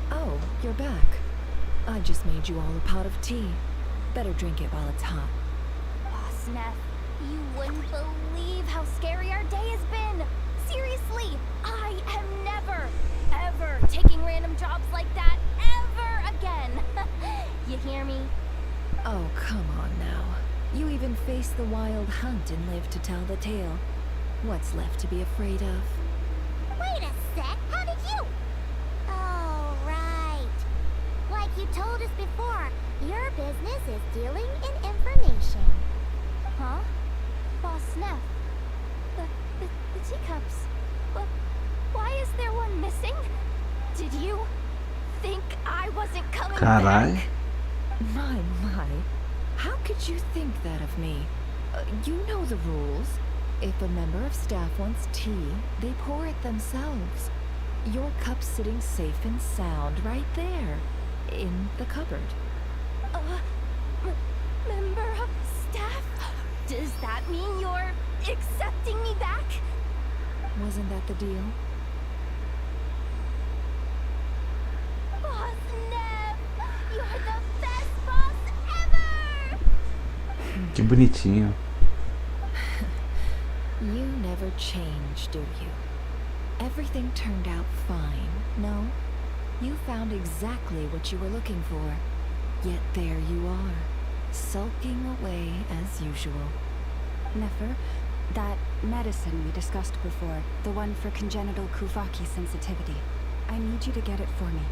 Oh, you're back. I just made you all a pot of tea. Better drink it while it's hot. Boss Neff, you wouldn't believe how scary our day has been. Seriously, I am never, ever taking random jobs like that ever again. You hear me? Oh, come on now. You even faced the wild hunt and lived to tell the tale. What's left to be afraid of? Wait a sec, how did you? Oh, right. Like you told us before, your business is dealing in information. Huh? Boss Neff, the teacups. Why is there one missing? Did you think I wasn't coming Carai. back? My. How could you think that of me? You know the rules. If a member of staff wants tea, they pour it themselves. Your cup's sitting safe and sound right there, in the cupboard. Member of staff? Does that mean you're accepting me back? Wasn't that the deal? Boss Neff, you're the best boss ever! Que bonitinho. You never change, do you? Everything turned out fine, no? You found exactly what you were looking for. Yet there you are, sulking away as usual. Nefer, that medicine we discussed before, the one for congenital Kuvaki sensitivity, I need you to get it for me.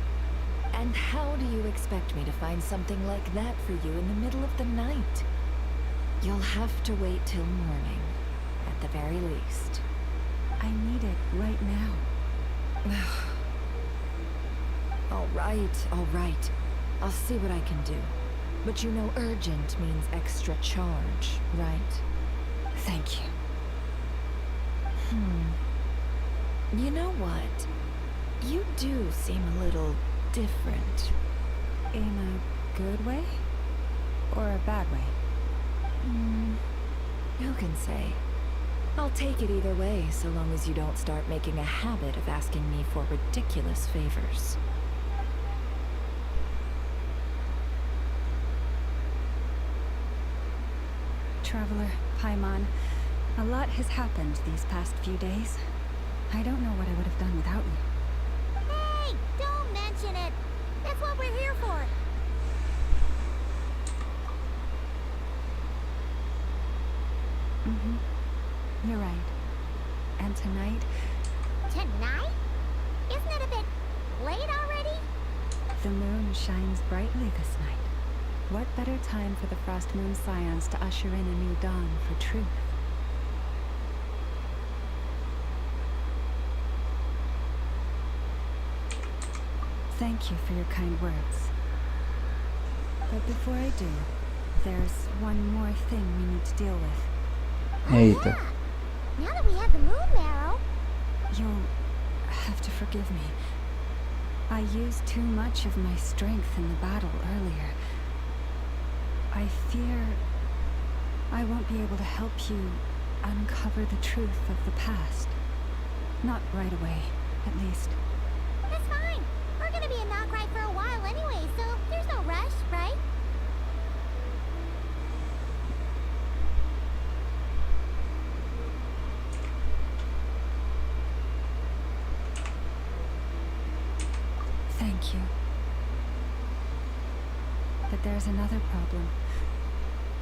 And how do you expect me to find something like that for you in the middle of the night? You'll have to wait till morning, at the very least. I need it right now. All right. I'll see what I can do. But you know urgent means extra charge, right? Thank you. You know what? You do seem a little different. In a good way? Or a bad way? Who can say? I'll take it either way, so long as you don't start making a habit of asking me for ridiculous favors. Traveler, Paimon, a lot has happened these past few days. I don't know what I would have done without you. Hey, don't mention it. That's what we're here for. You're right. And tonight... Tonight? Isn't it a bit late already? The moon shines brightly this night. What better time for the Frost Moon Scions to usher in a new dawn for truth? Thank you for your kind words. But before I do, there's one more thing we need to deal with. Eita. Now that we have the moon marrow... You'll have to forgive me. I used too much of my strength in the battle earlier. I fear I won't be able to help you uncover the truth of the past. Not right away, at least. That's fine. We're gonna be in nodkrai for a while anyway, so there's no rush, right? Thank you. But there's another problem.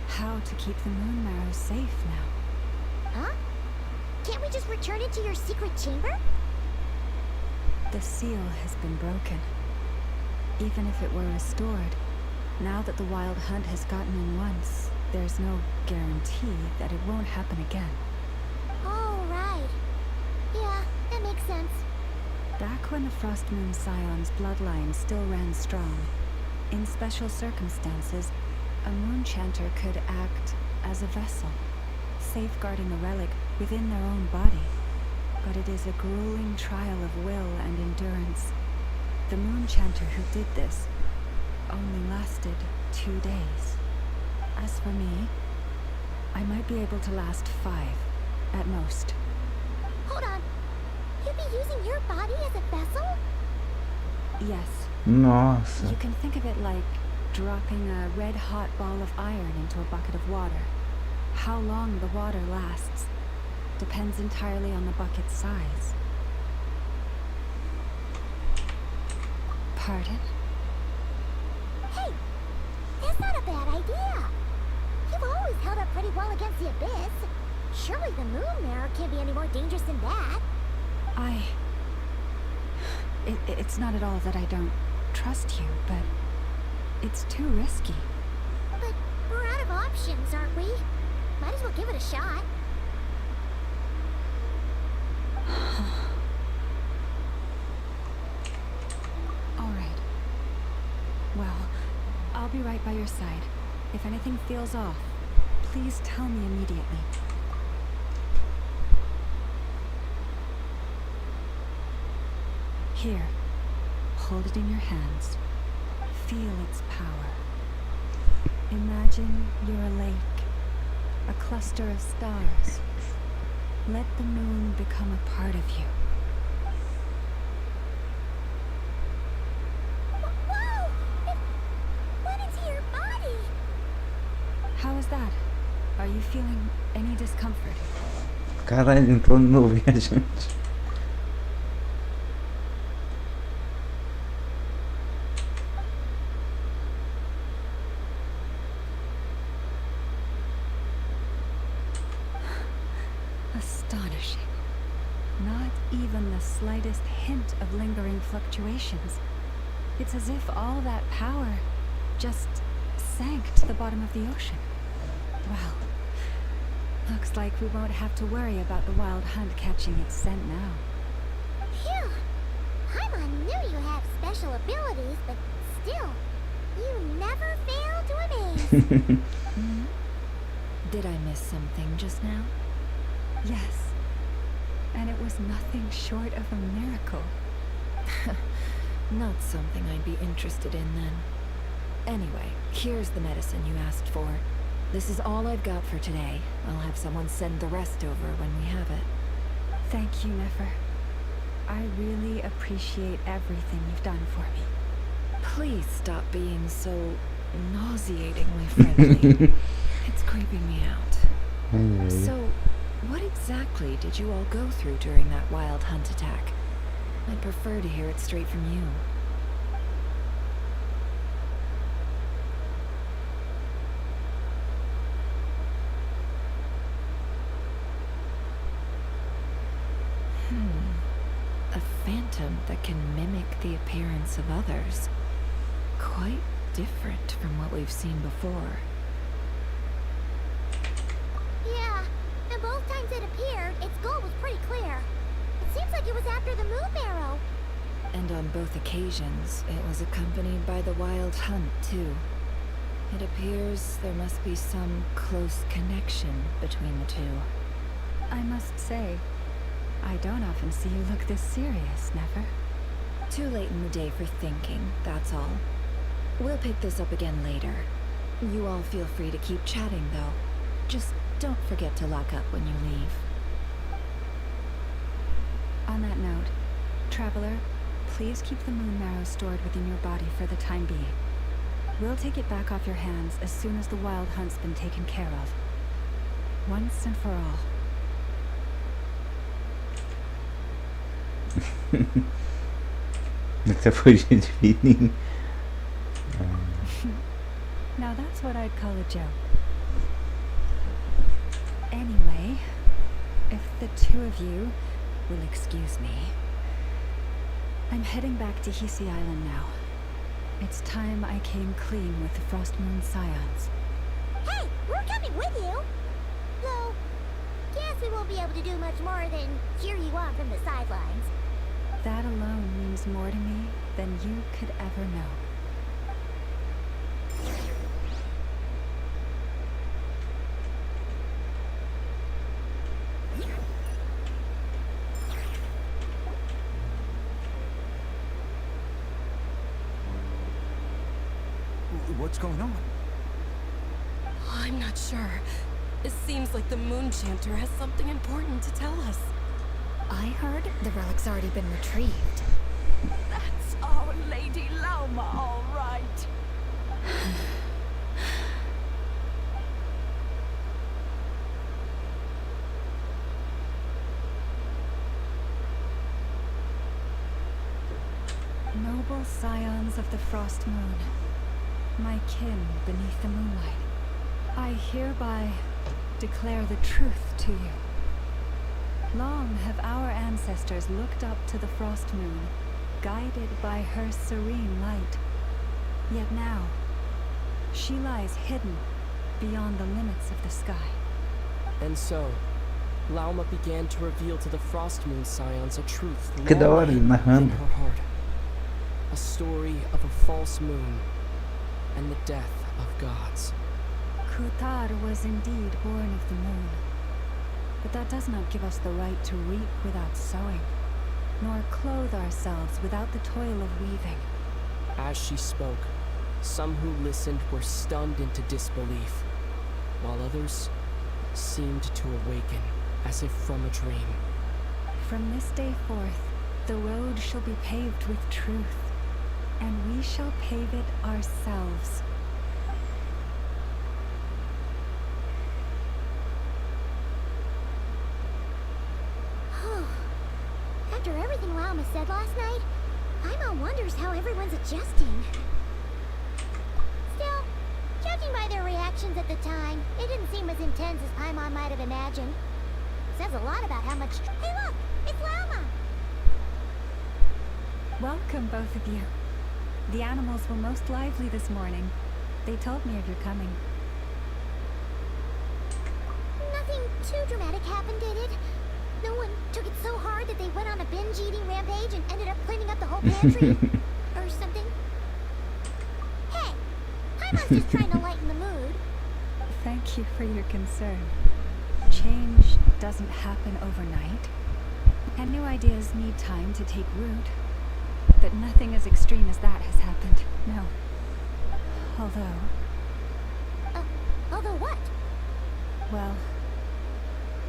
How to keep the moon marrow safe now? Huh? Can't we just return it to your secret chamber? The seal has been broken. Even if it were restored, now that the Wild Hunt has gotten in once, there's no guarantee that it won't happen again. Oh, right. Yeah, that makes sense. Back when the Frostmoon Scion's bloodline still ran strong, in special circumstances, a moon chanter could act as a vessel, safeguarding a relic within their own body. But it is a grueling trial of will and endurance. The moon chanter who did this only lasted 2 days. As for me, I might be able to last 5, at most. Hold on. You'd be using your body as a vessel? Yes. Nossa. You can think of it like dropping a red-hot ball of iron into a bucket of water. How long the water lasts depends entirely on the bucket's size. Pardon? Hey, that's not a bad idea. You've always held up pretty well against the abyss. Surely the moon mirror can't be any more dangerous than that. It's not at all that I don't trust you, but it's too risky. But we're out of options, aren't we? Might as well give it a shot. All right. Well, I'll be right by your side. If anything feels off, please tell me immediately. Here, hold it in your hands. Feel its power. Imagine you're a lake, a cluster of stars. Let the moon become a part of you. Whoa! It went into your body! How is that? Are you feeling any discomfort? Caralho, entrou no viajante. Astonishing. Not even the slightest hint of lingering fluctuations. It's as if all that power just sank to the bottom of the ocean. Well, looks like we won't have to worry about the Wild Hunt catching its scent now. Phew! Paimon knew you have special abilities, but still, you never fail to amaze. Did I miss something just now? Yes. And it was nothing short of a miracle. Not something I'd be interested in then. Anyway, here's the medicine you asked for. This is all I've got for today. I'll have someone send the rest over when we have it. Thank you, Nefer. I really appreciate everything you've done for me. Please stop being so nauseatingly friendly. It's creeping me out. So, what exactly did you all go through during that Wild Hunt attack? I'd prefer to hear it straight from you. A phantom that can mimic the appearance of others. Quite different from what we've seen before. Yeah, and both times it appeared, its goal was pretty clear. It seems like it was after the moon marrow. And on both occasions, it was accompanied by the Wild Hunt, too. It appears there must be some close connection between the two. I must say, I don't often see you look this serious, Nefer. Too late in the day for thinking, that's all. We'll pick this up again later. You all feel free to keep chatting, though. Just don't forget to lock up when you leave. On that note, Traveler, please keep the moon marrow stored within your body for the time being. We'll take it back off your hands as soon as the Wild Hunt's been taken care of. Once and for all. Metaforia de feeling. Now that's what I'd call a joke. Anyway, If the two of you will excuse me. I'm heading back to Hisi Island now. It's time I came clean with the Frost Moon Scions. Hey, we're coming with you! Though, guess we won't be able to do much more than cheer you on from the sidelines. That alone means more to me than you could ever know. What's going on? I'm not sure. It seems like the Moon Chanter has something important to tell us. I heard the relic's already been retrieved. That's Our Lady Lauma, all right. Noble scions of the Frost Moon, my kin beneath the moonlight, I hereby declare the truth to you. Long have our ancestors looked up to the Frost Moon, guided by her serene light. Yet now, she lies hidden beyond the limits of the sky. And so, Lauma began to reveal to the Frost Moon Scions a truth Que da hora, long hidden narrando. in her heart. A story of a false moon and the death of gods. Kutar was indeed born of the moon. But that does not give us the right to reap without sowing, nor clothe ourselves without the toil of weaving. As she spoke, some who listened were stunned into disbelief, while others seemed to awaken as if from a dream. From this day forth, the road shall be paved with truth, and we shall pave it ourselves. After everything Lauma said last night, Paimon wonders how everyone's adjusting. Still, judging by their reactions at the time, it didn't seem as intense as Paimon might have imagined. Says a lot about how much... Hey look! It's Lauma! Welcome, both of you. The animals were most lively this morning. They told me of your coming. Nothing too dramatic happened, did it? No one took it so hard that they went on a binge-eating rampage and ended up cleaning up the whole pantry? Or something? Hey! Paimon's just trying to lighten the mood. Thank you for your concern. Change doesn't happen overnight, and new ideas need time to take root. But nothing as extreme as that has happened, no. Although... Although what? Well,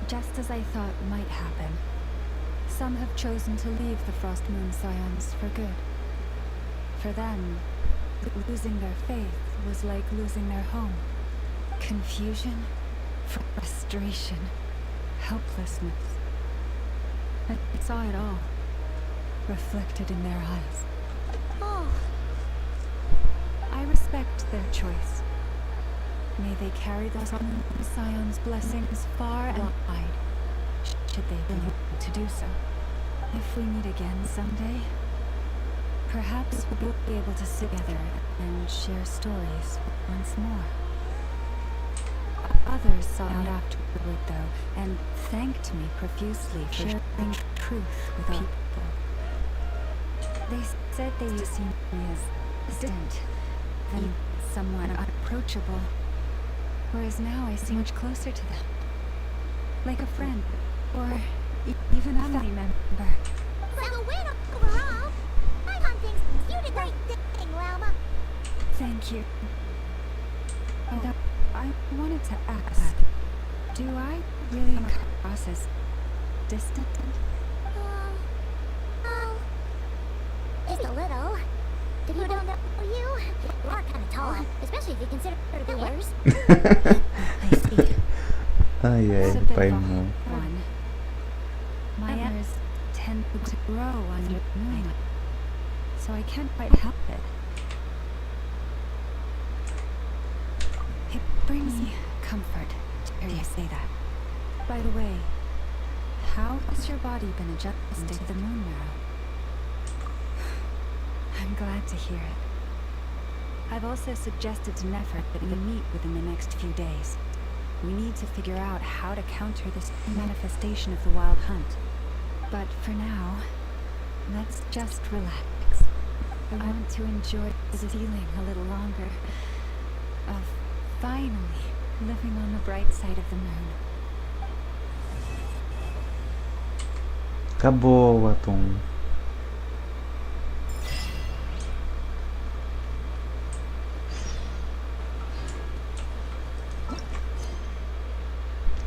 just as I thought might happen, some have chosen to leave the Frost Moon Scions for good. For them, losing their faith was like losing their home. Confusion, frustration, helplessness. I saw it all, reflected in their eyes. Oh. I respect their choice. May they carry the Scion's blessings far and wide, should they be able to do so. If we meet again someday, perhaps we'll be able to sit together and share stories once more. Others saw me afterward, though, and thanked me profusely for sharing truth with people. They said they used to see me as distant and someone unapproachable, whereas now I seem much closer to them. Like a friend, or even a family member. Like a win overall! Paimon thinks you did a great thing, Lauma. Thank you. And I wanted to ask, do I really come across as distant? Just a little. If you don't know you, you are kind of tall, especially if you consider the pillars. I see. Ai, It's a ai, bit pai of a não. one. My antlers tend to grow on your moon, so I can't quite help it. It brings me comfort to hear you say that. By the way, How has your body been adjusted to the moon marrow? I'm glad to hear it. I've also suggested to Nefer that we meet within the next few days. We need to figure out how to counter this manifestation of the wild hunt. But for now, let's just relax. I want to enjoy the feeling a little longer of finally living on the bright side of the moon. Acabou o atum.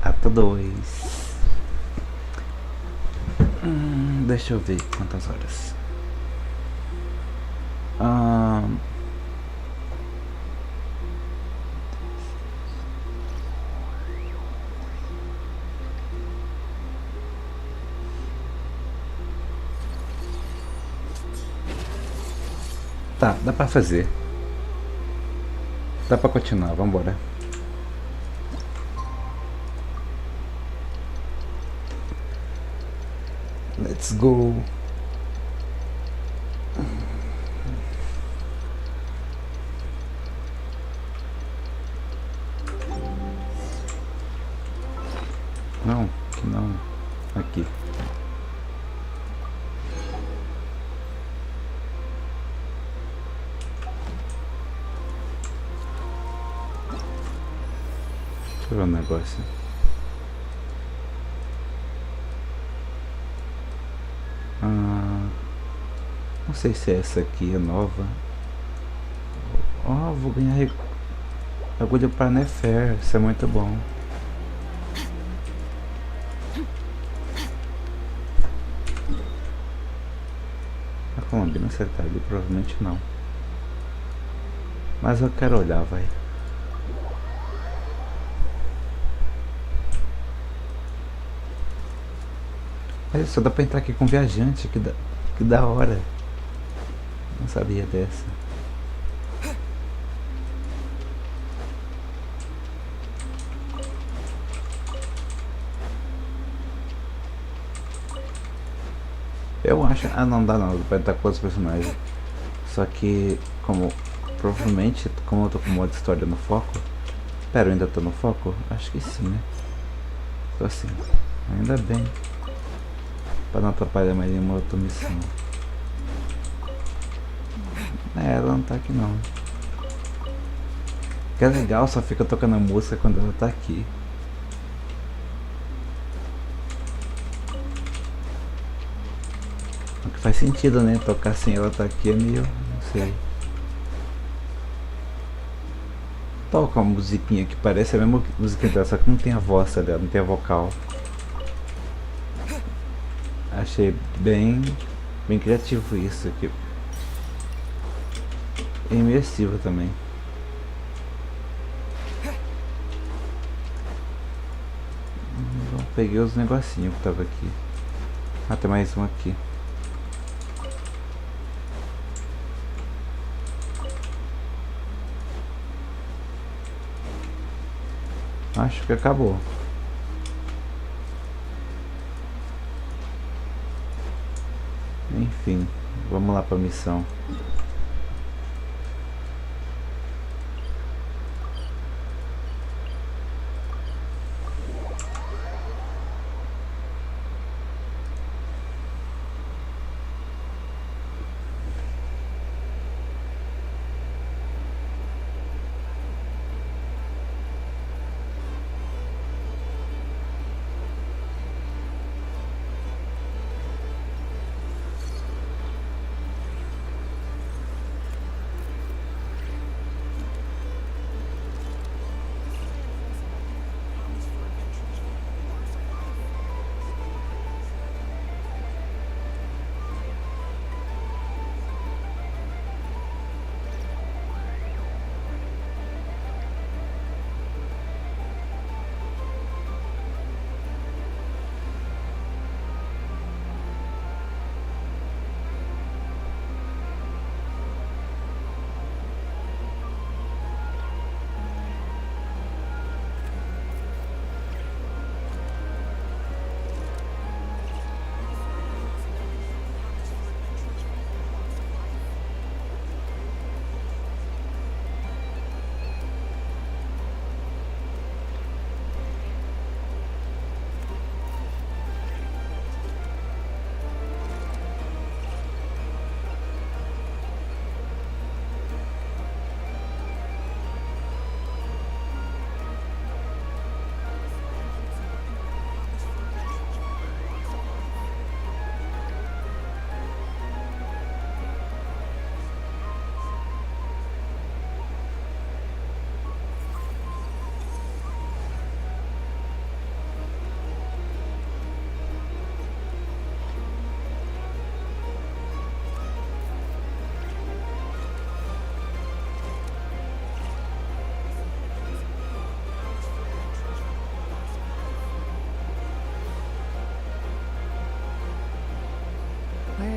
Ato 2. Deixa eu ver quantas horas. Tá, dá pra fazer. Dá pra continuar, vambora. Let's go. Não, que não. Aqui. Deixa eu ver um negócio. Não sei se essa aqui é nova. Ó, vou ganhar agulha para Nefer. Isso é muito bom. A Colombina acertar ali? Provavelmente não. Mas eu quero olhar, vai. Olha só, dá pra entrar aqui com viajante, que da hora. Não sabia dessa. Eu acho... Ah, não dá não, vai estar com outros personagens. Só que, provavelmente, como eu tô com o modo história no foco... Pera, eu ainda tô no foco? Acho que sim, né? Tô assim. Ainda bem. Pra não atrapalhar mais nenhuma outra missão. Ela não tá aqui não. Que é legal, só fica tocando a música quando ela tá aqui. O que faz sentido, né? Tocar sem ela tá aqui é meio... não sei. Toca uma musiquinha que parece a mesma musiquinha dela, só que não tem a voz dela, não tem a vocal. Achei bem criativo isso aqui. É imersivo também. Peguei os negocinhos que tava aqui. Ah, tem mais um aqui. Acho que acabou. Enfim, vamos lá pra missão.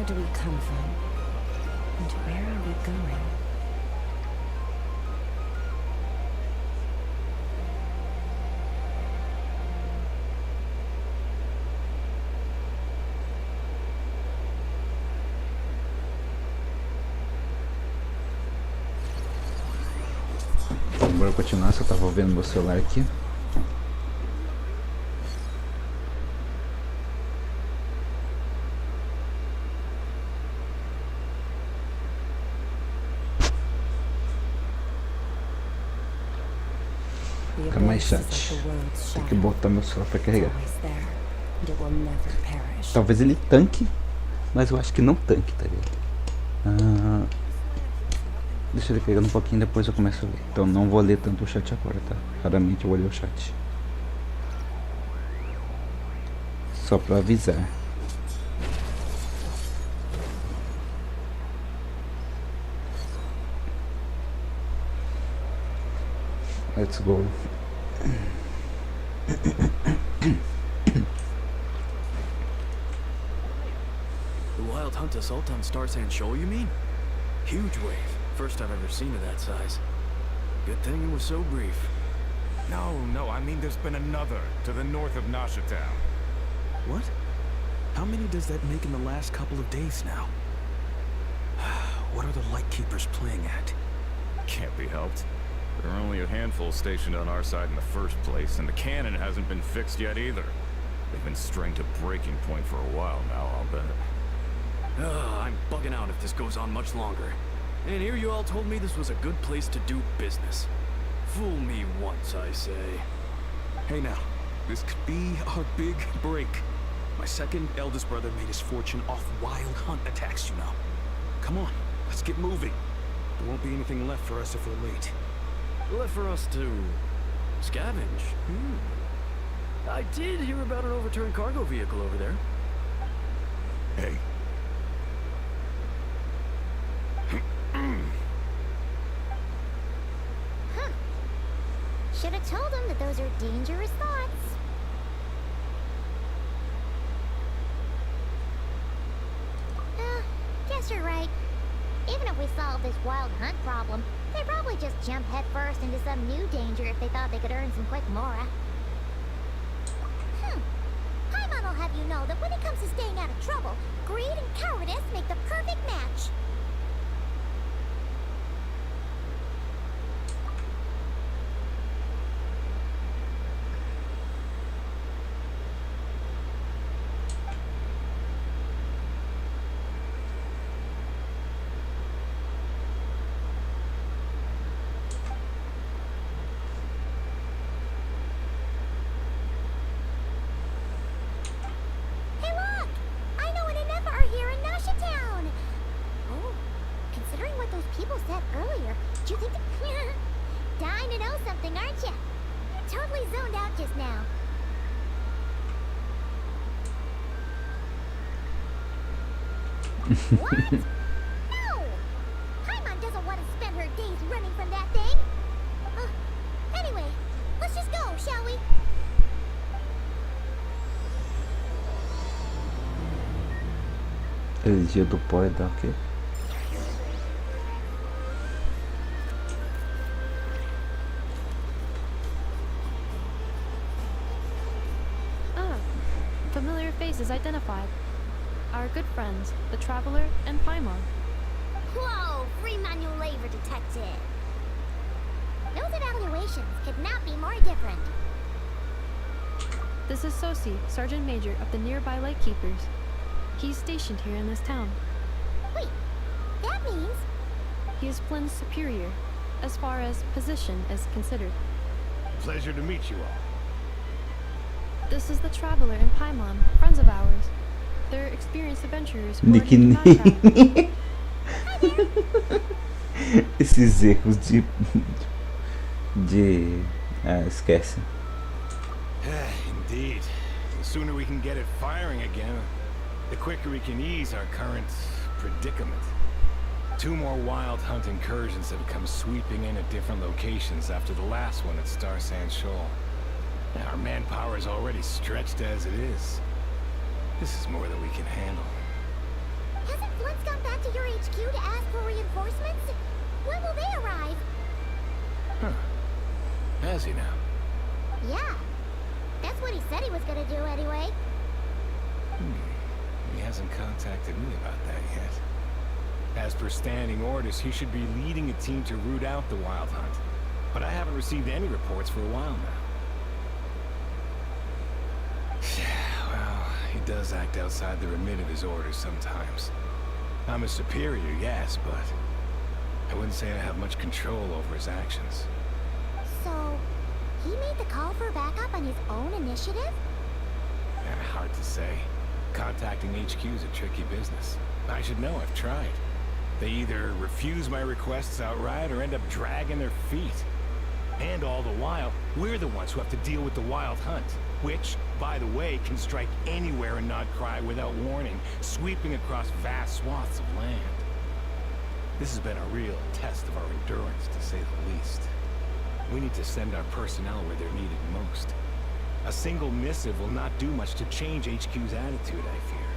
Where do we come from? And where are we going? Bora continuar, só tava vendo meu celular aqui. Fica mais chat. Tem que botar meu celular pra carregar. Talvez ele tanque, mas eu acho que não tanque, tá ligado? Deixa ele pegando um pouquinho, depois eu começo a ler. Então não vou ler tanto o chat agora, tá? Raramente eu vou ler o chat. Só pra avisar. Let's go. The wild hunt assault on Star Sand Shoal, you mean? Huge wave. First I've ever seen of that size. Good thing it was so brief. No, I mean there's been another to the north of Nasha Town. What? How many does that make in the last couple of days now? What are the Lightkeepers playing at? Can't be helped. There are only a handful stationed on our side in the first place, and the cannon hasn't been fixed yet either. They've been strained to breaking point for a while now, I'll bet. I'm bugging out if this goes on much longer. And here you all told me this was a good place to do business. Fool me once, I say. Hey now, this could be our big break. My second eldest brother made his fortune off wild hunt attacks, you know. Come on, let's get moving. There won't be anything left for us if we're late. Left for us to scavenge. I did hear about an overturned cargo vehicle over there. Hey. Should have told him that those are dangerous thoughts. Guess you're right. Even if we solve this wild hunt problem, they'd probably just jump headfirst into some new danger if they thought they could earn some quick mora. Paimon will have you know that when it comes to staying out of trouble, greed and cowardice make the perfect match. Dying to know something, aren't you? You're totally zoned out just now. What? No! Paimon doesn't want to spend her days running from that thing. Anyway, let's just go, shall we? Energia do pó é da o quê? Familiar faces identified. Our good friends, the Traveler and Paimon. Whoa, free manual labor detected. Those evaluations could not be more different. This is Sosi, Sergeant Major of the nearby Lightkeepers. He's stationed here in this town. Wait, that means... He is Flynn's superior, as far as position is considered. Pleasure to meet you all. This is the Traveler and Paimon, friends of ours. They're experienced adventurers who are new to Nodkrai. Esses erros esquece. Indeed. The sooner we can get it firing again, the quicker we can ease our current predicament. 2 more wild hunt incursions have come sweeping in at different locations after the last one at Star Sand Shoal. Our manpower is already stretched as it is. This is more than we can handle. Hasn't Flint's gone back to your HQ to ask for reinforcements? When will they arrive? Huh. Has he now? Yeah. That's what he said he was gonna do anyway. He hasn't contacted me about that yet. As per standing orders, he should be leading a team to root out the Wild Hunt. But I haven't received any reports for a while now. Well, he does act outside the remit of his orders sometimes. I'm his superior, yes, but I wouldn't say I have much control over his actions. So, he made the call for backup on his own initiative? Hard to say. Contacting HQ is a tricky business. I should know, I've tried. They either refuse my requests outright or end up dragging their feet. And all the while, we're the ones who have to deal with the Wild Hunt, which, by the way, can strike anywhere in Nodkrai without warning, sweeping across vast swaths of land. This has been a real test of our endurance, to say the least. We need to send our personnel where they're needed most. A single missive will not do much to change HQ's attitude, I fear.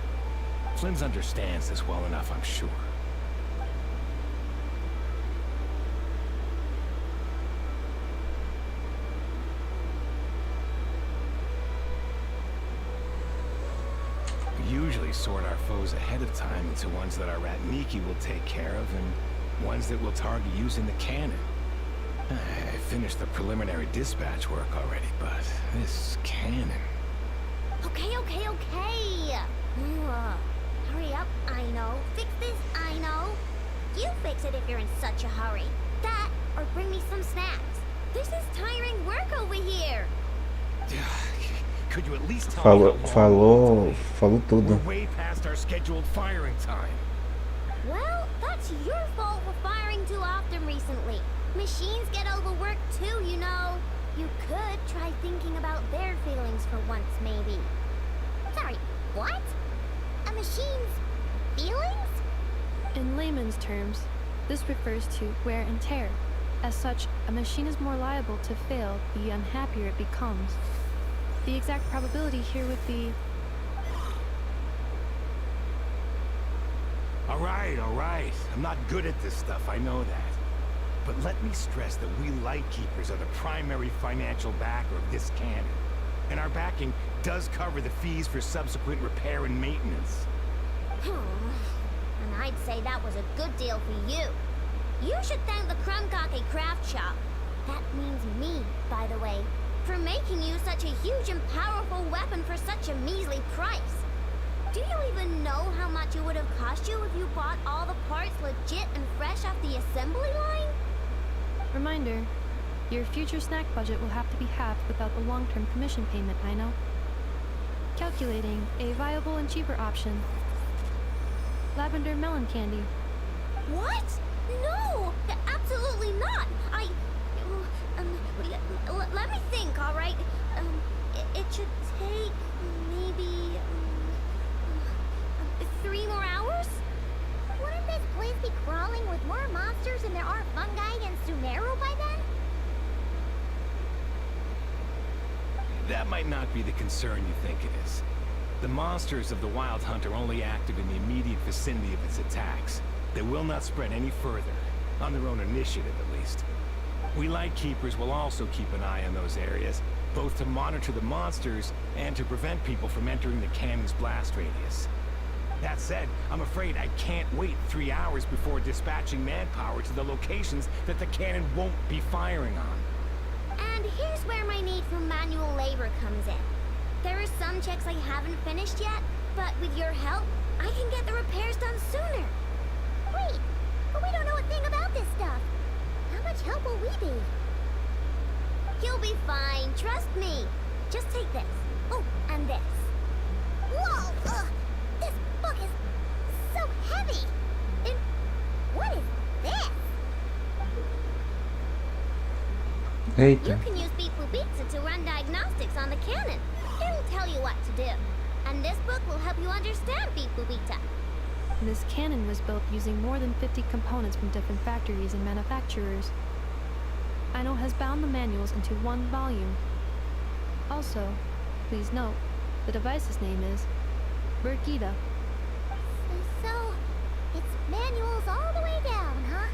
Flynn's understands this well enough, I'm sure. We usually sort our foes ahead of time into ones that our Ratniki will take care of and ones that we'll target using the cannon. I finished the preliminary dispatch work already, but this cannon... Okay. Hurry up, I know. Fix this, I know. You fix it if you're in such a hurry. That, or bring me some snacks. This is tiring work over here. Could you at least tell me Falou tudo. We're way past our scheduled firing time. Well, that's your fault for firing too often recently. Machines get overworked too, you know. You could try thinking about their feelings for once, maybe. Sorry, what? A machine's feelings? In layman's terms, this refers to wear and tear. As such, a machine is more liable to fail the unhappier it becomes. The exact probability here would be... All right. I'm not good at this stuff, I know that. But let me stress that we Lightkeepers are the primary financial backer of this cannon. And our backing does cover the fees for subsequent repair and maintenance. And I'd say that was a good deal for you. You should thank the Krumkake Craft Shop. That means me, by the way, for making you such a huge and powerful weapon for such a measly price. Do you even know how much it would have cost you if you bought all the parts legit and fresh off the assembly line? Reminder, your future snack budget will have to be halved without the long-term commission payment, I know. Calculating a viable and cheaper option. Lavender melon candy. What? No! Absolutely not! Let me think, alright? It should take maybe 3 more hours? Wouldn't this place be crawling with more monsters than there are fungi and Sumeru by then? That might not be the concern you think it is. The monsters of the Wild Hunt are only active in the immediate vicinity of its attacks. They will not spread any further, on their own initiative at least. We Lightkeepers will also keep an eye on those areas, both to monitor the monsters and to prevent people from entering the cannon's blast radius. That said, I'm afraid I can't wait 3 hours before dispatching manpower to the locations that the cannon won't be firing on. And here's where my need for manual labor comes in. There are some checks I haven't finished yet, but with your help, I can get the repairs done sooner. Wait, but we don't know a thing about this stuff. How much help will we be? You'll be fine, trust me. Just take this. Oh, and this. Whoa! This book is so heavy. And what is this? Eita. You can use Beep Boop Pizza to run diagnostics on the cannon. It'll tell you what to do. And this book will help you understand Beep Boop Pizza. This cannon was built using more than 50 components from different factories and manufacturers. Aino has bound the manuals into one volume. Also, please note, the device's name is Birgitta. So, It's manuals all the way down, huh?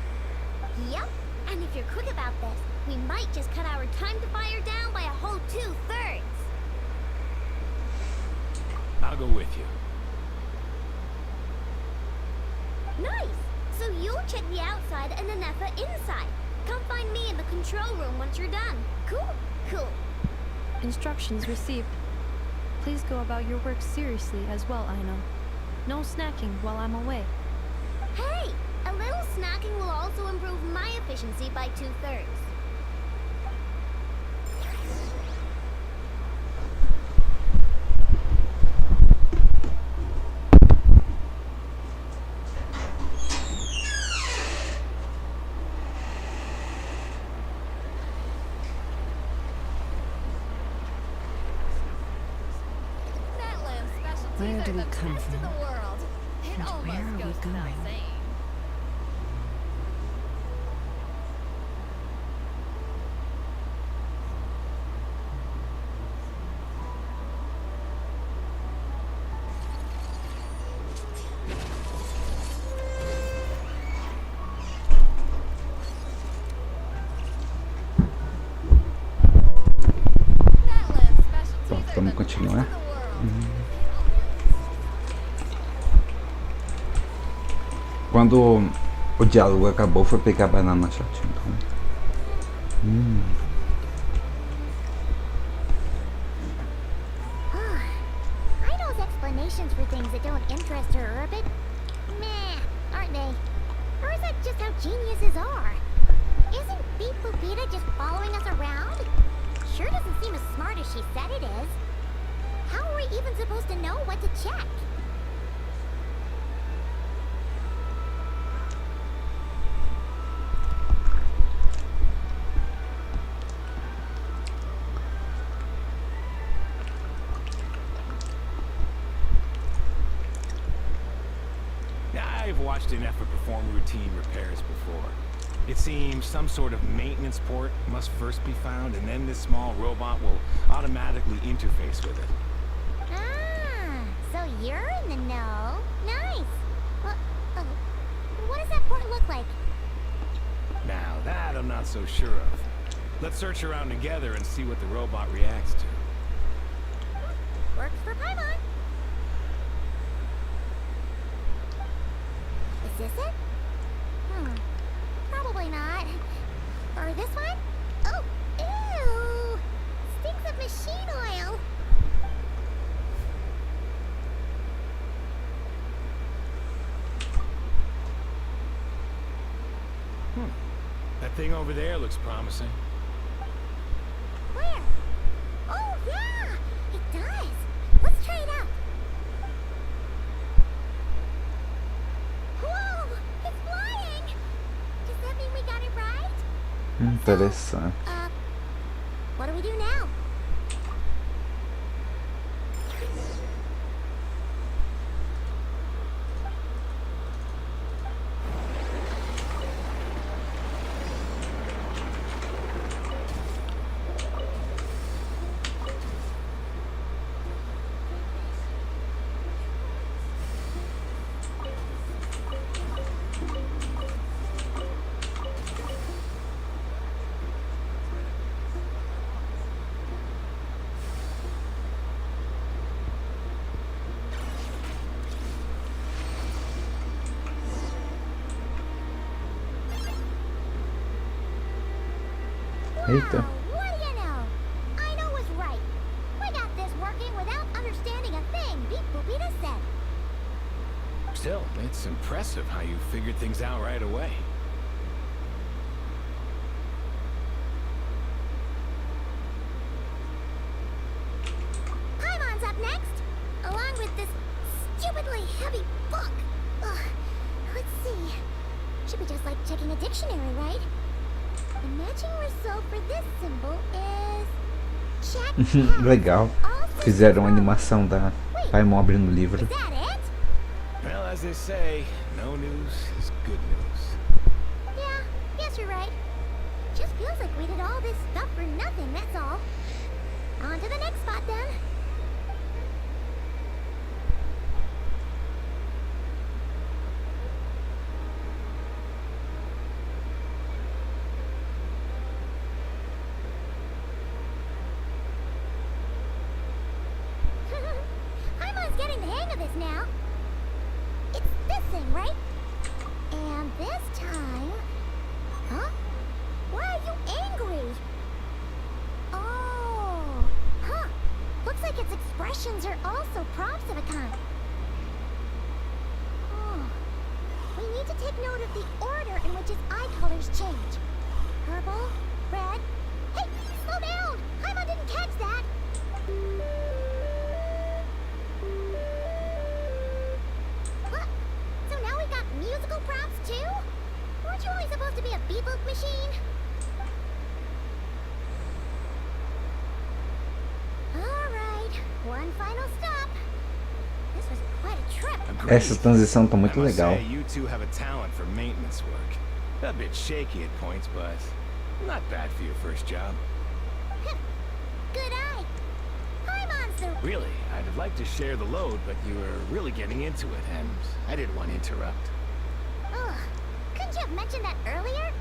Yep. And if you're quick about this, we might just cut our time to fire down by a whole 2/3. I'll go with you. Nice. So you'll check the outside and the Nefa inside. Come find me in the control room once you're done. Cool? Cool. Instructions received. Please go about your work seriously as well, Aino. No snacking while I'm away. Hey! A little snacking will also improve my efficiency by 2/3. Where do we come from? And where are we going? Pronto, vamos continuar. Quando o diálogo acabou, foi pegar a banana shot, então. I know explanations for things that don't interest her are a bit meh, aren't they? Or is that just how geniuses are? Isn't Beep Boopita just following us around? Sure doesn't seem as smart as she said it is. How are we even supposed to know what to check? I've watched an effort perform routine repairs before. It seems some sort of maintenance port must first be found, and then this small robot will automatically interface with it. Ah, so you're in the know. Nice. Well, what does that port look like? Now that I'm not so sure of. Let's search around together and see what the robot reacts to. Works for Paimon. Is this it? Probably not. Or this one? Oh, ew! Stinks of machine oil. That thing over there looks promising. Where? Oh, yeah! It does. Let's try it out. Whoa! It's flying! Does that mean we got it right? Interessante. What do we do now? Eita. What do you know? Aino was right. We got this working without understanding a thing Beep Boopita said. Still, it's impressive how you figured things out right away. Paimon's up next, along with this stupidly heavy book. Ugh. Let's see. Should be just like checking a dictionary, right? The matching result for this symbol is check. Legal. Fizeram a animação da Paimon abrindo o livro. Is that it? Well, as they say, no news is good news. Yeah, guess you're right. Just feels like we did all this stuff for nothing, that's all. On to the next spot then. this now. It's this thing, right? And this time... Huh? Why are you angry? Oh, huh. Looks like its expressions are also prompts of a kind. Oh. We need to take note of the order in which its eye colors change. Purple, red... Hey, slow down! Paimon didn't catch that! What? So now we got musical prompts too? Weren't you only supposed to be a beatbook machine? Alright, one final stop. This was quite a trip. Essa transição tá muito I must legal. say, you two have a talent for maintenance work. A bit shaky at points, but not bad for your first job. Good eye. Paimon's the... Really, I'd have liked to share the load, but you were really getting into it, and I didn't want to interrupt. Ugh. Couldn't you have mentioned that earlier?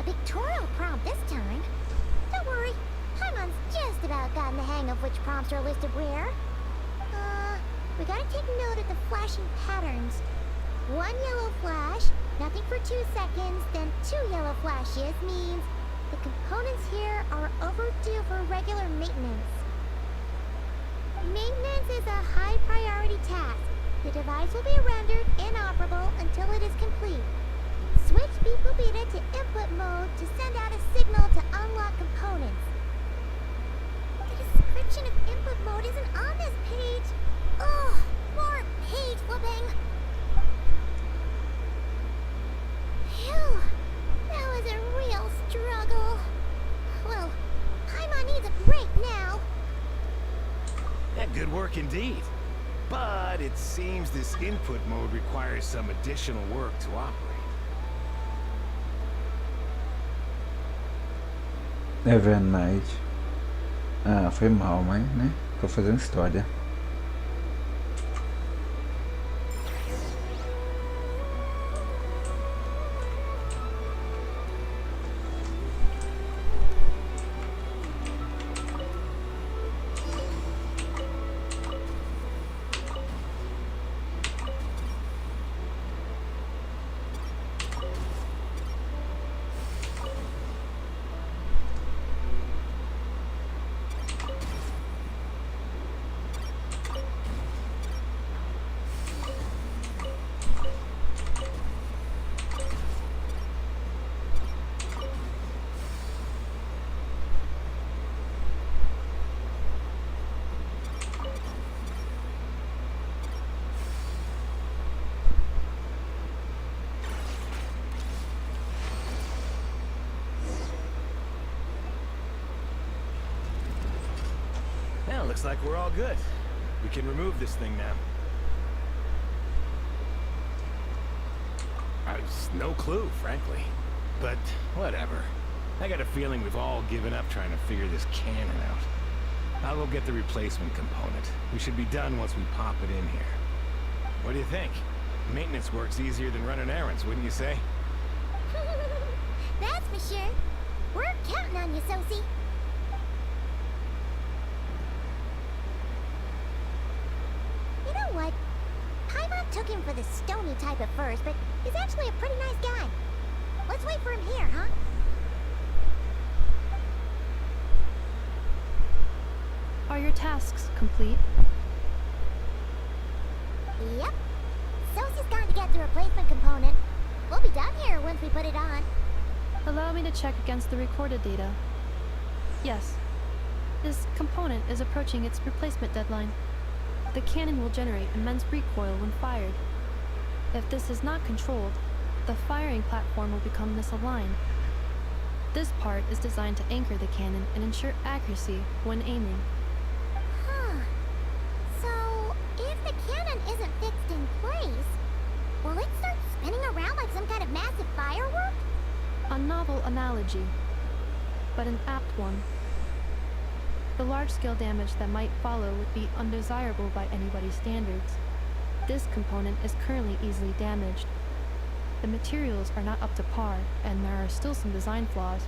Pictorial prompt this time. Don't worry, Paimon's just about gotten the hang of which prompts are listed where. We gotta take note of the flashing patterns. One yellow flash, nothing for 2 seconds, then 2 yellow flashes means the components here are overdue for regular maintenance. Maintenance is a high priority task. The device will be rendered inoperable until it is complete. Switch Beepubita to input mode to send out a signal to unlock components. The description of input mode isn't on this page. Ugh, more page flipping. Phew, that was a real struggle. Well, Paimon needs a break now. Yeah, good work indeed. But it seems this input mode requires some additional work to operate. É verdade. Ah, foi mal, mas, né? Tô fazendo história. Well, looks like we're all good. We can remove this thing now. I've no clue, frankly. But whatever. I got a feeling we've all given up trying to figure this cannon out. I'll go get the replacement component. We should be done once we pop it in here. What do you think? Maintenance work's easier than running errands, wouldn't you say? That's for sure. We're counting on you, Sosie. You know what? Paimon took him for the stony type at first, but he's actually a pretty nice guy. Let's wait for him here, huh? Are your tasks complete? Yep. Sosie's gone to get the replacement component. We'll be done here once we put it on. Allow me to check against the recorded data. Yes. This component is approaching its replacement deadline. The cannon will generate immense recoil when fired. If this is not controlled, the firing platform will become misaligned. This part is designed to anchor the cannon and ensure accuracy when aiming. Huh. So, if the cannon isn't fixed in place, will it start spinning around like some kind of massive firework? A novel analogy, but an apt one. The large-scale damage that might follow would be undesirable by anybody's standards. This component is currently easily damaged. The materials are not up to par, and there are still some design flaws.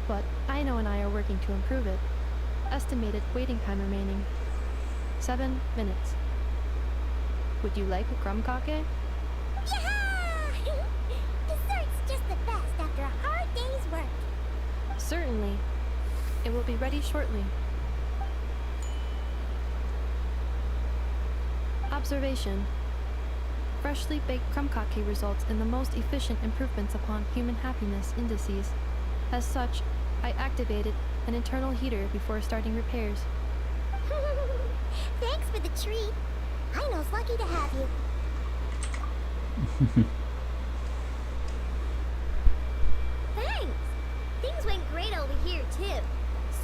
But Aino and I are working to improve it. Estimated waiting time remaining: 7 minutes. Would you like a crumb kake? Yeah! Dessert's just the best after a hard day's work. Certainly. It will be ready shortly. Observation. Freshly baked crumb kake results in the most efficient improvements upon human happiness indices. As such, I activated an internal heater before starting repairs. Thanks for the treat. Aino's lucky to have you. Thanks. Things went great over here, too.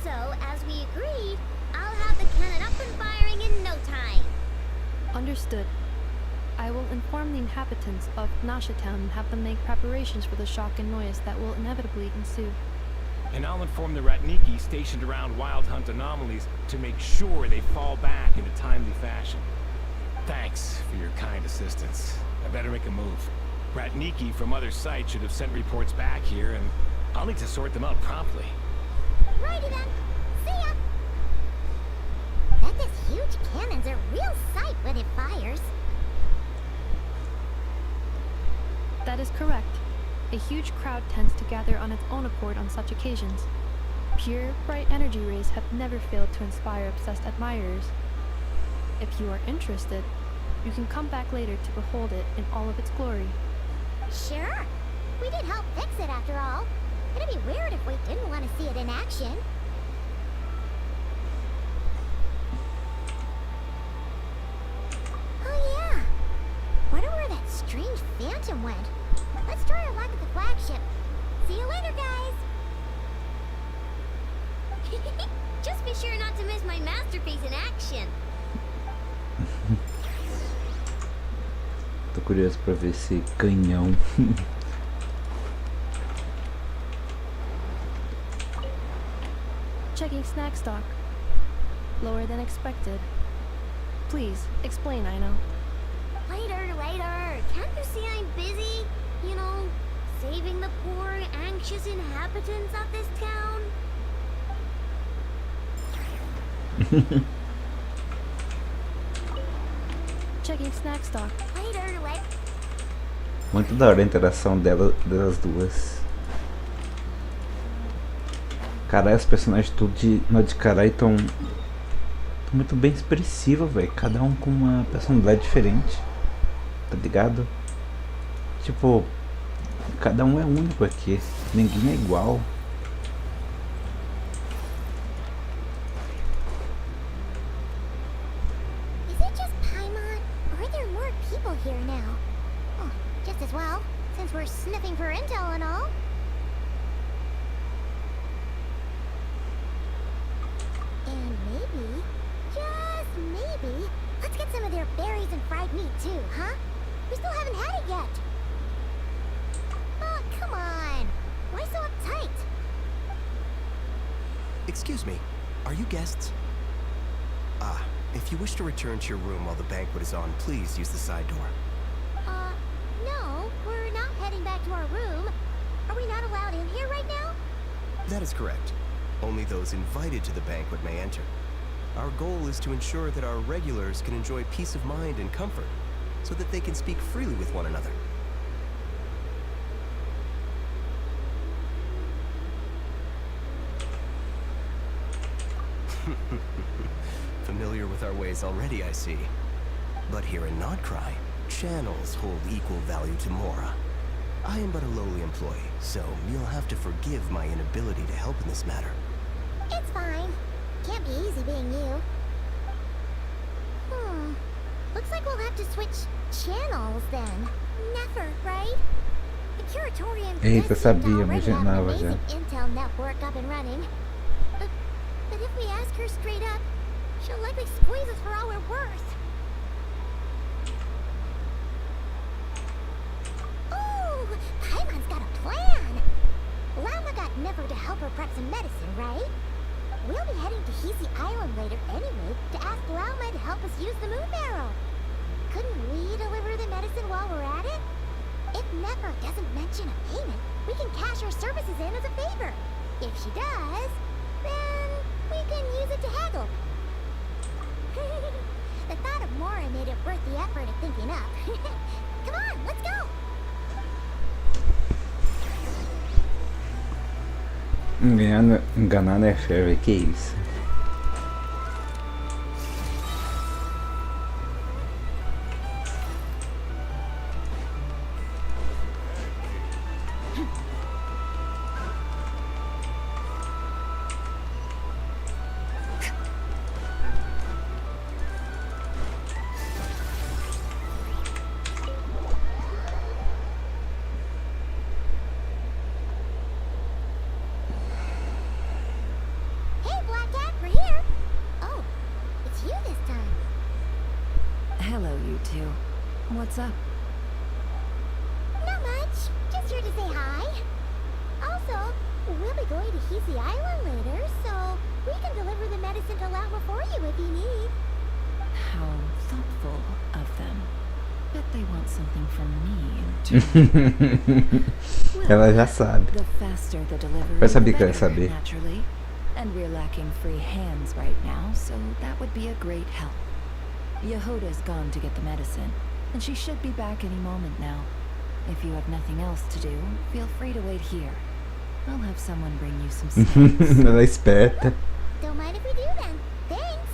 So, as we agreed, I'll have the cannon up and firing in no time. Understood. I will inform the inhabitants of Nasha Town and have them make preparations for the shock and noise that will inevitably ensue. And I'll inform the Ratniki stationed around Wild Hunt anomalies to make sure they fall back in a timely fashion. Thanks for your kind assistance. I better make a move. Ratniki from other sites should have sent reports back here, and I'll need to sort them out promptly. Righty then. See ya! Bet this huge cannon's a real sight when it fires. That is correct. A huge crowd tends to gather on its own accord on such occasions. Pure, bright energy rays have never failed to inspire obsessed admirers. If you are interested, you can come back later to behold it in all of its glory. Sure. We did help fix it after all. It'd be weird if we didn't want to see it in action. Oh yeah. Wonder where that strange phantom went. Let's try our luck at the flagship. See you later, guys. Just be sure not to miss my masterpiece in action. Tô curioso pra ver esse canhão. Checking snack stock. Lower than expected. Please, explain, Aino. Later. Can't you see I'm busy? You know, saving the poor, anxious inhabitants of this town? Checking snack stock. Later. Muito da hora a interação delas duas. Caralho, os personagens tudo de nodkrai tão muito bem expressivos, velho. Cada um com uma personalidade diferente. Tá ligado? Tipo, cada um é único aqui. Ninguém é igual. Is it just Paimon, or are there more people here now? Oh, just as well, since we're sniffing for intel and all. And maybe, just maybe, let's get some of their berries and fried meat too, huh? We still haven't had it yet. Oh, come on. Why so uptight? Excuse me, are you guests? If you wish to return to your room while the banquet is on, please use the side door. No, we're not heading back to our room. Are we not allowed in here right now? That is correct. Only those invited to the banquet may enter. Our goal is to ensure that our regulars can enjoy peace of mind and comfort, so that they can speak freely with one another. Familiar with our ways already, I see. But here in Nodkrai, channels hold equal value to Mora. I am but a lowly employee, so you'll have to forgive my inability to help in this matter. It's fine. Can't be easy being you. Looks like we'll have to switch channels then. Never, right? The curatorium Eita, does seem to sabia, already have an imaginava já. amazing intel network up and running. But if we ask her straight up, she'll likely squeeze us for all we're worth. Ooh, Paimon's got a plan. Lama got Never to help her prep some medicine, right? We'll be heading to Hisi Island later anyway to ask Lauma to help us use the moon barrel. Couldn't we deliver the medicine while we're at it? If Never doesn't mention a payment, we can cash our services in as a favor. If she does, then we can use it to haggle. The thought of Mora made it worth the effort of thinking up. Come on, let's go! Enganando é Sherry, que isso? Hey, Black Cat, we're here! Oh, it's you this time. Hello, you two. What's up? Not much. Just here to say hi. Also, we'll be going to Hisi Island later, so we can deliver the medicine to Lauma for you if you need. How thoughtful of them. Bet they want something from me in return. Ela já sabe. The faster the delivery, Vai saber the que ela better, saber. naturally. And we're lacking free hands right now, so that would be a great help. Yehoda's gone to get the medicine, and she should be back any moment now. If you have nothing else to do, feel free to wait here. I'll have someone bring you some snacks. Ela é esperta. Don't mind if we do then. Thanks.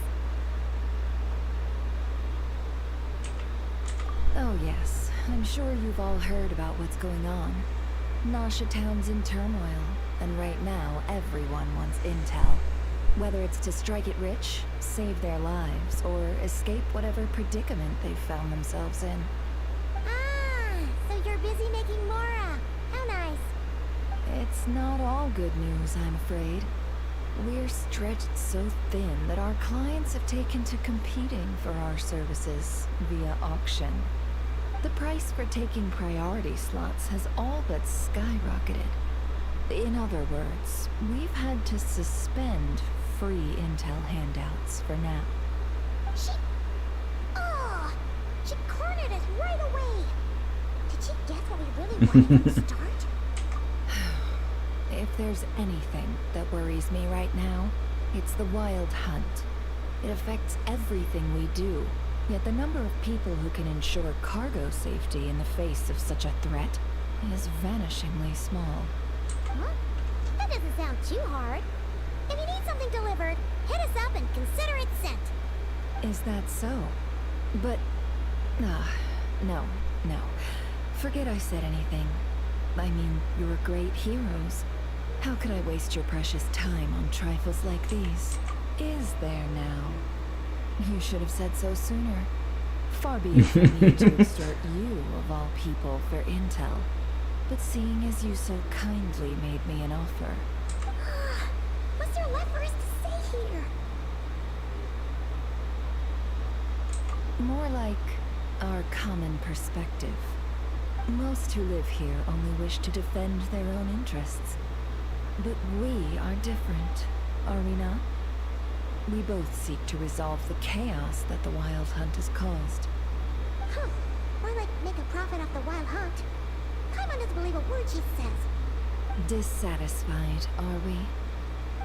Oh yes, I'm sure you've all heard about what's going on. Nasha Town's in turmoil, and right now everyone wants intel. Whether it's to strike it rich, save their lives, or escape whatever predicament they've found themselves in. Ah, so you're busy making Mora. How nice. It's not all good news, I'm afraid. We're stretched so thin that our clients have taken to competing for our services via auction. The price for taking priority slots has all but skyrocketed. In other words, we've had to suspend free intel handouts for now. She cornered us right away. Did she guess what we really wanted from the start? If there's anything that worries me right now, it's the wild hunt. It affects everything we do, yet the number of people who can ensure cargo safety in the face of such a threat is vanishingly small. Huh? That doesn't sound too hard. If you need something delivered, hit us up and consider it sent. Is that so? But... no. Forget I said anything. I mean, you're great heroes. How could I waste your precious time on trifles like these? Is there now? You should have said so sooner. Far be it from me to extort you, of all people, for intel. But seeing as you so kindly made me an offer... What's there left for us to say here? More like our common perspective. Most who live here only wish to defend their own interests. But we are different, are we not? We both seek to resolve the chaos that the Wild Hunt has caused. Huh. More like make a profit off the Wild Hunt. Paimon doesn't believe a word she says. Dissatisfied, are we?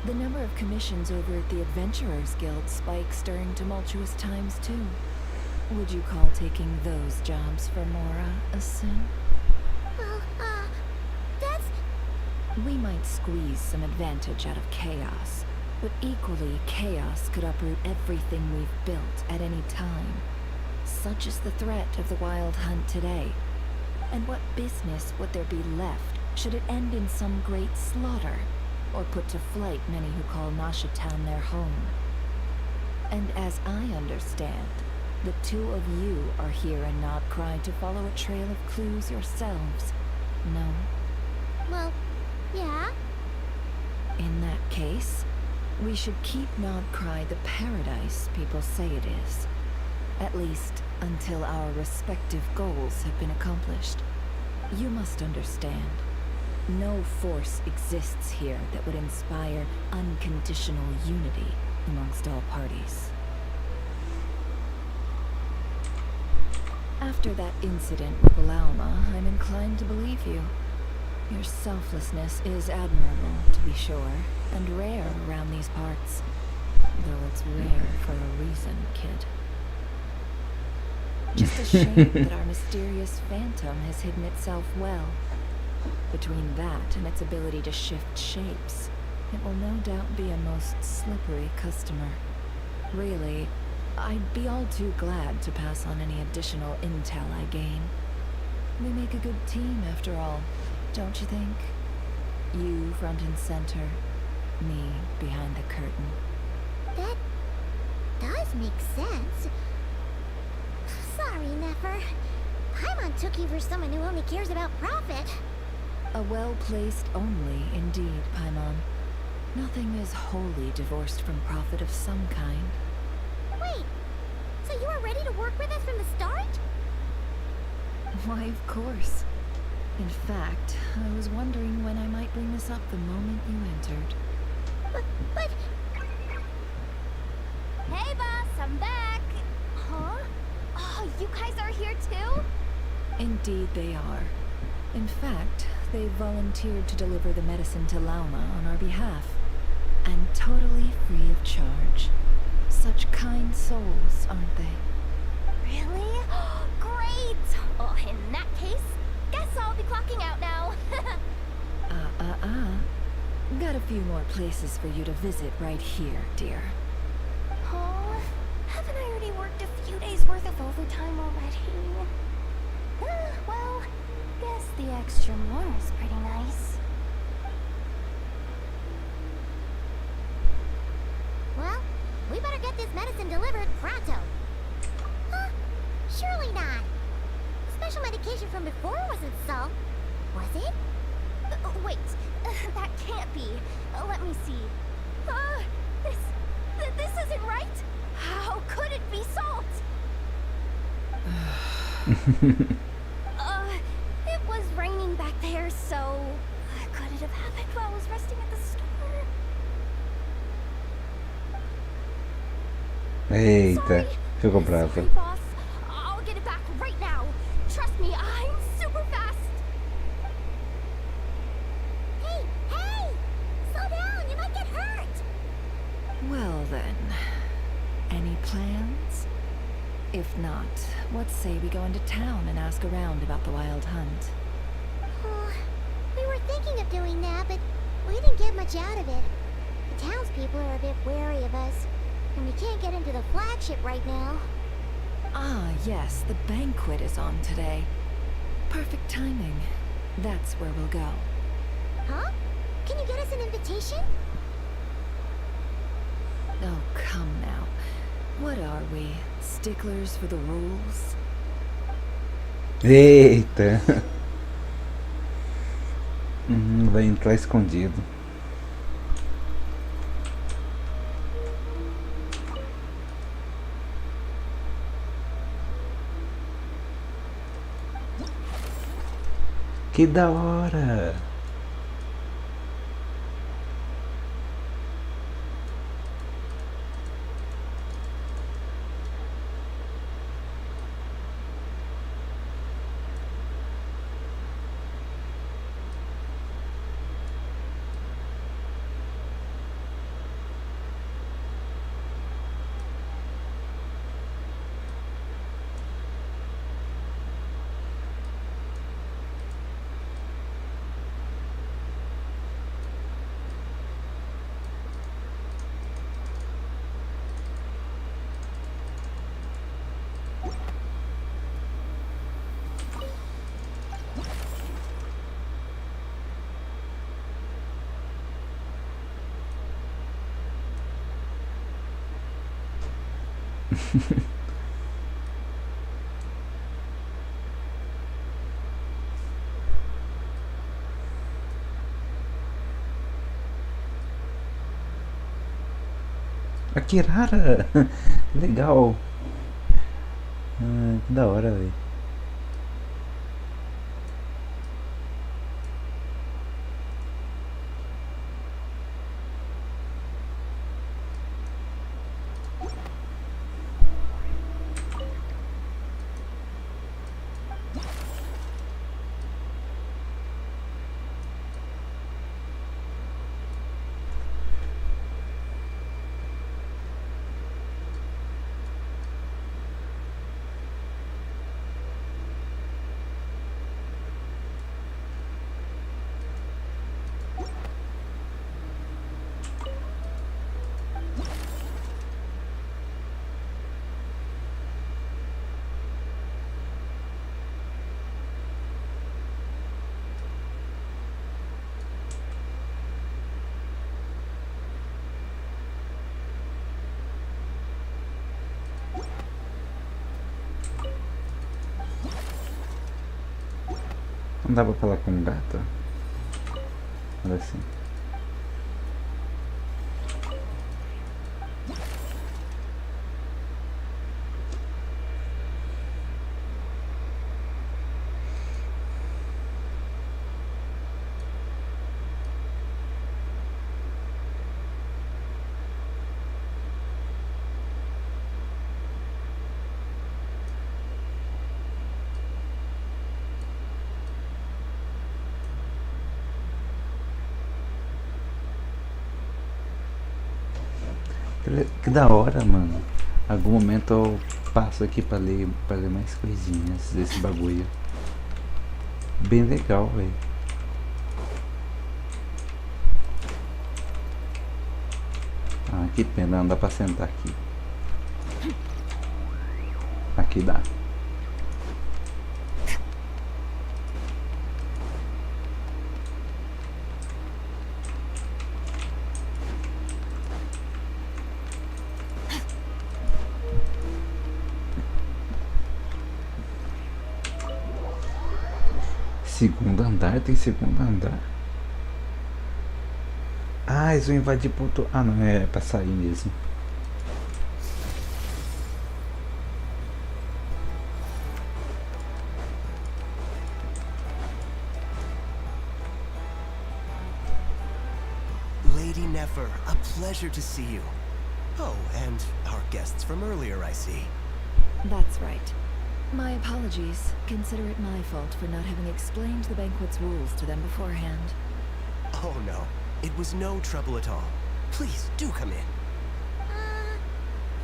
The number of commissions over at the Adventurers Guild spikes during tumultuous times, too. Would you call taking those jobs for Mora a sin? Well, that's... We might squeeze some advantage out of chaos, but equally, chaos could uproot everything we've built at any time. Such is the threat of the Wild Hunt today. And what business would there be left should it end in some great slaughter, or put to flight many who call Nasha Town their home? And as I understand, the two of you are here in nodkrai to follow a trail of clues yourselves. no? Well, yeah. In that case, we should keep Nodkrai the paradise people say it is. At least until our respective goals have been accomplished. You must understand, no force exists here that would inspire unconditional unity amongst all parties. After that incident with Lauma, I'm inclined to believe you. Your selflessness is admirable, to be sure, and rare around these parts. Though it's rare for a reason, kid. Just a shame that our mysterious phantom has hidden itself well. Between that and its ability to shift shapes, it will no doubt be a most slippery customer. Really, I'd be all too glad to pass on any additional intel I gain. We make a good team, after all, don't you think? You front and center, me behind the curtain. That does make sense. Sorry, Nefer. Paimon took you for someone who only cares about profit. A well-placed only, indeed, Paimon. Nothing is wholly divorced from profit of some kind. Wait, so you were ready to work with us from the start? Why, of course. In fact, I was wondering when I might bring this up the moment you entered. But... Hey, boss, I'm back! Huh? Oh, you guys are here too? Indeed they are. In fact, they volunteered to deliver the medicine to Lauma on our behalf. And totally free of charge. Such kind souls, aren't they? Really? Great! Oh, in that case, guess I'll be clocking out now. Got a few more places for you to visit right here, dear. Oh, haven't I already worked a few days worth of overtime already? Well, guess the extra more is pretty nice. Well, we better get this medicine delivered pronto. Huh? Surely not. Special medication from before wasn't so. Was it? Wait, that can't be. Let me see. This isn't right. How could it be salt? It was raining back there, so could it have happened while I was resting at the store? Eita, ficou brava. Sorry, boss. I'll get it back right now. Trust me, I'm super fast. Hey! Slow down, you might get hurt. Well then, any plans? If not, what say we go into town and ask around about the wild hunt? We were thinking of doing that, but we didn't get much out of it. The townspeople are a bit wary of us, and we can't get into the flagship right now. Ah, yes, the banquet is on today. Perfect timing. That's where we'll go. Huh? Can you get us an invitation? Oh, come now. What are we? Sticklers for the rules? Eita. Vai entrar escondido. Que da hora! A Kirara! Legal! Que da hora, velho. Não dá pra falar com um gato. Olha assim. Que da hora, mano. Algum momento eu passo aqui pra ler mais coisinhas desse bagulho. Bem legal, velho. Ah, que pena, não dá pra sentar aqui. Aqui dá. Segundo andar? Tem segundo andar? Ah, eles vão invadir ponto... Ah, não, é pra sair mesmo. Lady Nefer, a pleasure to see you. Oh, and our guests from earlier, I see. That's right. My apologies. Consider it my fault for not having explained the banquet's rules to them beforehand. Oh no, it was no trouble at all. Please, do come in.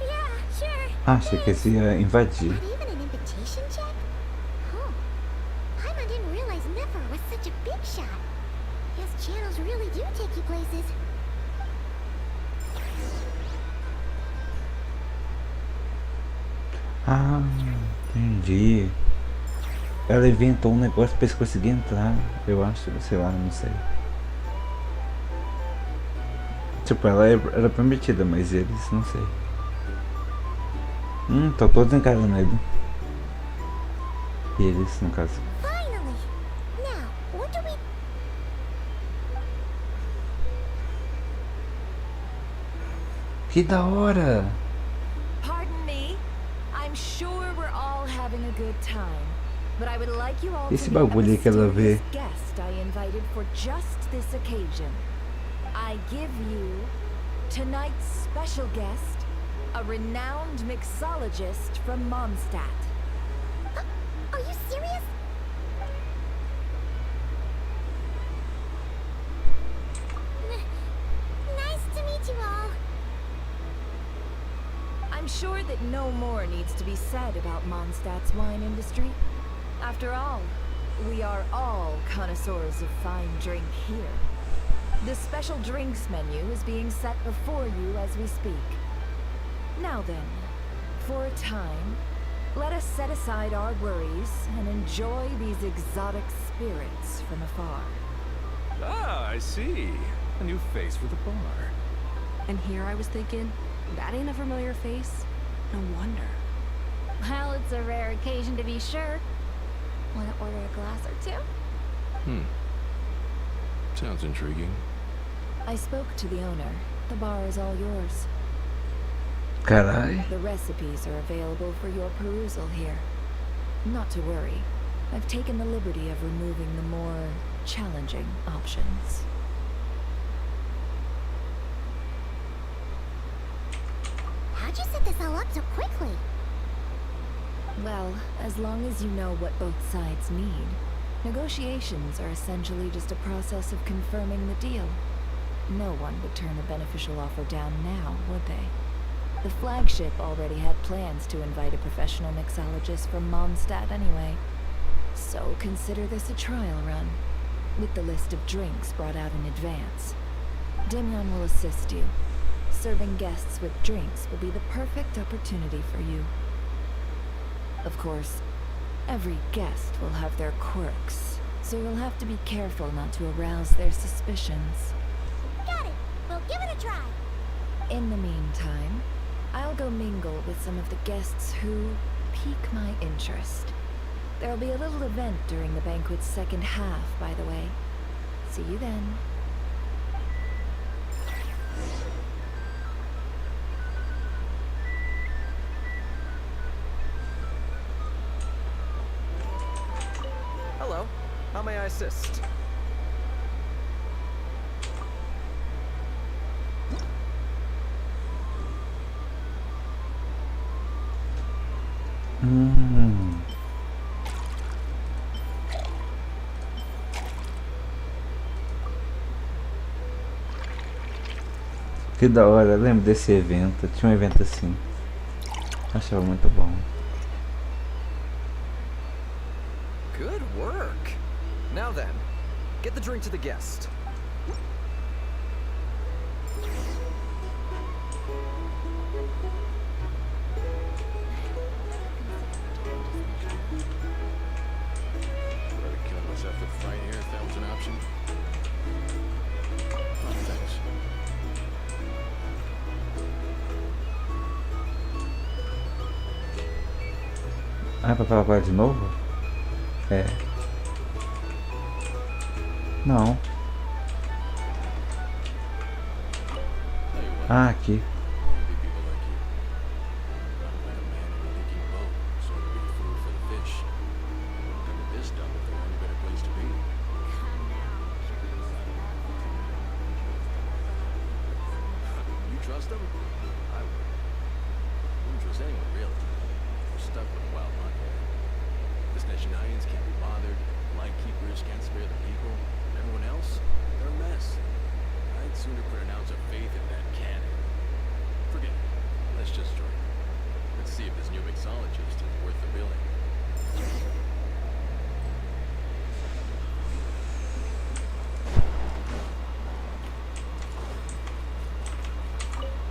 Yeah, sure. Achei que esse ia invadir. Not even an invitation check? Oh. Paimon didn't realize Nefer was such a big shot. His channels really do take you places. Ah, entendi. Ela inventou um negócio pra eles conseguirem entrar. Eu acho, sei lá, não sei. Tipo, ela era prometida, mas eles não sei. Tô todos encarando ele. Eles, no caso. Finally. Now, what do we... Que da hora! Pardon me. I'm sure we're all having a good time. But I would like you all Esse to meet bagulho aí que ela vê. a guest I invited for just this occasion. I give you tonight's special guest, a renowned mixologist from Mondstadt. Are you serious? Nice to meet you all. I'm sure that no more needs to be said about Mondstadt's wine industry. After all, we are all connoisseurs of fine drink here. The special drinks menu is being set before you as we speak. Now then, for a time, let us set aside our worries and enjoy these exotic spirits from afar. Ah, I see. A new face for the bar. And here I was thinking, that ain't a familiar face. No wonder. Well, it's a rare occasion to be sure. Want to order a glass or two? Sounds intriguing. I spoke to the owner. The bar is all yours. Carai. The recipes are available for your perusal here. Not to worry, I've taken the liberty of removing the more challenging options. How'd you set this all up so quickly? Well, as long as you know what both sides need, negotiations are essentially just a process of confirming the deal. No one would turn a beneficial offer down now, would they? The flagship already had plans to invite a professional mixologist from Mondstadt anyway. So consider this a trial run, with the list of drinks brought out in advance. Demyon will assist you. Serving guests with drinks will be the perfect opportunity for you. Of course, every guest will have their quirks, so you'll have to be careful not to arouse their suspicions. Got it. We'll give it a try. In the meantime, I'll go mingle with some of the guests who pique my interest. There'll be a little event during the banquet's second half, by the way. See you then. Hello. How may I assist? Que da hora, eu lembro desse evento. Tinha um evento assim. Achava muito bom. Good work. Now then, get the drink to the guest. Would I be killing myself with a fight here if that was an option? Oh, thanks. Ah, pra falar agora de novo? É. Não. Ah, aqui. You trust them? I would. Wouldn't trust anyone, really. We're stuck with a wild hunt here. The Snezhnayans can't be bothered, Lightkeepers can't spare the people, and everyone else, they're a mess. I'd sooner put an ounce of faith in that cannon. Forget it. Let's just join. Let's see if this new mixologist is worth the billing.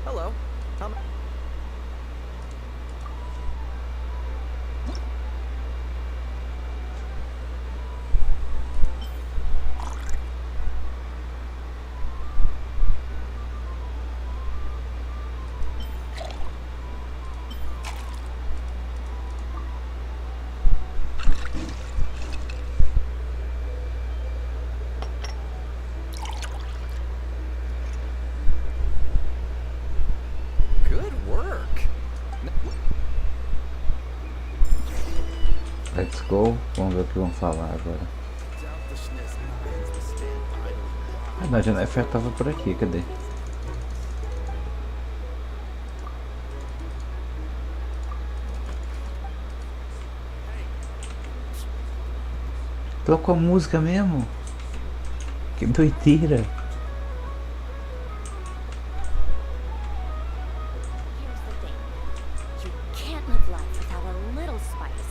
Hello. Good work. Let's go. Vamos ver o que vão falar agora. Ah, não, a Jennifer tava por aqui, cadê? Tocou a música mesmo? Que doideira! You can't live life without a little spice.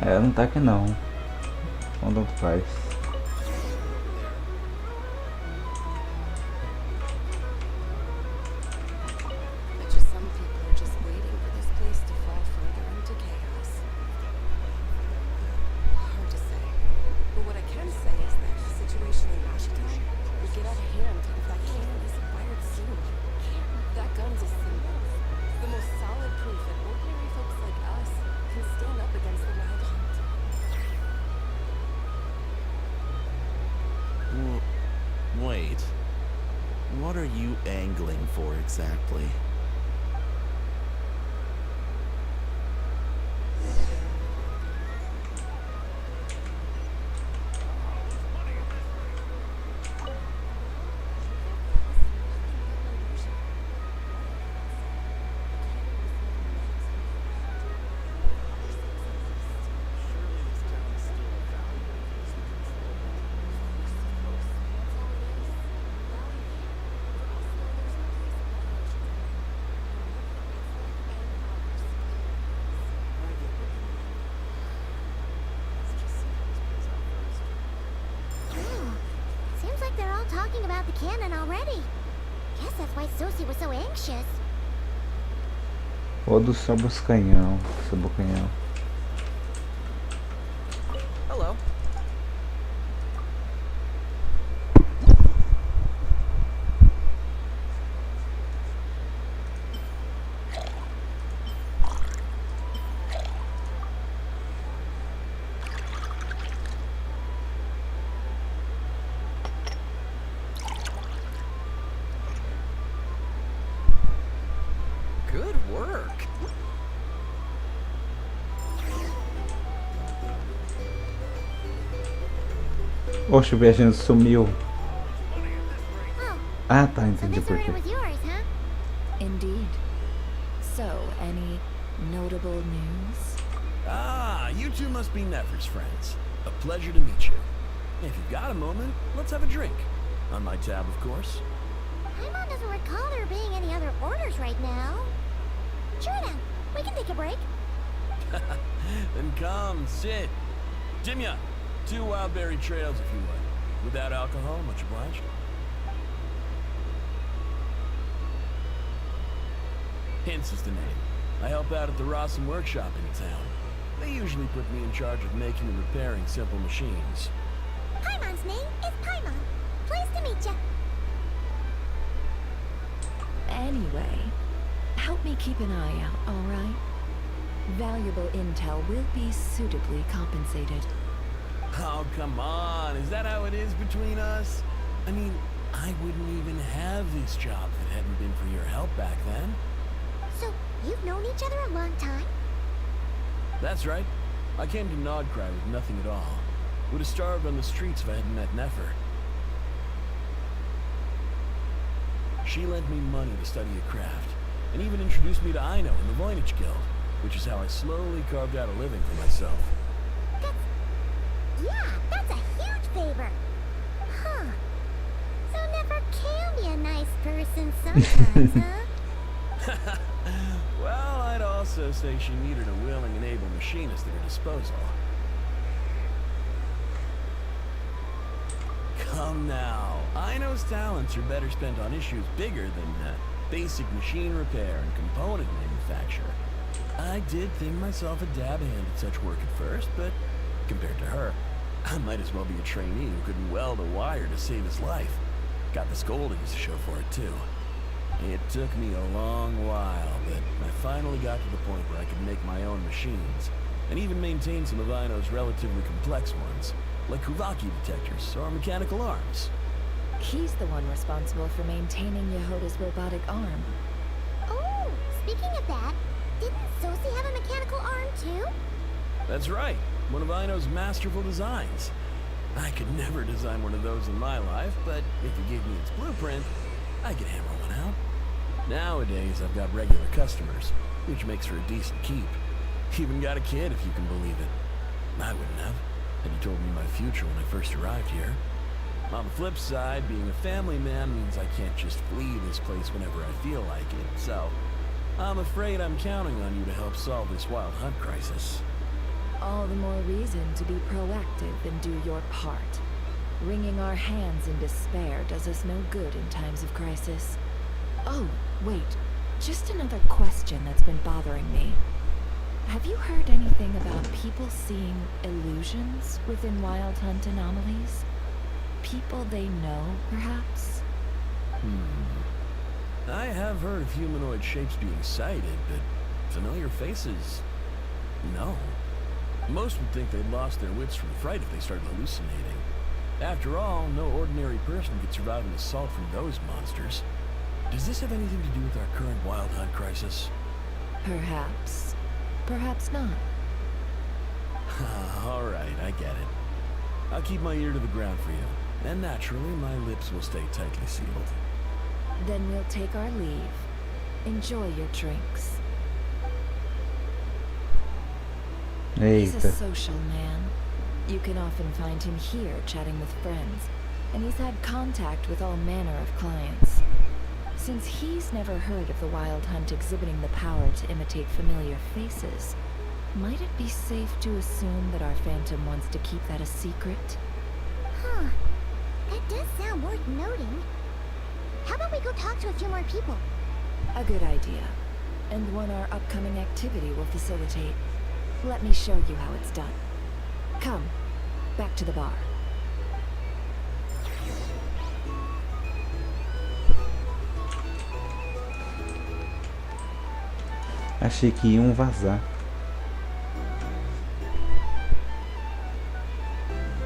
É, não tá aqui não. Onde faz? Bet you some people are just waiting for this place to fall further into chaos. Hard to say. But what I can say is that the situation in Washington will get out of hand if that cannon is fired soon. That gun's a symbol. The most solid proof that ordinary folks like us can stand up against the wild hunt. Wait. What are you angling for exactly? Seems like they're all talking about the cannon already. Guess that's why Sosie was so anxious. Ou do Sabocanhão. Sabocanhão. Hello. Good work. Oxe, o viajante sumiu. Ah, tá, entendi por quê. Indeed. So, any notable news? Ah, you two must be Nefer's friends. A pleasure to meet you. If you've got a moment, let's have a drink. On my tab, of course. Paimon doesn't recall there being any other orders right now. Sure then, we can take a break. Then come, sit. Dimya, 2 wild berry trails if you would. Without alcohol, much obliged. Hints is the name. I help out at the Rawson workshop in town. They usually put me in charge of making and repairing simple machines. Paimon's name is Paimon. Pleased to meet ya. Anyway, help me keep an eye out, alright? Valuable intel will be suitably compensated. Oh, come on. Is that how it is between us? I mean, I wouldn't even have this job if it hadn't been for your help back then. So, you've known each other a long time? That's right. I came to Nodkrai with nothing at all. Would have starved on the streets if I hadn't met Nefer. She lent me money to study a craft, and even introduced me to Aino in the Voynich Guild, which is how I slowly carved out a living for myself. That's a huge favor. Huh. So Nefer can be a nice person sometimes, huh? Well, I'd also say she needed a willing and able machinist at her disposal. Come now. Aino's talents are better spent on issues bigger than basic machine repair and component manufacture. I did think myself a dab hand at such work at first, but compared to her, I might as well be a trainee who couldn't weld a wire to save his life. Got the scoldings to show for it, too. It took me a long while, but I finally got to the point where I could make my own machines, and even maintain some of Aino's relatively complex ones, like Kuvaki detectors or mechanical arms. He's the one responsible for maintaining Yehoda's robotic arm. Oh, speaking of that, didn't Sosie have a mechanical arm too? That's right, one of Aino's masterful designs. I could never design one of those in my life, but if you gave me its blueprint, I could hammer one out. Nowadays, I've got regular customers, which makes for a decent keep. Even got a kid, if you can believe it. I wouldn't have, had you told me my future when I first arrived here. On the flip side, being a family man means I can't just flee this place whenever I feel like it, so I'm afraid I'm counting on you to help solve this wild hunt crisis. All the more reason to be proactive and do your part. Wringing our hands in despair does us no good in times of crisis. Oh, wait. Just another question that's been bothering me. Have you heard anything about people seeing illusions within Wild Hunt anomalies? People they know, perhaps? I have heard of humanoid shapes being sighted, but familiar faces? No. Most would think they'd lost their wits from fright if they started hallucinating. After all, no ordinary person could survive an assault from those monsters. Does this have anything to do with our current wild hunt crisis? Perhaps. Perhaps not. All right, I get it. I'll keep my ear to the ground for you. And naturally, my lips will stay tightly sealed. Then we'll take our leave. Enjoy your drinks. He's a Eita. social man. You can often find him here chatting with friends, and he's had contact with all manner of clients. Since he's never heard of the Wild Hunt exhibiting the power to imitate familiar faces, might it be safe to assume that our Phantom wants to keep that a secret? Huh. That does sound worth noting. How about we go talk to a few more people? A good idea, and one our upcoming activity will facilitate. Let me show you how it's done. Come, back to the bar. Achei que iam vazar.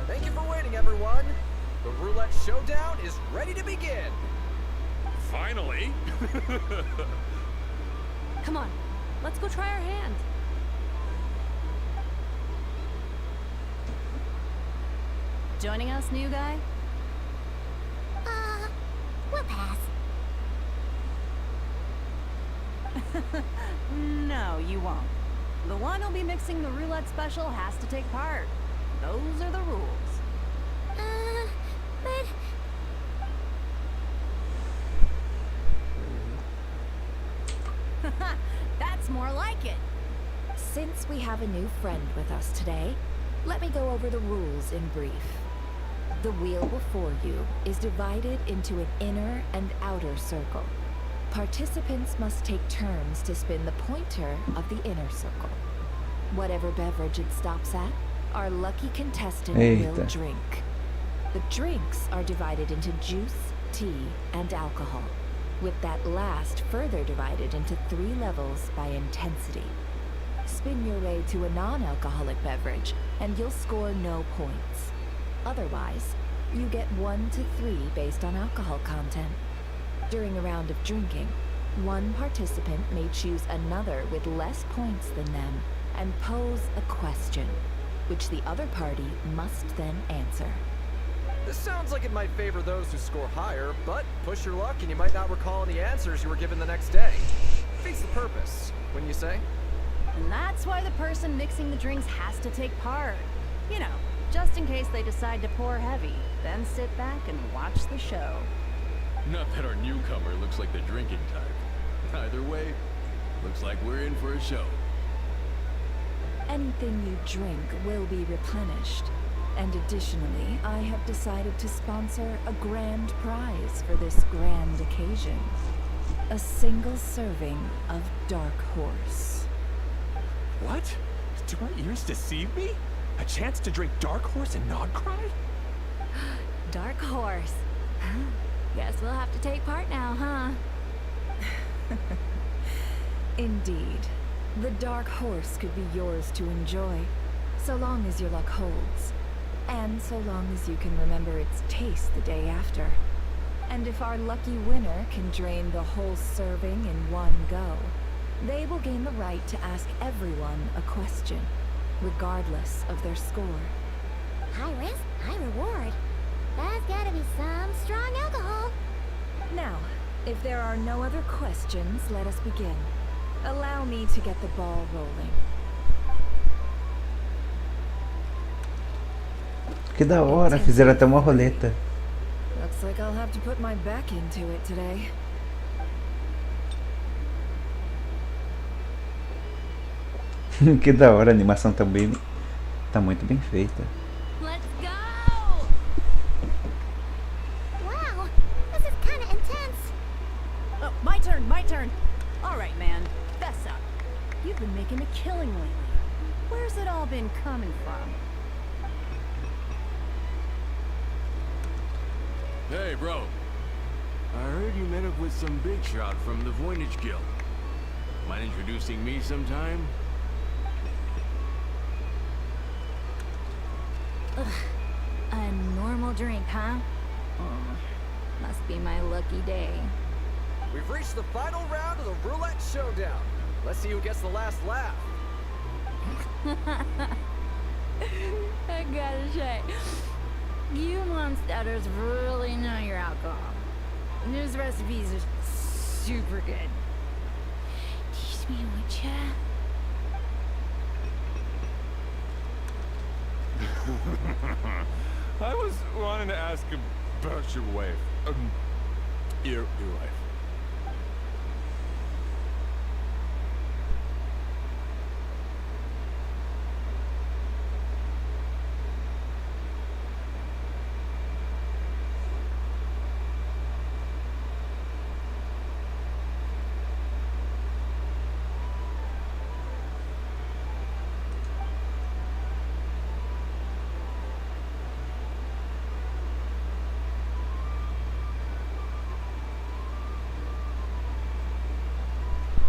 Thank you for waiting, everyone. The roulette showdown is ready to begin. Finally. Come on, let's go try our hand. Joining us, new guy? We'll pass. No, you won't. The one who'll be mixing the roulette special has to take part. Those are the rules. But... That's more like it. Since we have a new friend with us today, let me go over the rules in brief. The wheel before you is divided into an inner and outer circle. Participants must take turns to spin the pointer of the inner circle. Whatever beverage it stops at, our lucky contestant will Eita. drink. The drinks are divided into juice, tea, and alcohol, with that last further divided into 3 levels by intensity. Spin your way to a non-alcoholic beverage, and you'll score no points. Otherwise, you get 1 to 3 based on alcohol content. During a round of drinking, one participant may choose another with less points than them and pose a question, which the other party must then answer. This sounds like it might favor those who score higher, but push your luck and you might not recall any answers you were given the next day. Defeats the purpose, wouldn't you say? And that's why the person mixing the drinks has to take part. You know, just in case they decide to pour heavy, then sit back and watch the show. Not that our newcomer looks like the drinking type. Either way, looks like we're in for a show. Anything you drink will be replenished. And additionally, I have decided to sponsor a grand prize for this grand occasion. A single serving of Dark Horse. What? Do my ears deceive me? A chance to drink Dark Horse and nodkrai? Dark Horse. Guess we'll have to take part now, huh? Indeed. The Dark Horse could be yours to enjoy, so long as your luck holds. And so long as you can remember its taste the day after. And if our lucky winner can drain the whole serving in one go, they will gain the right to ask everyone a question, regardless of their score. High risk, high reward. That's gotta be some strong alcohol. Now, if there are no other questions, let us begin. Allow me to get the ball rolling. Que da hora, fizeram até uma roleta. Looks like I'll have to put my back into it today. Que da hora, a animação também tá muito bem feita. Let's go! Wow, this is kinda intense. Oh, my turn, my turn. All right, man, fess up. You've been making a killing lately. Where's it all been coming from? Hey, bro. I heard you met up with some big shot from the Voynich Guild. Mind introducing me sometime? Ugh. A normal drink, huh? Must be my lucky day. We've reached the final round of the roulette showdown. Let's see who gets the last laugh. I gotta say, you monsters really know your alcohol. This recipes are super good. Teach me, would ya? I was wanting to ask about your wife. Your wife.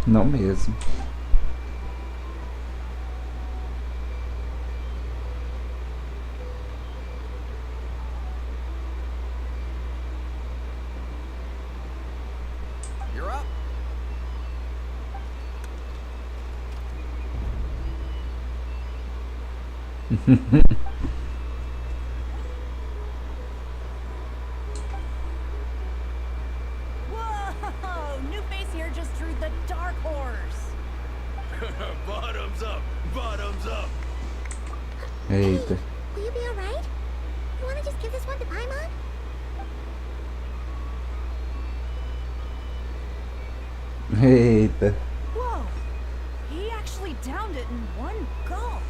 Não mesmo. You're up. Whoa! New face here just drew the dark horse. Bottoms up! Bottoms up! Eita. Will you be alright? You wanna just give this one to Paimon? Eita. Whoa! He actually downed it in one gulp.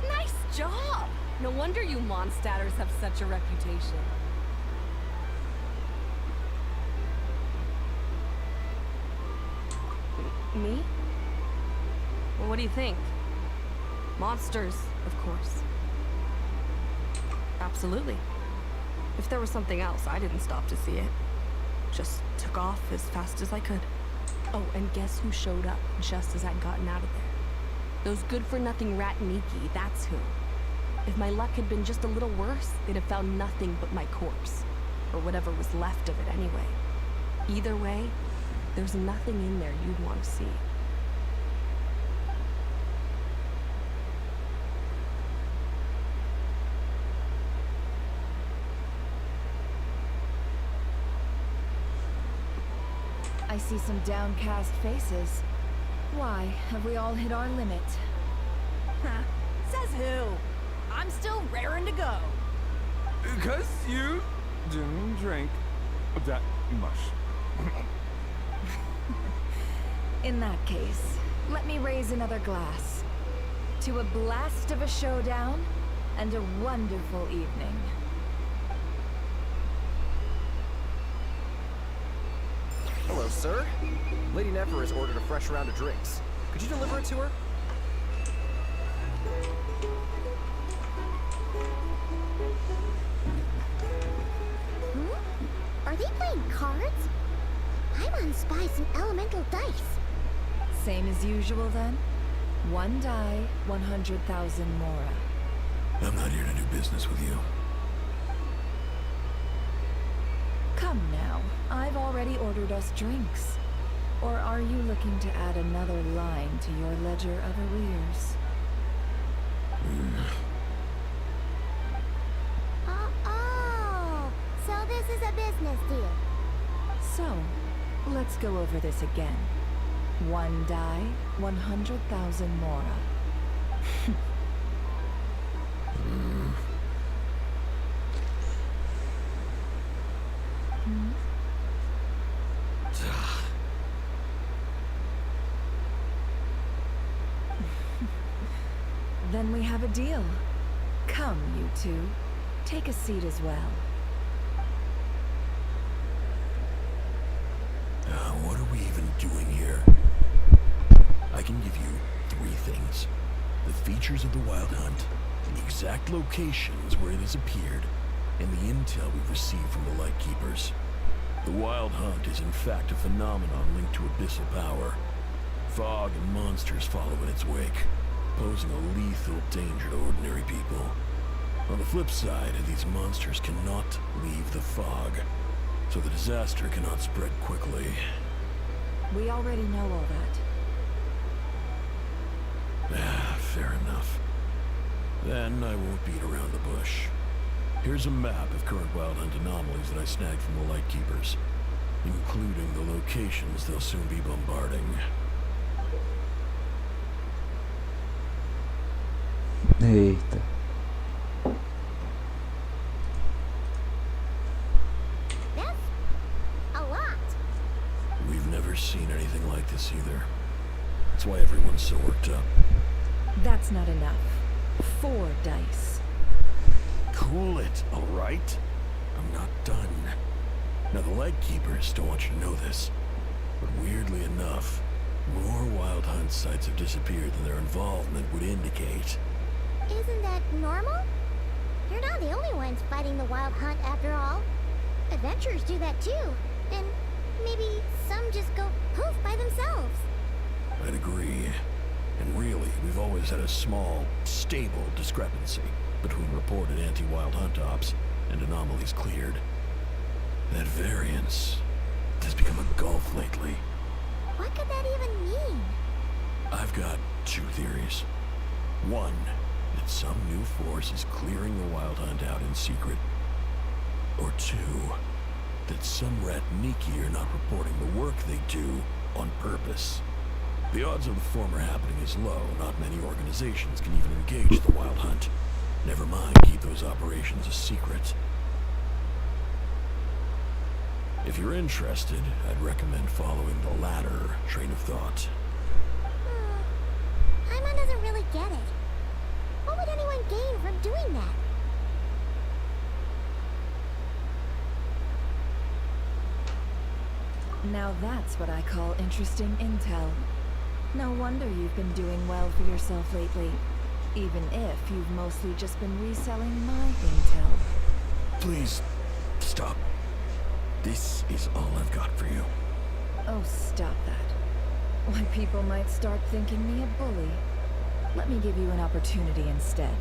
Nice job! No wonder you Mondstadters have such a reputation. Me? Well, what do you think? Monsters, of course. Absolutely. If there was something else, I didn't stop to see it. Just took off as fast as I could. Oh, and guess who showed up just as I'd gotten out of there? Those good-for-nothing Rat-Niki, that's who. If my luck had been just a little worse, they'd have found nothing but my corpse. Or whatever was left of it anyway. Either way, there's nothing in there you'd want to see. I see some downcast faces. Why, have we all hit our limit? Huh. Says who? I'm still raring to go. Because you didn't drink that much. In that case, let me raise another glass. To a blast of a showdown and a wonderful evening. Hello, sir. Lady Nefer has ordered a fresh round of drinks. Could you deliver it to her? Are they playing cards? Paimon spies some elemental dice. Same as usual then? One die, 100,000 mora. I'm not here to do business with you. Come now, I've already ordered us drinks. Or are you looking to add another line to your ledger of arrears? Oh, so this is a business deal. So, let's go over this again. One die, 100,000 mora. Then we have a deal. Come, you two. Take a seat as well. What are we even doing here? I can give you 3 things. The features of the Wild Hunt, the exact locations where it has appeared, and the intel we've received from the Lightkeepers. The Wild Hunt is in fact a phenomenon linked to abyssal power. Fog and monsters follow in its wake, posing a lethal danger to ordinary people. On the flip side, these monsters cannot leave the fog, so the disaster cannot spread quickly. We already know all that. Fair enough. Then I won't beat around the bush. Here's a map of current wild hunt anomalies that I snagged from the Lightkeepers, including the locations they'll soon be bombarding. Eita. That's a lot. We've never seen anything like this either. That's why everyone's so worked up. That's not enough. 4 dice. Cool it, all right? I'm not done. Now, the Lightkeepers don't want you to know this, but weirdly enough, more wild hunt sites have disappeared than their involvement would indicate. Isn't that normal? You're not the only ones fighting the wild hunt after all. Adventurers do that too. And maybe some just go poof by themselves. I'd agree. And really, we've always had a small, stable discrepancy between reported anti-wild hunt ops and anomalies cleared. That variance has become a gulf lately. What could that even mean? I've got 2 theories. One, that some new force is clearing the wild hunt out in secret. Or 2, that some Ratniki are not reporting the work they do on purpose. The odds of the former happening is low. Not many organizations can even engage the wild hunt. Never mind keep those operations a secret. If you're interested, I'd recommend following the latter train of thought. Paimon doesn't really get it. What would anyone gain from doing that? Now that's what I call interesting intel. No wonder you've been doing well for yourself lately, even if you've mostly just been reselling my intel. Please, stop. This is all I've got for you. Oh, stop that. Why, people might start thinking me a bully. Let me give you an opportunity instead.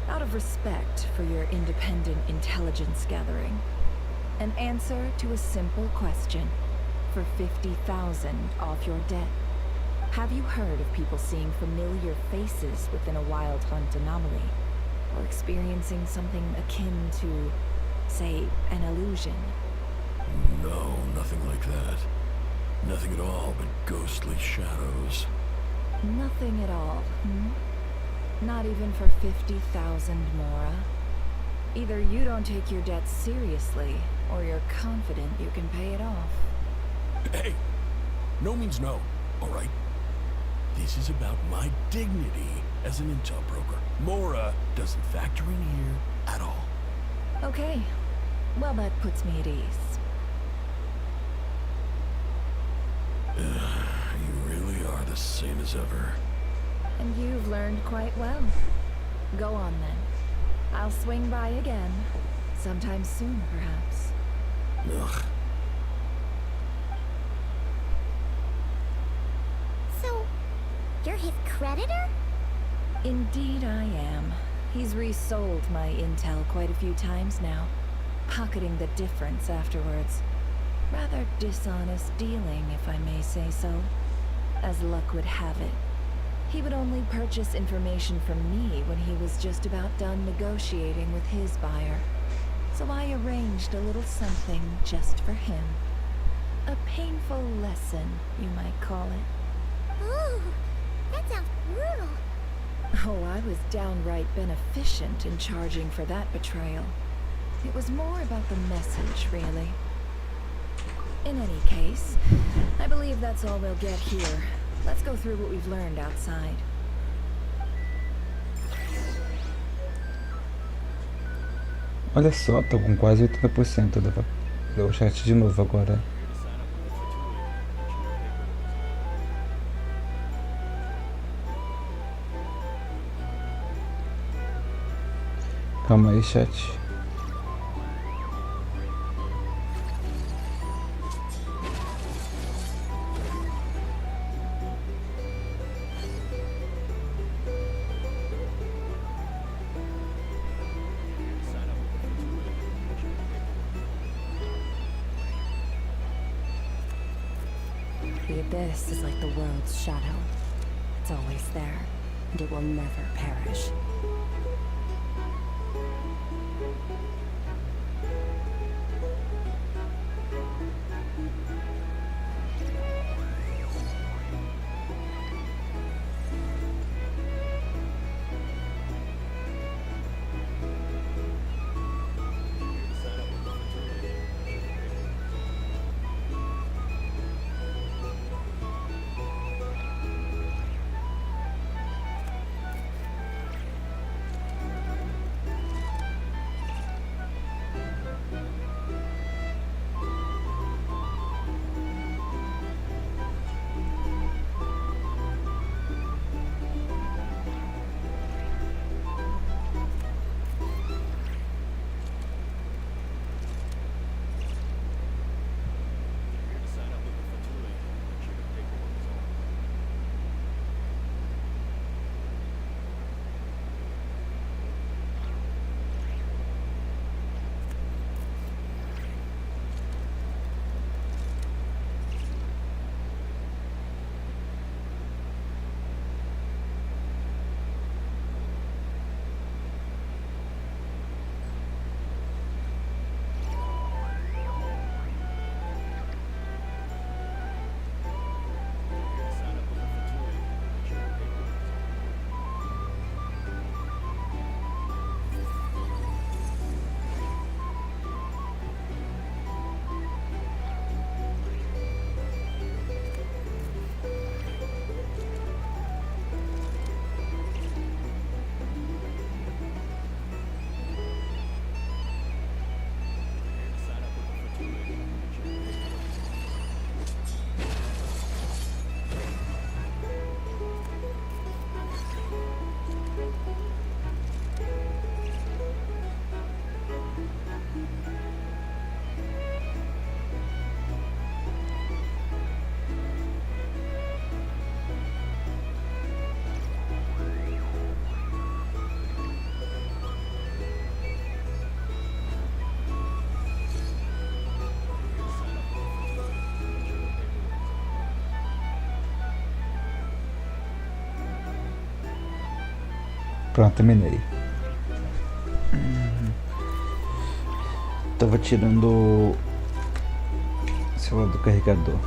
Out of respect for your independent intelligence gathering. An answer to a simple question for 50,000 off your debt. Have you heard of people seeing familiar faces within a wild hunt anomaly? Or experiencing something akin to, say, an illusion? No, nothing like that. Nothing at all but ghostly shadows. Nothing at all, hmm? Not even for 50,000 Mora? Either you don't take your debt seriously, or you're confident you can pay it off. Hey! No means no, alright? This is about my dignity as an intel broker. Mora doesn't factor in here at all. Okay. Well, that puts me at ease. You really are the same as ever. And you've learned quite well. Go on then. I'll swing by again. Sometime soon, perhaps. Ugh. So, you're his creditor? Indeed I am. He's resold my intel quite a few times now, pocketing the difference afterwards. Rather dishonest dealing, if I may say so. As luck would have it, he would only purchase information from me when he was just about done negotiating with his buyer. So I arranged a little something just for him. A painful lesson, you might call it. Ooh, that sounds brutal. Oh, I was downright beneficent in charging for that betrayal. It was more about the message, really. In any case, I believe that's all we'll get here. Let's go through what we've learned outside. Olha só, tô com quase 80%. Vou ler o chat de novo agora. Calma aí, chat. The abyss is like the world's shadow. It's always there, and it will never perish. Pronto, terminei. Tava tirando o celular do carregador.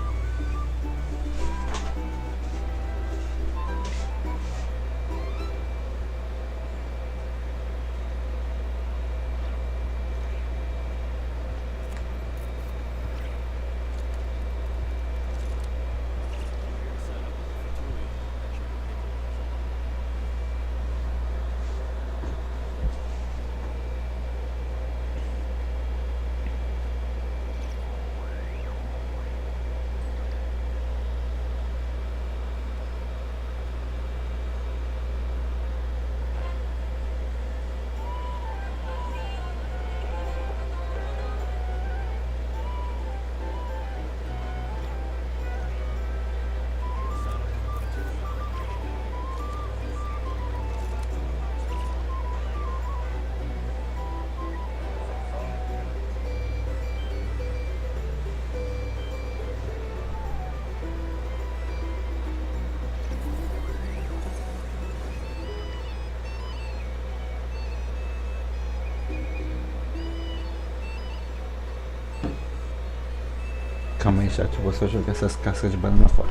Calma aí, chat, vou só jogar essas cascas de banana fora.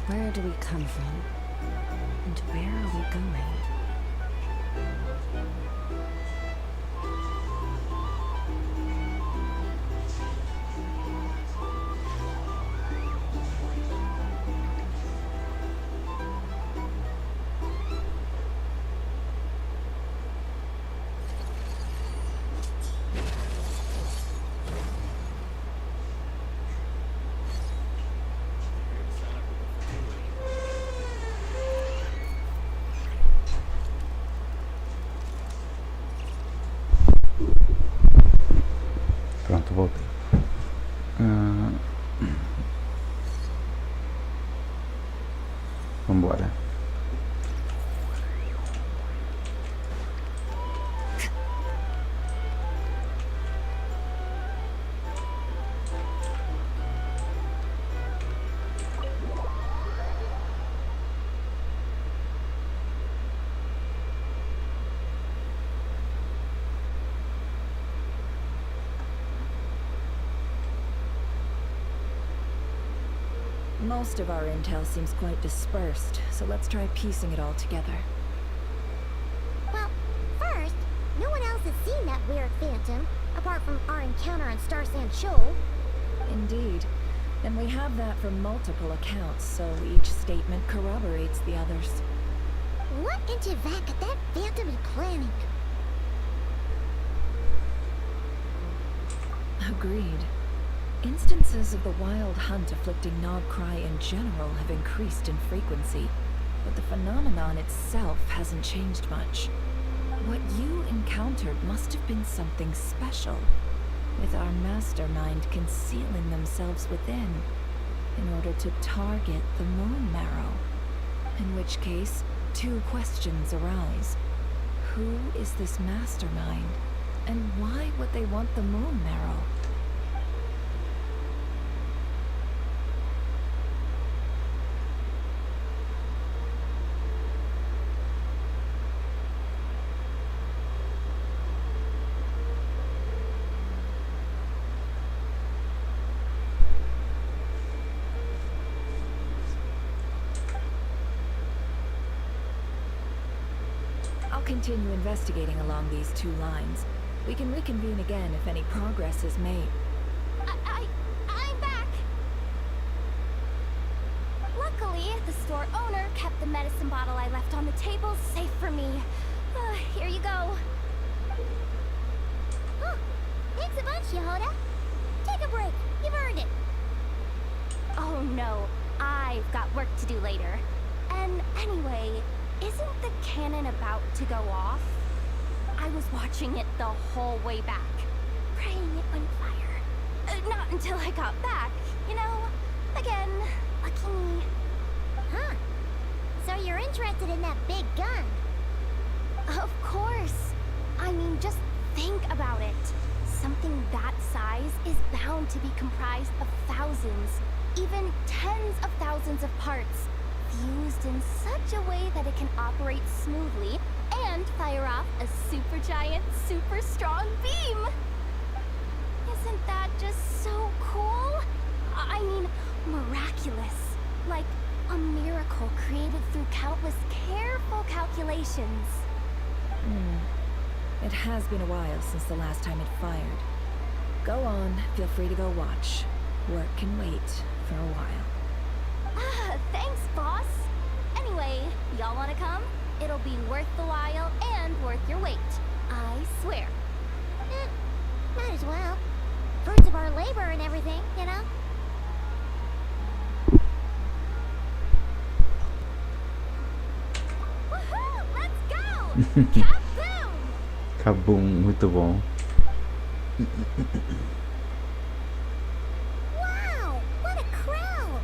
Where do we come from? And where are we going? Vambora. Most of our intel seems quite dispersed, so let's try piecing it all together. Well, first, no one else has seen that weird phantom, apart from our encounter on Star Sand Shoal. Indeed. And we have that from multiple accounts, so each statement corroborates the others. What in Tivat could that phantom be planning? Agreed. Instances of the wild hunt afflicting nodkrai in general have increased in frequency, but the phenomenon itself hasn't changed much. What you encountered must have been something special, with our mastermind concealing themselves within, in order to target the moon marrow. In which case, two questions arise. Who is this mastermind, and why would they want the moon marrow? I'll continue investigating along these two lines. We can reconvene again if any progress is made. I'm back! Luckily, the store owner kept the medicine bottle I left on the table safe for me. Here you go. Oh, thanks a bunch, Yehoda. Take a break. You've earned it. Oh no, I've got work to do later. And anyway, isn't the cannon about to go off? I was watching it the whole way back, praying it wouldn't fire. Not until I got back, you know? Again, lucky me. Huh. So you're interested in that big gun? Of course. I mean, just think about it. Something that size is bound to be comprised of thousands, even tens of thousands of parts, fused in such a way that it can operate smoothly and fire off a supergiant, super strong beam! Isn't that just so cool? I mean, miraculous. Like a miracle created through countless careful calculations. It has been a while since the last time it fired. Go on, feel free to go watch. Work can wait for a while. Thanks, boss. Anyway, y'all wanna come? It'll be worth the while and worth your wait. I swear. Might as well. Fruits of our labor and everything, you know? Woohoo! Let's go! Kaboom! Kaboom, muito bom. Wow! What a crowd!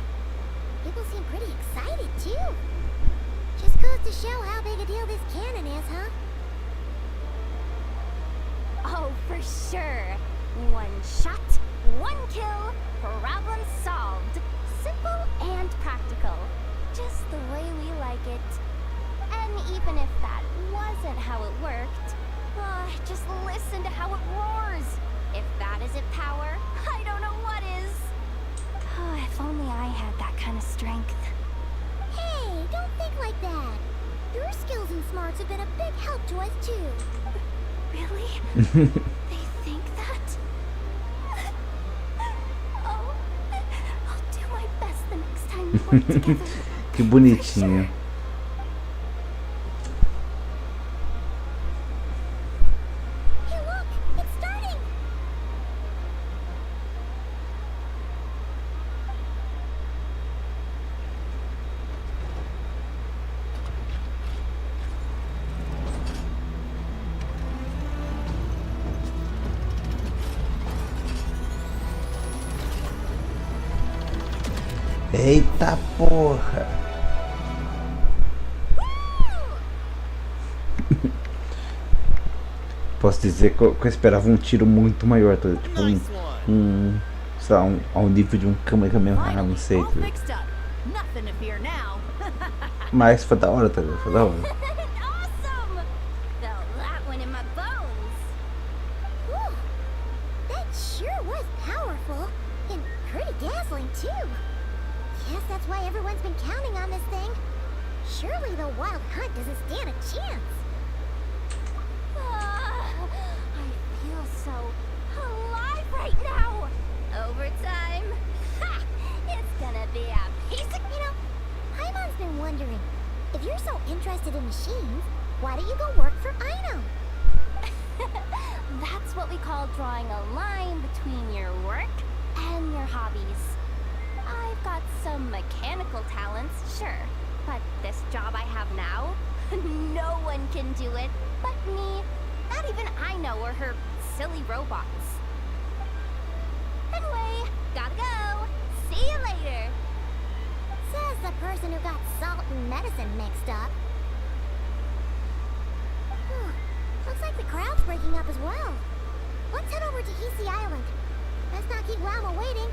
People seem pretty excited, too. Just goes to show how big a deal this cannon is, huh? Oh, for sure. One shot, one kill, problem solved. Simple and practical. Just the way we like it. And even if that wasn't how it worked, just listen to how it roars. If that isn't power, I don't know what is. If only I had that kind of strength. Hey, don't think like that. Your skills and smarts have been a big help to us, too. Really? They think that? Oh, I'll do my best the next time we work together. Que bonitinho. Hey, look! It's starting! Eita porra! posso dizer que eu esperava um tiro muito maior, tá? Tipo sei lá, ao nível de um Kamehameha, não sei, tá? Nothing to fear now. Mas foi da hora, tá? Foi da hora. Awesome! Felt that one in my bones. Whew. That sure was powerful. And pretty dazzling, too. Guess that's why everyone's been counting on this thing. Surely the wild hunt doesn't stand a chance. I feel so alive right now. Overtime. Ha! It's gonna be a piece of... You know, Paimon's been wondering, if you're so interested in machines, why don't you go work for Aino? That's what we call drawing a line between your work and your hobbies. I've got some mechanical talents, sure. But this job I have now, no one can do it but me. Not even Aino or her silly robots. Anyway, gotta go. See you later. Says the person who got salt and medicine mixed up. Looks like the crowd's breaking up as well. Let's head over to Hisi Island. Let's not keep Lama waiting.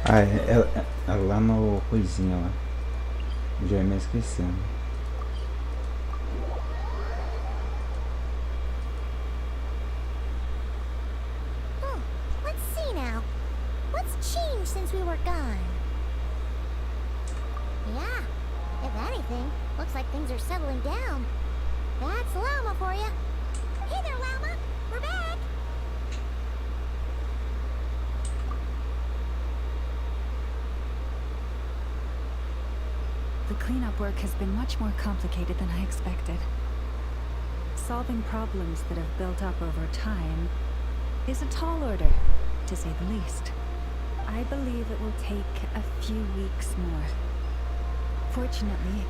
Ah, é lá no coisinha lá. Já ia me esquecendo. Let's see now. What's changed since we were gone? Yeah, if anything, looks like things are settling down. That's Lama for you. Hey there, Lama. We're back. The cleanup work has been much more complicated than I expected. Solving problems that have built up over time is a tall order, to say the least. I believe it will take a few weeks more. Fortunately,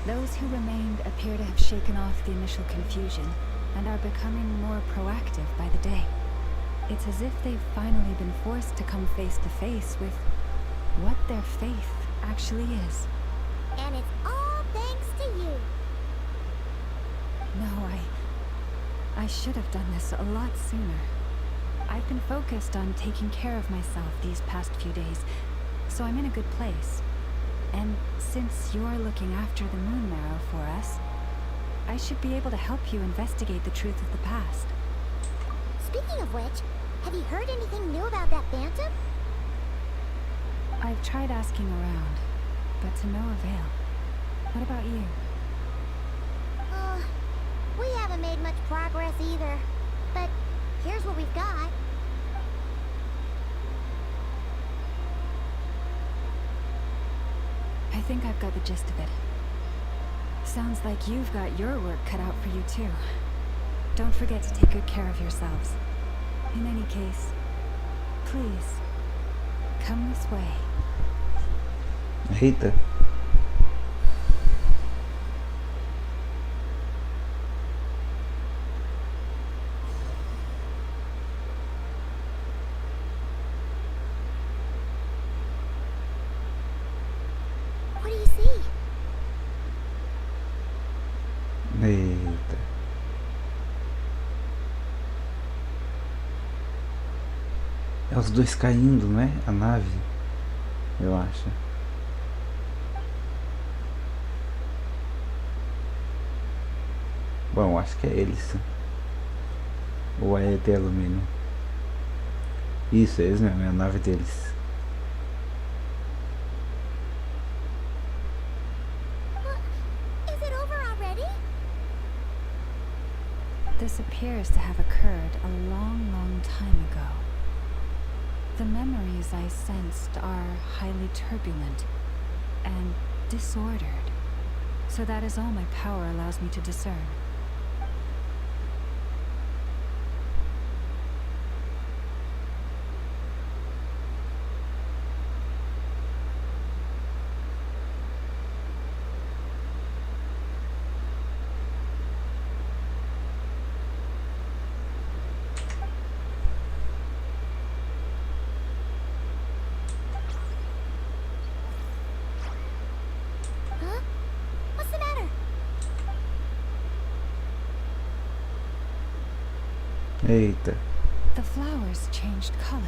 those who remained appear to have shaken off the initial confusion and are becoming more proactive by the day. It's as if they've finally been forced to come face to face with what their faith actually is. And it's all thanks to you. No, I should have done this a lot sooner. I've been focused on taking care of myself these past few days, so I'm in a good place. And since you're looking after the moon marrow for us, I should be able to help you investigate the truth of the past. Speaking of which, have you heard anything new about that phantom? I've tried asking around, but to no avail. What about you? We haven't made much progress either. But here's what we've got. I think I've got the gist of it. Sounds like you've got your work cut out for you too. Don't forget to take good care of yourselves. In any case, please, come this way. Eita. What do you see? Eita. É os dois caindo, né? A nave, eu acho. Bom, acho que é eles. Ou é de alumínio. Isso, é eles mesmo, é a nave deles. Is it over already? This appears to have occurred a long, long time ago. The memories I sensed are highly turbulent and disordered, so that is all my power allows me to discern. Eita. The flowers changed color.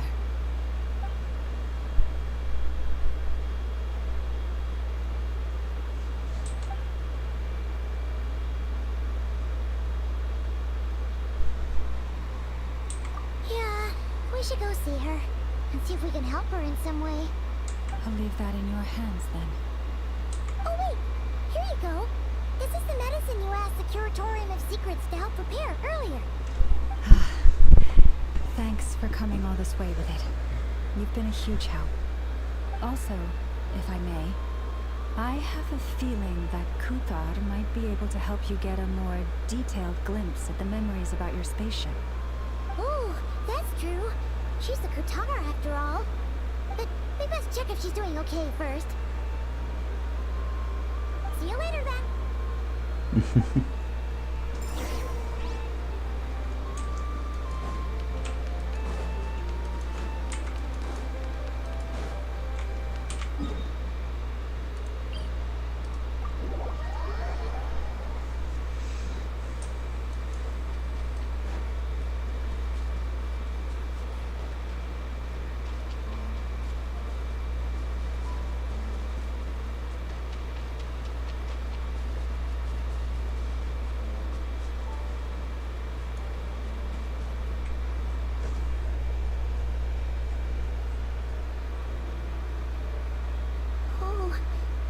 Yeah, we should go see her and see if we can help her in some way. I'll leave that in your hands then. Oh wait, here you go. This is the medicine you asked the Curatorium of Secrets to help prepare earlier. Thanks for coming all this way with it. You've been a huge help. Also, if I may, I have a feeling that Kuthar might be able to help you get a more detailed glimpse at the memories about your spaceship. Oh, that's true. She's the Kuthar after all. But we must check if she's doing okay first. See you later then.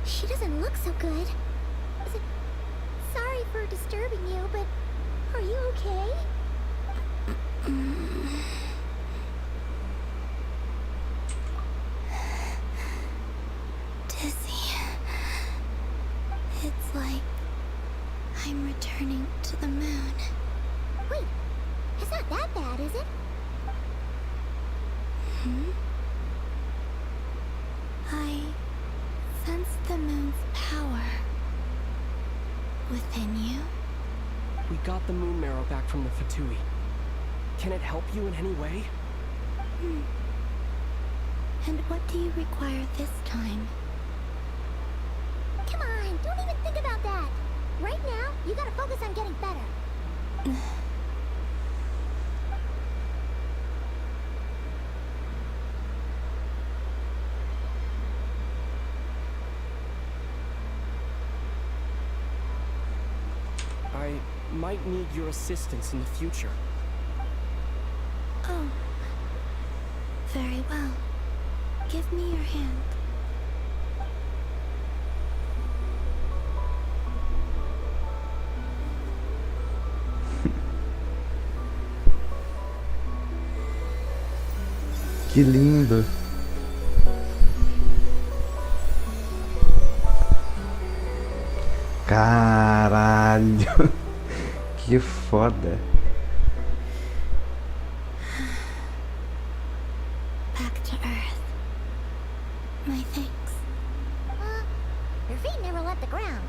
She doesn't look so good. Sorry for disturbing you, but are you okay? Dizzy. It's like I'm returning to the moon. Wait, it's not that bad, is it? I sense the moon's power within you. We got the moon marrow back from the Fatui. Can it help you in any way? And what do you require this time? Come on, don't even think about that. Right now, you gotta focus on getting better. I might need your assistance in the future. Oh. Very well. Give me your hand. Que lindo. Caralho. Que foda. Back to Earth. My thanks. Your feet never left the ground.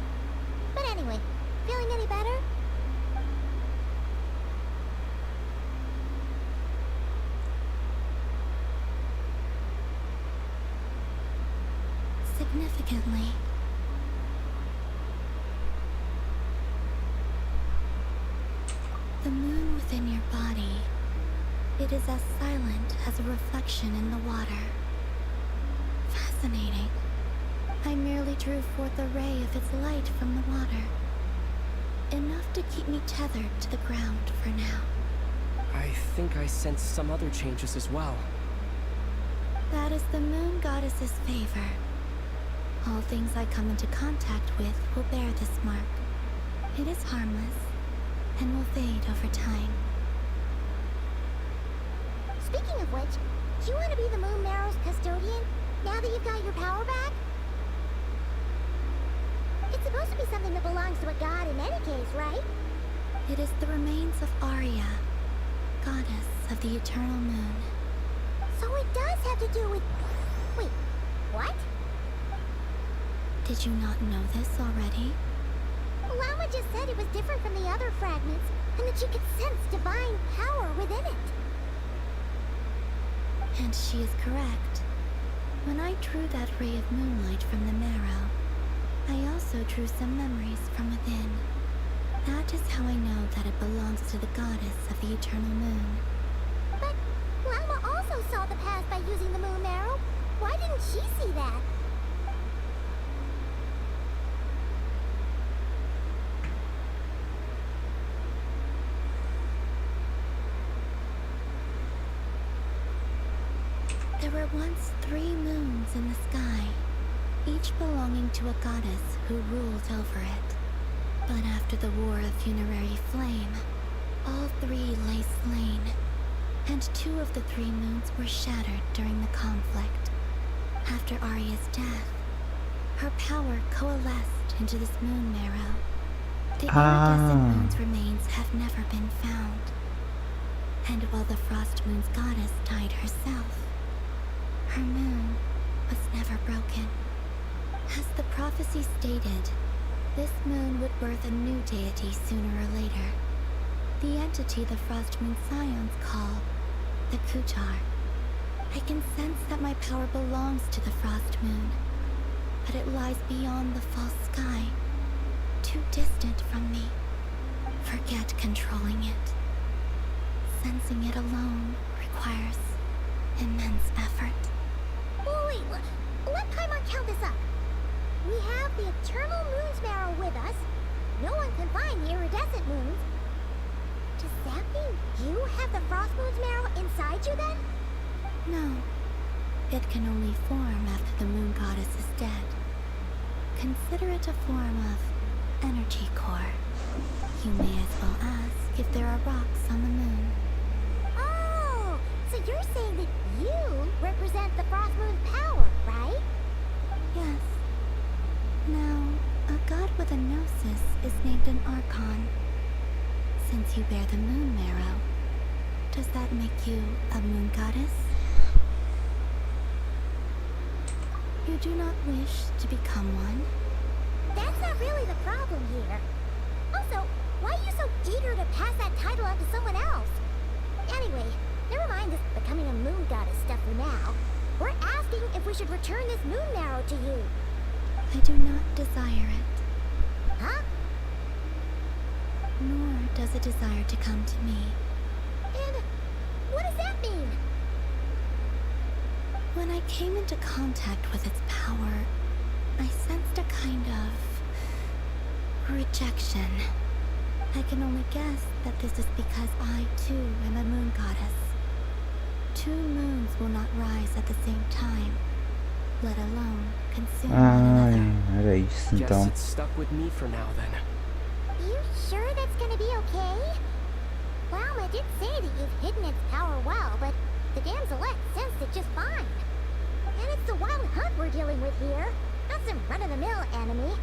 But anyway, feeling any better? Significantly. The moon within your body, it is as silent as a reflection in the water. Fascinating. I merely drew forth a ray of its light from the water. Enough to keep me tethered to the ground for now. I think I sense some other changes as well. That is the moon goddess's favor. All things I come into contact with will bear this mark. It is harmless, and will fade over time. Speaking of which, do you want to be the Moon Marrow's custodian, now that you've got your power back? It's supposed to be something that belongs to a god in any case, right? It is the remains of Arya, goddess of the eternal moon. So it does have to do with... Wait, what? Did you not know this already? Lama just said it was different from the other fragments, and that she could sense divine power within it. And she is correct. When I drew that ray of moonlight from the marrow, I also drew some memories from within. That is how I know that it belongs to the goddess of the eternal moon. But Llama also saw the path by using the moon arrow. Why didn't she see that? There were once 3 moons in the sky, each belonging to a goddess who ruled over it. But after the War of Funerary Flame, all 3 lay slain, and 2 of the 3 moons were shattered during the conflict. After Arya's death, her power coalesced into this moon marrow. The iridescent moon's remains have never been found. And while the Frost Moon's goddess died herself, her moon was never broken. As the prophecy stated, this moon would birth a new deity sooner or later. The entity the Frost Moon Scions call the Kutar. I can sense that my power belongs to the Frost Moon, but it lies beyond the false sky, too distant from me. Forget controlling it. Sensing it alone requires immense effort. Wait, let Paimon count this up. We have the Eternal Moon's Marrow with us. No one can find the iridescent moons. Does that mean you have the Frost Moon's Marrow inside you then? No. It can only form after the moon goddess is dead. Consider it a form of energy core. You may as well ask if there are rocks on the moon. Oh, so you're saying that you represent the Frost Moon's power, right? Yes. Now, a god with a gnosis is named an Archon. Since you bear the moon marrow, does that make you a moon goddess? You do not wish to become one? That's not really the problem here. Also, why are you so eager to pass that title on to someone else? Anyway, never mind this becoming a moon goddess stuff for now. We're asking if we should return this moon marrow to you. I do not desire it. Huh? Nor does it desire to come to me. And what does that mean? When I came into contact with its power, I sensed a kind of rejection. I can only guess that this is because I, too, am a moon goddess. 2 moons will not rise at the same time, let alone consume one another. Era isso então. Guess it's stuck with me for now then. You sure that's gonna be okay? Llama did say that you've hidden its power well, but the damselette sensed it just fine. And it's the wild hunt we're dealing with here, not some run-of-the-mill enemy.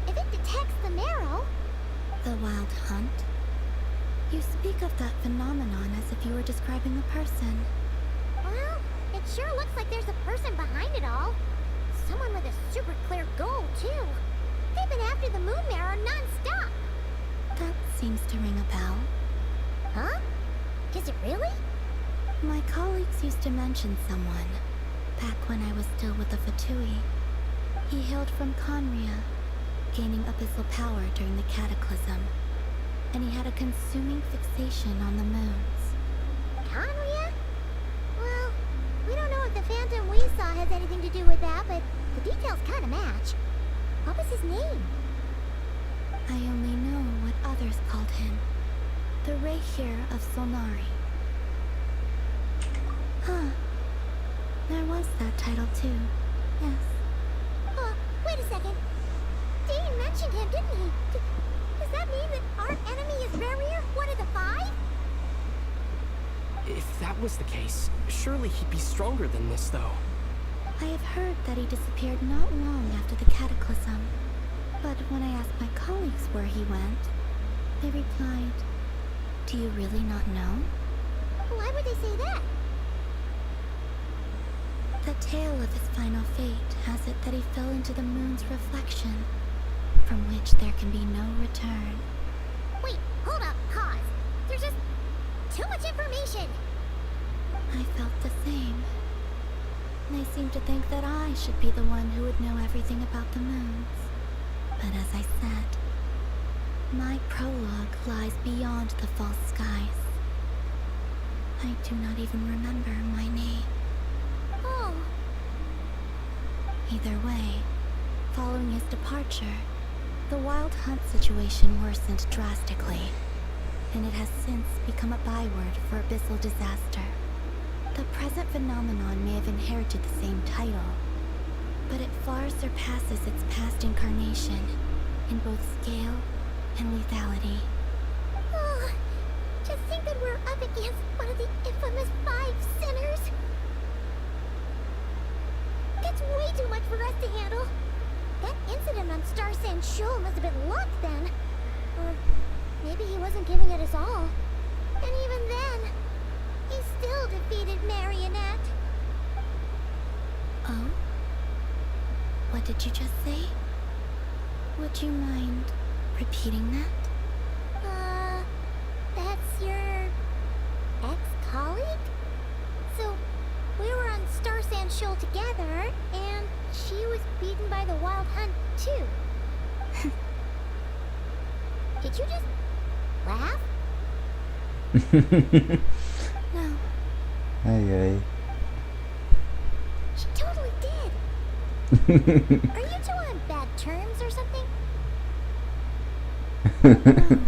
If it detects the marrow... The wild hunt? You speak of that phenomenon as if you were describing a person. Well, it sure looks like there's a person behind it all. Someone with a super clear goal, too. They've been after the moon marrow non-stop. That seems to ring a bell. Huh? Does it really? My colleagues used to mention someone, back when I was still with the Fatui. He hailed from Conria, gaining abyssal power during the Cataclysm, and he had a consuming fixation on the moons. Conria? Well, we don't know if the phantom we saw has anything to do with that, but the details kind of match. What was his name? I only know what others called him. The Rehir of Solnari. Huh. There was that title too. Yes. Wait a second. Dane mentioned him, didn't he? Does that mean that our enemy is Rehir, one of the 5? If that was the case, surely he'd be stronger than this, though. I have heard that he disappeared not long after the Cataclysm. But when I asked my colleagues where he went, they replied, "Do you really not know?" Why would they say that? The tale of his final fate has it that he fell into the moon's reflection, from which there can be no return. Wait, hold up, pause. There's just too much information. I felt the same. They seemed to think that I should be the one who would know everything about the moons. But as I said, My prologue lies beyond the false skies. I do not even remember my name. Oh. Either way, following his departure, the Wild Hunt situation worsened drastically, and it has since become a byword for abyssal disaster. The present phenomenon may have inherited the same title, but it far surpasses its past incarnation in both scale and lethality. Oh, to think that we're up against one of the infamous 5 sinners. That's way too much for us to handle. That incident on Star Sand Shoal must have been luck then. Or maybe he wasn't giving it his all. And even then, he still defeated Marionette. Oh? What did you just say? Would you mind repeating that? That's your ex-colleague? So, we were on Star Sand Shoal together, and she was beaten by the Wild Hunt, too. Did you just laugh? No. Hey. She totally did. Are you two on bad terms or something? No.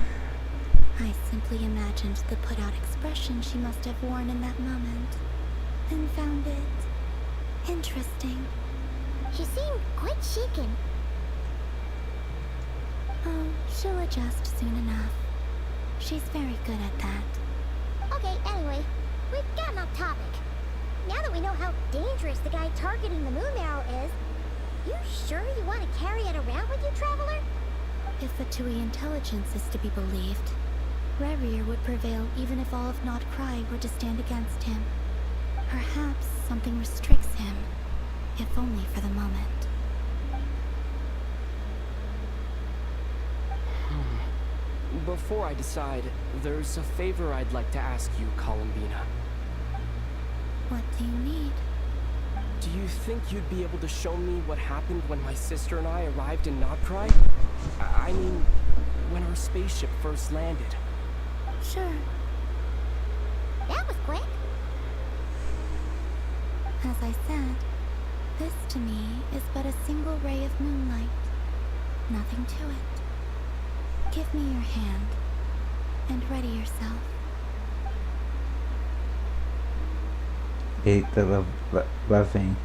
I simply imagined the put-out expression she must have worn in that moment, and found it interesting. She seemed quite shaken. Oh, she'll adjust soon enough. She's very good at that. Okay, anyway, we've gotten off topic. Now that we know how dangerous the guy targeting the moon arrow is, you sure you want to carry it around with you, Traveler? If the Tui intelligence is to be believed, Rerir would prevail even if all of nodkrai were to stand against him. Perhaps something restricts him, if only for the moment. Before I decide, there's a favor I'd like to ask you, Columbina. What do you need? Do you think you'd be able to show me what happened when my sister and I arrived in nodkrai? I mean, when our spaceship first landed. Sure. That was quick. As I said, this to me is but a single ray of moonlight. Nothing to it. Give me your hand, and ready yourself. Eita, lá vem.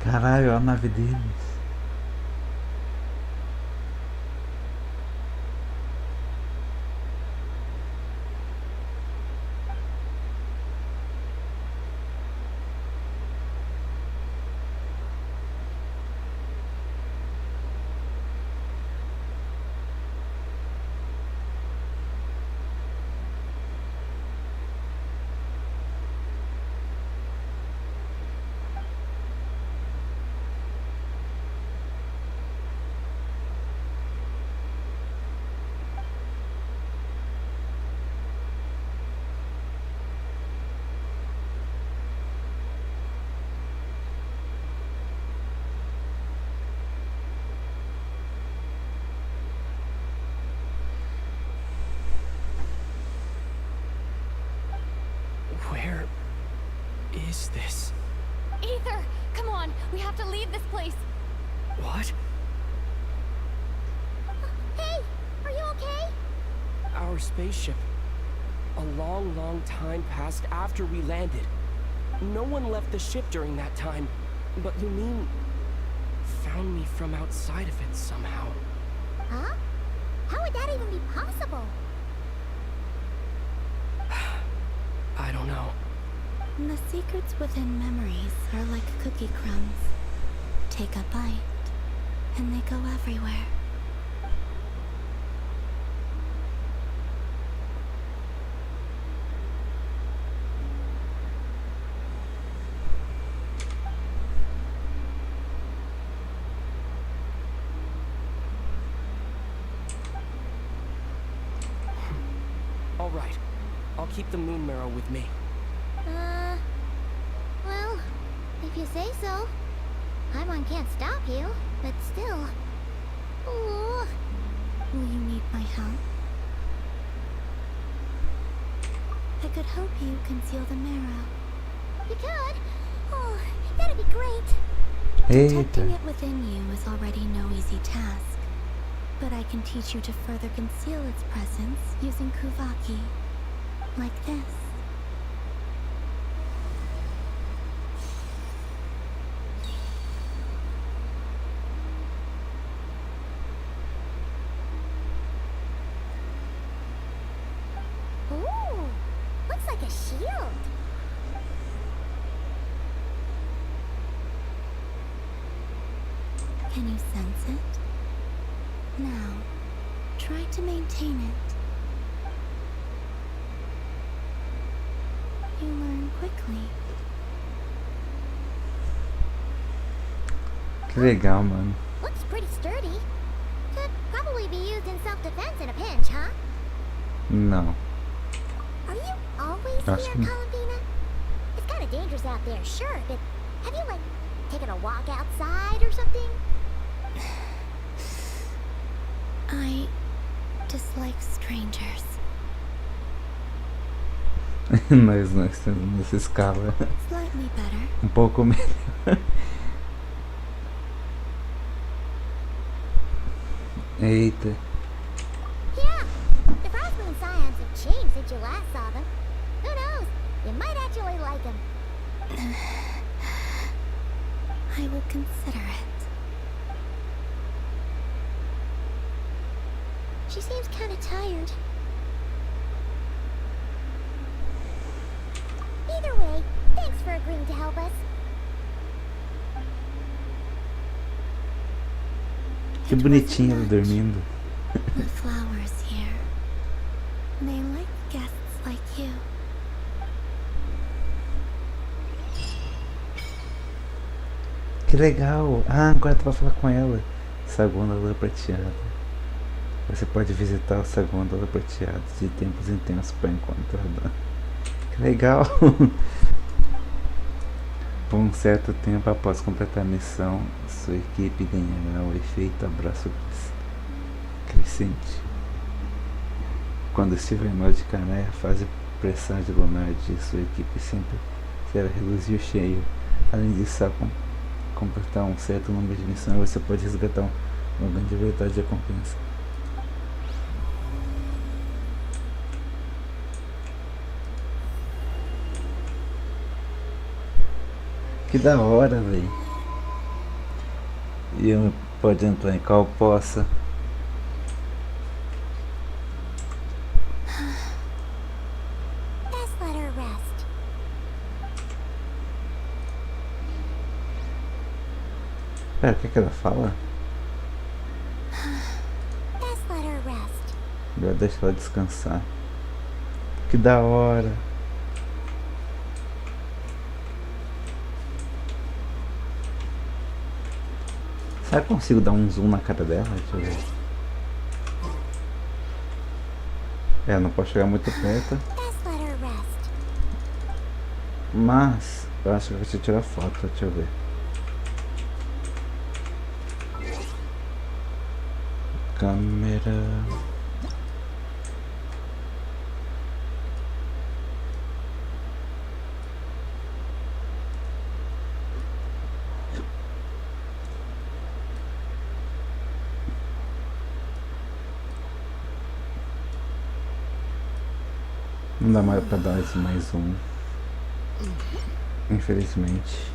Caralho, a nave deles. Where is this? Ether, come on, we have to leave this place. What? Hey, are you okay? Our spaceship. A long time passed after we landed. No one left the ship during that time, but Lumine found me from outside of it somehow. Huh? How would that even be possible? I don't know. The secrets within memories are like cookie crumbs. Take a bite, and they go everywhere. All right. I'll keep the moon marrow with me. Well, if you say so. Paimon can't stop you, but still. Ooh. Will you need my help? I could help you conceal the marrow. You could? Oh, that'd be great. Detecting it within you is already no easy task. But I can teach you to further conceal its presence using Kuvaki. Like this. Ooh, looks like a shield. Can you sense it? Now, try to maintain it. You learn quickly. Que legal, mano. Looks pretty sturdy. Could probably be used in self-defense in a pinch, huh? Não. Are you always Acho here, que- Columbina? It's kind of dangerous out there, sure, but have you, like, taken a walk outside or something? I dislike strangers. Nós não estamos nessa escala. Slightly better. Um pouco melhor. Eita. Yeah, the Frostmoon Scions have changed since you last saw them. Who knows? You might actually like them. I will consider it. She seems kind of tired. Either way, thanks for agreeing to help us. Que bonitinho ela dormindo. The flowers here. They like guests like you. Que legal. Ah, agora tu vai falar com ela. Sagôndola prateada. Você pode visitar o Sagôndola prateado de tempos em tempos para encontrá-la. Que legal. Por um certo tempo após completar a missão, sua equipe ganhará o efeito abraço crescente. Quando estiver em nodkrai, a fase presságio lunar de sua equipe sempre será reluzir cheio. Além disso, ao completar um certo número de missões, você pode resgatar uma grande verdade de recompensa. Que da hora, velho. E eu pode entrar em qual possa. Best let her rest. Pera, o que ela fala? Best let her rest. Agora deixa ela descansar. Que da hora. Será que eu consigo dar um zoom na cara dela? Deixa eu ver. É, não posso chegar muito perto. Best let her rest. Mas eu acho que eu vou tirar foto, deixa eu ver. Câmera. Não dá mais pra dar mais um. Infelizmente.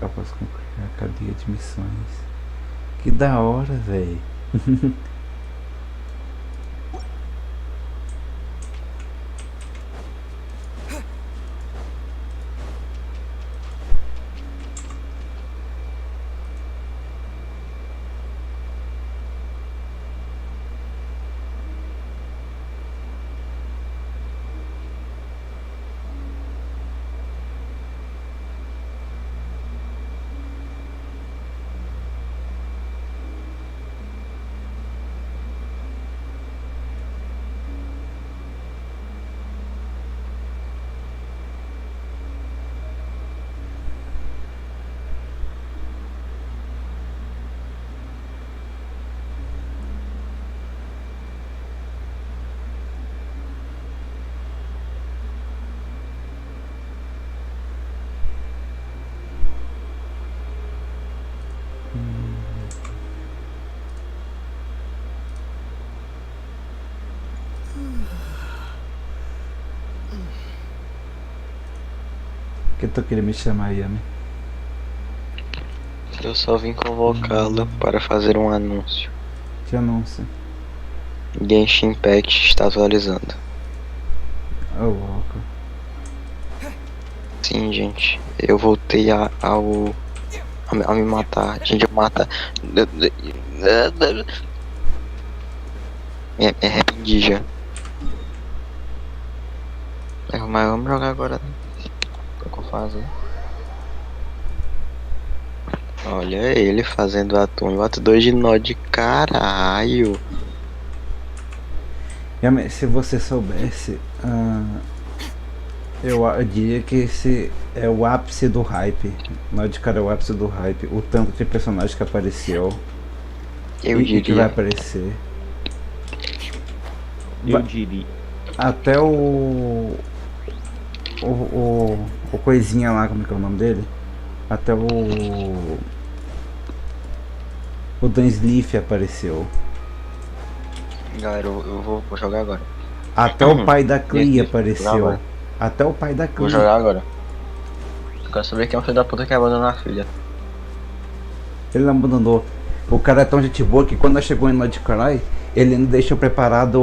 Eu posso concluir a cadeia de missões. Que da hora, velho. que tu queria me chamar, Yami? Eu só vim convocá-la para fazer um anúncio. Que anúncio? Genshin Impact está atualizando. Oh, louco. Sim, gente. Eu voltei a me matar. Gente, eu matar. Me arrependi já. Mas vamos jogar agora. Tô com fase. Olha ele fazendo atum. Ato 2 de nod, caralho. Yami, se você soubesse, eu diria que esse é o ápice do hype. Nodkrai é o ápice do hype. O tanto de personagem que apareceu. E que vai aparecer. Eu diria. Até o coisinha lá, como é que é o nome dele? Até o Dan Sleeve apareceu. Galera, eu vou jogar agora. Até o pai da Clea apareceu. Até o pai da Clea. Vou jogar agora. Eu quero saber quem é o filho da puta que abandonou a filha. Ele abandonou. O cara é tão gente boa que quando nós chegou em Nodkrai, ele ainda deixou preparado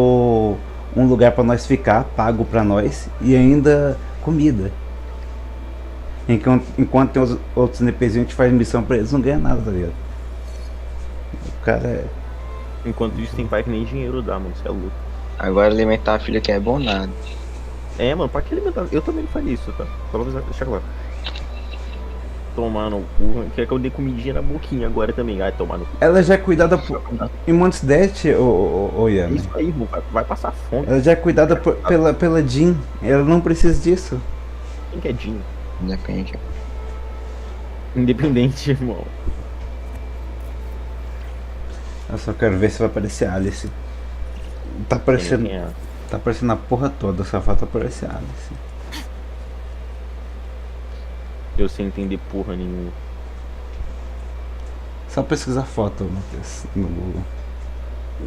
um lugar pra nós ficar, pago pra nós, e ainda comida. Enquanto tem os outros NPCs, a gente faz missão pra eles, não ganha nada, tá ligado? O cara é... Enquanto isso tem pai que nem dinheiro dá, mano, você é louco. Agora alimentar a filha que é bom nada. É, mano, pra que alimentar? Eu também não faria isso, tá? Só pra deixar claro. Tomar no cu, quer que eu dê comidinha na boquinha agora também, ai, tomar no cu. Ela já é cuidada por... Em Montes Det, Yami. Isso aí, irmão, vai passar fome. Ela já é cuidada pela Jean, ela não precisa disso. Quem que é Jean? Depende. Independente, irmão. Eu só quero ver se vai aparecer Alice. Tá aparecendo. Tá aparecendo a porra toda, só falta aparecer Alice. Eu sem entender porra nenhuma. Só pesquisar foto, Matheus, no Google.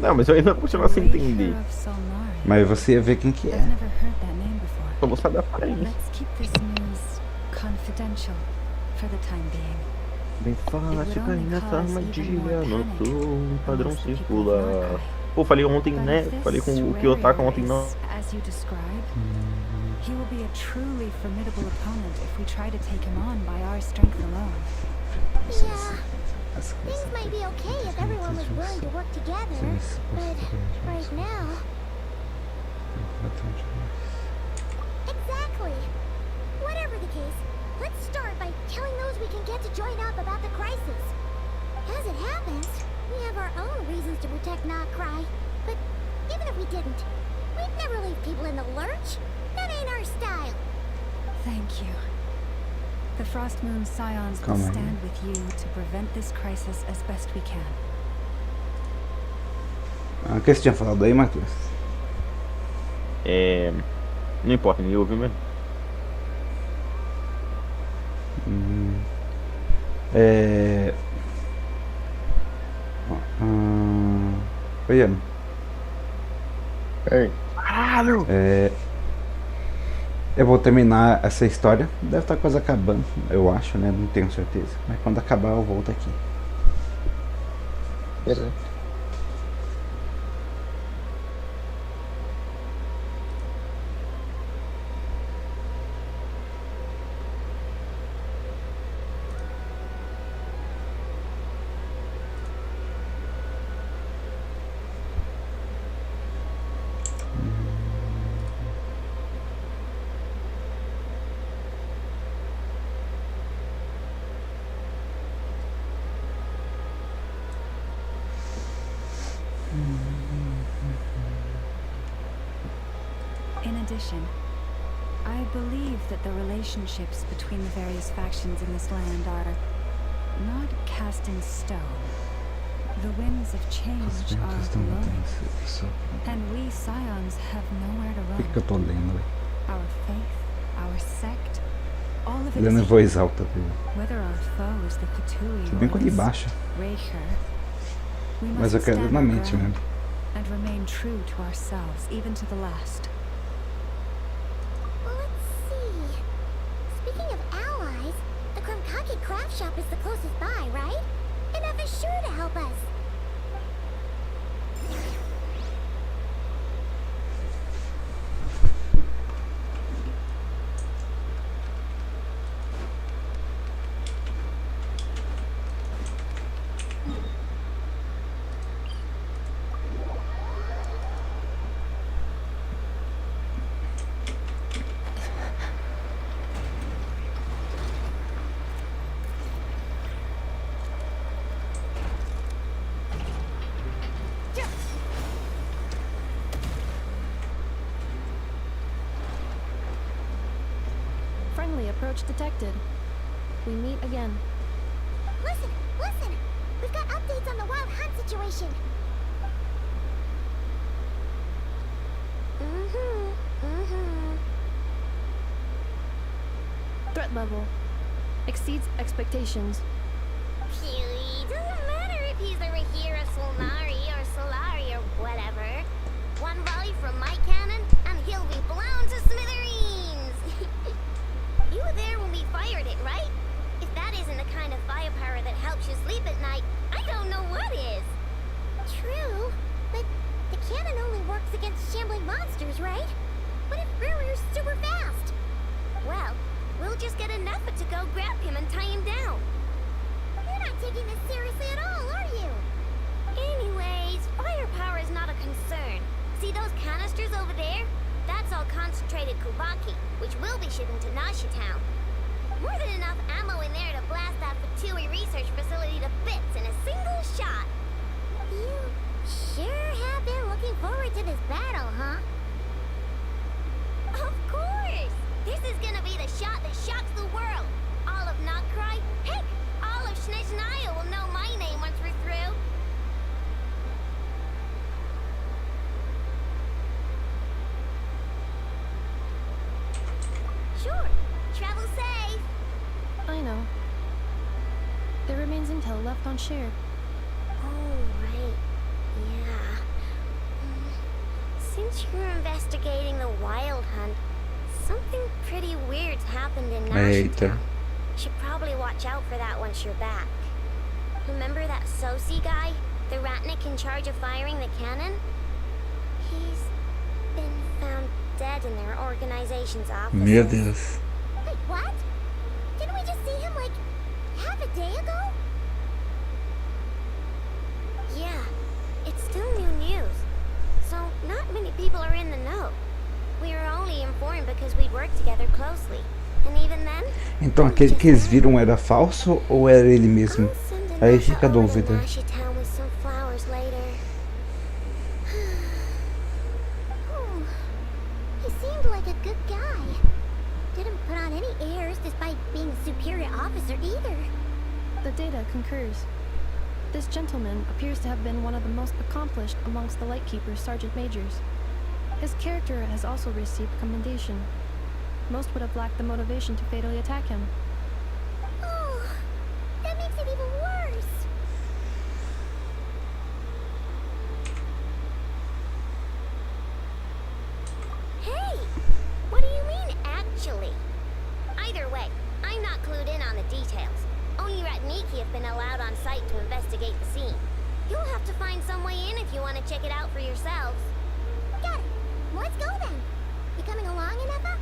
Não, mas eu ainda vou continuar sem entender. Mas você ia ver quem que é. Eu vou saber a aparência. Let's keep this news confidential for the time being. Bem fácil cair nessa armadilha, não sou um padrão circular. Pô, falei ontem, né? Falei com o Kiyotaka ontem, não. As you describe, he will be a truly formidable opponent if we try to take him on by our strength alone. Yeah. Things might be okay if everyone was willing to work together, but right now... Exactly. Whatever the case, let's start by telling those we can get to join up about the crisis. As it happens, we have our own reasons to protect nodkrai, but even if we didn't, we'd never leave people in the lurch. That ain't our style. Thank you. The Frost Moon Scions will stand with you to prevent this crisis as best we can. O que você tinha falado aí, Matheus? Não importa, ninguém ouviu mesmo. Oi, Ana. Ei. Caralho! Eu vou terminar essa história. Deve estar quase acabando, eu acho, né? Não tenho certeza. Mas quando acabar eu volto aqui. Beleza. In addition, I believe that the relationships between the various factions in this land are not cast in stone. The winds of change are blowing, and we Scions have nowhere to Por que eu tô lendo? Our faith, our sect, all of it Lendo em is voz alta. whether our foe is the Fatui Se bem or que ali this baixa. Raker, we Mas eu must quero ler stand na our mente ground mesmo. and remain true to ourselves, even to the last. Well, let's see. Speaking of approach detected. We meet again. Listen, listen! We've got updates on the wild hunt situation. Threat level exceeds expectations. Phew, doesn't matter if he's a Rahira Solnari or Solari or whatever. One volley from my cannon, and he'll be blown to smithereens! You were there when we fired it, right? If that isn't the kind of firepower that helps you sleep at night, I don't know what is. True, but the cannon only works against shambling monsters, right? What if Ruru's super fast? Well, we'll just get an effort to go grab him and tie him down. You're not taking this seriously at all, are you? Anyways, firepower is not a concern. See those canisters over there? That's all concentrated Kubaki, which we'll be shipping to Nashi Town. More than enough ammo in there to blast that Fatui research facility to bits in a single shot. You sure have been looking forward to this battle, huh? Of course! This is gonna be the shot that shocks the world. All of nodkrai, heck, all of Snezhnaya will know my name once we're through. Sure, travel safe. I know. There remains intel left unshared. Oh, right. Yeah. Since you're investigating the wild hunt, something pretty weird's happened in Nashi Eita. Town. Should probably watch out for that once you're back. Remember that Sosi guy? The Ratnik in charge of firing the cannon? He's been found dead in their organization's offices. Meu Deus. Wait, what? Didn't we just see him like half a day ago? Yeah, it's still new news. So not many people are in the know. We were only informed because we'd worked together closely. And even then, Então aquele que eles viram era falso ou era ele mesmo? Aí fica a dúvida. Nashi Town with some flowers later. He seemed like a good guy. Didn't put on any airs despite being a superior officer either. The data concurs. This gentleman appears to have been one of the most accomplished amongst the Lightkeeper's sergeant majors. His character has also received commendation. Most would have lacked the motivation to fatally attack him. Oh, that makes it even worse. Hey, what do you mean, actually? Either way, I'm not clued in on the details. Only Ratniki have been allowed on site to investigate the scene. You'll have to find some way in if you want to check it out for yourselves. Got it. Let's go then. You coming along, Inefa?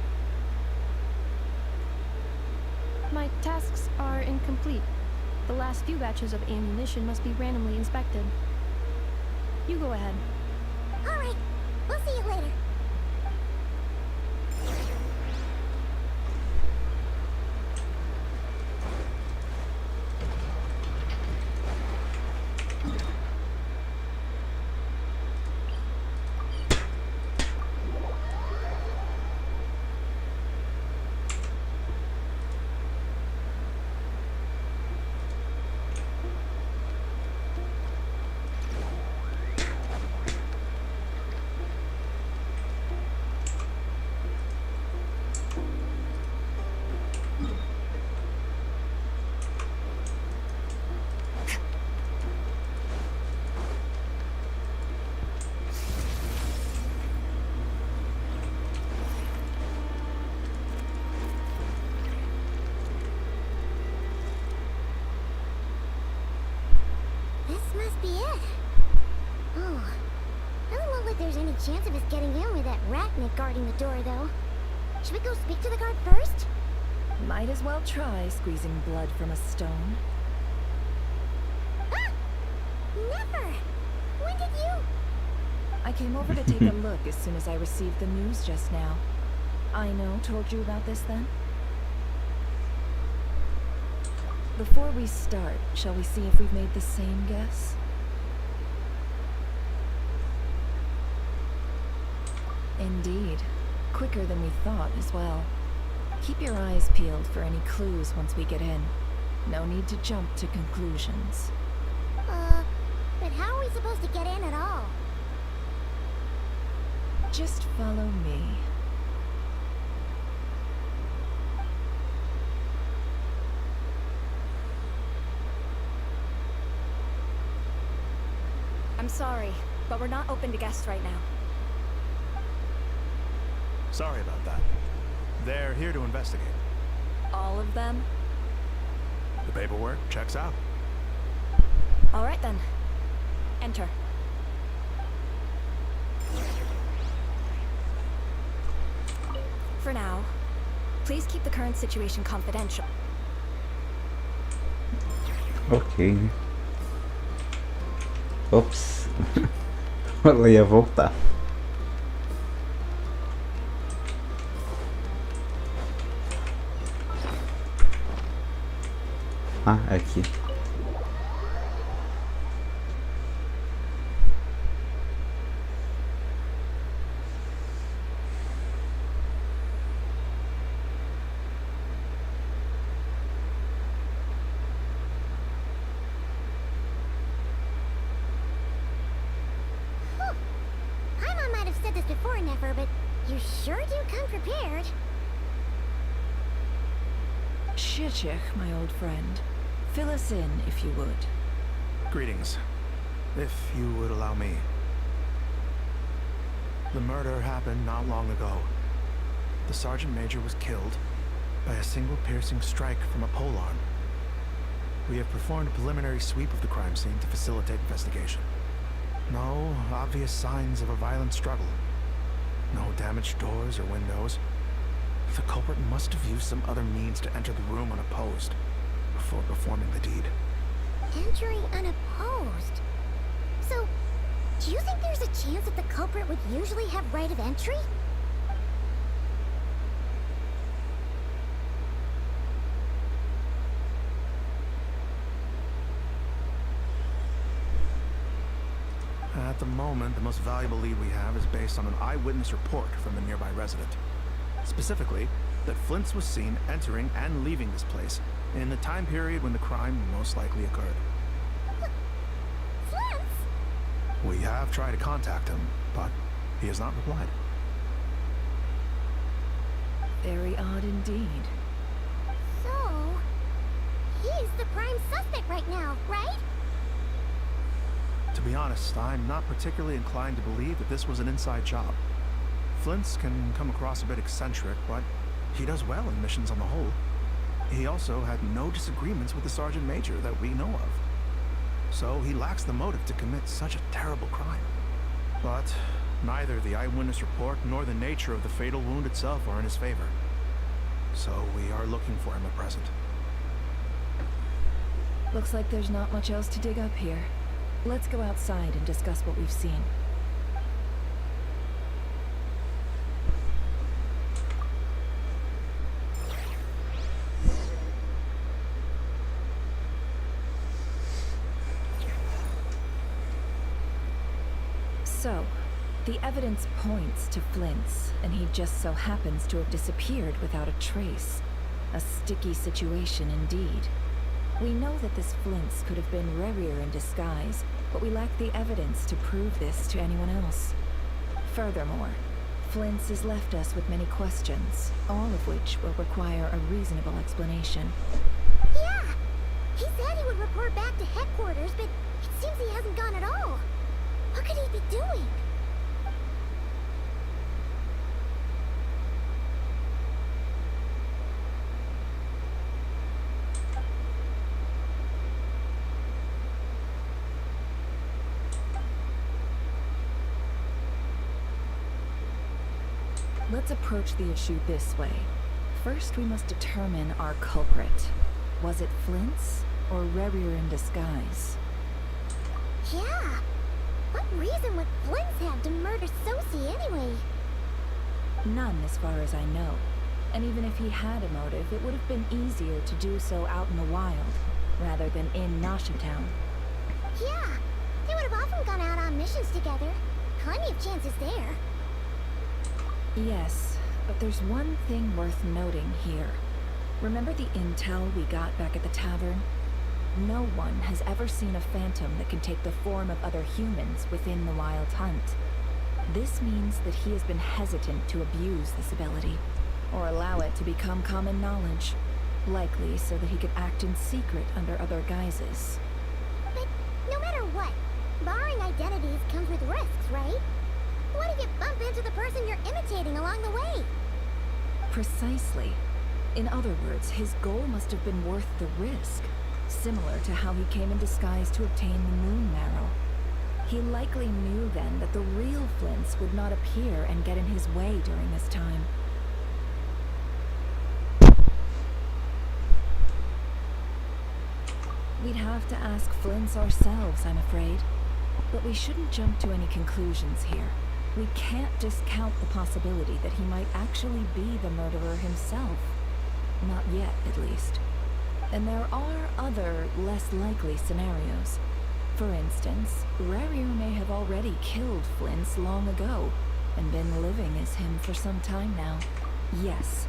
My tasks are incomplete. The last few batches of ammunition must be randomly inspected. You go ahead. All right. We'll see you later. This must be it. Oh, doesn't look like there's any chance of us getting in with that Ratnik guarding the door, though. Should we go speak to the guard first? Might as well try squeezing blood from a stone. Ah! Never! When did you? I came over to take a look as soon as I received the news just now. Aino told you about this then? Before we start, shall we see if we've made the same guess? Indeed. Quicker than we thought as well. Keep your eyes peeled for any clues once we get in. No need to jump to conclusions. But how are we supposed to get in at all? Just follow me. I'm sorry, but we're not open to guests right now. Sorry about that. They're here to investigate. All of them? The paperwork checks out. All right then. Enter. For now, please keep the current situation confidential. Ok. Ops. Ela ia voltar. Ah, é aqui. Paimon might have said this before, Nefer, but you sure do come prepared. Shishich, my old friend. Fill us in, if you would. Greetings. If you would allow me. The murder happened not long ago. The Sergeant Major was killed by a single piercing strike from a polearm. We have performed a preliminary sweep of the crime scene to facilitate investigation. No obvious signs of a violent struggle. No damaged doors or windows. The culprit must have used some other means to enter the room unopposed before performing the deed. Entering unopposed? So, do you think there's a chance that the culprit would usually have right of entry? At the moment, the most valuable lead we have is based on an eyewitness report from a nearby resident. Specifically, that Flint's was seen entering and leaving this place in the time period when the crime most likely occurred. Flint's? We have tried to contact him, but he has not replied. Very odd indeed. So, he's the prime suspect right now, right? To be honest, I'm not particularly inclined to believe that this was an inside job. Flint's can come across a bit eccentric, but he does well in missions on the whole. He also had no disagreements with the Sergeant Major that we know of. So he lacks the motive to commit such a terrible crime. But neither the eyewitness report nor the nature of the fatal wound itself are in his favor. So we are looking for him at present. Looks like there's not much else to dig up here. Let's go outside and discuss what we've seen. So, the evidence points to Flint's, and he just so happens to have disappeared without a trace. A sticky situation indeed. We know that this Flint's could have been Rerir in disguise, but we lack the evidence to prove this to anyone else. Furthermore, Flint's has left us with many questions, all of which will require a reasonable explanation. Yeah! He said he would report back to headquarters, but it seems he hasn't gone at all. What could he be doing? Let's approach the issue this way. First, we must determine our culprit. Was it Flint's or Rerir in disguise? Yeah! What reason would Flint's have to murder Sosie anyway? None, as far as I know. And even if he had a motive, it would have been easier to do so out in the wild, rather than in Nashatown. Yeah! They would have often gone out on missions together. Plenty of chances there. Yes, But there's one thing worth noting here. Remember the intel we got back at the tavern? No one has ever seen a phantom that can take the form of other humans within the Wild Hunt. This means that he has been hesitant to abuse this ability, or allow it to become common knowledge, likely so that he could act in secret under other guises. But no matter what, borrowing identities comes with risks, right? What if you bump into the person you're imitating along the way? Precisely. In other words, his goal must have been worth the risk, similar to how he came in disguise to obtain the moon marrow. He likely knew then that the real Flints would not appear and get in his way during this time. We'd have to ask Flints ourselves, I'm afraid. But we shouldn't jump to any conclusions here. We can't discount the possibility that he might actually be the murderer himself. Not yet, at least. And there are other, less likely scenarios. For instance, Rerir may have already killed Flints long ago, and been living as him for some time now. Yes,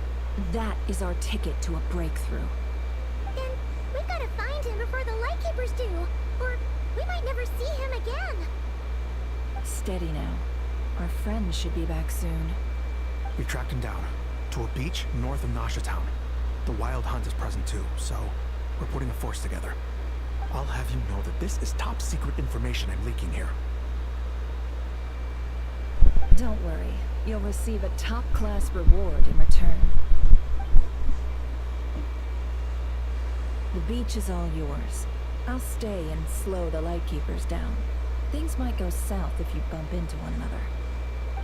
that is our ticket to a breakthrough. Then we've got to find him before the Lightkeepers do, or we might never see him again. Steady now. Our friend should be back soon. We tracked him down to a beach north of Nasha Town. The Wild Hunt is present too, so we're putting a force together. I'll have you know that this is top secret information I'm leaking here. Don't worry. You'll receive a top-class reward in return. The beach is all yours. I'll stay and slow the Lightkeepers down. Things might go south if you bump into one another.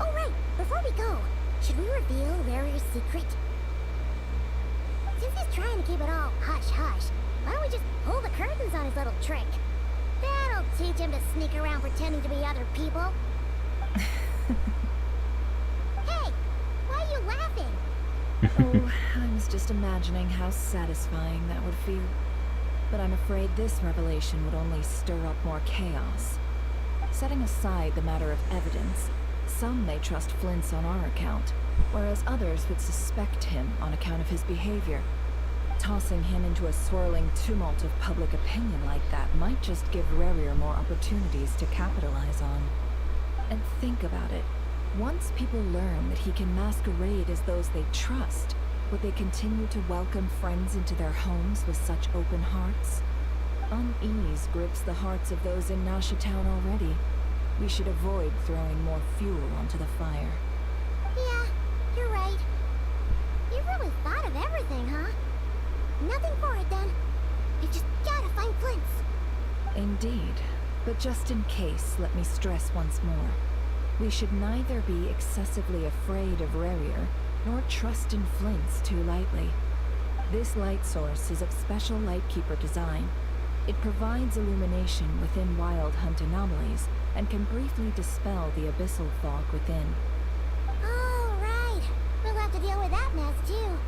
Oh right, before we go, should we reveal Rarir's secret? Since he's trying to keep it all hush-hush, why don't we just pull the curtains on his little trick? That'll teach him to sneak around pretending to be other people. Hey, why are you laughing? Oh, I was just imagining how satisfying that would feel. But I'm afraid this revelation would only stir up more chaos. Setting aside the matter of evidence, some may trust Flint's on our account, whereas others would suspect him on account of his behavior. Tossing him into a swirling tumult of public opinion like that might just give Rerir more opportunities to capitalize on. And think about it. Once people learn that he can masquerade as those they trust, would they continue to welcome friends into their homes with such open hearts? Unease grips the hearts of those in Nasha Town already. We should avoid throwing more fuel onto the fire. Yeah, you're right. You really thought of everything, huh? Nothing for it then. You just gotta find Flints. Indeed. But just in case, let me stress once more. We should neither be excessively afraid of Rerir, nor trust in Flints too lightly. This light source is of special Lightkeeper design. It provides illumination within Wild Hunt anomalies, and can briefly dispel the abyssal fog within. Oh, right. We'll have to deal with that mess, too.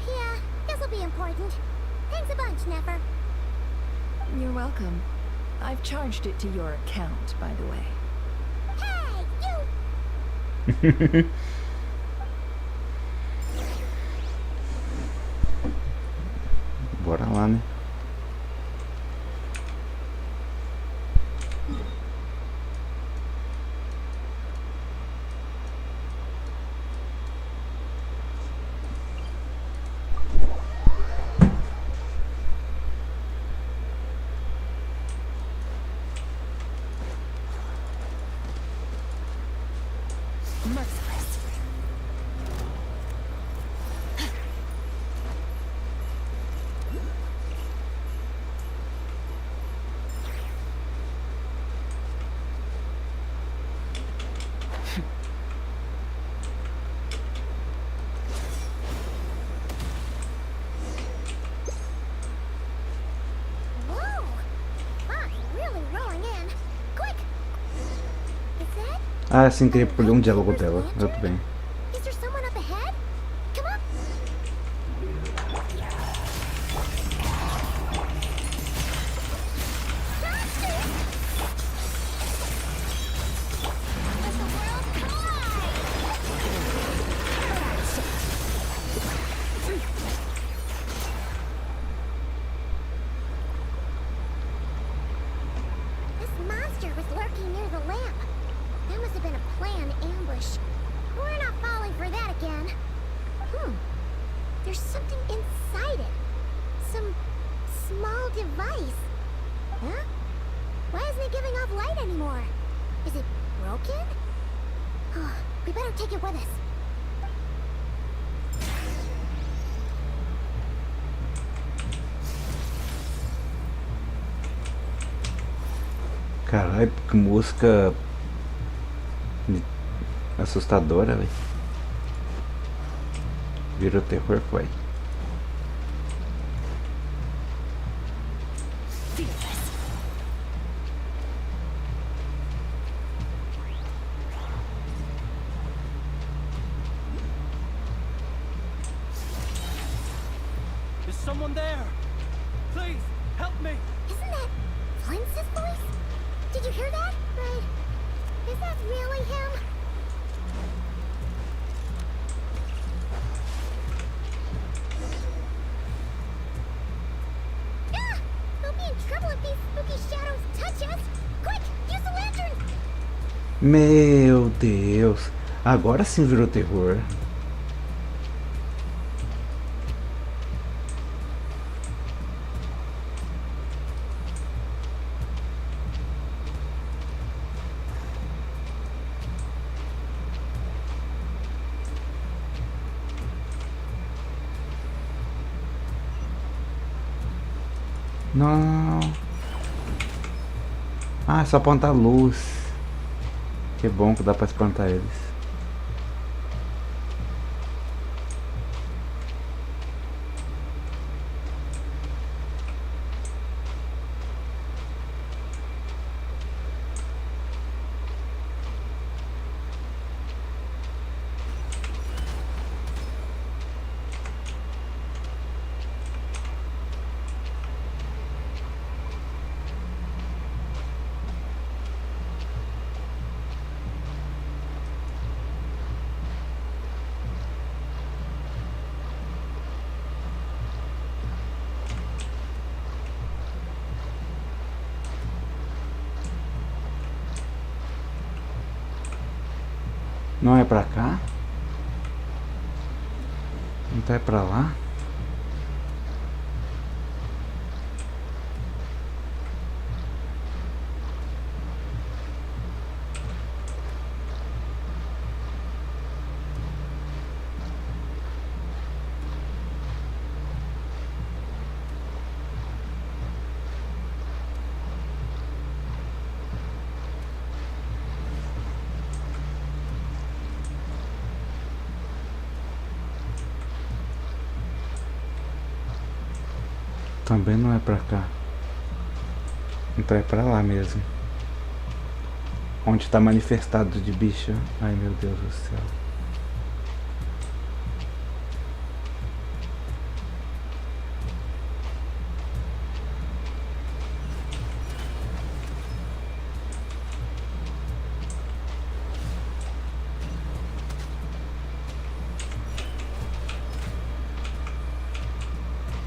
Yeah, this'll be important. Thanks a bunch, Nefer. You're welcome. I've charged it to your account, by the way. Hey, you! Bora lá, né? Merciless. Whoa! Fog's really rolling in. Quick! Is that? Ah, sim, queria poder um diálogo dela. Eu tô bem. Is there someone up ahead? Come on! Let the world collide! Is it broken? We better take it with us. Caralho, que música assustadora, velho. Virou terror, foi. Is someone there? Please, help me! Isn't that Flint's voice? Did you hear that? Right. Is that really him? Ah! We'll be in trouble if these spooky shadows touch us! Quick, use the lantern! Meu Deus. Agora sim virou terror. Não. Ah, é só apontar a luz. Que bom que dá pra espantar eles. Não é pra cá? Então é pra lá? Também não é pra cá. Então é pra lá mesmo. Onde tá manifestado de bicho. Ai meu Deus do céu.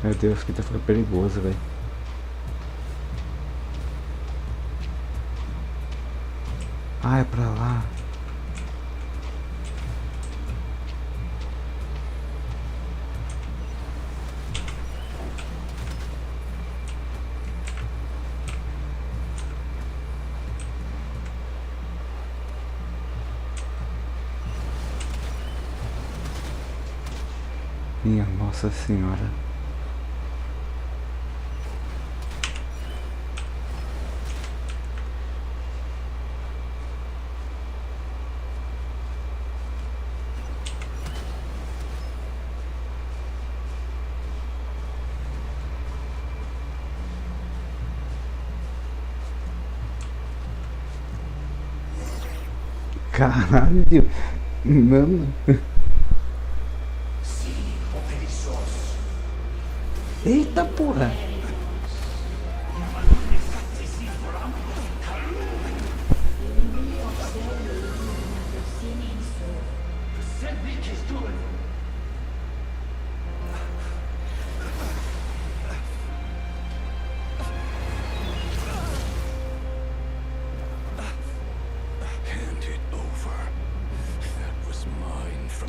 Meu Deus, que tá ficando perigoso, velho. Ah, é pra lá. Minha Nossa Senhora. Caralho, mano. Eita porra.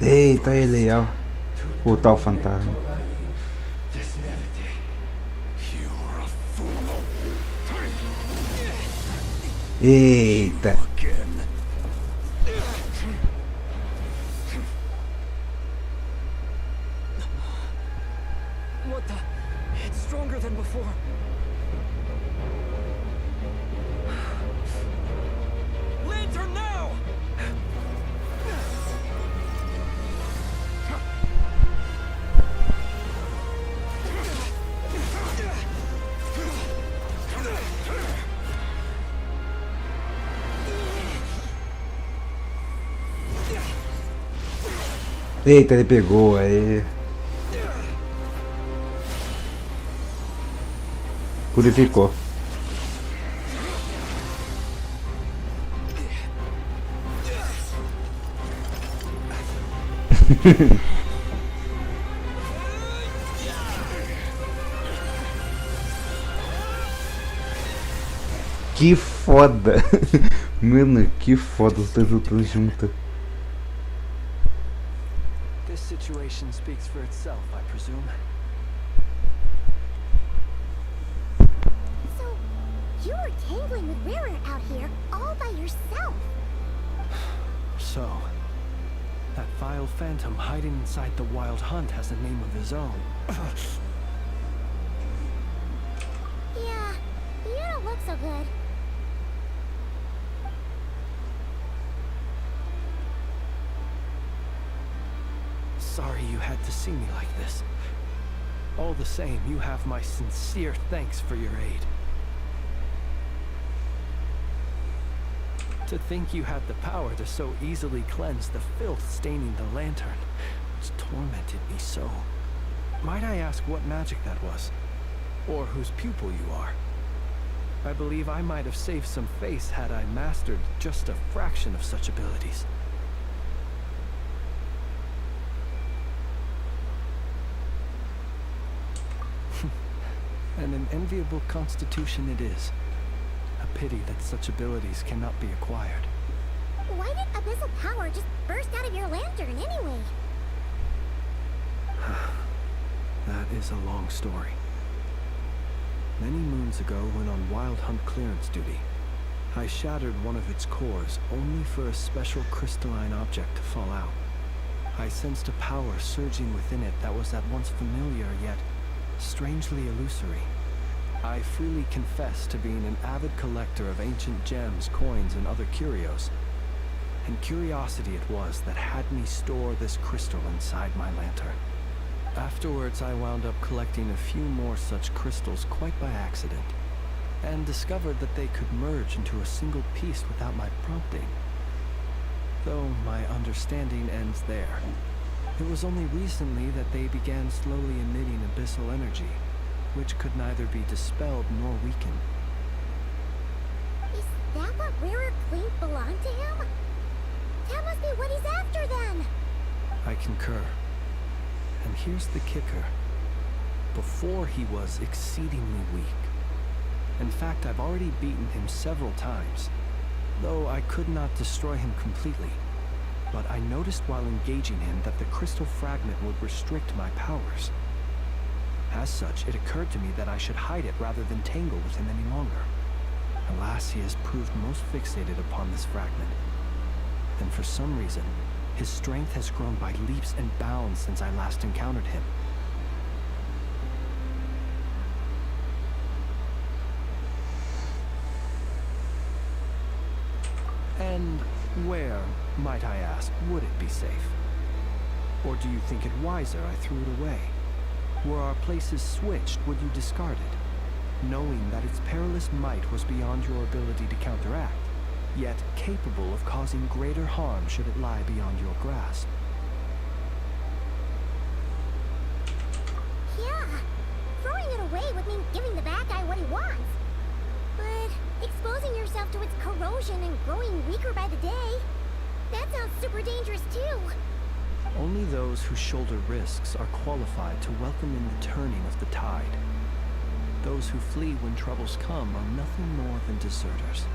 Eita, ele é o tal fantasma. Eita. for? Lantern now! Eita, ele pegou aí. Purificou. Que foda. Mano, que foda os dois lutando juntos. This situation speaks for itself, I presume. So, you were tangling with Rara out here all by yourself. So, that vile phantom hiding inside the Wild Hunt has a name of his own. Yeah, you don't look so good. Sorry you had to see me like this. All the same, you have my sincere thanks for your aid. To think you had the power to so easily cleanse the filth staining the lantern, it's tormented me so. Might I ask what magic that was? Or whose pupil you are? I believe I might have saved some face had I mastered just a fraction of such abilities. And an enviable constitution it is. A pity that such abilities cannot be acquired. Why did abyssal power just burst out of your lantern anyway? That is a long story. Many moons ago, when on Wild Hunt clearance duty, I shattered one of its cores only for a special crystalline object to fall out. I sensed a power surging within it that was at once familiar yet strangely illusory. I freely confess to being an avid collector of ancient gems, coins, and other curios. And curiosity it was that had me store this crystal inside my lantern. Afterwards, I wound up collecting a few more such crystals quite by accident, and discovered that they could merge into a single piece without my prompting. Though my understanding ends there. It was only recently that they began slowly emitting abyssal energy, which could neither be dispelled nor weakened. Is that what Rara claimed belonged to him? That must be what he's after then! I concur. And here's the kicker. Before he was exceedingly weak. In fact, I've already beaten him several times, though I could not destroy him completely. But I noticed while engaging him that the crystal fragment would restrict my powers. As such, it occurred to me that I should hide it rather than tangle with him any longer. Alas, he has proved most fixated upon this fragment. And for some reason, his strength has grown by leaps and bounds since I last encountered him. And where, might I ask, would it be safe? Or do you think it wiser I threw it away? Were our places switched, would you discard it, knowing that its perilous might was beyond your ability to counteract, yet capable of causing greater harm should it lie beyond your grasp? Yeah, throwing it away would mean giving the bad guy what he wants. But exposing yourself to its corrosion and growing weaker by the day, that sounds super dangerous too. Only those who shoulder risks are qualified to welcome in the turning of the tide. Those who flee when troubles come are nothing more than deserters.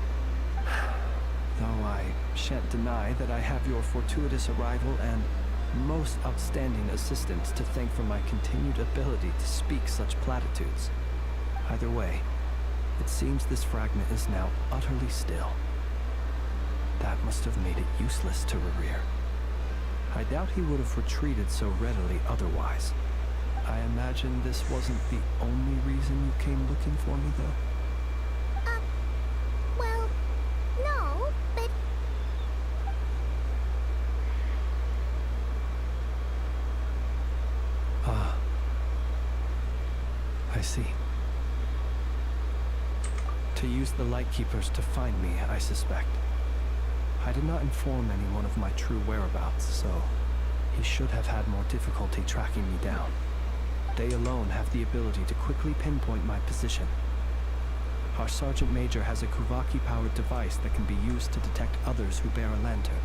Though I shan't deny that I have your fortuitous arrival and most outstanding assistance to thank for my continued ability to speak such platitudes. Either way, it seems this fragment is now utterly still. That must have made it useless to rerear. I doubt he would have retreated so readily otherwise. I imagine this wasn't the only reason you came looking for me, though? Well, no, but... Ah. I see. To use the Lightkeepers to find me, I suspect. I did not inform anyone of my true whereabouts, so he should have had more difficulty tracking me down. They alone have the ability to quickly pinpoint my position. Our Sergeant Major has a Kuvaki-powered device that can be used to detect others who bear a lantern.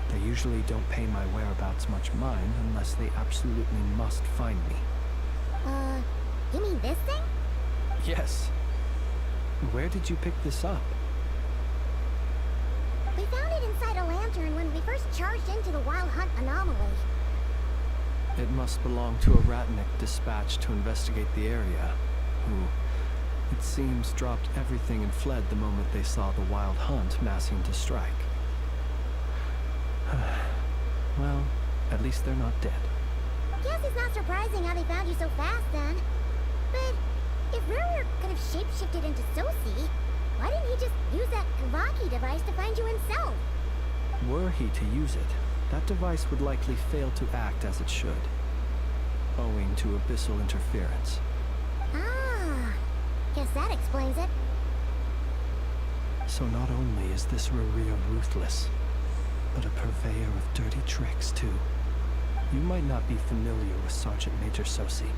They usually don't pay my whereabouts much mind unless they absolutely must find me. You mean this thing? Yes. Where did you pick this up? We found it inside a lantern when we first charged into the Wild Hunt anomaly. It must belong to a Ratnik dispatched to investigate the area, who, it seems, dropped everything and fled the moment they saw the Wild Hunt massing to strike. Well, at least they're not dead. Guess it's not surprising how they found you so fast, then. But if Rurur could have shapeshifted into Sosi, why didn't he just use that Kavaki device to find you himself? Were he to use it, that device would likely fail to act as it should, owing to abyssal interference. Ah, guess that explains it. So not only is this Rurur ruthless, but a purveyor of dirty tricks, too. You might not be familiar with Sergeant Major Sosi,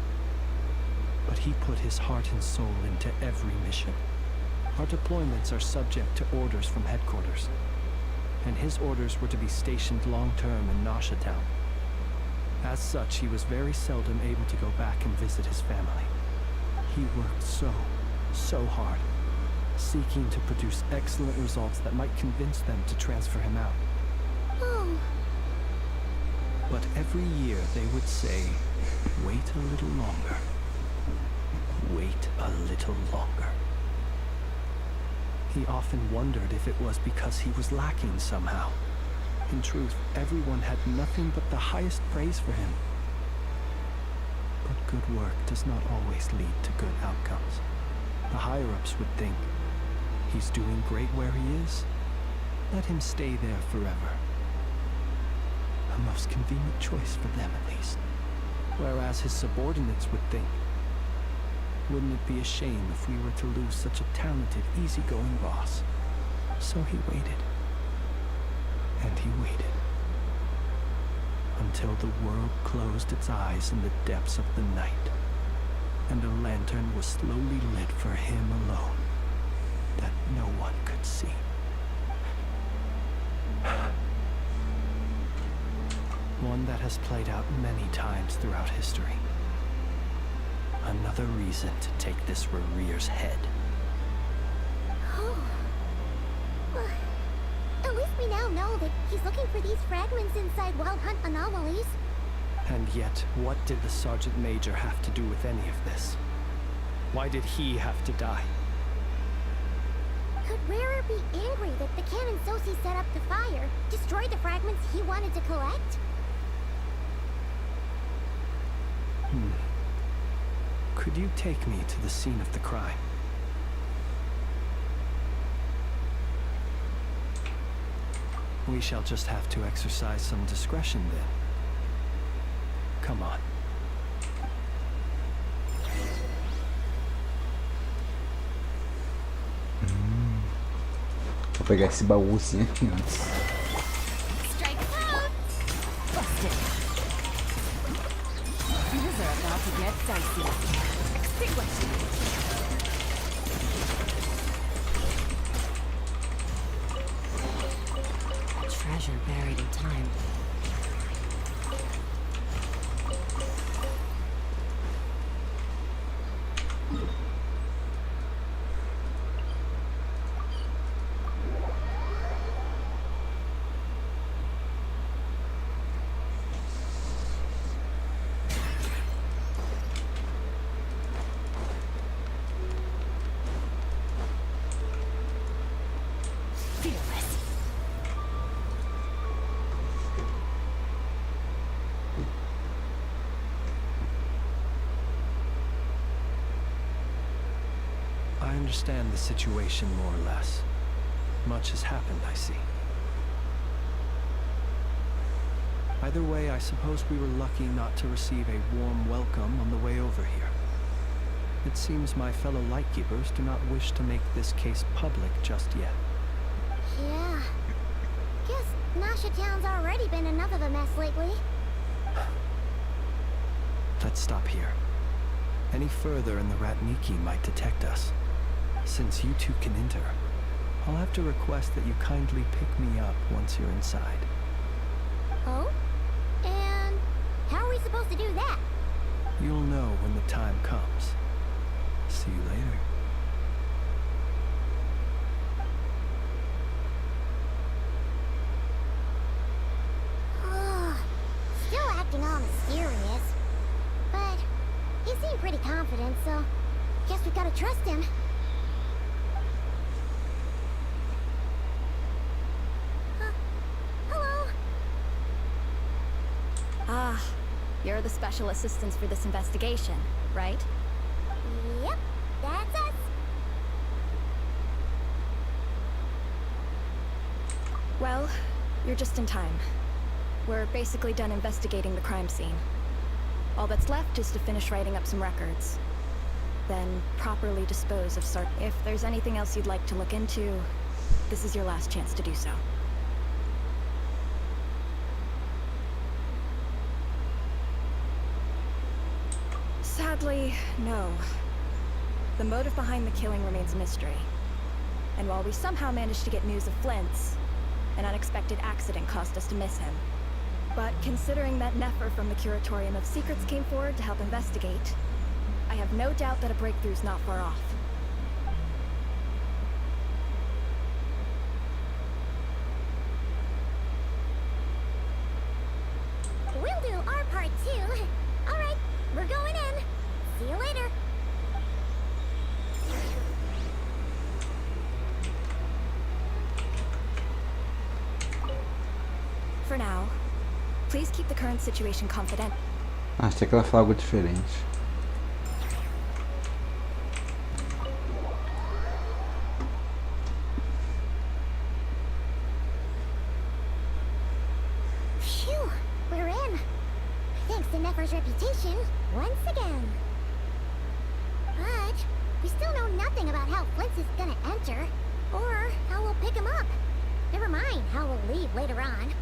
but he put his heart and soul into every mission. Our deployments are subject to orders from headquarters, and his orders were to be stationed long-term in Nasha Town. As such, he was very seldom able to go back and visit his family. He worked so hard, seeking to produce excellent results that might convince them to transfer him out. Oh. But every year they would say, wait a little longer. Wait a little longer. He often wondered if it was because he was lacking somehow. In truth, everyone had nothing but the highest praise for him. But good work does not always lead to good outcomes. The higher-ups would think, he's doing great where he is. Let him stay there forever. A most convenient choice for them, at least. Whereas his subordinates would think, wouldn't it be a shame if we were to lose such a talented, easygoing boss? So he waited. And he waited. Until the world closed its eyes in the depths of the night, and a lantern was slowly lit for him alone, that no one could see. One that has played out many times throughout history. Another reason to take this Rurur's head. Oh. Well, at least we now know that he's looking for these fragments inside Wild Hunt anomalies. And yet, what did the Sergeant Major have to do with any of this? Why did he have to die? Could Rurur be angry that the cannon Sosi set up to fire destroyed the fragments he wanted to collect? Could you take me to the scene of the crime? We shall just have to exercise some discretion then. Come on. Vou pegar esse baúzinho aqui antes. Strike out! Busted. Things are about to get dicey. Extinguish. A treasure buried in time. understand the situation more or less. Much has happened, I see. Either way, I suppose we were lucky not to receive a warm welcome on the way over here. It seems my fellow Lightkeepers do not wish to make this case public just yet. Yeah. Guess Nasha Town's already been enough of a mess lately. Let's stop here. Any further and the Ratniki might detect us. Since you two can enter, I'll have to request that you kindly pick me up once you're inside. Oh? And how are we supposed to do that? You'll know when the time comes. See you later. Still acting all mysterious. But he seemed pretty confident, so guess we gotta trust him. Hello? Ah, you're the special assistants for this investigation, right? Yep, that's us. Well, you're just in time. We're basically done investigating the crime scene. All that's left is to finish writing up some records. Then properly dispose of If there's anything else you'd like to look into, this is your last chance to do so. Sadly, no. The motive behind the killing remains a mystery. And while we somehow managed to get news of Flint's, an unexpected accident caused us to miss him. But considering that Nefer from the Curatorium of Secrets came forward to help investigate, I have no doubt that a breakthrough's not far off. We'll do our part too. Alright, we're going in. See you later. For now, please keep the current situation confidential. Achei que ela falou algo diferente. Phew, we're in. Thanks to Nefer's reputation, once again. But we still know nothing about how Flint is gonna enter, or how we'll pick him up. Never mind how we'll leave later on.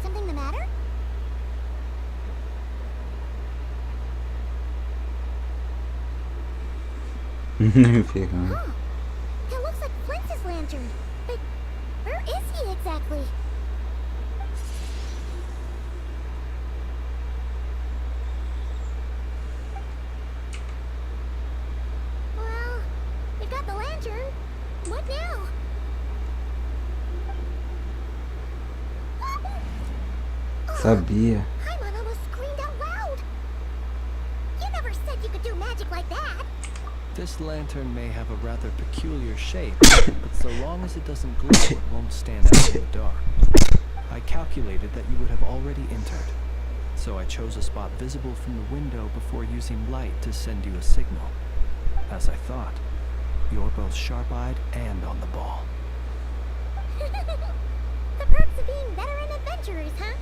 Something the matter? Huh. That looks like Flint's lantern. But where is he exactly? Well, we've got the lantern. What now? Sabia. Paimon almost screamed out loud. You never said you could do magic like that. This lantern may have a rather peculiar shape, but so long as it doesn't glow, it won't stand out in the dark. I calculated that you would have already entered, so I chose a spot visible from the window before using light to send you a signal. As I thought, you're both sharp-eyed and on the ball. The perks of being veteran adventurers, huh?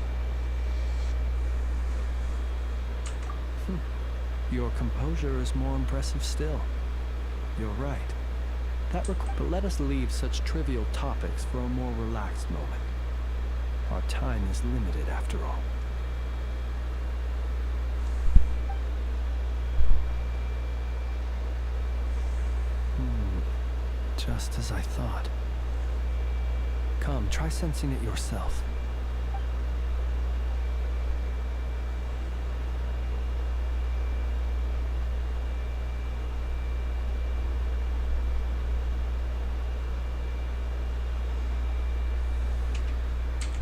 Your composure is more impressive still. You're right. But let us leave such trivial topics for a more relaxed moment. Our time is limited after all. Just as I thought. Come, try sensing it yourself.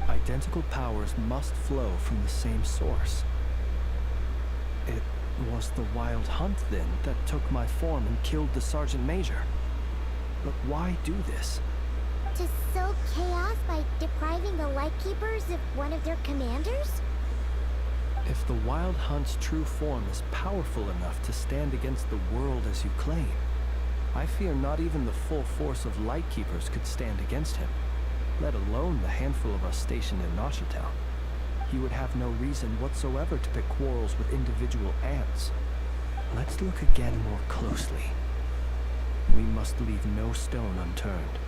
Identical powers must flow from the same source. It was the Wild Hunt, then, that took my form and killed the Sergeant Major. But why do this? To sow chaos by depriving the Lightkeepers of one of their commanders? If the Wild Hunt's true form is powerful enough to stand against the world as you claim, I fear not even the full force of Lightkeepers could stand against him, let alone the handful of us stationed in Nashitown. He would have no reason whatsoever to pick quarrels with individual ants. Let's look again more closely. We must leave no stone unturned.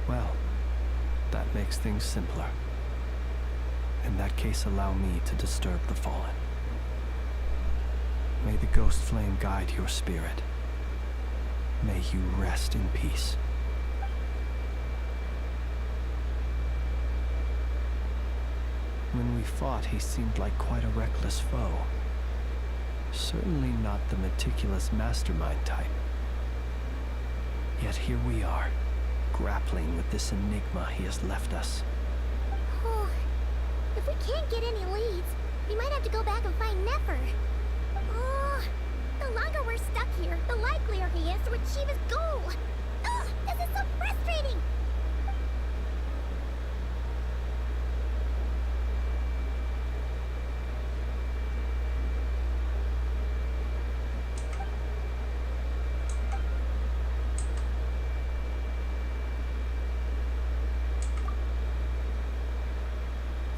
Well, that makes things simpler. In that case, allow me to disturb the fallen. May the ghost flame guide your spirit. May you rest in peace. When we fought, he seemed like quite a reckless foe. Certainly not the meticulous mastermind type. Yet here we are, grappling with this enigma he has left us. Oh, if we can't get any leads, we might have to go back and find Nefer. Oh, the longer we're stuck here, the likelier he is to achieve his goal. Ugh, this is so frustrating!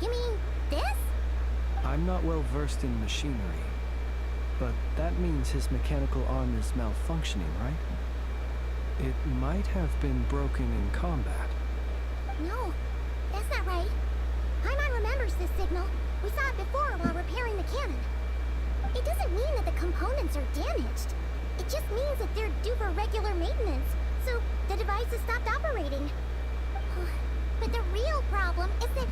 You mean this? I'm not well versed in machinery, but that means his mechanical arm is malfunctioning, right? It might have been broken in combat. No, that's not right. Paimon remembers this signal. We saw it before while repairing the cannon. It doesn't mean that the components are damaged. It just means that they're due for regular maintenance, so the device has stopped operating. But the real problem is that...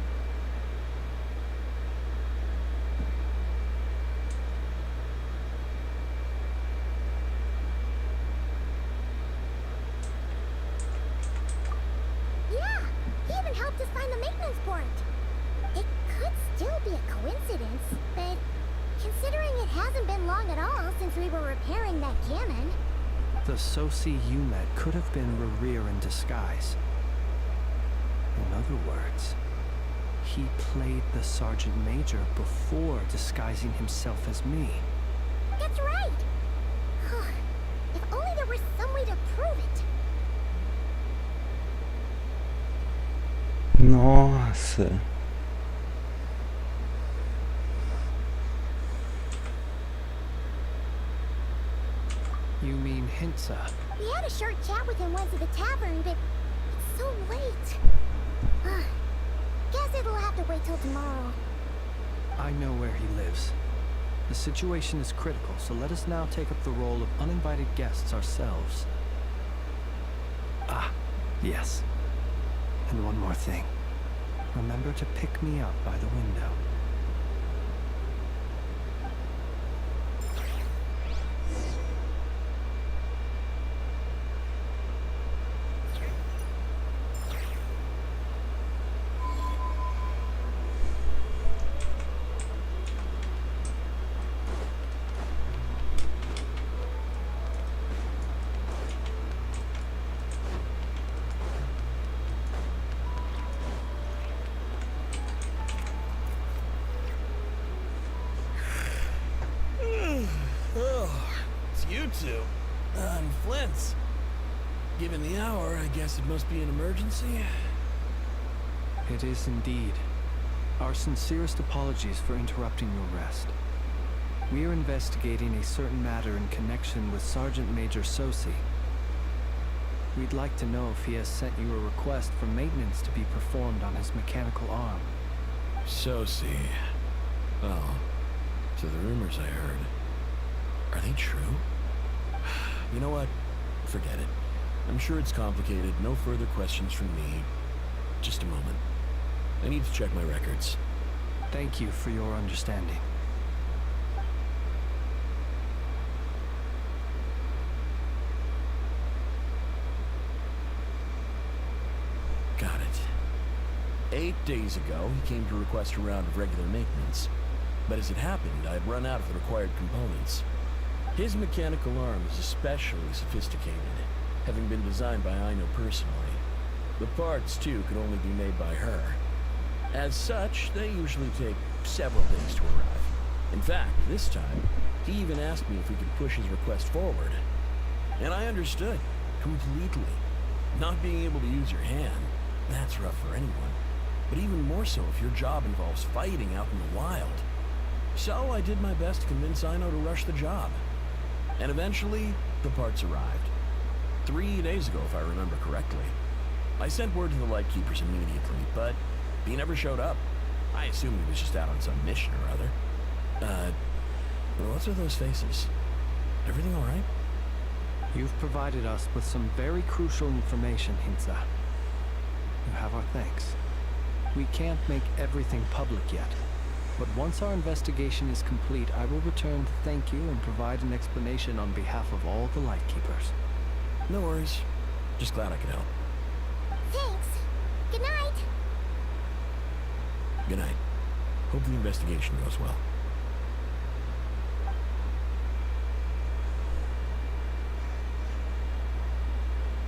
Yeah, he even helped us find the maintenance port. It could still be a coincidence, but considering it hasn't been long at all since we were repairing that cannon... The Sosi you met could have been Rerir in disguise. In other words, he played the Sergeant Major before disguising himself as me. That's right! If only there was some way to prove it. Nossa. You mean Hintsa? We had a short chat with him once at the tavern, but it's so late. Guess it'll have to wait till tomorrow. I know where he lives. The situation is critical, so let us now take up the role of uninvited guests ourselves. Ah, yes. And one more thing. Remember to pick me up by the window. You two. I'm Flint's. Given the hour, I guess it must be an emergency. It is indeed. Our sincerest apologies for interrupting your rest. We are investigating a certain matter in connection with Sergeant Major Sosi. We'd like to know if he has sent you a request for maintenance to be performed on his mechanical arm. Sosi. Oh, so the rumors I heard, are they true? You know what? Forget it. I'm sure it's complicated. No further questions from me. Just a moment. I need to check my records. Thank you for your understanding. Got it. 8 days ago, he came to request a round of regular maintenance. But as it happened, I had run out of the required components. His mechanical arm is especially sophisticated, having been designed by Aino personally. The parts, too, could only be made by her. As such, they usually take several days to arrive. In fact, this time, he even asked me if we could push his request forward. And I understood, completely. Not being able to use your hand, that's rough for anyone. But even more so if your job involves fighting out in the wild. So I did my best to convince Ino to rush the job. And eventually, the parts arrived. 3 days ago, if I remember correctly. I sent word to the Lightkeepers immediately, but he never showed up. I assumed he was just out on some mission or other. What's with those faces? Everything alright? You've provided us with some very crucial information, Hinza. You have our thanks. We can't make everything public yet, but once our investigation is complete, I will return to thank you and provide an explanation on behalf of all the Lightkeepers. No worries. Just glad I could help. Thanks. Good night. Good night. Hope the investigation goes well.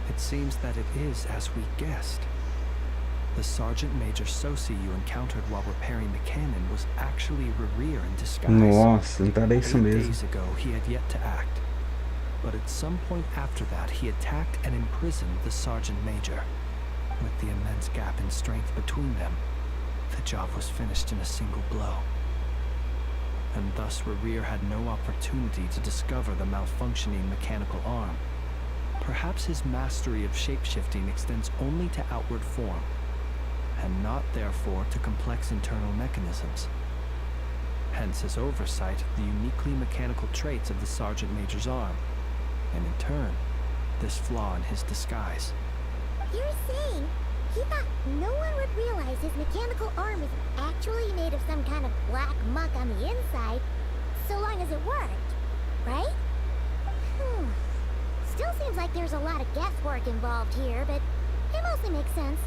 It seems that it is as we guessed. The Sergeant Major Sosi you encountered while repairing the cannon was actually Rerir in disguise. Nossa, então era isso 8 mesmo. days ago, he had yet to act. But at some point after that, he attacked and imprisoned the Sergeant Major. With the immense gap in strength between them, the job was finished in a single blow. And thus Rerir had no opportunity to discover the malfunctioning mechanical arm. Perhaps his mastery of shapeshifting extends only to outward form, and not therefore to complex internal mechanisms. Hence his oversight of the uniquely mechanical traits of the Sergeant Major's arm, and in turn, this flaw in his disguise. You're saying he thought no one would realize his mechanical arm is actually made of some kind of black muck on the inside, so long as it worked, right? Still seems like there's a lot of guesswork involved here, but it mostly makes sense.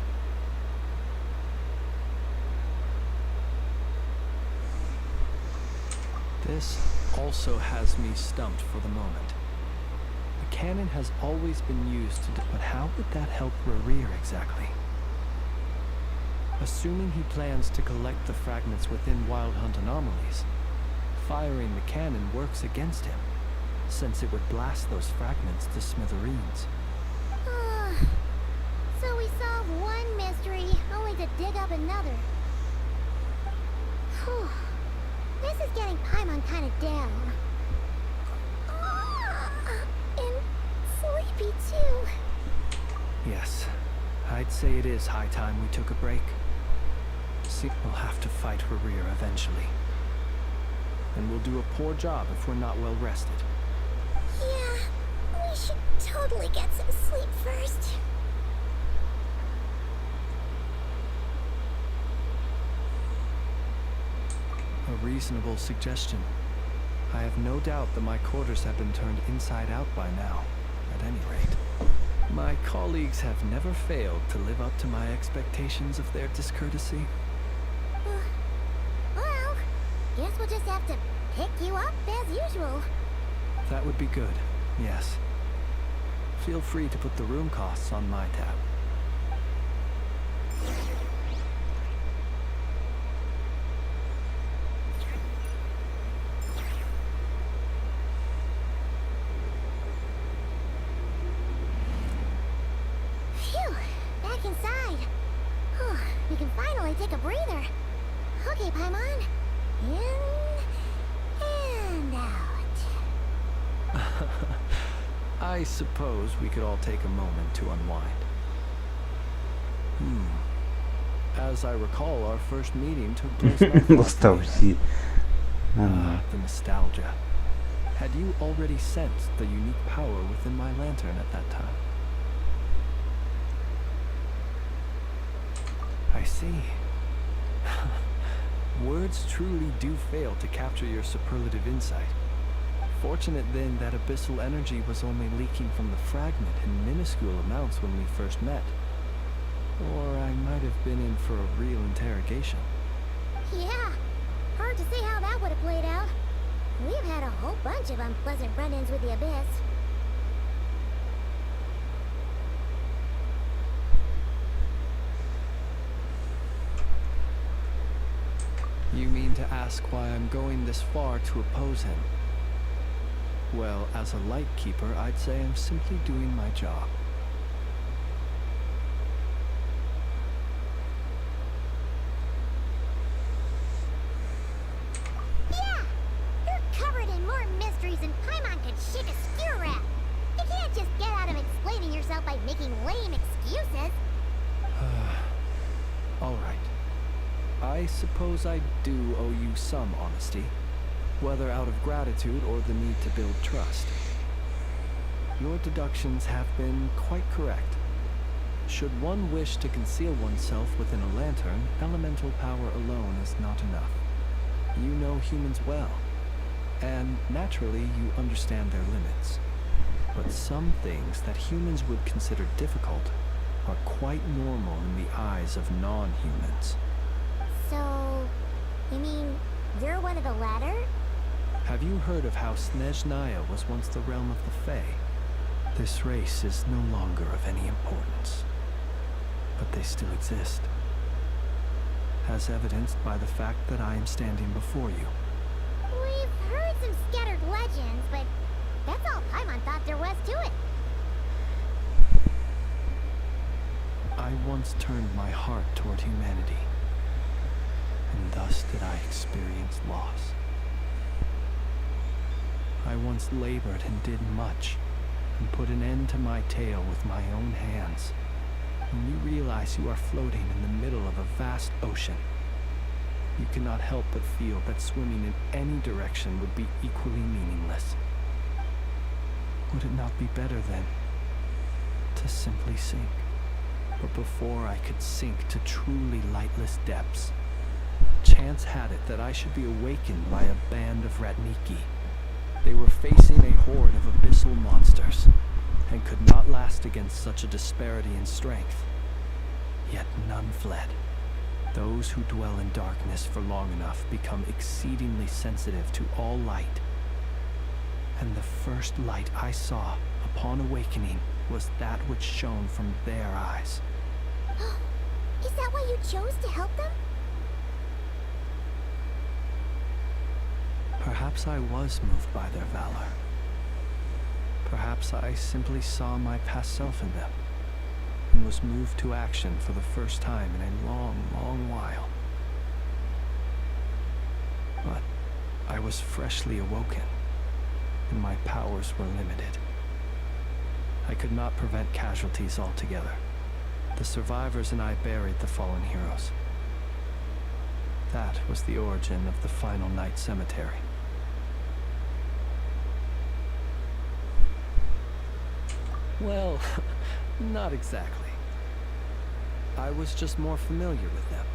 This also has me stumped for the moment. The cannon has always been used to but how would that help Rerir exactly? Assuming he plans to collect the fragments within Wild Hunt anomalies, firing the cannon works against him, since it would blast those fragments to smithereens. So we solve one mystery, only to dig up another. Whew. This is getting Paimon kind of down. And sleepy too. Yes, I'd say it is high time we took a break. See, we'll have to fight Rerir eventually. And we'll do a poor job if we're not well rested. Yeah, we should totally get some sleep first. A reasonable suggestion. I have no doubt that my quarters have been turned inside out by now, at any rate. My colleagues have never failed to live up to my expectations of their discourtesy. Well, guess we'll just have to pick you up as usual. That would be good, yes. Feel free to put the room costs on my tab. Phew, back inside. Whew, we can finally take a breather. Okay, Paimon. In and out. I suppose we could all take a moment to unwind. As I recall, our first meeting took place last Nostalgia. the nostalgia. Had you already sensed the unique power within my lantern at that time? I see. Words truly do fail to capture your superlative insight. Fortunate then that abyssal energy was only leaking from the fragment in minuscule amounts when we first met. Or I might have been in for a real interrogation. Yeah, hard to say how that would have played out. We've had a whole bunch of unpleasant run-ins with the Abyss. ask why I'm going this far to oppose him. Well, as a light keeper, I'd say I'm simply doing my job. Yeah! You're covered in more mysteries than Paimon could shake a skewer at. You can't just get out of explaining yourself by making lame excuses. All right. I suppose I do owe you some honesty, whether out of gratitude or the need to build trust. Your deductions have been quite correct. Should one wish to conceal oneself within a lantern, elemental power alone is not enough. You know humans well, and naturally you understand their limits. But some things that humans would consider difficult are quite normal in the eyes of non-humans. So, you mean you're one of the latter? Have you heard of how Snezhnaya was once the realm of the Fae? This race is no longer of any importance, but they still exist, as evidenced by the fact that I am standing before you. We've heard some scattered legends, but that's all Paimon thought there was to it. I once turned my heart toward humanity, and thus did I experience loss. I once labored and did much, and put an end to my tale with my own hands. When you realize you are floating in the middle of a vast ocean, you cannot help but feel that swimming in any direction would be equally meaningless. Would it not be better, then, to simply sink? But before I could sink to truly lightless depths, chance had it that I should be awakened by a band of Ratniki. They were facing a horde of abyssal monsters, and could not last against such a disparity in strength. Yet none fled. Those who dwell in darkness for long enough become exceedingly sensitive to all light. And the first light I saw upon awakening was that which shone from their eyes. Is that why you chose to help them? Perhaps I was moved by their valor. Perhaps I simply saw my past self in them, and was moved to action for the first time in a long, long while. But I was freshly awoken, and my powers were limited. I could not prevent casualties altogether. The survivors and I buried the fallen heroes. That was the origin of the Final Night Cemetery. Well, not exactly. I was just more familiar with them.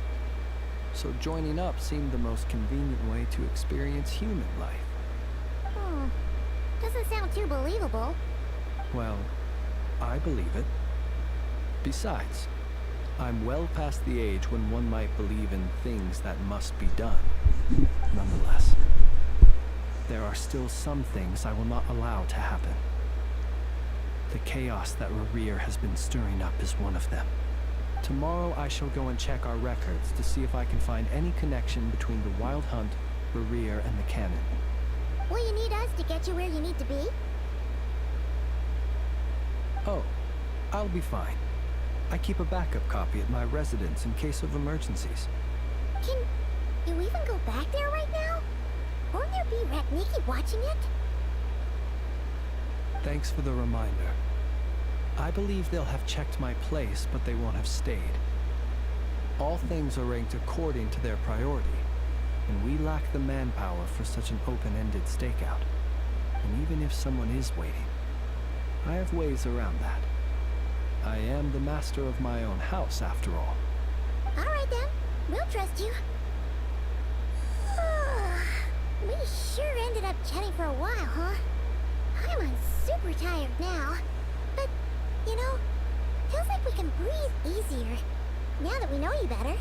So joining up seemed the most convenient way to experience human life. Doesn't sound too believable. Well, I believe it. Besides, I'm well past the age when one might believe in things that must be done. Nonetheless, there are still some things I will not allow to happen. The chaos that Rerir has been stirring up is one of them. Tomorrow I shall go and check our records to see if I can find any connection between the Wild Hunt, Rerir, and the Cannon. Will you need us to get you where you need to be? Oh, I'll be fine. I keep a backup copy at my residence in case of emergencies. Can you even go back there right now? Won't there be Ratniki watching it? Thanks for the reminder. I believe they'll have checked my place, but they won't have stayed. All things are ranked according to their priority, and we lack the manpower for such an open-ended stakeout. And even if someone is waiting, I have ways around that. I am the master of my own house, after all. Alright then, we'll trust you. We sure ended up chatting for a while, huh? I'm super tired now. But, you know, feels like we can breathe easier, now that we know you better.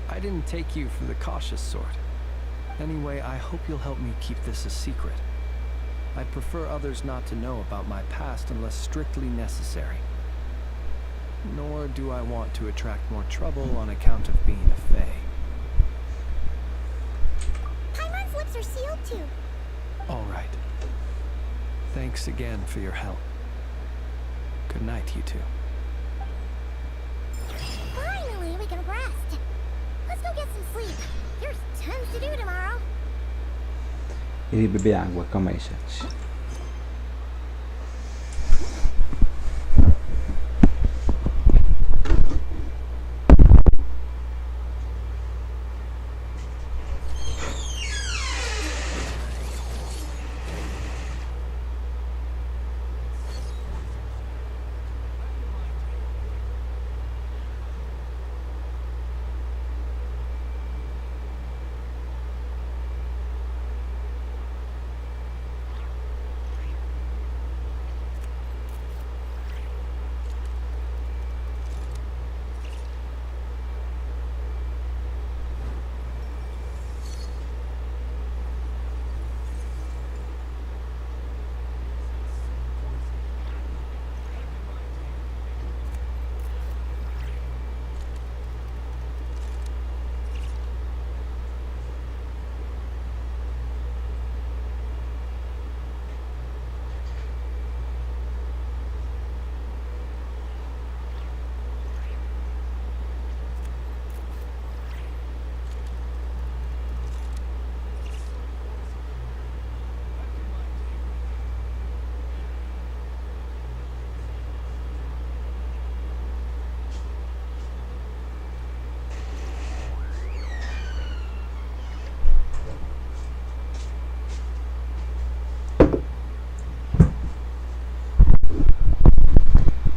I didn't take you for the cautious sort. Anyway, I hope you'll help me keep this a secret. I'd prefer others not to know about my past unless strictly necessary. Nor do I want to attract more trouble on account of being a fae. Paimon's lips are sealed too. All right. Thanks again for your help. Good night, you two. Finally, we can rest. Let's go get some sleep. There's tons to do tomorrow. Ele beber água, calma aí, chat.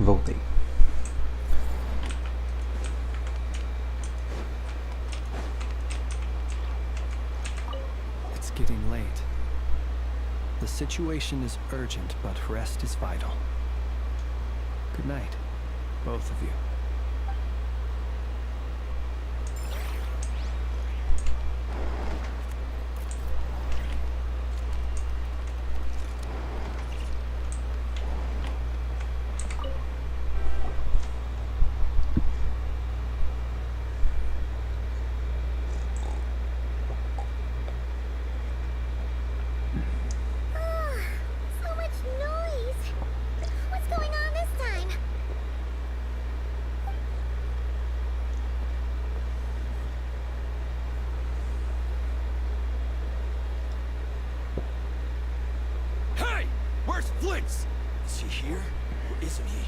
Voltei. It's getting late. The situation is urgent, but rest is vital. Good night, both of you. So much noise. What's going on this time? Hey! Where's Flint's? Is he here? Or isn't he?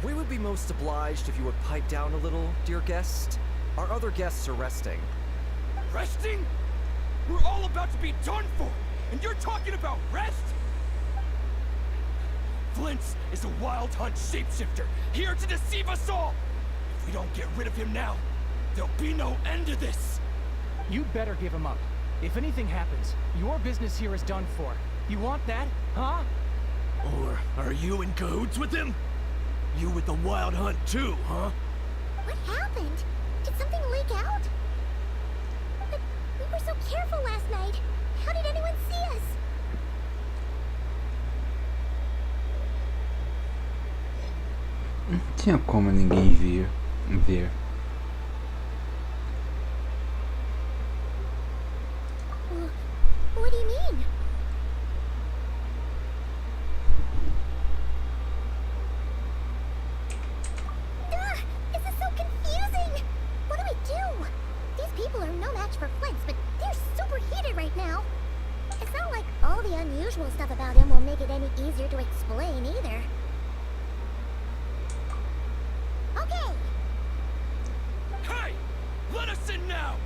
We would be most obliged if you would pipe down a little, dear guest. Our other guests are resting. Resting? We're all about to be done for, and you're talking about rest? Flint's is a wild hunt shapeshifter, here to deceive us all! If we don't get rid of him now, there'll be no end to this! You'd better give him up. If anything happens, your business here is done for. You want that, huh? Or are you in cahoots with him? You with the wild hunt too, huh? What happened? Did something leak out? But we were so careful last night. How did anyone see us? Tinha como ninguém ver. What do you mean? This is so confusing! What do we do? These people are no match for Flint's, but they're super heated right now. It's not like all the unusual stuff about him will make it any easier to explain either. Okay. Hey! Let us in now!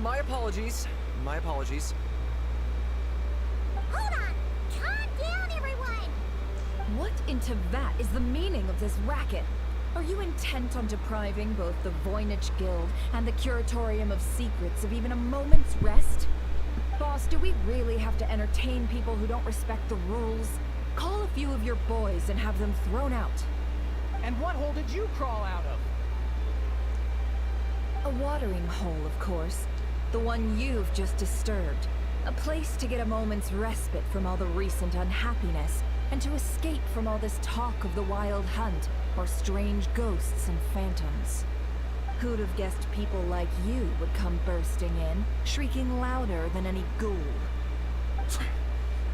My apologies. My apologies. Hold on! Calm down, everyone! What in Teyvat is the meaning of this racket? Are you intent on depriving both the Voynich Guild and the Curatorium of Secrets of even a moment's rest? Boss, do we really have to entertain people who don't respect the rules? Call a few of your boys and have them thrown out. And what hole did you crawl out of? A watering hole, of course. The one you've just disturbed. A place to get a moment's respite from all the recent unhappiness, and to escape from all this talk of the wild hunt, or strange ghosts and phantoms. Who'd have guessed people like you would come bursting in, shrieking louder than any ghoul?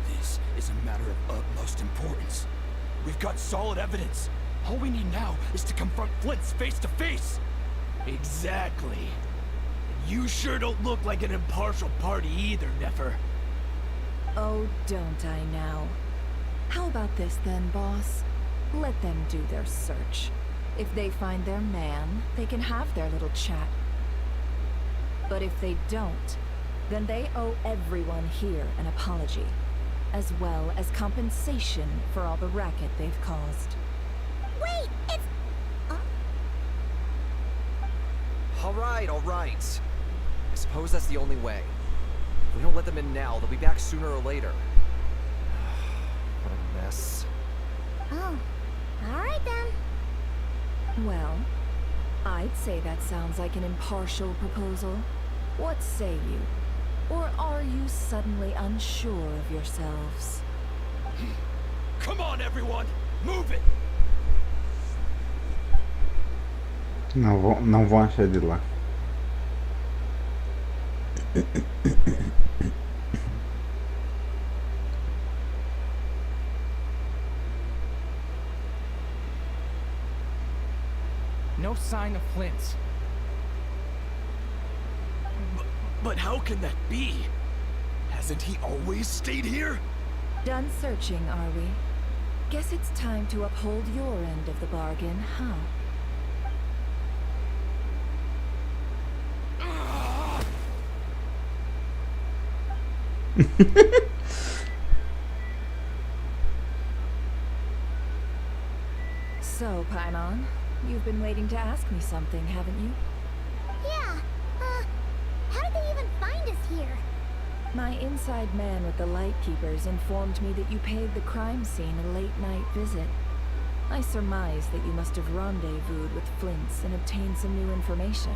This is a matter of utmost importance. We've got solid evidence. All we need now is to confront Flint's face to face. Exactly. And you sure don't look like an impartial party either, Nefer. Oh, don't I now? How about this then, boss? Let them do their search. If they find their man, they can have their little chat. But if they don't, then they owe everyone here an apology, as well as compensation for all the racket they've caused. Wait, it's... All right. I suppose that's the only way. If we don't let them in now, they'll be back sooner or later. What a mess. Oh, alright then. Well, I'd say that sounds like an impartial proposal. What say you? Or are you suddenly unsure of yourselves? Come on, everyone! Move it! Não vão achar de lá. No sign of Flint. But how can that be? Hasn't he always stayed here? Done searching, are we? Guess it's time to uphold your end of the bargain, huh? So, Paimon, you've been waiting to ask me something, haven't you? Yeah, how did they even find us here? My inside man with the Lightkeepers informed me that you paid the crime scene a late-night visit. I surmise that you must have rendezvoused with Flint's and obtained some new information.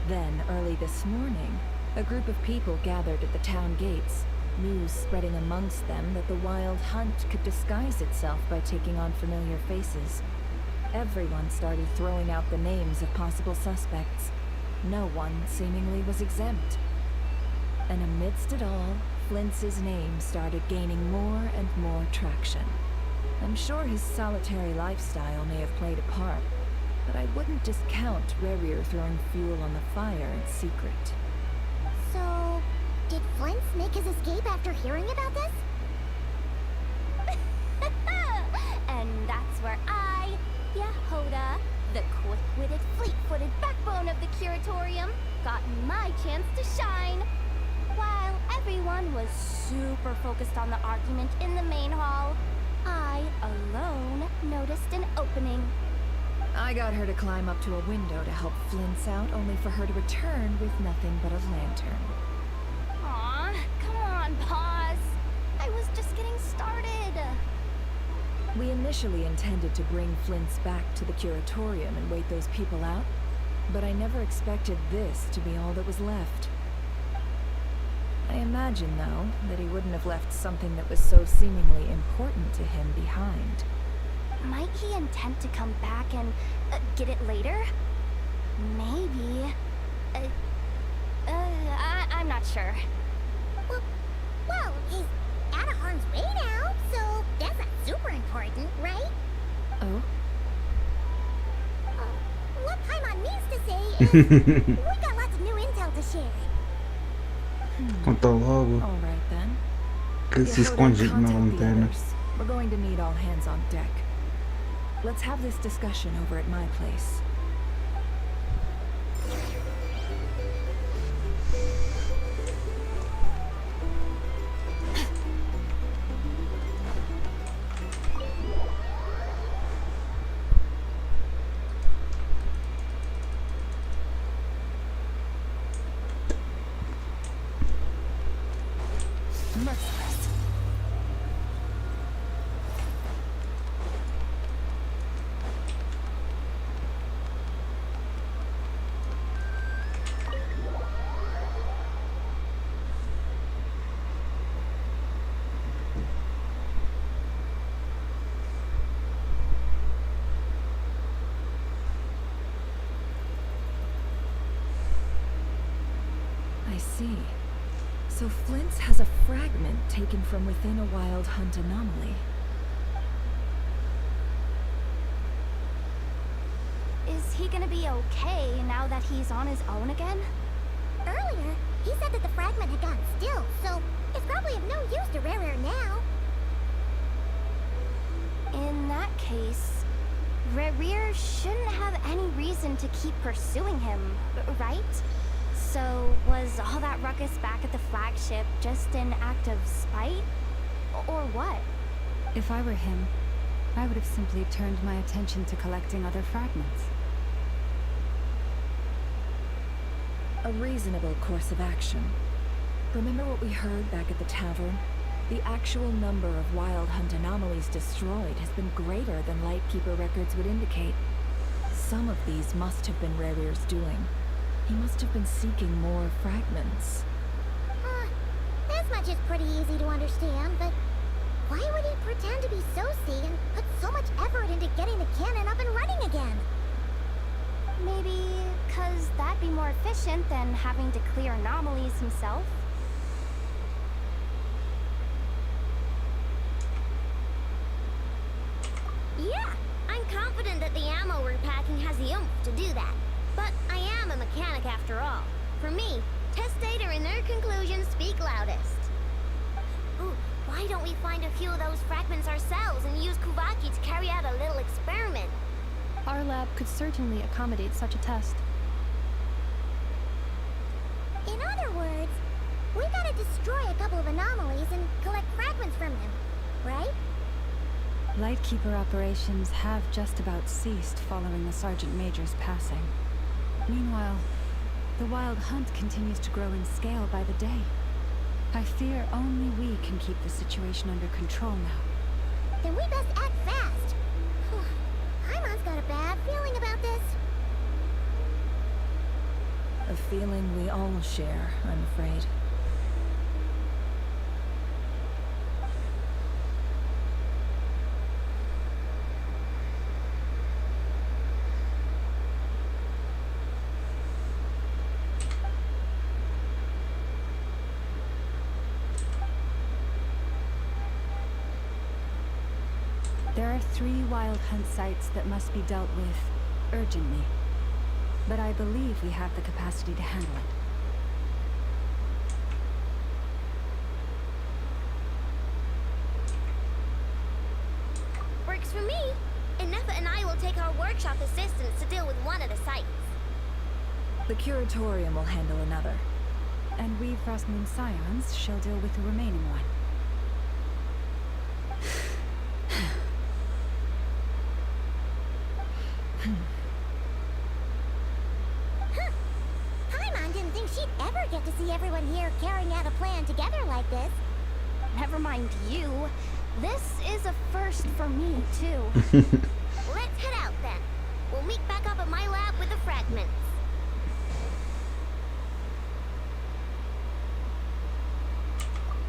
Then, early this morning, a group of people gathered at the town gates, news spreading amongst them that the wild hunt could disguise itself by taking on familiar faces. Everyone started throwing out the names of possible suspects. No one, seemingly, was exempt. And amidst it all, Flint's name started gaining more and more traction. I'm sure his solitary lifestyle may have played a part, but I wouldn't discount Rerir throwing fuel on the fire in secret. So, did Flint make his escape after hearing about this? And that's where I, Yehoda, the quick-witted, fleet-footed backbone of the Curatorium, got my chance to shine. While everyone was super focused on the argument in the main hall, I alone noticed an opening. I got her to climb up to a window to help Flint's out, only for her to return with nothing but a lantern. Aw, come on, pause. I was just getting started. We initially intended to bring Flint's back to the Curatorium and wait those people out, but I never expected this to be all that was left. I imagine, though, that he wouldn't have left something that was so seemingly important to him behind. Might he intend to come back and get it later? Maybe. I'm not sure. Well, he's out of harm's way now, so that's not super important, right? Oh? What Paimon means to say is, we got lots of new intel to share. Conta logo. All right, then. Que se esconde na Contact the lanterna. others. We're going to need all hands on deck. Let's have this discussion over at my place. Merciless. I see. So Flint's has a fragment taken from within a wild hunt anomaly. Is he gonna be okay now that he's on his own again? Earlier, he said that the fragment had gotten still, so it's probably of no use to Rare now. In that case, Rerir shouldn't have any reason to keep pursuing him, right? So, was all that ruckus back at the flagship just an act of spite? Or what? If I were him, I would have simply turned my attention to collecting other fragments. A reasonable course of action. Remember what we heard back at the tavern? The actual number of wild hunt anomalies destroyed has been greater than Lightkeeper records would indicate. Some of these must have been Rerir's doing. He must have been seeking more fragments. This much is pretty easy to understand, but why would he pretend to be Sosi and put so much effort into getting the cannon up and running again? Maybe because that'd be more efficient than having to clear anomalies himself? Yeah, I'm confident that the ammo we're packing has the oomph to do that. But I am a mechanic after all. For me, test data and their conclusions speak loudest. Ooh, why don't we find a few of those fragments ourselves and use Kuvaki to carry out a little experiment? Our lab could certainly accommodate such a test. In other words, we gotta destroy a couple of anomalies and collect fragments from them, right? Lightkeeper operations have just about ceased following the Sergeant Major's passing. Meanwhile, the wild hunt continues to grow in scale by the day. I fear only we can keep the situation under control now. Then we best act fast. Paimon's got a bad feeling about this. A feeling we all share, I'm afraid. There are 3 wild hunt sites that must be dealt with urgently. But I believe we have the capacity to handle it. Works for me. Inefa and I will take our workshop assistants to deal with one of the sites. The Curatorium will handle another. And we Frostmoon Scions shall deal with the remaining one. Paimon didn't think she'd ever get to see everyone here carrying out a plan together like this. Never mind you. This is a first for me, too. Let's head out then. We'll meet back up at my lab with the fragments.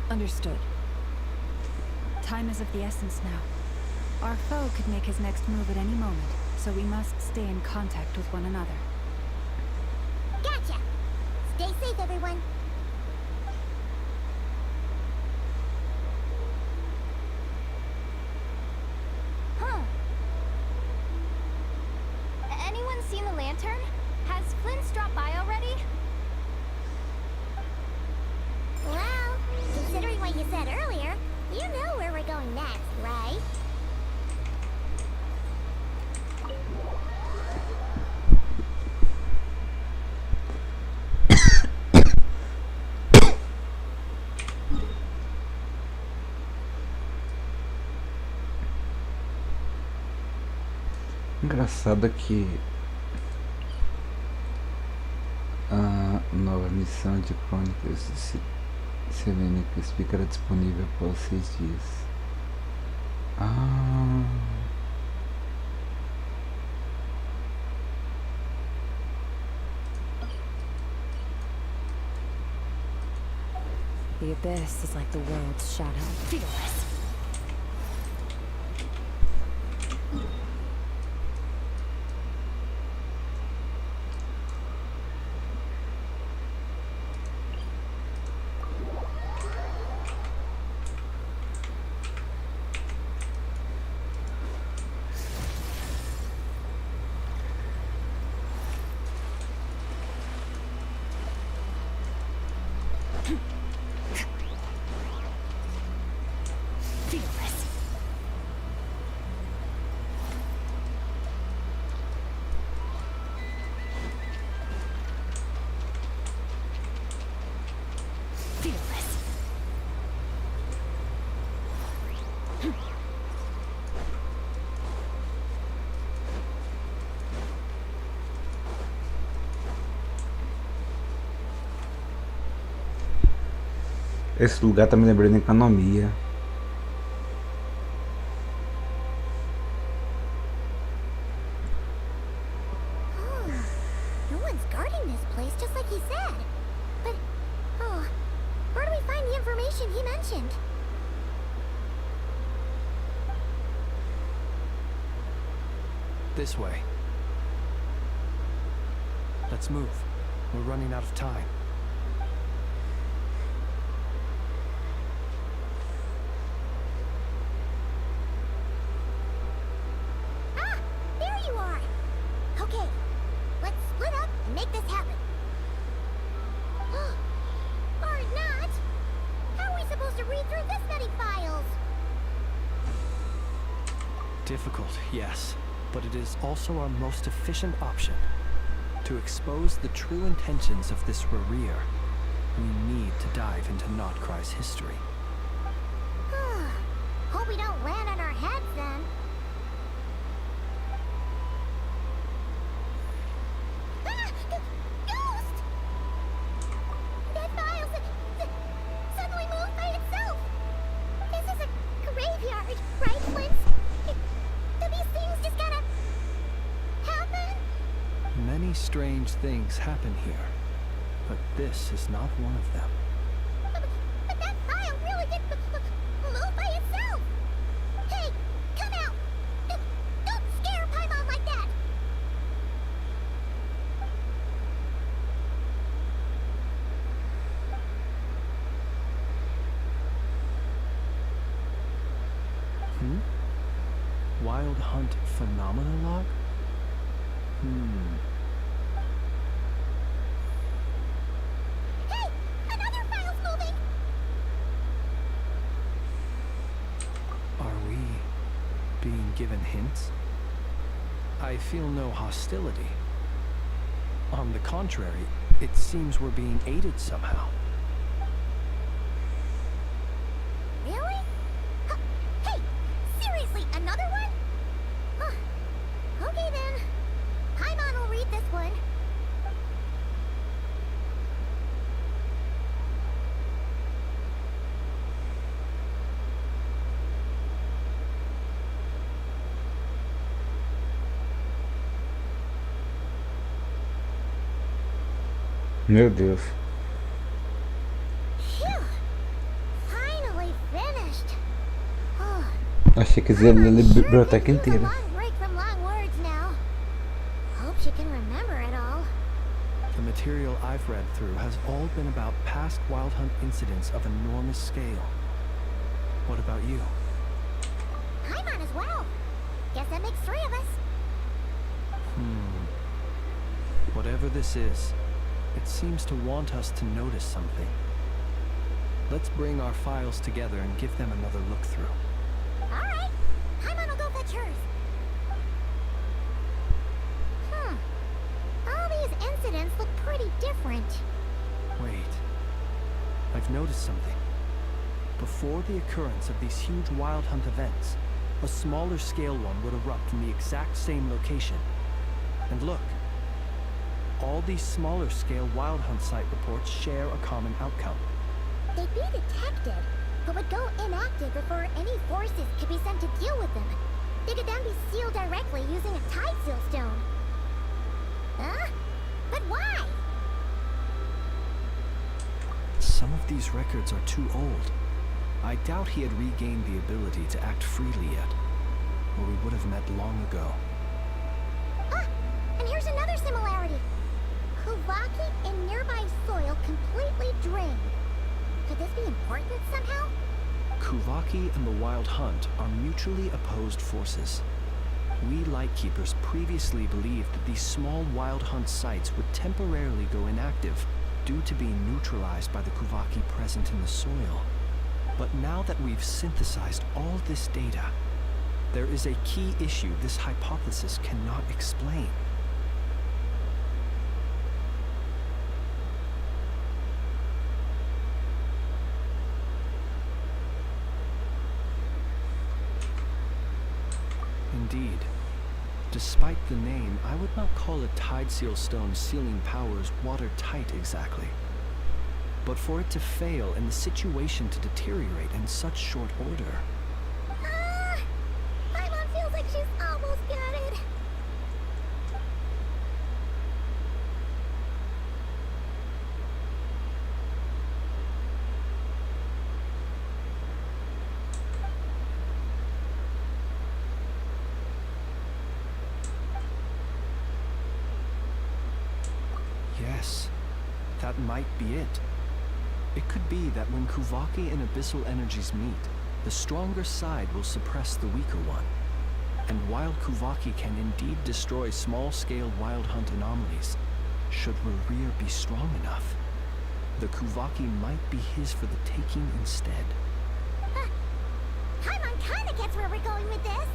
Understood. Time is of the essence now. Our foe could make his next move at any moment, so we must stay in contact with one another. Gotcha! Stay safe, everyone. Huh. Anyone seen the lantern? Has Flint's dropped by already? Well, considering what you said earlier, you know where we're going next, right? Engraçado que a nova missão de Crônicas de Selênicas ficará disponível após 6 dias. The abyss is like the world's shadow. Feel this. Esse lugar tá me lembrando economia. No one's guarding this place, just like he said. But, where do we find the information he mentioned? This way. Let's move. We're running out of time. There you are! Okay, let's split up and make this happen. Or not! How are we supposed to read through this many files? Difficult, yes, but it is also our most efficient option. To expose the true intentions of this Rereer, we need to dive into Nodkrai's history. Hope we don't land on our heads then. Ghost! That file suddenly moved by itself. This is a graveyard, right, Flint? Do these things just gotta happen? Many strange things happen here, but this is not one of them. But that file really did move by itself. Hey, come out! Don't scare Paimon like that! Wild Hunt Phenomenologue? Hey, another file's moving! Are we being given hints? I feel no hostility. On the contrary, it seems we're being aided somehow. Really? Hey, seriously, another one? Okay then. Paimon will read this one. Meu Deus. Phew. Finally finished. Achei que ia ler a biblioteca inteira. Long break from long words now. Hope she can remember it all. The material I've read through has all been about past Wild Hunt incidents of enormous scale. What about you? Paimon as well. Guess that makes 3 of us. Whatever this is, it seems to want us to notice something. Let's bring our files together and give them another look through. Alright. Paimon will go fetch hers. All these incidents look pretty different. Wait. I've noticed something. Before the occurrence of these huge Wild Hunt events, a smaller scale one would erupt in the exact same location. And look. All these smaller scale Wild Hunt site reports share a common outcome. They'd be detected, but would go inactive before any forces could be sent to deal with them. They could then be sealed directly using a tide seal stone. Huh? But why? Some of these records are too old. I doubt he had regained the ability to act freely yet, or we would have met long ago. And here's another similarity. Kuvaki and nearby soil completely drained. Could this be important somehow? Kuvaki and the Wild Hunt are mutually opposed forces. We Lightkeepers previously believed that these small Wild Hunt sites would temporarily go inactive due to being neutralized by the Kuvaki present in the soil. But now that we've synthesized all this data, there is a key issue this hypothesis cannot explain. Indeed. Despite the name, I would not call a tide seal stone sealing powers watertight exactly. but for it to fail and the situation to deteriorate in such short order. Paimon feels like she's almost got it. Yes, that might be it. It could be that when Kuvaki and abyssal energies meet, the stronger side will suppress the weaker one. And while Kuvaki can indeed destroy small-scale wild hunt anomalies, should Rerir be strong enough, the Kuvaki might be his for the taking instead. Paimon kinda gets where we're going with this.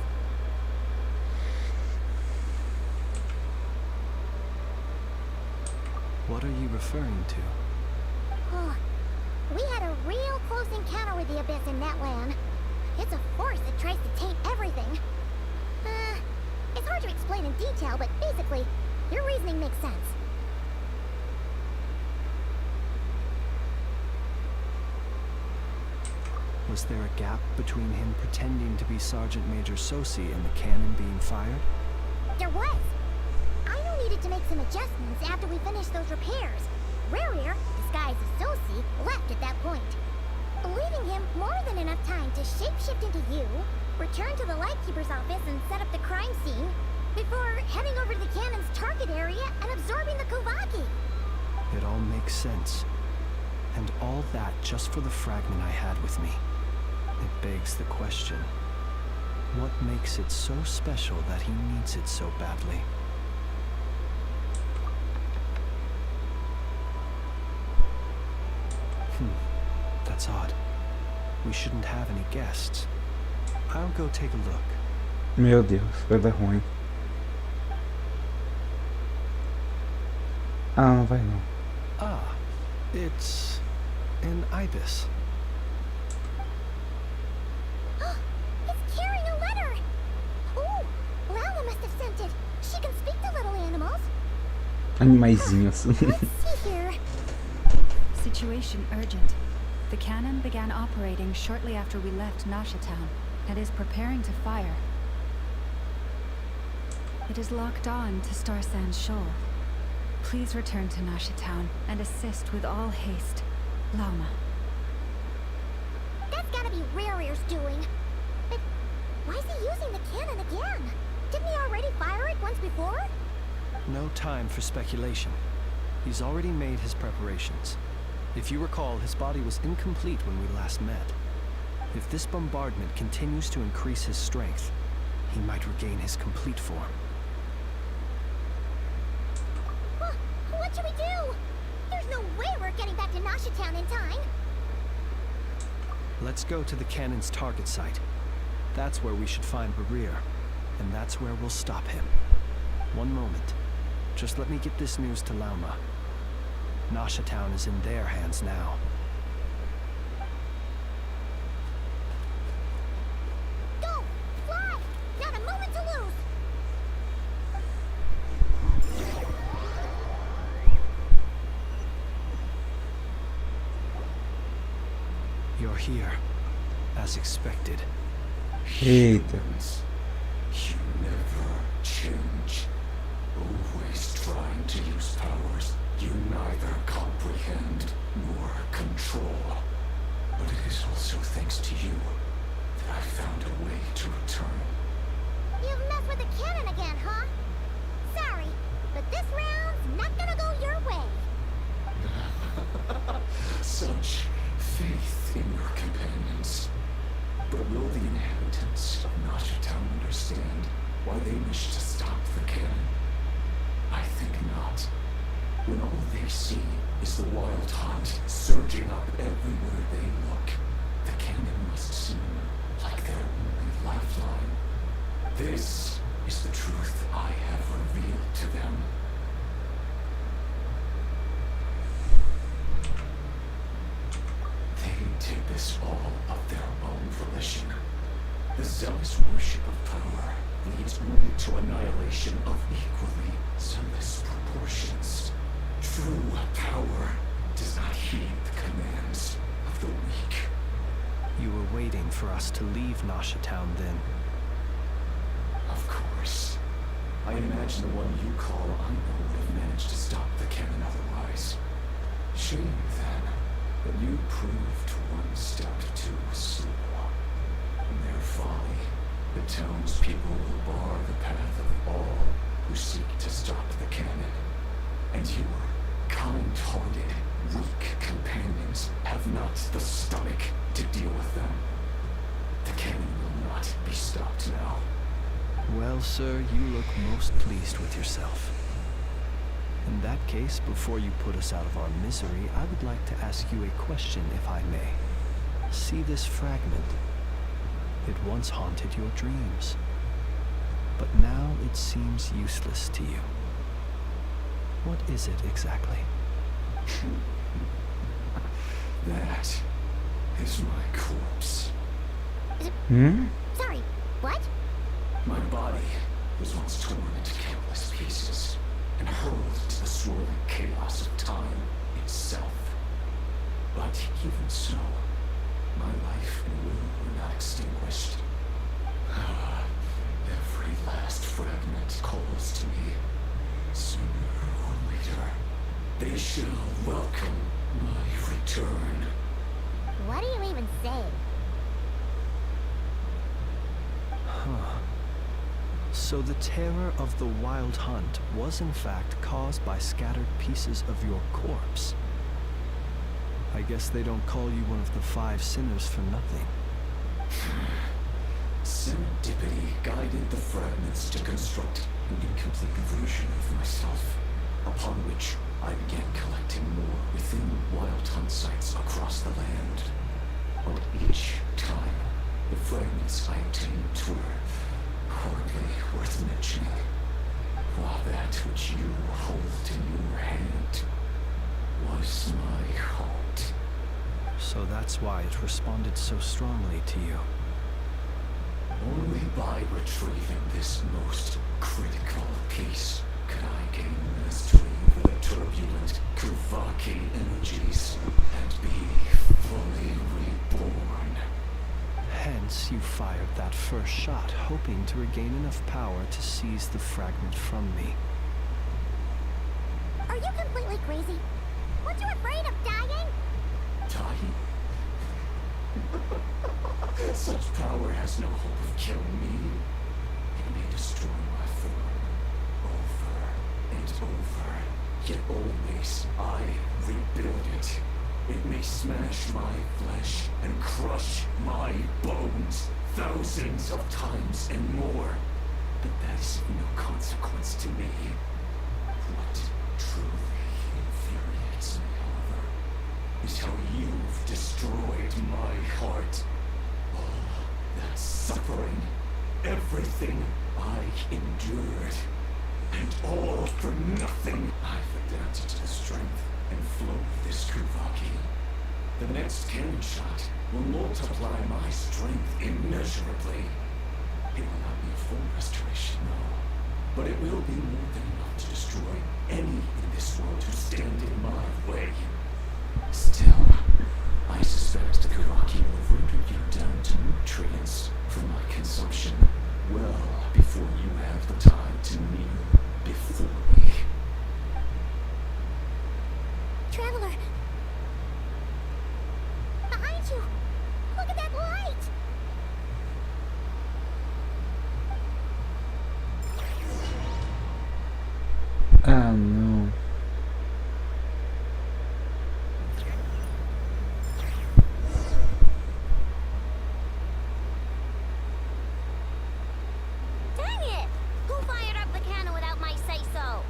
What are you referring to? Oh, we had a real close encounter with the Abyss in that land. It's a force that tries to taint everything. It's hard to explain in detail, but basically, your reasoning makes sense. Was there a gap between him pretending to be Sergeant Major Sosi and the cannon being fired? There was. Aino needed to make some adjustments after we finished those repairs. Rerir, disguised as Sosi, left at that point, leaving him more than enough time to shapeshift into you, return to the Lightkeeper's office and set up the crime scene, before heading over to the cannon's target area and absorbing the Kuvaki. It all makes sense. And all that just for the fragment I had with me. It begs the question, what makes it so special that he needs it so badly? That's odd. We shouldn't have any guests. I'll go take a look. Meu Deus, vai dar ruim. Ah, não vai não. Ah, it's an ibis. It's carrying a letter! Ooh, Lala must have sent it. She can speak to little animals. Animaizinhos. Let's see here. Situation urgent. The cannon began operating shortly after we left Nasha Town and is preparing to fire. It is locked on to Star Sand Shoal. Please return to Nasha Town and assist with all haste. Lama. That's gotta be Rerir's doing. But why is he using the cannon again? Didn't he already fire it once before? No time for speculation. He's already made his preparations. If you recall, his body was incomplete when we last met. If this bombardment continues to increase his strength, he might regain his complete form. What should we do? There's no way we're getting back to Nasha Town in time. Let's go to the cannon's target site. That's where we should find Rerir, and that's where we'll stop him. One moment. Just let me get this news to Lauma. Nasha Town is in their hands now. Go! Fly! Not a moment to lose! You're here, as expected. Eita. You never change. Always trying to use powers you neither comprehend nor control. But it is also thanks to you that I found a way to return. You've messed with the cannon again, huh? Sorry, but this round's not gonna go your way. Such faith in your companions. But will the inhabitants of Nasha Town understand why they wish to stop the cannon? I think not. When all they see is the wild hunt surging up everywhere they look, the cannon must seem like their only lifeline. This is the truth I have revealed to them. They did this all of their own volition. The zealous worship of power leads only to annihilation of equally zealous proportions. True power does not heed the You were waiting for us to leave Nasha Town then. Of course. I imagine the one you call Unknown would have managed to stop the cannon otherwise. Shame, then, that you proved one step too slow. In their folly, the townspeople will bar the path of all who seek to stop the cannon. And your kind-hearted, weak companions have not the stomach to deal with them. The cannon will not be stopped now. Well, sir, you look most pleased with yourself. In that case, before you put us out of our misery, I would like to ask you a question, if I may. See this fragment? It once haunted your dreams, but now it seems useless to you. What is it exactly? That is my corpse. Sorry, what? My body was once torn into countless pieces and hurled to the swirling chaos of time itself. But even so, my life and will were not extinguished. Every last fragment calls to me. Sooner or later, they shall welcome my return. What do you even say? Huh. So the terror of the Wild Hunt was in fact caused by scattered pieces of your corpse. I guess they don't call you one of the 5 sinners for nothing. Serendipity guided the fragments to construct an incomplete version of myself, upon which I began collecting more within Wild Hunt sites across the land. But each time, the fragments I obtained were hardly worth mentioning, while that which you hold in your hand was my heart. So that's why it responded so strongly to you. Only by retrieving this most critical piece could I gain mastery over the turbulent Kuvaki energies and be fully reborn. Hence, you fired that first shot, hoping to regain enough power to seize the fragment from me. Are you completely crazy? Weren't you afraid of dying? Dying? Such power has no hope of killing me. It may destroy my form over and over, yet always I rebuild it. It may smash my flesh and crush my bones thousands of times and more, but that is of no consequence to me. What truly infuriates me, however, is how you've destroyed my heart. All that suffering, everything I endured, and all for nothing. I've adapted to the strength and flow of this Kuvaki. The next cannon shot will multiply my strength immeasurably. It will not be a full restoration, no, but it will be more than enough to destroy any in this world who stand in my way. Still, I suspect the Kuvaki will render you down to nutrients for my consumption well before you have the time to kneel before me. Traveler! Behind you! Look at that light! Ah, não. Dang it! Who fired up the cannon without my say-so?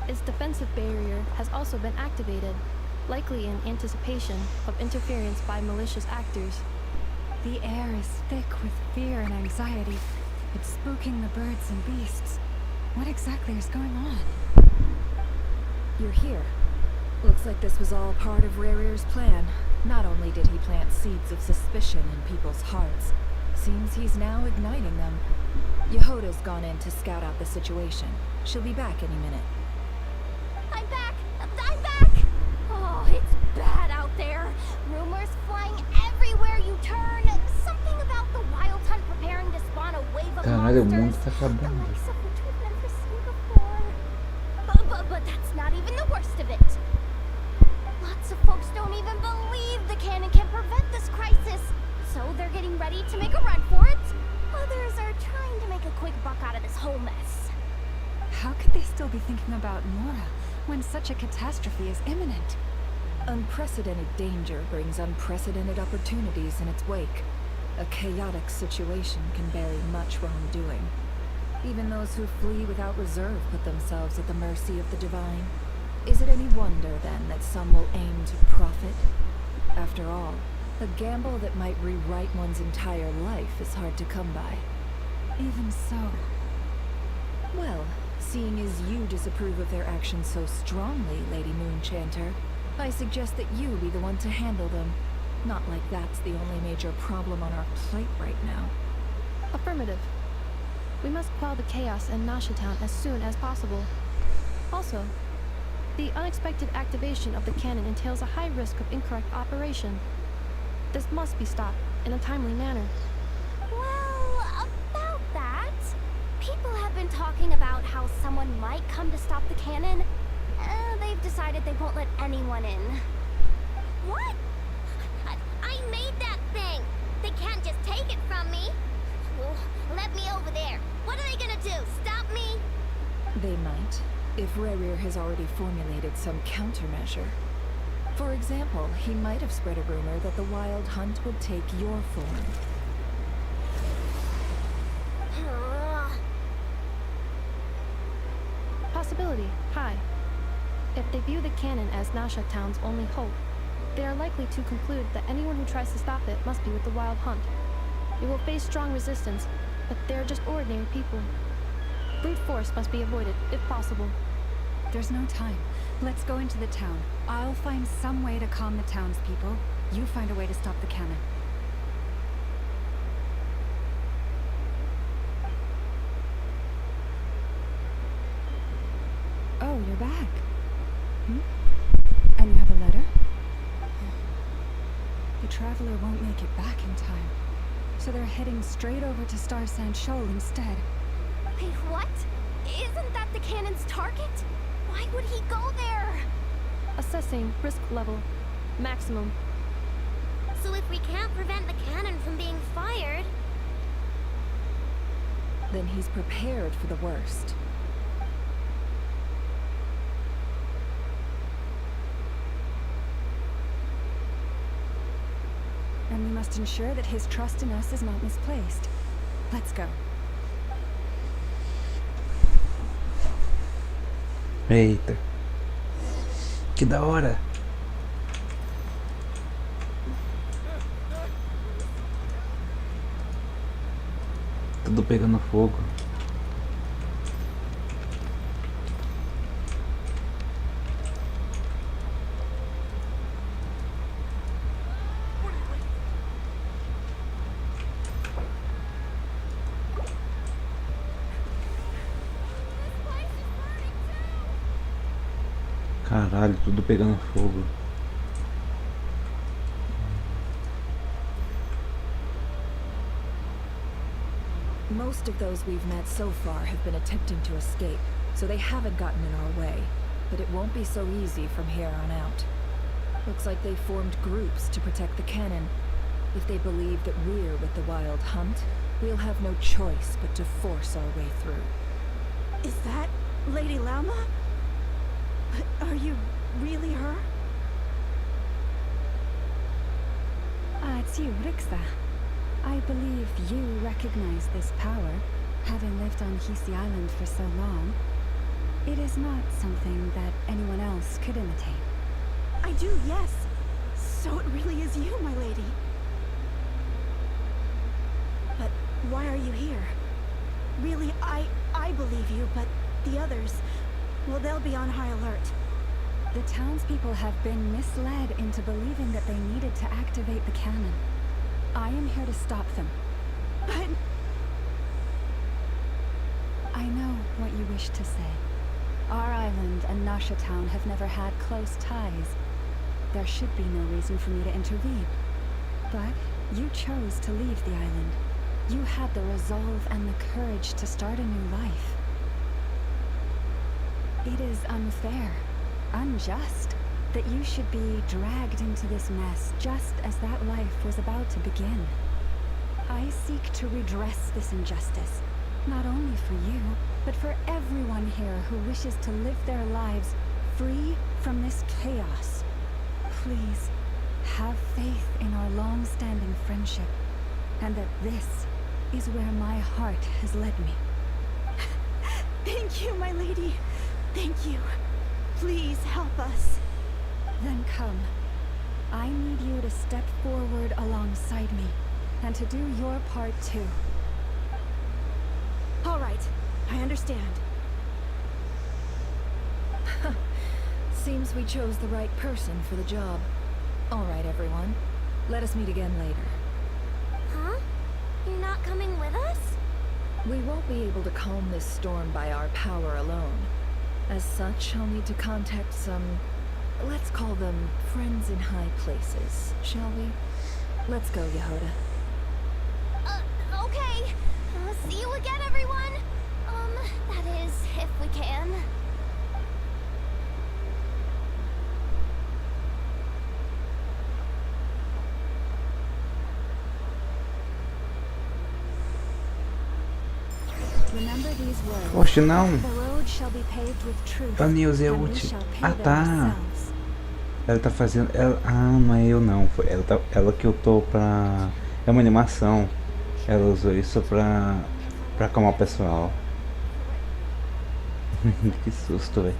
Its defensive barrier has also been activated, likely in anticipation of interference by malicious actors. The air is thick with fear and anxiety. It's spooking the birds and beasts. What exactly is going on? You're here. Looks like this was all part of Rarir's plan. Not only did he plant seeds of suspicion in people's hearts, seems he's now igniting them. Yehoda's gone in to scout out the situation. She'll be back any minute. I'm back! I'm back! Oh, it's bad out there. Rumors flying everywhere you turn. Caralho, o mundo tá acabando. But that's not even the worst of it. Lots of folks don't even believe the cannon can prevent this crisis, so they're getting ready to make a run for it. Others are trying to make a quick buck out of this whole mess. How could they still be thinking about Nora when such a catastrophe is imminent? Unprecedented danger brings unprecedented opportunities in its wake. A chaotic situation can bury much wrongdoing. Even those who flee without reserve put themselves at the mercy of the divine. Is it any wonder, then, that some will aim to profit? After all, a gamble that might rewrite one's entire life is hard to come by. Even so. Well, seeing as you disapprove of their actions so strongly, Lady Moonchanter, I suggest that you be the one to handle them. Not like that's the only major problem on our plate right now. Affirmative. We must quell the chaos in Nasha Town as soon as possible. Also, the unexpected activation of the cannon entails a high risk of incorrect operation. This must be stopped in a timely manner. Well, about that, people have been talking about how someone might come to stop the cannon. They've decided they won't let anyone in. What? I made that thing. They can't just take it from me. Well, let me over there. What are they gonna do? Stop me? They might, if Rerir has already formulated some countermeasure. For example, he might have spread a rumor that the Wild Hunt would take your form. Possibility high. If they view the cannon as Nasha Town's only hope, they are likely to conclude that anyone who tries to stop it must be with the Wild Hunt. It will face strong resistance, but they're just ordinary people. Brute force must be avoided, if possible. There's no time. Let's go into the town. I'll find some way to calm the townspeople. You find a way to stop the cannon. Oh, you're back. And you have a letter? The traveler won't make it back in time. So they're heading straight over to Star Sand Shoal instead. Wait, what? Isn't that the cannon's target? Why would he go there? Assessing risk level. Maximum. So if we can't prevent the cannon from being fired... Then he's prepared for the worst. And we must ensure that his trust in us is not misplaced. Let's go. Eita. Que da hora. Tudo pegando fogo. Caralho, tudo pegando fogo. Most of those we've met so far have been attempting to escape, so they haven't gotten in our way. But it won't be so easy from here on out. Looks like they formed groups to protect the cannon. If they believe that we're with the Wild Hunt, we'll have no choice but to force our way through. Is that Lady Lauma? But are you really her? It's you, Rixa. I believe you recognize this power, having lived on Hisi Island for so long. It is not something that anyone else could imitate. I do, yes. So it really is you, my lady. But why are you here? Really, I believe you, but the others, well, they'll be on high alert. The townspeople have been misled into believing that they needed to activate the cannon. I am here to stop them. But... I know what you wish to say. Our island and Nasha Town have never had close ties. There should be no reason for me to intervene. But you chose to leave the island. You had the resolve and the courage to start a new life. It is unfair, unjust, that you should be dragged into this mess just as that life was about to begin. I seek to redress this injustice, not only for you, but for everyone here who wishes to live their lives free from this chaos. Please, have faith in our long-standing friendship, and that this is where my heart has led me. Thank you, my lady. Thank you. Please help us. Then come. I need you to step forward alongside me, and to do your part too. All right, I understand. Seems we chose the right person for the job. All right, everyone. Let us meet again later. Huh? You're not coming with us? We won't be able to calm this storm by our power alone. As such, I'll need to contact some, let's call them friends in high places, shall we? Let's go, Yehoda. Okay. See you again, everyone. That is, if we can. Remember these words. Poxa, não. The road shall be paved with truth, Eu nem usei a and we ult. shall pay Ah, them tá. ourselves. Ela tá fazendo. Não é eu não. Foi ela que eu tô pra. É uma animação. Ela usou isso pra acalmar o pessoal. Que susto, velho.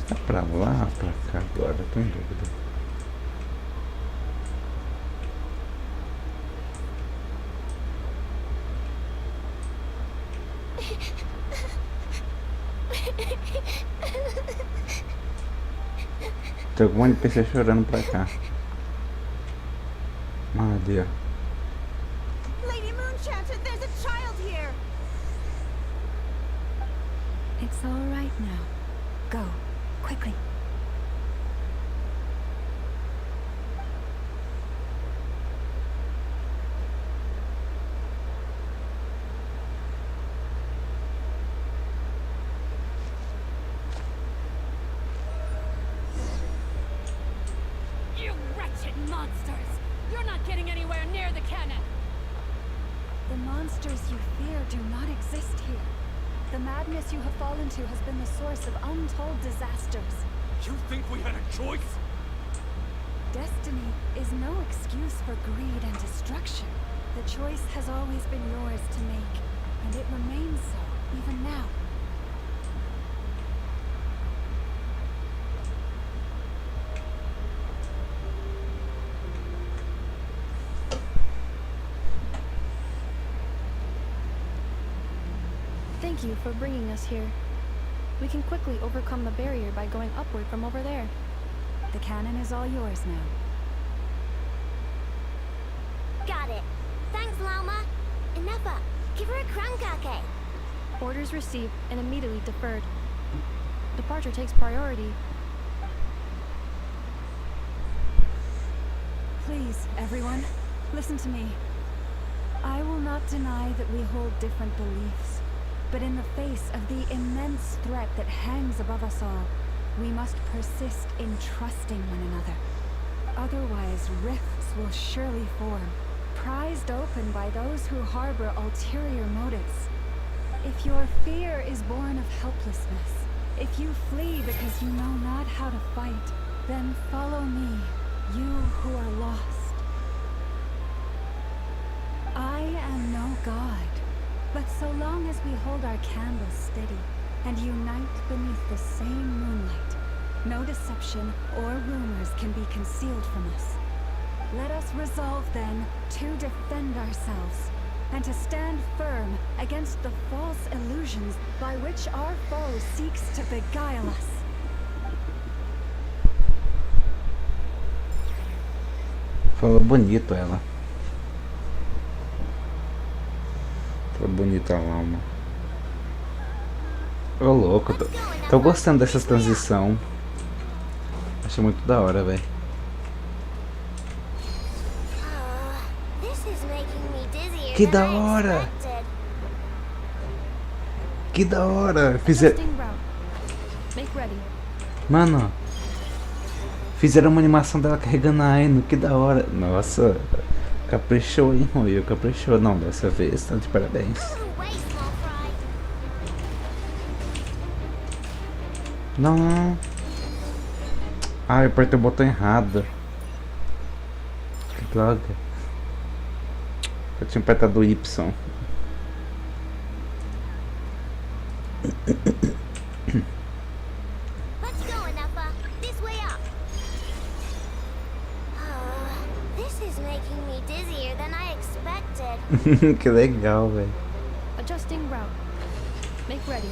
Tá pra lá, pra cá agora, tô em dúvida. Tem algum NPC chorando pra cá. Madre. Lady Moonchancellor, there's a child here. It's all right now. Go, quickly. You wretched monsters! You're not getting anywhere near the cannon! The monsters you fear do not exist here. The madness you have fallen to has been the source of untold disasters. You think we had a choice? Destiny is no excuse for greed and destruction. The choice has always been yours to make, and it remains so, even now. Thank you for bringing us here. We can quickly overcome the barrier by going upward from over there. The cannon is all yours now. Got it. Thanks, Lauma. Inepa, give her a krankake. Orders received and immediately deferred. Departure takes priority. Please, everyone, listen to me. I will not deny that we hold different beliefs, but in the face of the immense threat that hangs above us all, we must persist in trusting one another. Otherwise, rifts will surely form, prized open by those who harbor ulterior motives. If your fear is born of helplessness, if you flee because you know not how to fight, then follow me, you who are lost. I am no god, but so long as we hold our candles steady and unite beneath the same moonlight, no deception or rumors can be concealed from us. Let us resolve then to defend ourselves, and to stand firm against the false illusions by which our foe seeks to beguile us. Falou bonito ela. Falou bonito a alma. Ô louco, tô gostando dessa transição. Acho muito da hora, velho. Que da hora! Que da hora! Fizeram. Mano, fizeram uma animação dela carregando a Aino, que da hora! Nossa, caprichou, hein, Will? Caprichou. Não, dessa vez tá de parabéns. Não, não. Ah, eu apertei o botão errado. Que droga. Eu tinha apertado o Y. Que legal, velho. Adjusting route. Make ready.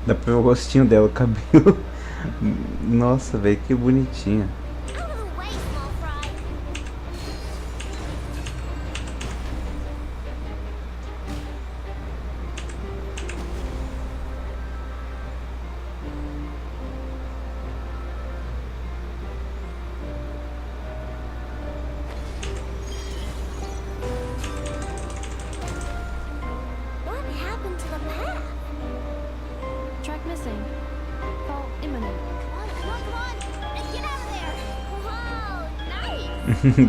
Dá pra ver o rostinho dela, o cabelo. Nossa, velho, que bonitinha. Track missing. Fall imminent.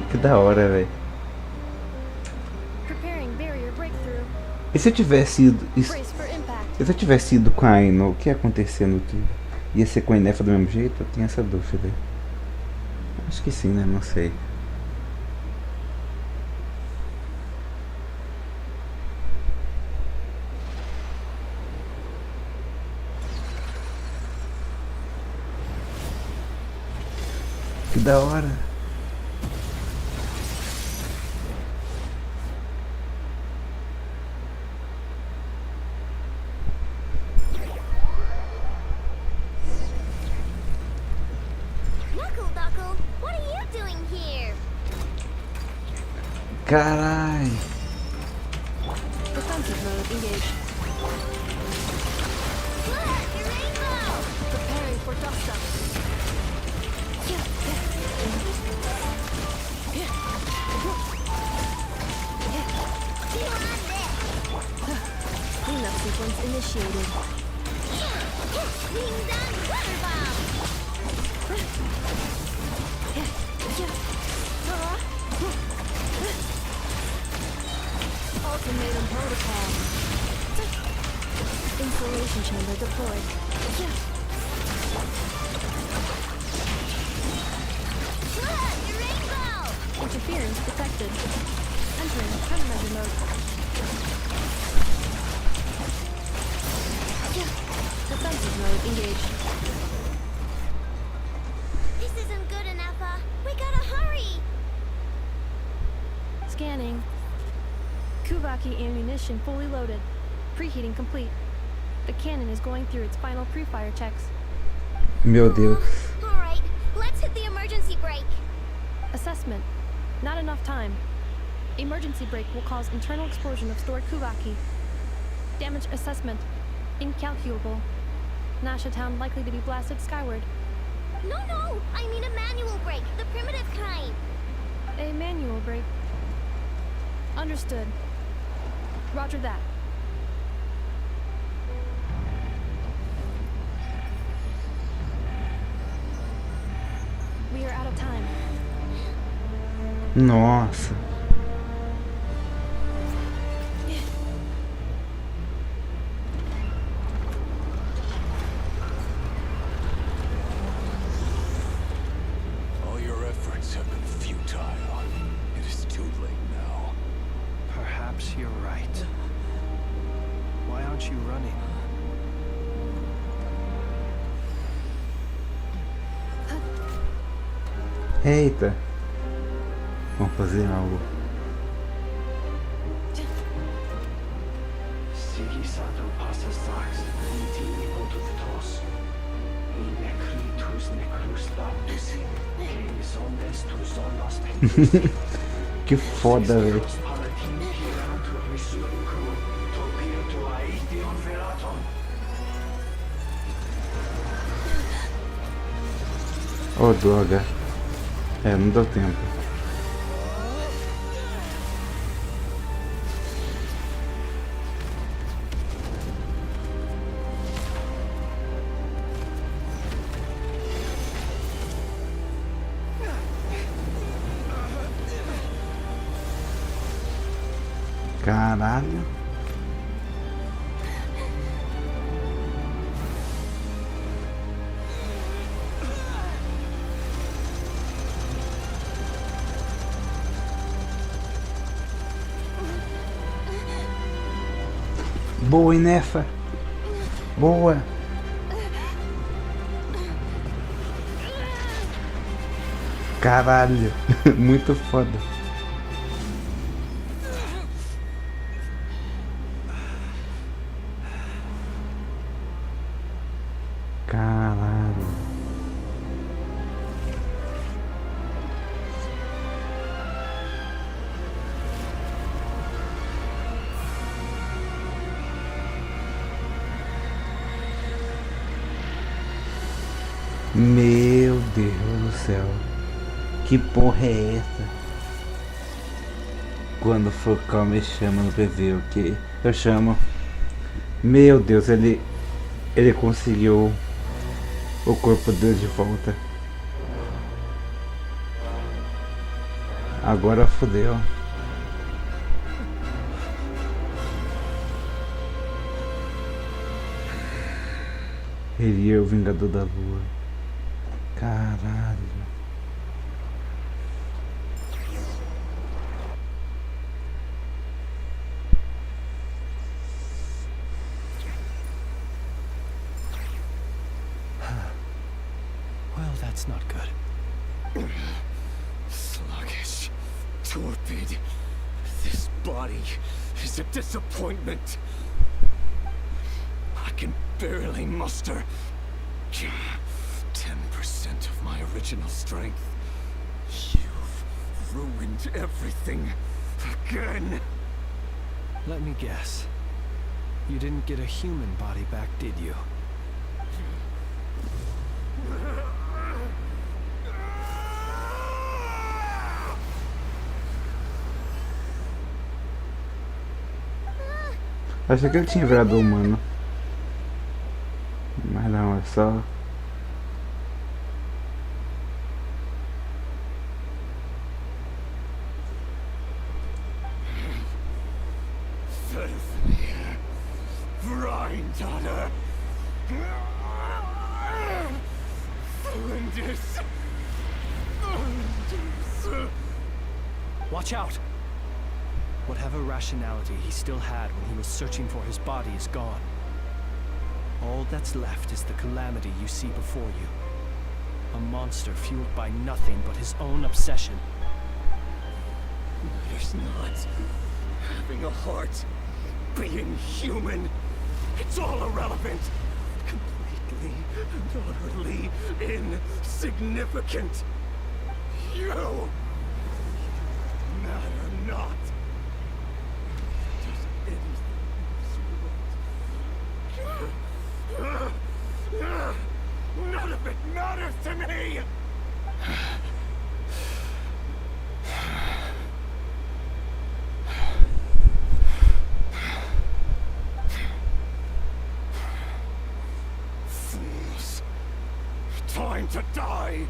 Que da hora, velho. Preparing barrier breakthrough. E se eu tivesse ido. Brace for impact. E se eu tivesse ido com a Aino, o que ia acontecer no que? Ia ser com a Inefa do mesmo jeito? Eu tenho essa dúvida. Acho que sim, né? Não sei. Que da hora. Carai. Defensive mode engaged. Preparing for dust up. Cleanup sequence initiated. Ultimatum protocol. Insulation chamber deployed. Interference detected. Entering countermeasure mode. Defensive mode engaged. This isn't good enough. We gotta hurry. Scanning. Kuvaki ammunition fully loaded. Preheating complete. The cannon is going through its final pre-fire checks. Meu Deus. Alright, let's hit the emergency brake. Assessment. Not enough time. Emergency brake will cause internal explosion of stored Kuvaki. Damage assessment. Incalculable. Nasha Town likely to be blasted skyward. No, I mean a manual brake, the primitive kind. A manual brake. Understood. Roger that. We are out of time. Nossa. All your efforts have been futile. It is too late now. Perhaps you're right. Why aren't you running? Eita. Vamos fazer algo. Que foda, velho. Oh, droga. É, não deu tempo. Caralho. Boa, Inefa. Boa. Caralho. Muito foda. Caralho. Meu Deus do céu. Que porra é essa? Quando for calmo me chama no PV, ok? Eu chamo. Meu Deus, ele conseguiu o corpo dele de volta. Agora fodeu. Ele é o Vingador da Lua. Caralho. Well, that's not good. Sluggish, torpid. This body is a disappointment. I can barely muster 10% of my original strength. You've ruined everything again. Let me guess. You didn't get a human body back, did you? Achei que ele tinha virado humano. Mas não, é só... Watch out! Whatever rationality he still had when he was searching for his body is gone. All that's left is the calamity you see before you. A monster fueled by nothing but his own obsession. Matters not. Having a heart, being human, it's all irrelevant. Completely and utterly insignificant. You matter not. Does anything in this world? None of it matters to me! Fools. Time to die!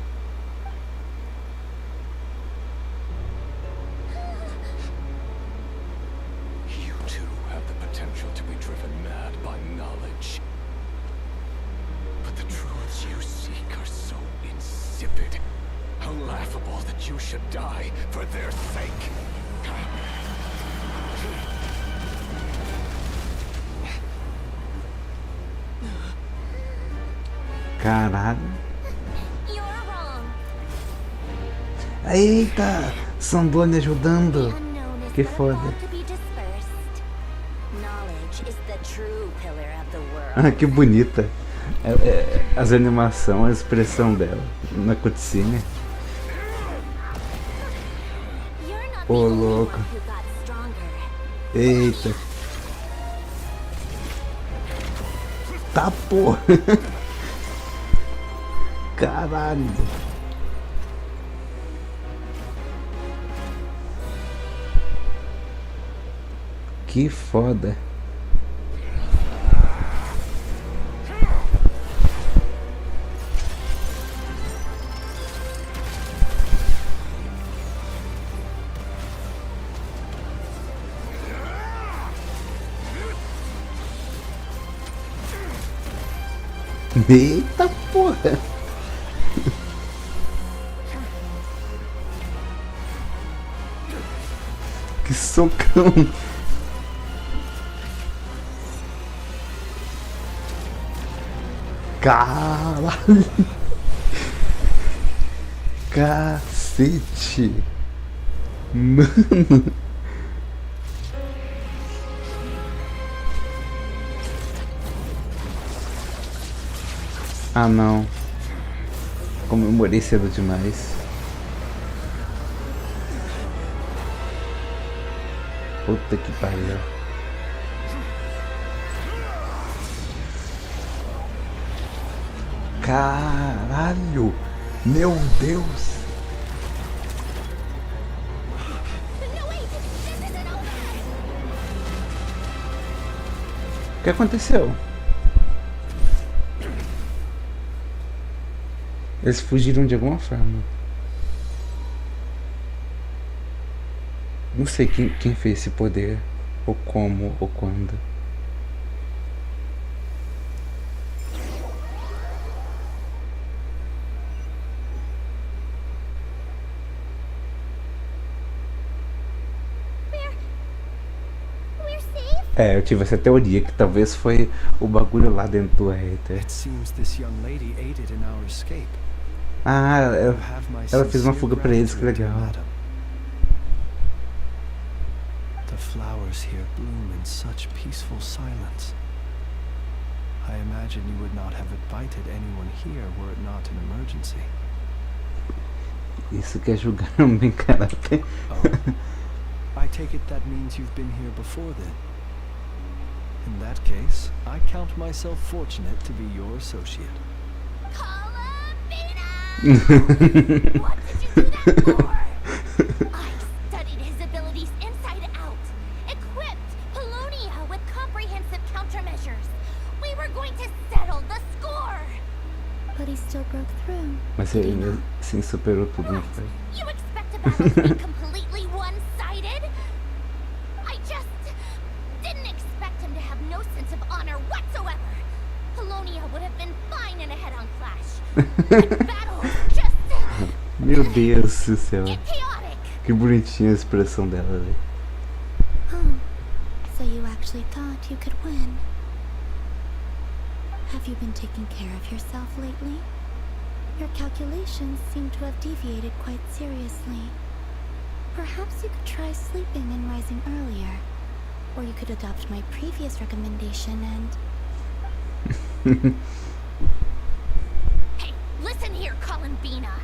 You too have the potential to be driven mad by knowledge. But the truths you seek are so insipid, how laughable that you should die for their sake. Caralho. You're wrong. Eita! Sandone ajudando. Que foda. Ah, que bonita. As animações, a expressão dela na cutscene. Ô, louco. Eita. Tá, porra. Caralho. Que foda. Eita porra! Que socão! Caralho! Cacete! Mano! Ah não, comemorei cedo demais. Puta que pariu. Caralho, meu Deus. O que aconteceu? Eles fugiram de alguma forma. Não sei quem fez esse poder, ou como, ou quando. É, eu tive essa teoria que talvez foi o bagulho lá dentro do hater. Ah, ela fez uma fuga pra eles, que legal. The flowers here bloom in such peaceful silence. I imagine you would not have invited anyone here were it not an emergency. Isso que é julgar bem caráter. Oh. I take it that means you've been here before then. In that case, I count myself fortunate to be your associate. What did you do that for? I studied his abilities inside out, equipped Polonia with comprehensive countermeasures. We were going to settle the score. But he still broke through. Mas ele sim superou tudo, não foi? You expect a battle to be completely one-sided? I just didn't expect him to have no sense of honor whatsoever. Polonia would have been fine in a head-on clash. Meu Deus do céu. Que bonitinha a expressão dela, velho. Oh, so you actually thought you could win. Have you been taking care of yourself lately? Your calculations seem to have deviated quite seriously. Perhaps you could try sleeping and rising earlier. Or you could adopt my previous recommendation and... Hey, listen here, Columbina.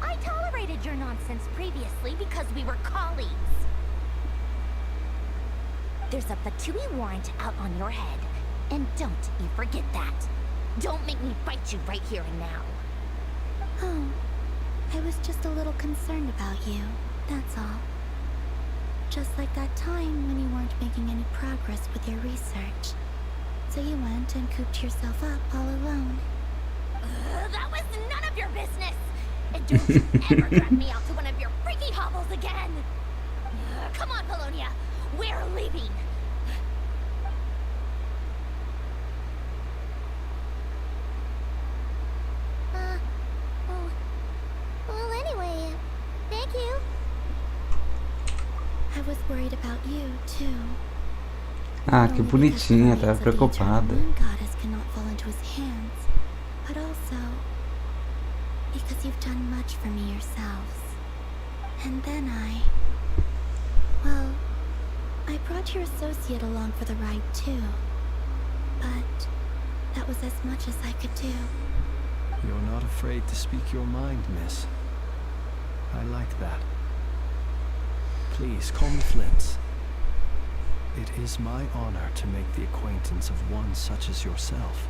I tolerated your nonsense previously because we were colleagues. There's a Fatui warrant out on your head. And don't you forget that. Don't make me fight you right here and now. Oh, I was just a little concerned about you, that's all. Just like that time when you weren't making any progress with your research. So you went and cooped yourself up all alone. That was none of your business! And don't you ever drag me out to one of your freaky hovels again! Come on, Polonia! We're leaving! Well, anyway, thank you. I was worried about you, too. Ah, que bonitinha, tava preocupada. Goddess cannot fall into his hands, but also because you've done much for me yourselves. was as much as I could do. You're not afraid to speak your mind, miss. I like that. Please, call me Flint. It is my honor to make the acquaintance of one such as yourself.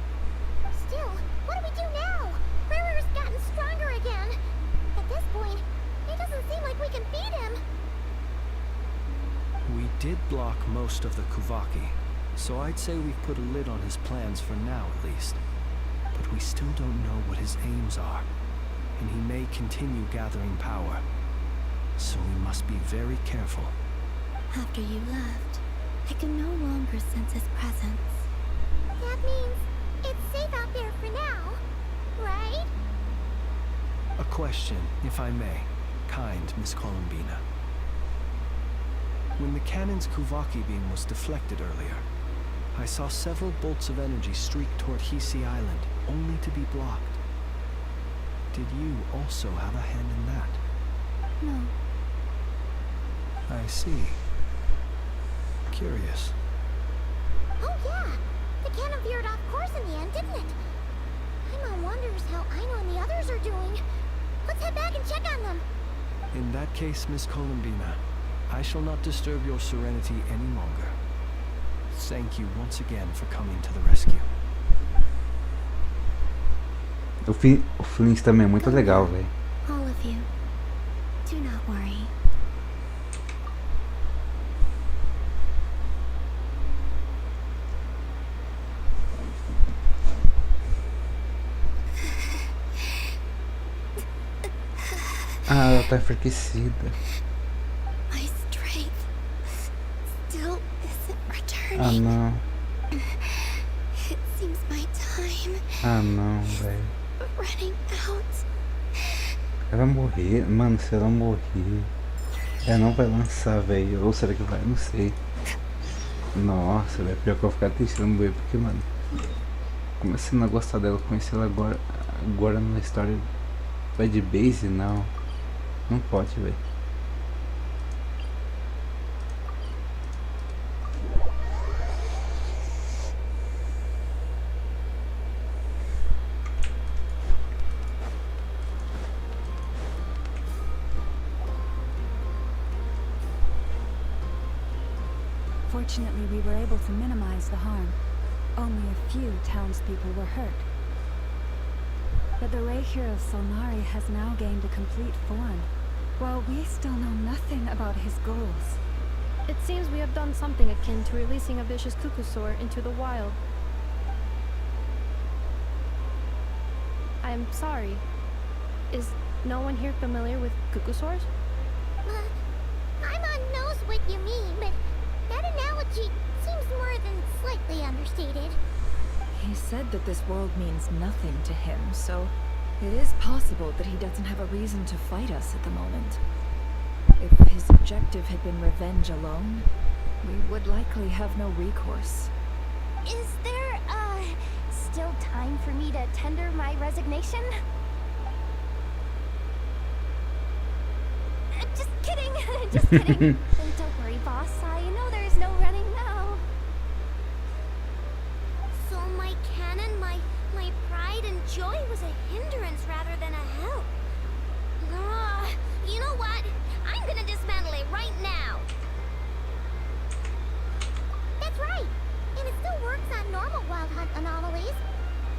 Still, what do we do now? Riri's gotten stronger again. At this point, it doesn't seem like we can beat him. We did block most of the Kuvaki, so I'd say we've put a lid on his plans for now at least. But we still don't know what his aims are, and he may continue gathering power. So we must be very careful. After you left, I can no longer sense his presence. That means it's safe out there for now, right? A question, if I may, kind Miss Columbina. When the cannon's Kuvaki beam was deflected earlier, I saw several bolts of energy streak toward Hisi Island, only to be blocked. Did you also have a hand in that? No. I see. Curious. Oh yeah, the cannon veered off course in the end, didn't it? Paimon wonders how Aino and the others are doing. Let's head back and check on them. In that case, Miss Columbina, I shall not disturb your serenity any longer. Thank you once again for coming to the rescue. O Flint também é muito legal, velho. All of you. Do not worry. Ah, ela tá enfraquecida. My strength still isn't returning. Ah, não. It seems my time Ah, não, velho. running out. Ela vai morrer. Mano, se ela morrer, ela não vai lançar, velho. Ou será que vai? Não sei. Nossa, velho. Pior que eu vou ficar triste se ela morrer. Porque, mano, começando a gostar dela, conhecer ela agora na história. Vai de base? Não. Não pode, velho. Fortunately, we were able to minimize the harm. Only a few townspeople were hurt. But the Rei hero Solnari has now gained a complete form, while we still know nothing about his goals. It seems we have done something akin to releasing a vicious cuckoosaur into the wild. I'm sorry. Is no one here familiar with cuckoosaurs? Paimon knows what you mean, but that analogy seems more than slightly understated. He said that this world means nothing to him, so it is possible that he doesn't have a reason to fight us at the moment. If his objective had been revenge alone, we would likely have no recourse. Is there, still time for me to tender my resignation? Just kidding, just kidding. Don't worry, boss, I know there's no running now. So my cannon, my pride and joy was a hindrance rather than a help. You know what? I'm gonna dismantle it right now. That's right. And it still works on normal wild hunt anomalies.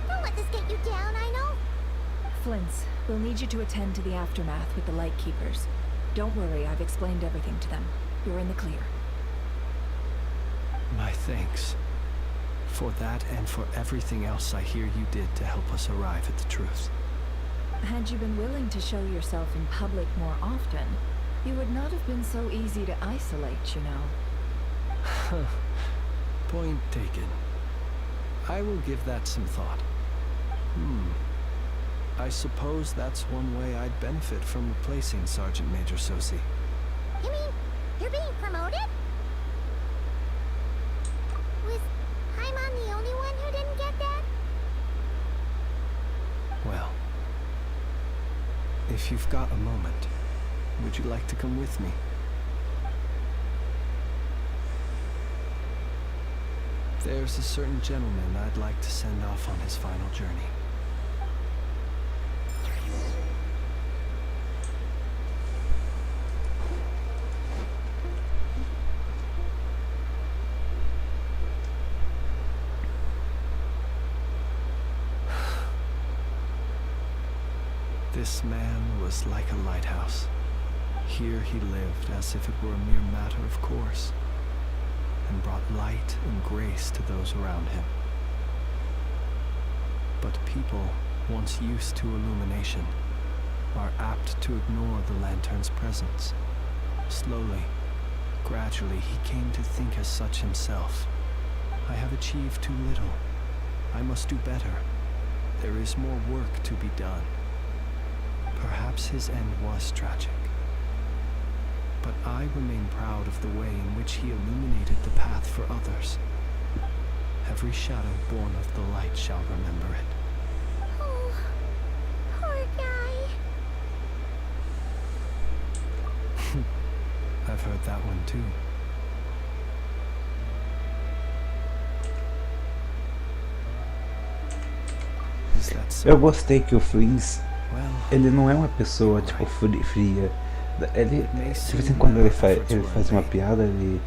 Don't let this get you down, I know. Flint's, we'll need you to attend to the aftermath with the Lightkeepers. Don't worry, I've explained everything to them. You're in the clear. My thanks. For that and for everything else I hear you did to help us arrive at the truth. Had you been willing to show yourself in public more often, you would not have been so easy to isolate, you know. Point taken. I will give that some thought. I suppose that's one way I'd benefit from replacing Sergeant Major Sosi. You mean you're being promoted? Was Paimon the only one who didn't get that? Well, if you've got a moment, would you like to come with me? There's a certain gentleman I'd like to send off on his final journey. This man was like a lighthouse. Here he lived as if it were a mere matter of course, and brought light and grace to those around him. But people, once used to illumination, are apt to ignore the lantern's presence. Slowly, gradually, he came to think as such himself. I have achieved too little. I must do better. There is more work to be done. Perhaps his end was tragic. But I remain proud of the way in which he illuminated the path for others. Every shadow born of the light shall remember it. Oh, poor guy. I've heard that one too. Is that so? Eu gostei que o Flynn, ele não é uma pessoa tipo fria. Ele, de vez em quando ele faz uma piada, ele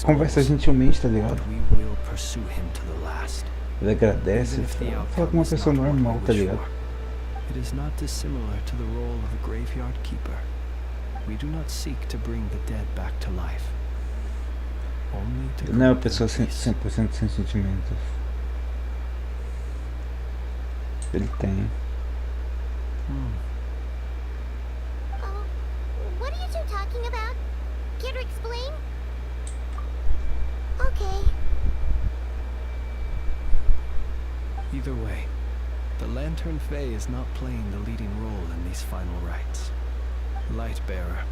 conversa gentilmente, tá ligado? Ele agradece, fala com uma pessoa normal, tá ligado? It is not dissimilar to the role of a graveyard keeper. We do not seek to bring the dead back to life. Only to Ele não é uma pessoa 100% sem sentimentos. Ele tem. What are you two talking about? Care to explain? Okay. Either way, the Lantern Fae is not playing the leading role in these final rites. Lightbearer,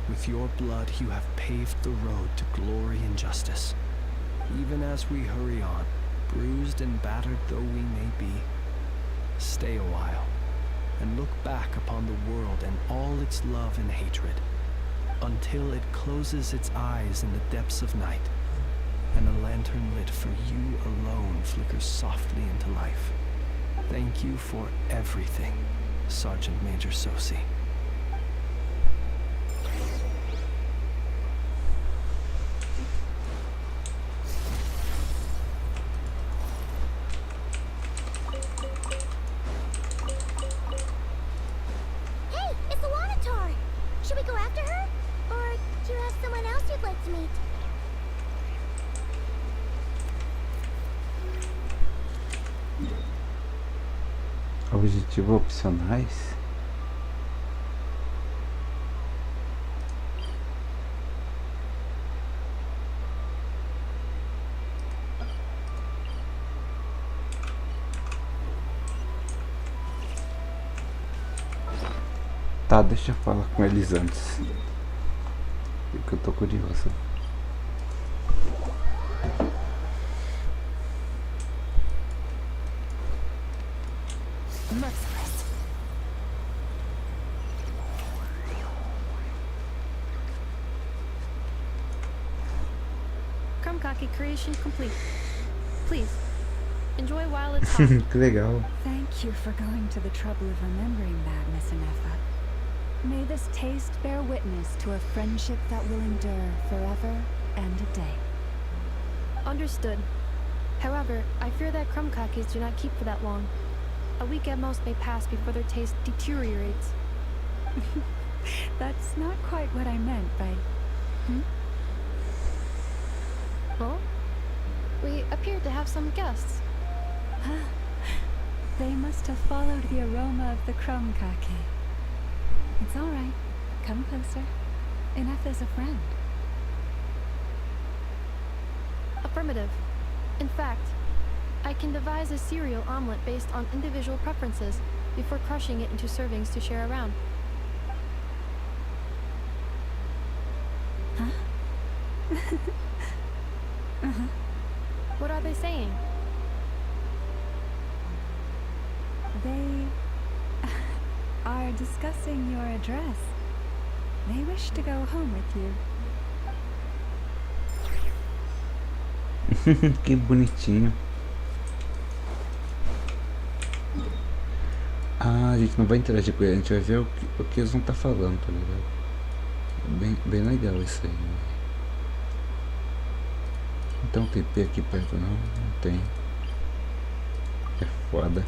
with your blood you have paved the road to glory and justice. Even as we hurry on, bruised and battered though we may be, stay a while, and look back upon the world and all its love and hatred, until it closes its eyes in the depths of night, and a lantern lit for you alone flickers softly into life. Thank you for everything, Sergeant Major Sosi. Hey, it's the Wanatar! Should we go after her? Or do you have someone else you'd like to meet? Objetivos opcionais? Tá, deixa eu falar com eles antes. Porque eu tô curioso. Merciless. Krumkaki creation complete. Please, enjoy while it's hot. Que legal. Thank you for going to the trouble of remembering that, Miss Anefa. May this taste bear witness to a friendship that will endure forever and a day. Understood. However, I fear that Krumkakis do not keep for that long. A week at most may pass before their taste deteriorates. That's not quite what I meant by... Well, we appear to have some guests. They must have followed the aroma of the Krumkake. It's all right. Come closer. Enough is a friend. Affirmative. In fact, I can devise a cereal omelet based on individual preferences before crushing it into servings to share around. What are they saying? They are discussing your address. They wish to go home with you. Que bonitinho. Ah, a gente não vai interagir com ele, a gente vai ver o que eles vão estar falando, tá ligado? Bem legal isso aí. Então tem P aqui perto não? Não tem. É foda.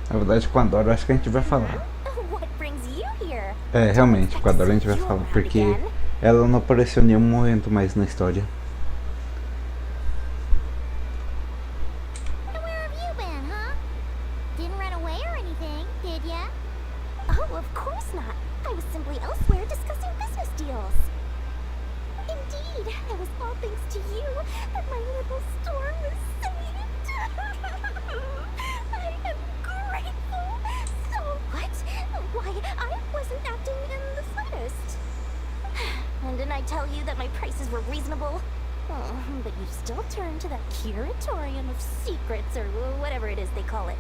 Na verdade, com a Dora, eu acho que a gente vai falar. What brings you here? É, realmente, com a Dora a gente vai falar, porque ela não apareceu em nenhum momento mais na história. Where have you been, huh? Didn't run away or anything, did ya? Oh, of course not. I was simply elsewhere discussing business deals. Indeed, it was all thanks to you that my little store was saved. I am grateful. So what? Why, I wasn't acting in the slightest. And didn't I tell you that my prices were reasonable? Oh, but you still turn to that curatorium of secrets, or whatever it is they call it.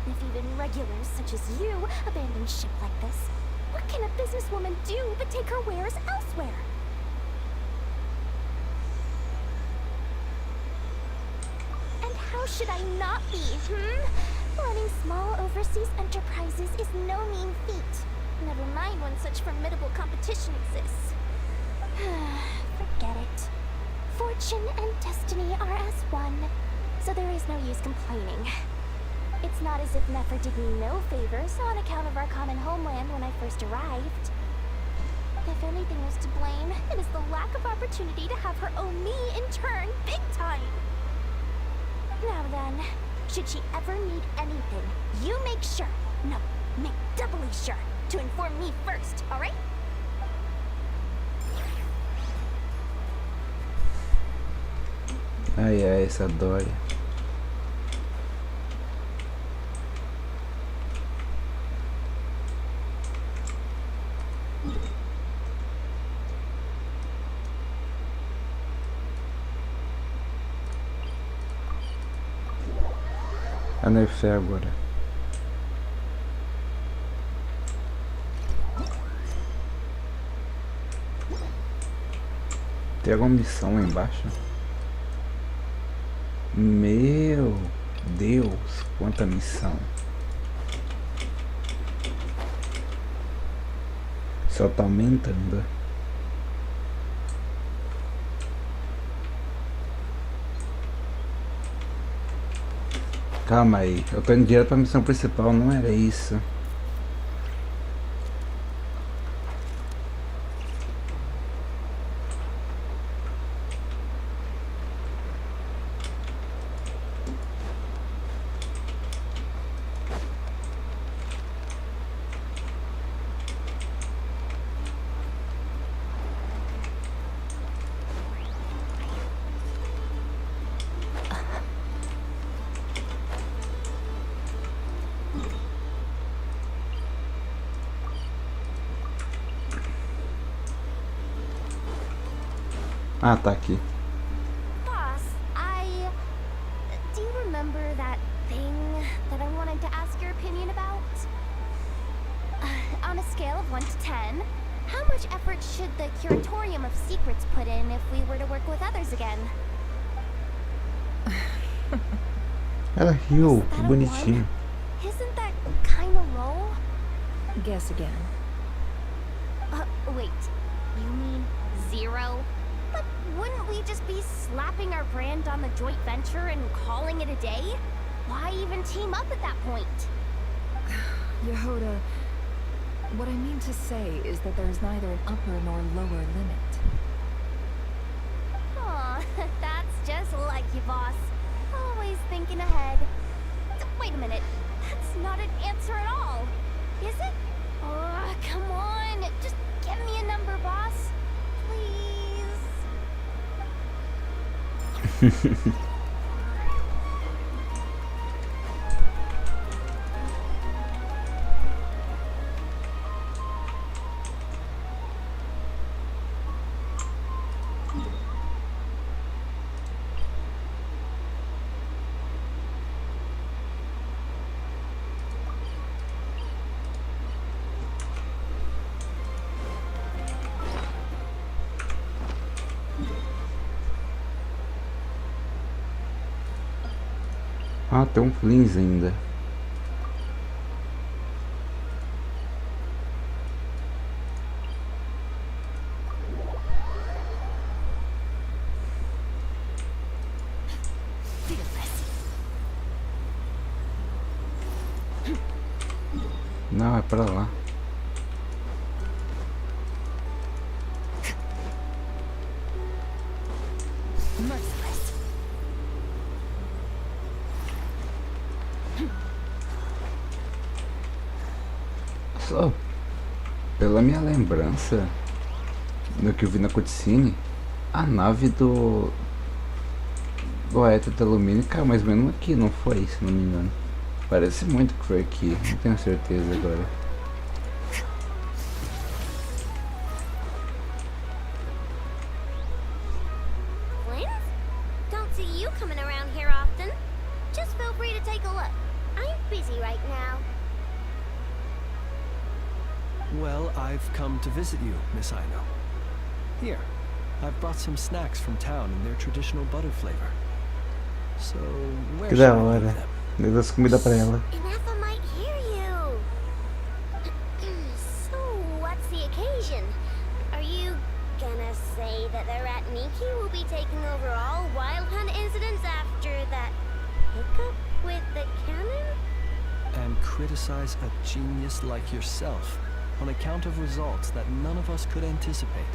If even regulars such as you abandon ship like this, what can a businesswoman do but take her wares elsewhere? And how should I not be, Running small overseas enterprises is no mean feat. Never mind when such formidable competition exists. Forget it. Fortune and destiny are as one, so there is no use complaining. It's not as if Nefer did me no favors on account of our common homeland when I first arrived. If anything was to blame, it is the lack of opportunity to have her owe me in turn big time. Now then, should she ever need anything, you make sure, no, make doubly sure, to inform me first, alright? Ai, ai, essa Dora. A nerfé agora. Tem alguma missão lá embaixo? Meu Deus, quanta missão. Só tá aumentando. Calma aí, eu tô indo direto pra missão principal, não era isso. Ah, tá aqui. Boss, do you remember that thing that I wanted to ask your opinion about? On a scale of 1 to 10, how much effort should the Curatorium of Secrets put in if we were to work with others again? Ela riu, que bonitinho. Isn't that kinda low? Guess again. Wait, you mean 0? But wouldn't we just be slapping our brand on the joint venture and calling it a day? Why even team up at that point? Yehoda, what I mean to say is that there's neither an upper nor lower limit. Aw, that's just like you, boss. Always thinking ahead. Wait a minute, that's not an answer at all. Is it? Oh, come on, just give me a number, boss. Please. Ah, tem um Flins ainda. Não, é pra lá. Só pela minha lembrança, no que eu vi na cutscene, a nave do éter de alumínio caiu mais ou menos aqui, não foi? Se não me engano. Parece muito que foi aqui, não tenho certeza agora. Flint? Don't see you coming around here often. Just feel free to take a look. I'm busy right now. Well, I've come to visit you, Miss Aino. Here, I've brought some snacks from town in their traditional butter flavor. So, where Que should da I leave hora. them? Dei das comida pra ela. Ineffa might hear you. So, what's the occasion? Are you gonna say that the rat Nikki will be taking over all Wild Hunt incidents after that hiccup with the cannon? And criticize a genius like yourself on account of results that none of us could anticipate.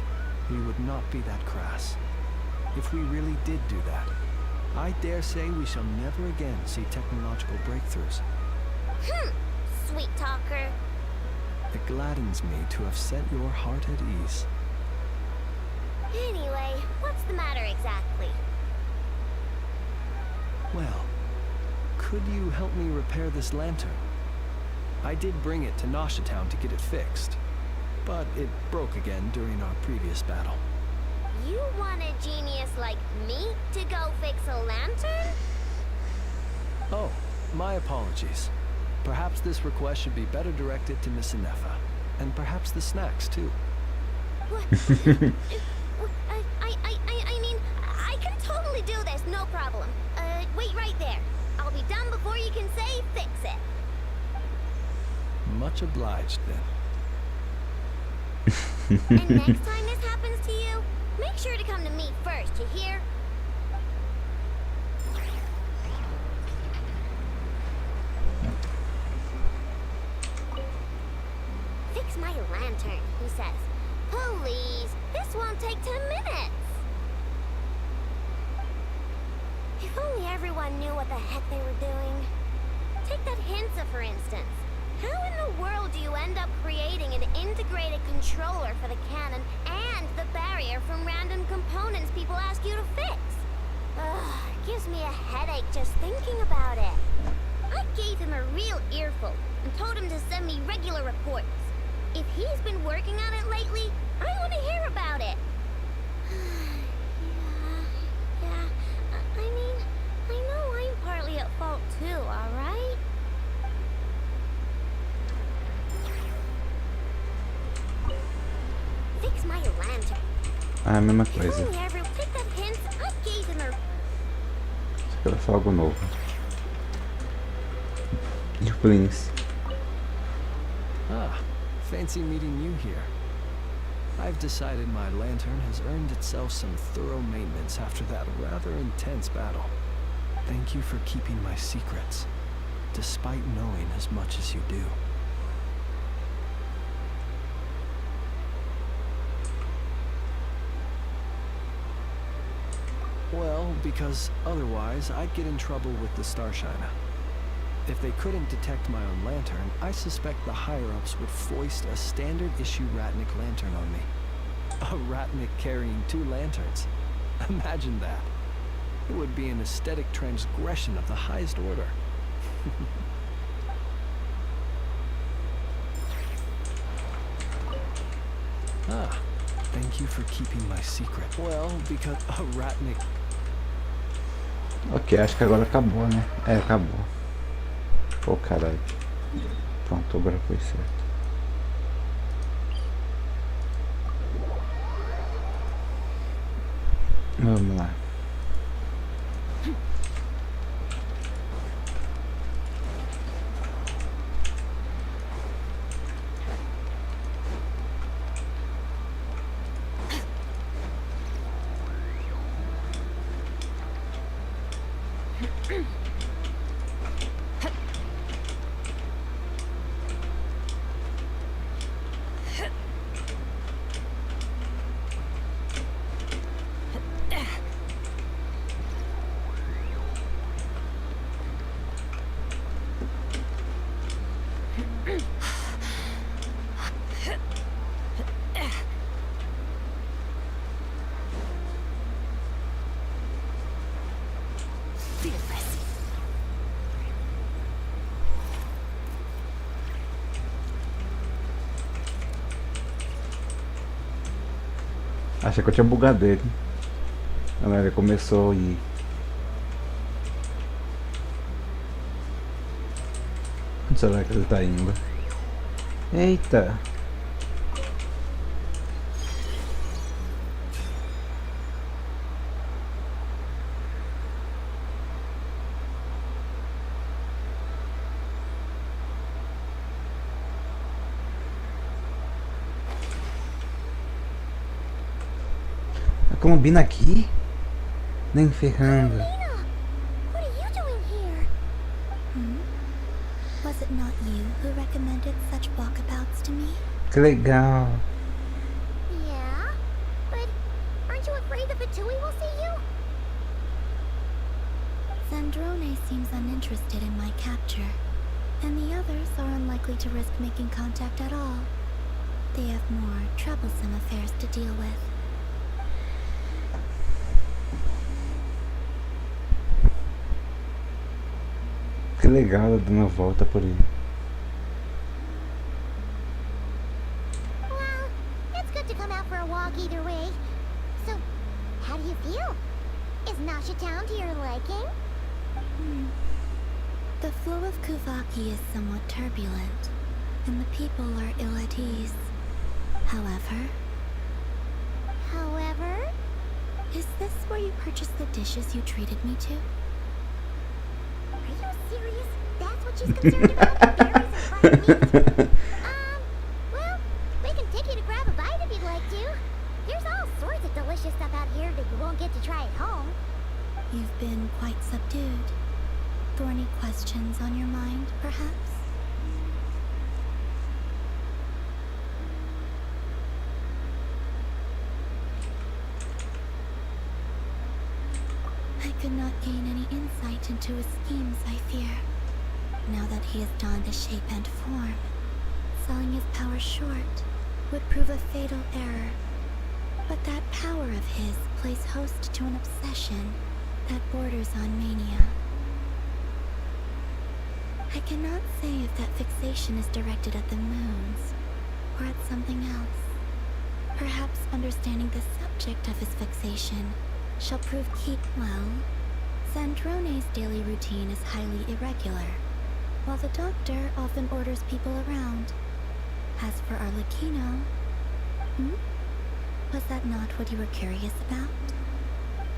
We would not be that crass. If we really did do that, I dare say we shall never again see technological breakthroughs. Sweet talker. It gladdens me to have set your heart at ease. Anyway, what's the matter exactly? Well, could you help me repair this lantern? I did bring it to Nasha Town to get it fixed, but it broke again during our previous battle. You want a genius like me to go fix a lantern? Oh, my apologies. Perhaps this request should be better directed to Miss Ineffa, and perhaps the snacks too. What? I mean, I can totally do this, no problem. Wait right there. I'll be done before you can say fix it. Much obliged, then. And next time this happens to you, make sure to come to me first, you hear? Fix my lantern, he says. Please, this won't take 10 minutes. If only everyone knew what the heck they were doing. Take that Hinsa, for instance. How in the world do you end up creating an integrated controller for the cannon and the barrier from random components people ask you to fix? Ugh, it gives me a headache just thinking about it. I gave him a real earful and told him to send me regular reports. If he's been working on it lately, I want to hear about it. Yeah, I mean, I know I'm partly at fault too, alright? Fix my lantern. Ah, a mesma coisa. Only ever take that hint. I gave him a Só que era só algo novo. E o Flins. Ah, fancy meeting you here. I've decided my lantern has earned itself some thorough maintenance after that rather intense battle. Thank you for keeping my secrets, despite knowing as much as you do. Well, because otherwise I'd get in trouble with the Starshiner. If they couldn't detect my own lantern, I suspect the higher-ups would foist a standard-issue Ratnik lantern on me. A Ratnik carrying 2 lanterns. Imagine that. It would be an aesthetic transgression of the highest order. Ah, thank you for keeping my secret. Well, because a ratnik. Ok, acho que agora acabou, né? É, acabou. Pô, caralho. Pronto, agora foi certo. Vamos lá. Achei que eu tinha bugado ele. Não, ele começou e... Onde será que ele tá indo? Eita! A Colombina aqui? Nem ferrando. What are you doing here? Was it not you who recommended such walkabouts to me? Que legal. Yeah? But aren't you afraid the Fatui will see you? Zandrone seems uninterested in my capture, and the others are unlikely to risk making contact at all. They have more troublesome affairs to deal with. Que legal, ela dando uma volta por aí. Well, it's good to come out for a walk either way. So, how do you feel? Is Nasha Town to your liking? The flow of Kuvaki is somewhat turbulent, and the people are ill at ease. However, is this where you purchased the dishes you treated me to? Are you serious? That's what she's concerned about? Berries and fried meat? Well, we can take you to grab a bite if you'd like to. There's all sorts of delicious stuff out here that you won't get to try at home. You've been quite subdued. Thorny questions on your mind, perhaps? I could not gain any insight into his schemes, I fear. Now that he has donned a shape and form, selling his power short would prove a fatal error. But that power of his plays host to an obsession that borders on mania. I cannot say if that fixation is directed at the moons or at something else. Perhaps understanding the subject of his fixation shall prove key. Well, Zandrone's daily routine is highly irregular, while the doctor often orders people around. As for Arlecchino, was that not what you were curious about?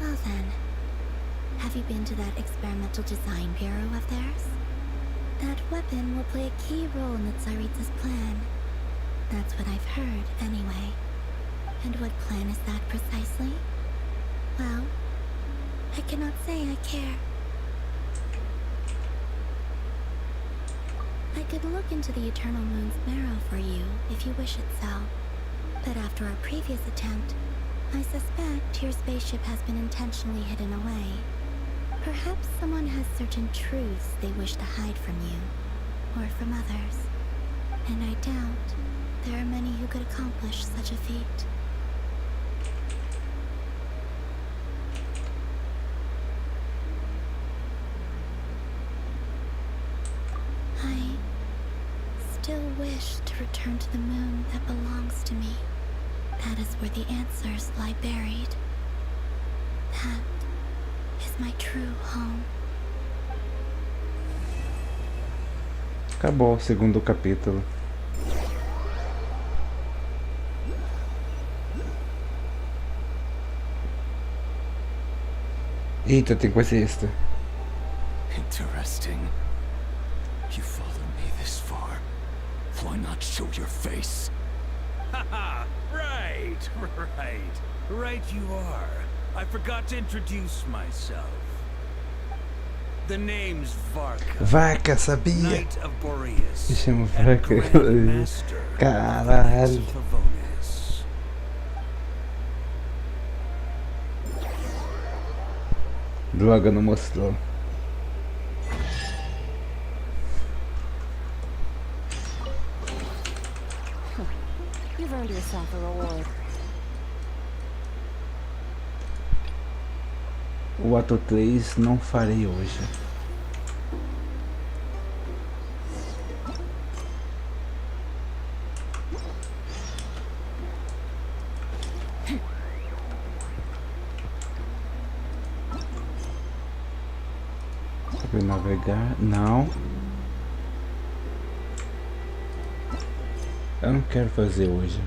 Well then, have you been to that experimental design bureau of theirs? That weapon will play a key role in the Tsaritsa's plan. That's what I've heard, anyway. And what plan is that precisely? Well, I cannot say I care. I could look into the Eternal Moon's marrow for you, if you wish it so. But after our previous attempt, I suspect your spaceship has been intentionally hidden away. Perhaps someone has certain truths they wish to hide from you, or from others. And I doubt there are many who could accomplish such a feat. still wish to return to the moon that belongs to me. That is where the answers lie buried. That is my true home. Acabou o segundo capítulo. Eita, tem coisa extra. Interesting. You followed me this far. Why not show your face? Haha, right. Right you are. I forgot to introduce myself. The name's Varka. Varka, sabia? Knight of Boreas. Me chamo and Varka. Grand Master Caralho. of Pavonis. Droga, não mostrou. You've earned yourself a reward. O ato 3 não farei hoje. Saber navegar? Não. Eu não quero fazer hoje.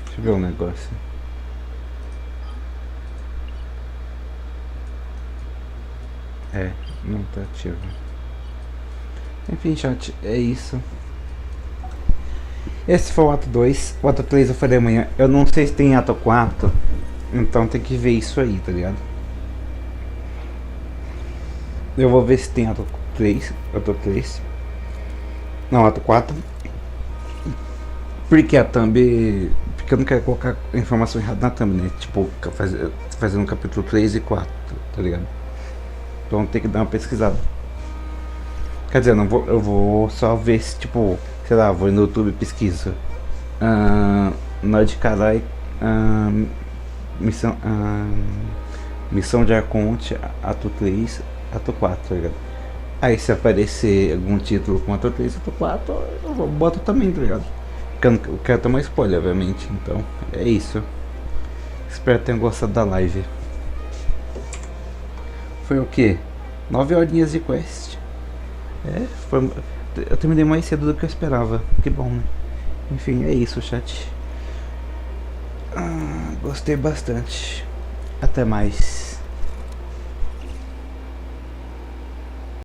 Deixa eu ver um negócio. É, não tá ativo. Enfim, chat, é isso. Esse foi o ato 2. O ato 3 eu farei amanhã. Eu não sei se tem ato 4. Então tem que ver isso aí, tá ligado? Eu vou ver se tem ato 3. Ato 3. Não, ato 4. Porque a thumb. Porque eu não quero colocar a informação errada na thumb, né? Tipo, fazendo capítulo 3 e 4, tá ligado? Então tem que dar uma pesquisada. Quer dizer, eu vou só ver se, tipo, sei lá, vou no YouTube e pesquiso. Nodkrai, missão de Arconte, ato 3, ato 4, tá ligado? Aí se aparecer algum título com ato 3, ato 4, eu boto também, tá ligado? Porque eu não quero tomar spoiler, obviamente. Então, é isso. Espero que tenham gostado da live. Foi o que? 9 horinhas de quest. Eu terminei mais cedo do que eu esperava. Que bom, né? Enfim, é isso, chat. Gostei bastante. Até mais.